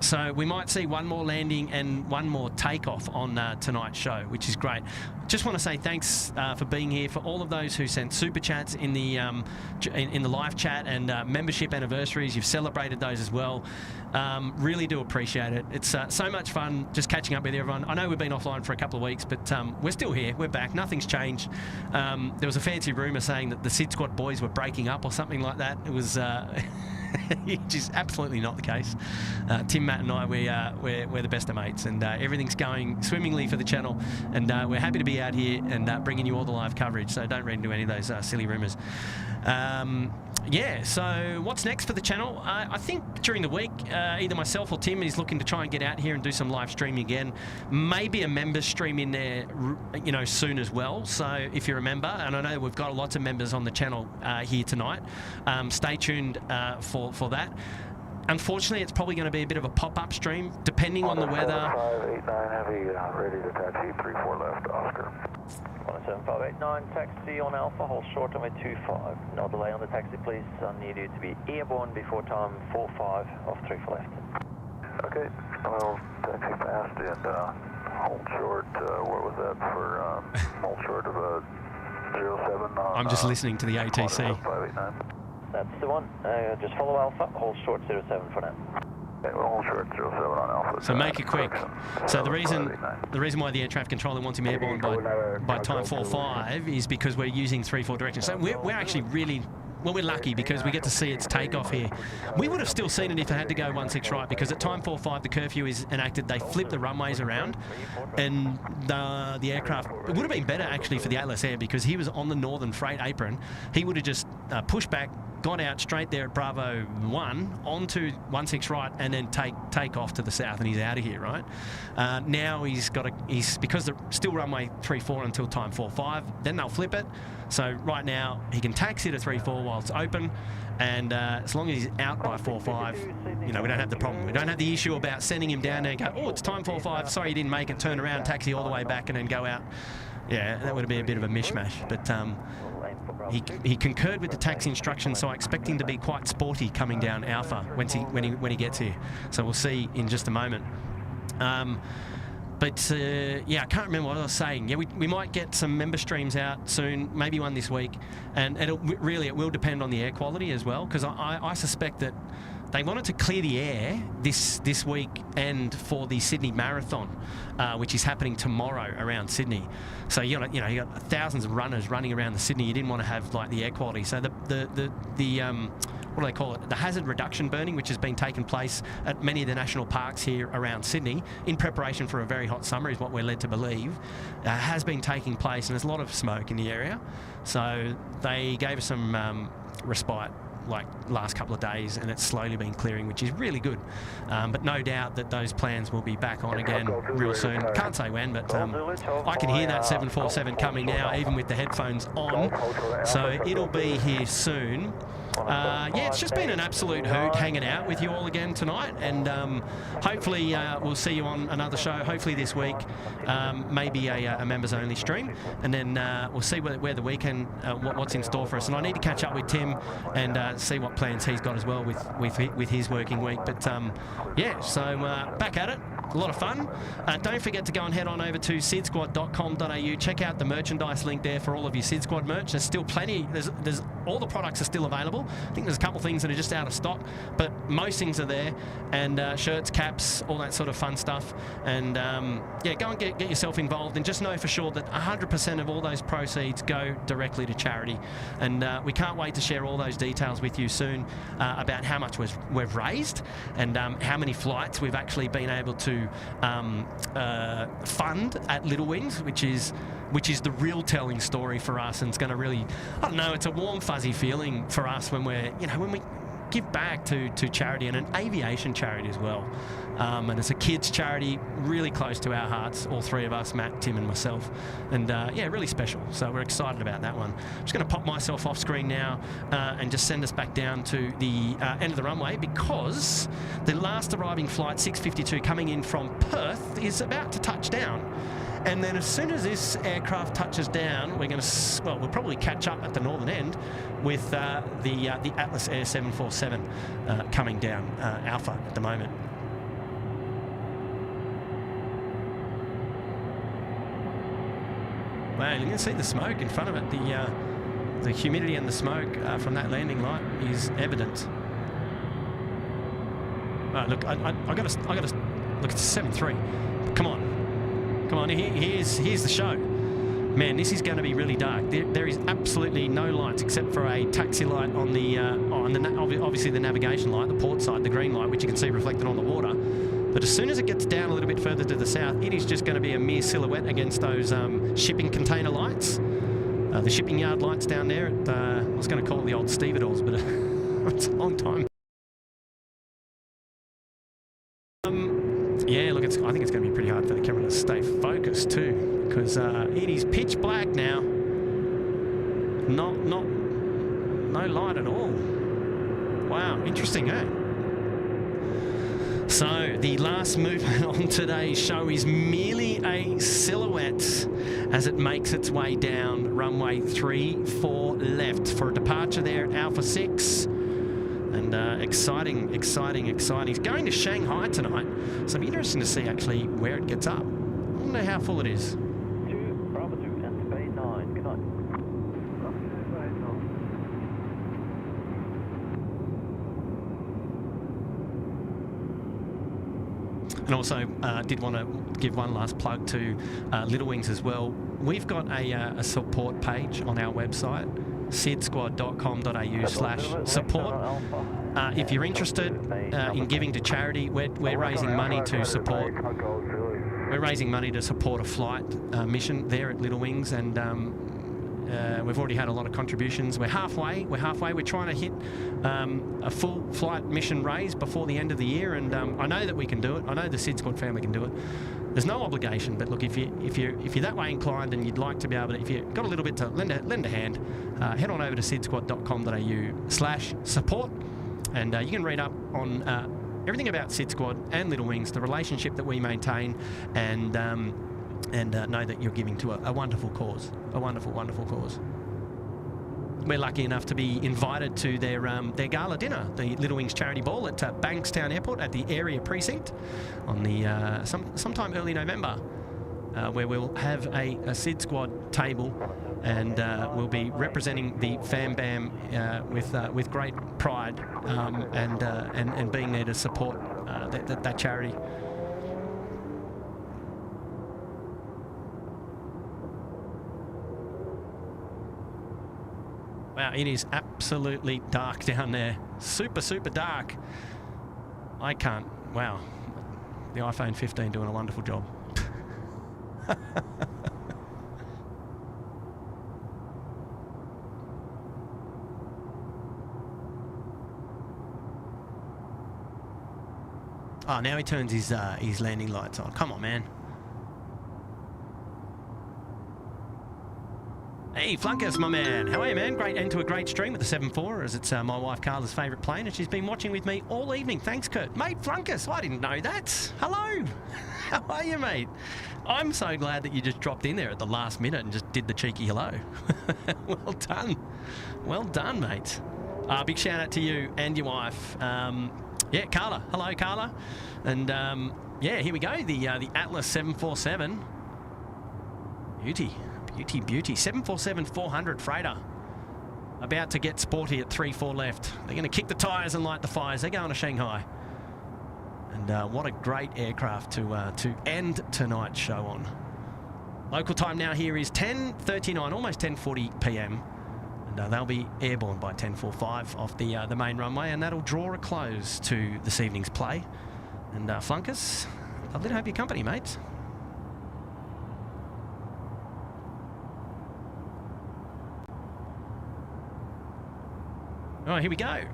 So we might see one more landing and one more takeoff on tonight's show, which is great. Just want to say thanks for being here, for all of those who sent super chats in the live chat and membership anniversaries. You've celebrated those as well. Really do appreciate it. It's so much fun just catching up with everyone. I know we've been offline for a couple of weeks, but we're still here. We're back. Nothing's changed. There was a fancy rumour saying that the SydSquad boys were breaking up or something like that. It was... which is absolutely not the case. Tim, Matt and I, we're the best of mates, and everything's going swimmingly for the channel, and we're happy to be out here and bringing you all the live coverage, so don't read into any of those silly rumours. Yeah, so what's next for the channel? I think during the week, either myself or Tim is looking to try and get out here and do some live streaming again. Maybe a members stream in there, soon as well. So if you're a member, and I know we've got lots of members on the channel here tonight, stay tuned for that. Unfortunately, it's probably going to be a bit of a pop-up stream, depending on the weather. 589 Heavy, ready to taxi 34 left, Oscar. 17589, taxi on Alpha, hold short runway 25. No delay on the taxi, please. I need you to be airborne before time 45 off 34 left. Okay, well, taxi fast and hold short. What was that for? Hold short of a 07. I'm just listening to the ATC. 589. That's the one. Just follow Alpha, hold short 07 for now. Hold short 07 on Alpha. So make it quick. So the reason why the air traffic controller wants him airborne by time 45 is because we're using 3-4 direction. So we're actually really... Well, we're lucky because we get to see its takeoff here. We would have still seen it if it had to go 16 right, because at time 45 the curfew is enacted. They flip the runways around, and the aircraft... It would have been better actually for the Atlas Air, because he was on the northern freight apron. He would have just pushed back, got out straight there at Bravo 1 onto 16 right, and then take off to the south, and he's out of here, right? Now he's because they're still runway 34 until time 45. Then they'll flip it. So right now he can taxi to 34 while it's open, and as long as he's out by 45, you know, we don't have the problem. We don't have the issue about sending him down there and go, oh, it's time 45. Sorry, you didn't make it. Turn around, taxi all the way back, and then go out. Yeah, that would be a bit of a mishmash, but. He concurred with the taxi instructions, so I expect him to be quite sporty coming down Alpha when he gets here. So we'll see in just a moment. Yeah, I can't remember what I was saying. Yeah, we might get some member streams out soon, maybe one this week, and it will depend on the air quality as well, because I suspect that they wanted to clear the air this week and for the Sydney Marathon, which is happening tomorrow around Sydney. So you got thousands of runners running around the Sydney. You didn't want to have like the air quality. So the what do they call it? The hazard reduction burning, which has been taking place at many of the national parks here around Sydney in preparation for a very hot summer, is what we're led to believe, has been taking place, and there's a lot of smoke in the area. So they gave us some respite like last couple of days, and it's slowly been clearing, which is really good. But no doubt that those plans will be back on again real soon. Can't say when, but I can hear that 747 coming now, even with the headphones on. So it'll be here soon. Yeah, it's just been an absolute hoot hanging out with you all again tonight, and hopefully we'll see you on another show, hopefully this week, maybe a members only stream, and then we'll see where the weekend, what's in store for us. And I need to catch up with Tim and see what plans he's got as well with his working week. But yeah, so back at it. A lot of fun. Don't forget to go and head on over to sydsquad.com.au. Check out the merchandise link there for all of your SydSquad merch. There's still plenty. There's all the products are still available. I think there's a couple of things that are just out of stock, but most things are there. And shirts, caps, all that sort of fun stuff. And yeah, go and get yourself involved, and just know for sure that 100% of all those proceeds go directly to charity. And we can't wait to share all those details with you soon about how much we've raised, and how many flights we've actually been able to fund at Little Wings, which is the real telling story for us, and it's going to really, I don't know, it's a warm fuzzy feeling for us when we give back to charity, and an aviation charity as well. And it's a kids charity, really close to our hearts, all three of us, Matt, Tim and myself, and yeah, really special. So we're excited about that one. I'm just going to pop myself off screen now and just send us back down to the end of the runway, because the last arriving flight, 652, coming in from Perth, is about to touch down. And then as soon as this aircraft touches down, we're going to, well, we'll probably catch up at the northern end with the Atlas Air 747 coming down Alpha at the moment. Wow, you can see the smoke in front of it. The humidity and the smoke from that landing light is evident. Look, I got to look. It's 7.3. Come on. Here's the show. Man, this is going to be really dark. There is absolutely no lights except for a taxi light on the obviously the navigation light, the port side, the green light, which you can see reflected on the water. But as soon as it gets down a little bit further to the south, it is just going to be a mere silhouette against those shipping container lights, the shipping yard lights down there. I was going to call it the old stevedores, but it's a long time. Yeah, look, I think it's going to be pretty hard for the camera to stay focused too, because it is pitch black now. No light at all. Wow, interesting, eh? So the last movement on today's show is merely a silhouette as it makes its way down runway 34 left for a departure there at Alpha 6. And exciting. It's going to Shanghai tonight, so it'll be interesting to see actually where it gets up. I don't know how full it is. 2 Bravo 2 and Bay 9. Good night. And also did want to give one last plug to Little Wings as well. We've got a support page on our website, sydsquad.com.au/support. If you're interested in giving to charity, we're raising money to support. We're raising money to support a flight mission there at Little Wings, and we've already had a lot of contributions. We're halfway. We're trying to hit a full flight mission raise before the end of the year, and I know that we can do it. I know the SydSquad family can do it. There's no obligation, but look, if you're that way inclined and you'd like to be able to, if you've got a little bit to lend a hand, head on over to sydsquad.com.au/support, and you can read up on everything about SydSquad and Little Wings, the relationship that we maintain, and know that you're giving to a wonderful cause, a wonderful, wonderful cause. We're lucky enough to be invited to their gala dinner, the Little Wings charity ball at Bankstown Airport at the area precinct on the sometime early November, where we'll have a SydSquad table, and we'll be representing the Fam Bam with great pride, and being there to support that charity. Wow, it is absolutely dark down there. Super, super dark. I can't. Wow. The iPhone 15 doing a wonderful job. Oh, now he turns his landing lights on. Come on, man. Hey, Flunkus, my man. How are you, man? Great end to a great stream with the 7.4, as it's my wife Carla's favourite plane, and she's been watching with me all evening. Thanks, Kurt. Mate, Flunkus, I didn't know that. Hello. How are you, mate? I'm so glad that you just dropped in there at the last minute and just did the cheeky hello. Well done. Well done, mate. Big shout out to you and your wife. Yeah, Carla. Hello, Carla. And yeah, here we go. The Atlas 747. Beauty. Beauty. 747-400 freighter. About to get sporty at 3-4 left. They're going to kick the tyres and light the fires. They're going to Shanghai. And what a great aircraft to end tonight's show on. Local time now here is 10:39, almost 10:40 p.m. And they'll be airborne by 10:45 off the main runway, and that'll draw a close to this evening's play. And Flunkus, lovely to have your company, mate. All right, here we go.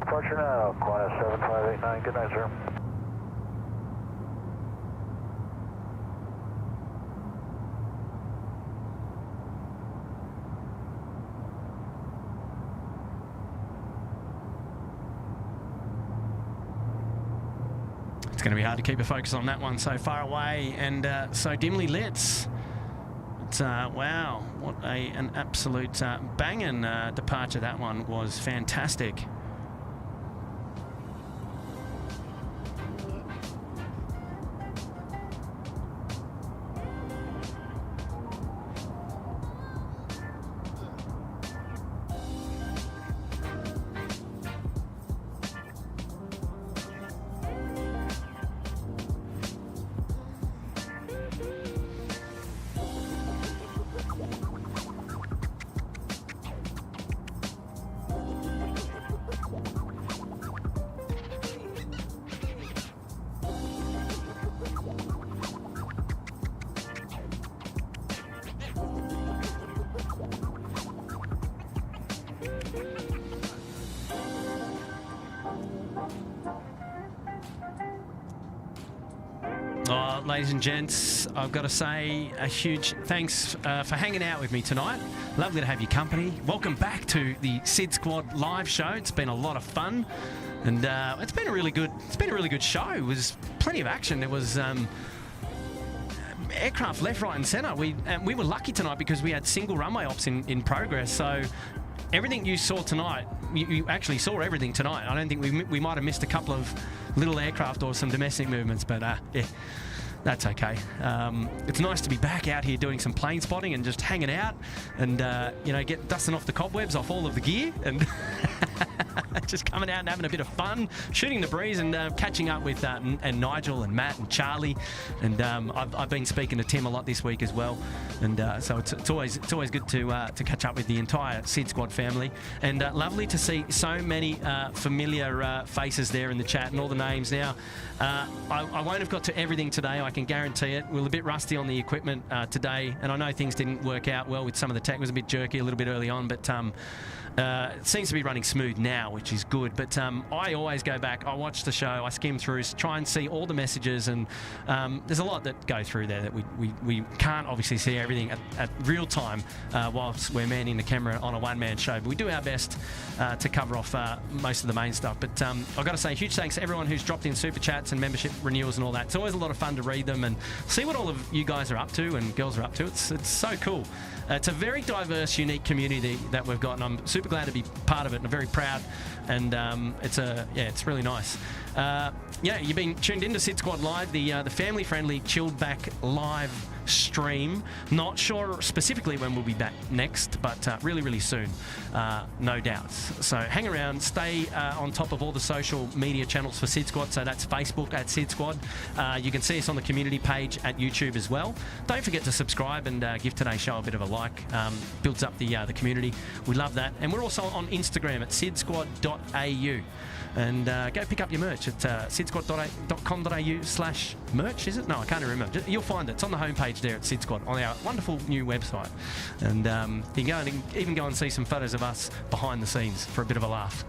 Departure now, Qantas 7589, good night, sir. It's going to be hard to keep a focus on that one, so far away and so dimly lit. But, wow, what an absolute banging departure that one was. Fantastic. Oh, ladies and gents, I've got to say a huge thanks for hanging out with me tonight. Lovely to have your company. Welcome back to the SydSquad live show. It's been a lot of fun, and it's been a really good show. It was plenty of action. There was aircraft left, right, and centre. We were lucky tonight because we had single runway ops in progress. So everything you saw tonight, you actually saw everything tonight. I don't think we might have missed a couple of little aircraft or some domestic movements, but yeah, that's okay. It's nice to be back out here doing some plane spotting and just hanging out and get dusting off the cobwebs off all of the gear and just coming out and having a bit of fun, shooting the breeze and catching up with and Nigel and Matt and Charlie, and I've been speaking to Tim a lot this week as well, and so it's always good to catch up with the entire SydSquad family, and lovely to see so many familiar faces there in the chat and all the names. Now I won't have got to everything today, I can guarantee it. We're a bit rusty on the equipment today, and I know things didn't work out well with some of the tech. It was a bit jerky a little bit early on, but it seems to be running smooth now, which is good. But I always go back, I watch the show, I skim through, try and see all the messages, and there's a lot that go through there that we can't obviously see everything at real time whilst we're manning the camera on a one-man show. But we do our best to cover off most of the main stuff. But I've got to say, huge thanks to everyone who's dropped in super chats and membership renewals and all that. It's always a lot of fun to read them and see what all of you guys are up to and girls are up to. It's so cool. It's a very diverse, unique community that we've got, and I'm super glad to be part of it, and I'm very proud. And it's really nice. You've been tuned into SydSquad Live, the family-friendly, chilled-back live stream. Not sure specifically when we'll be back next, but really, really soon, no doubts. So hang around, stay on top of all the social media channels for SydSquad. So that's Facebook at SydSquad. You can see us on the community page at YouTube as well. Don't forget to subscribe and give today's show a bit of a like. Builds up the community. We love that. And we're also on Instagram at sydsquad.au. And go pick up your merch at sydsquad.com.au/merch, is it? No, I can't even remember. You'll find it. It's on the homepage there at SydSquad on our wonderful new website. And you can go and even go and see some photos of us behind the scenes for a bit of a laugh.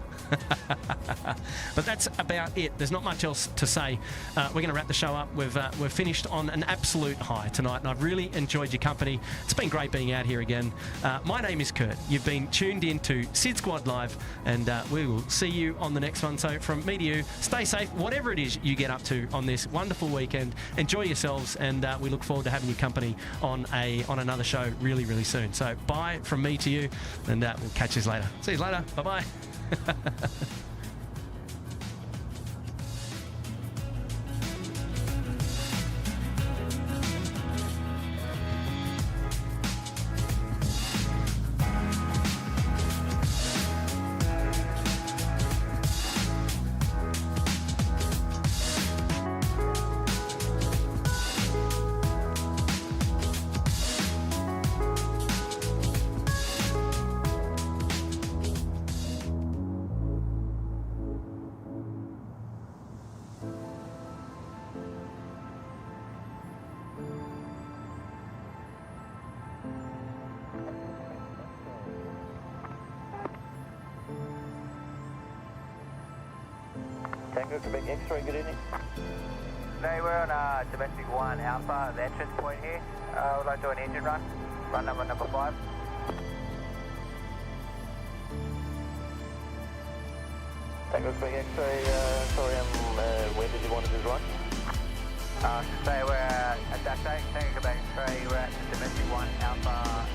But that's about it. There's not much else to say. We're going to wrap the show up. We've finished on an absolute high tonight, and I've really enjoyed your company. It's been great being out here again. My name is Kurt. You've been tuned in to SydSquad Live, and we will see you on the next one. So from me to you, stay safe, whatever it is you get up to on this wonderful weekend. Enjoy yourselves, and we look forward to having your company on another show really, really soon. So bye from me to you, and we'll catch you later. See you later. Bye-bye. Tango, Quebec X-ray, good evening. No, we're on domestic 1 Alpha, the entrance point here. We'd like to do an engine run, number 5. Tango, Quebec X-ray, sorry, when did you want to do run? Say we're at Dash 8, Tango, Quebec X-ray, we're at the domestic 1 Alpha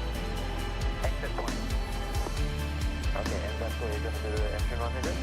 exit point. Okay, and that's where you're going to do the engine run, is it?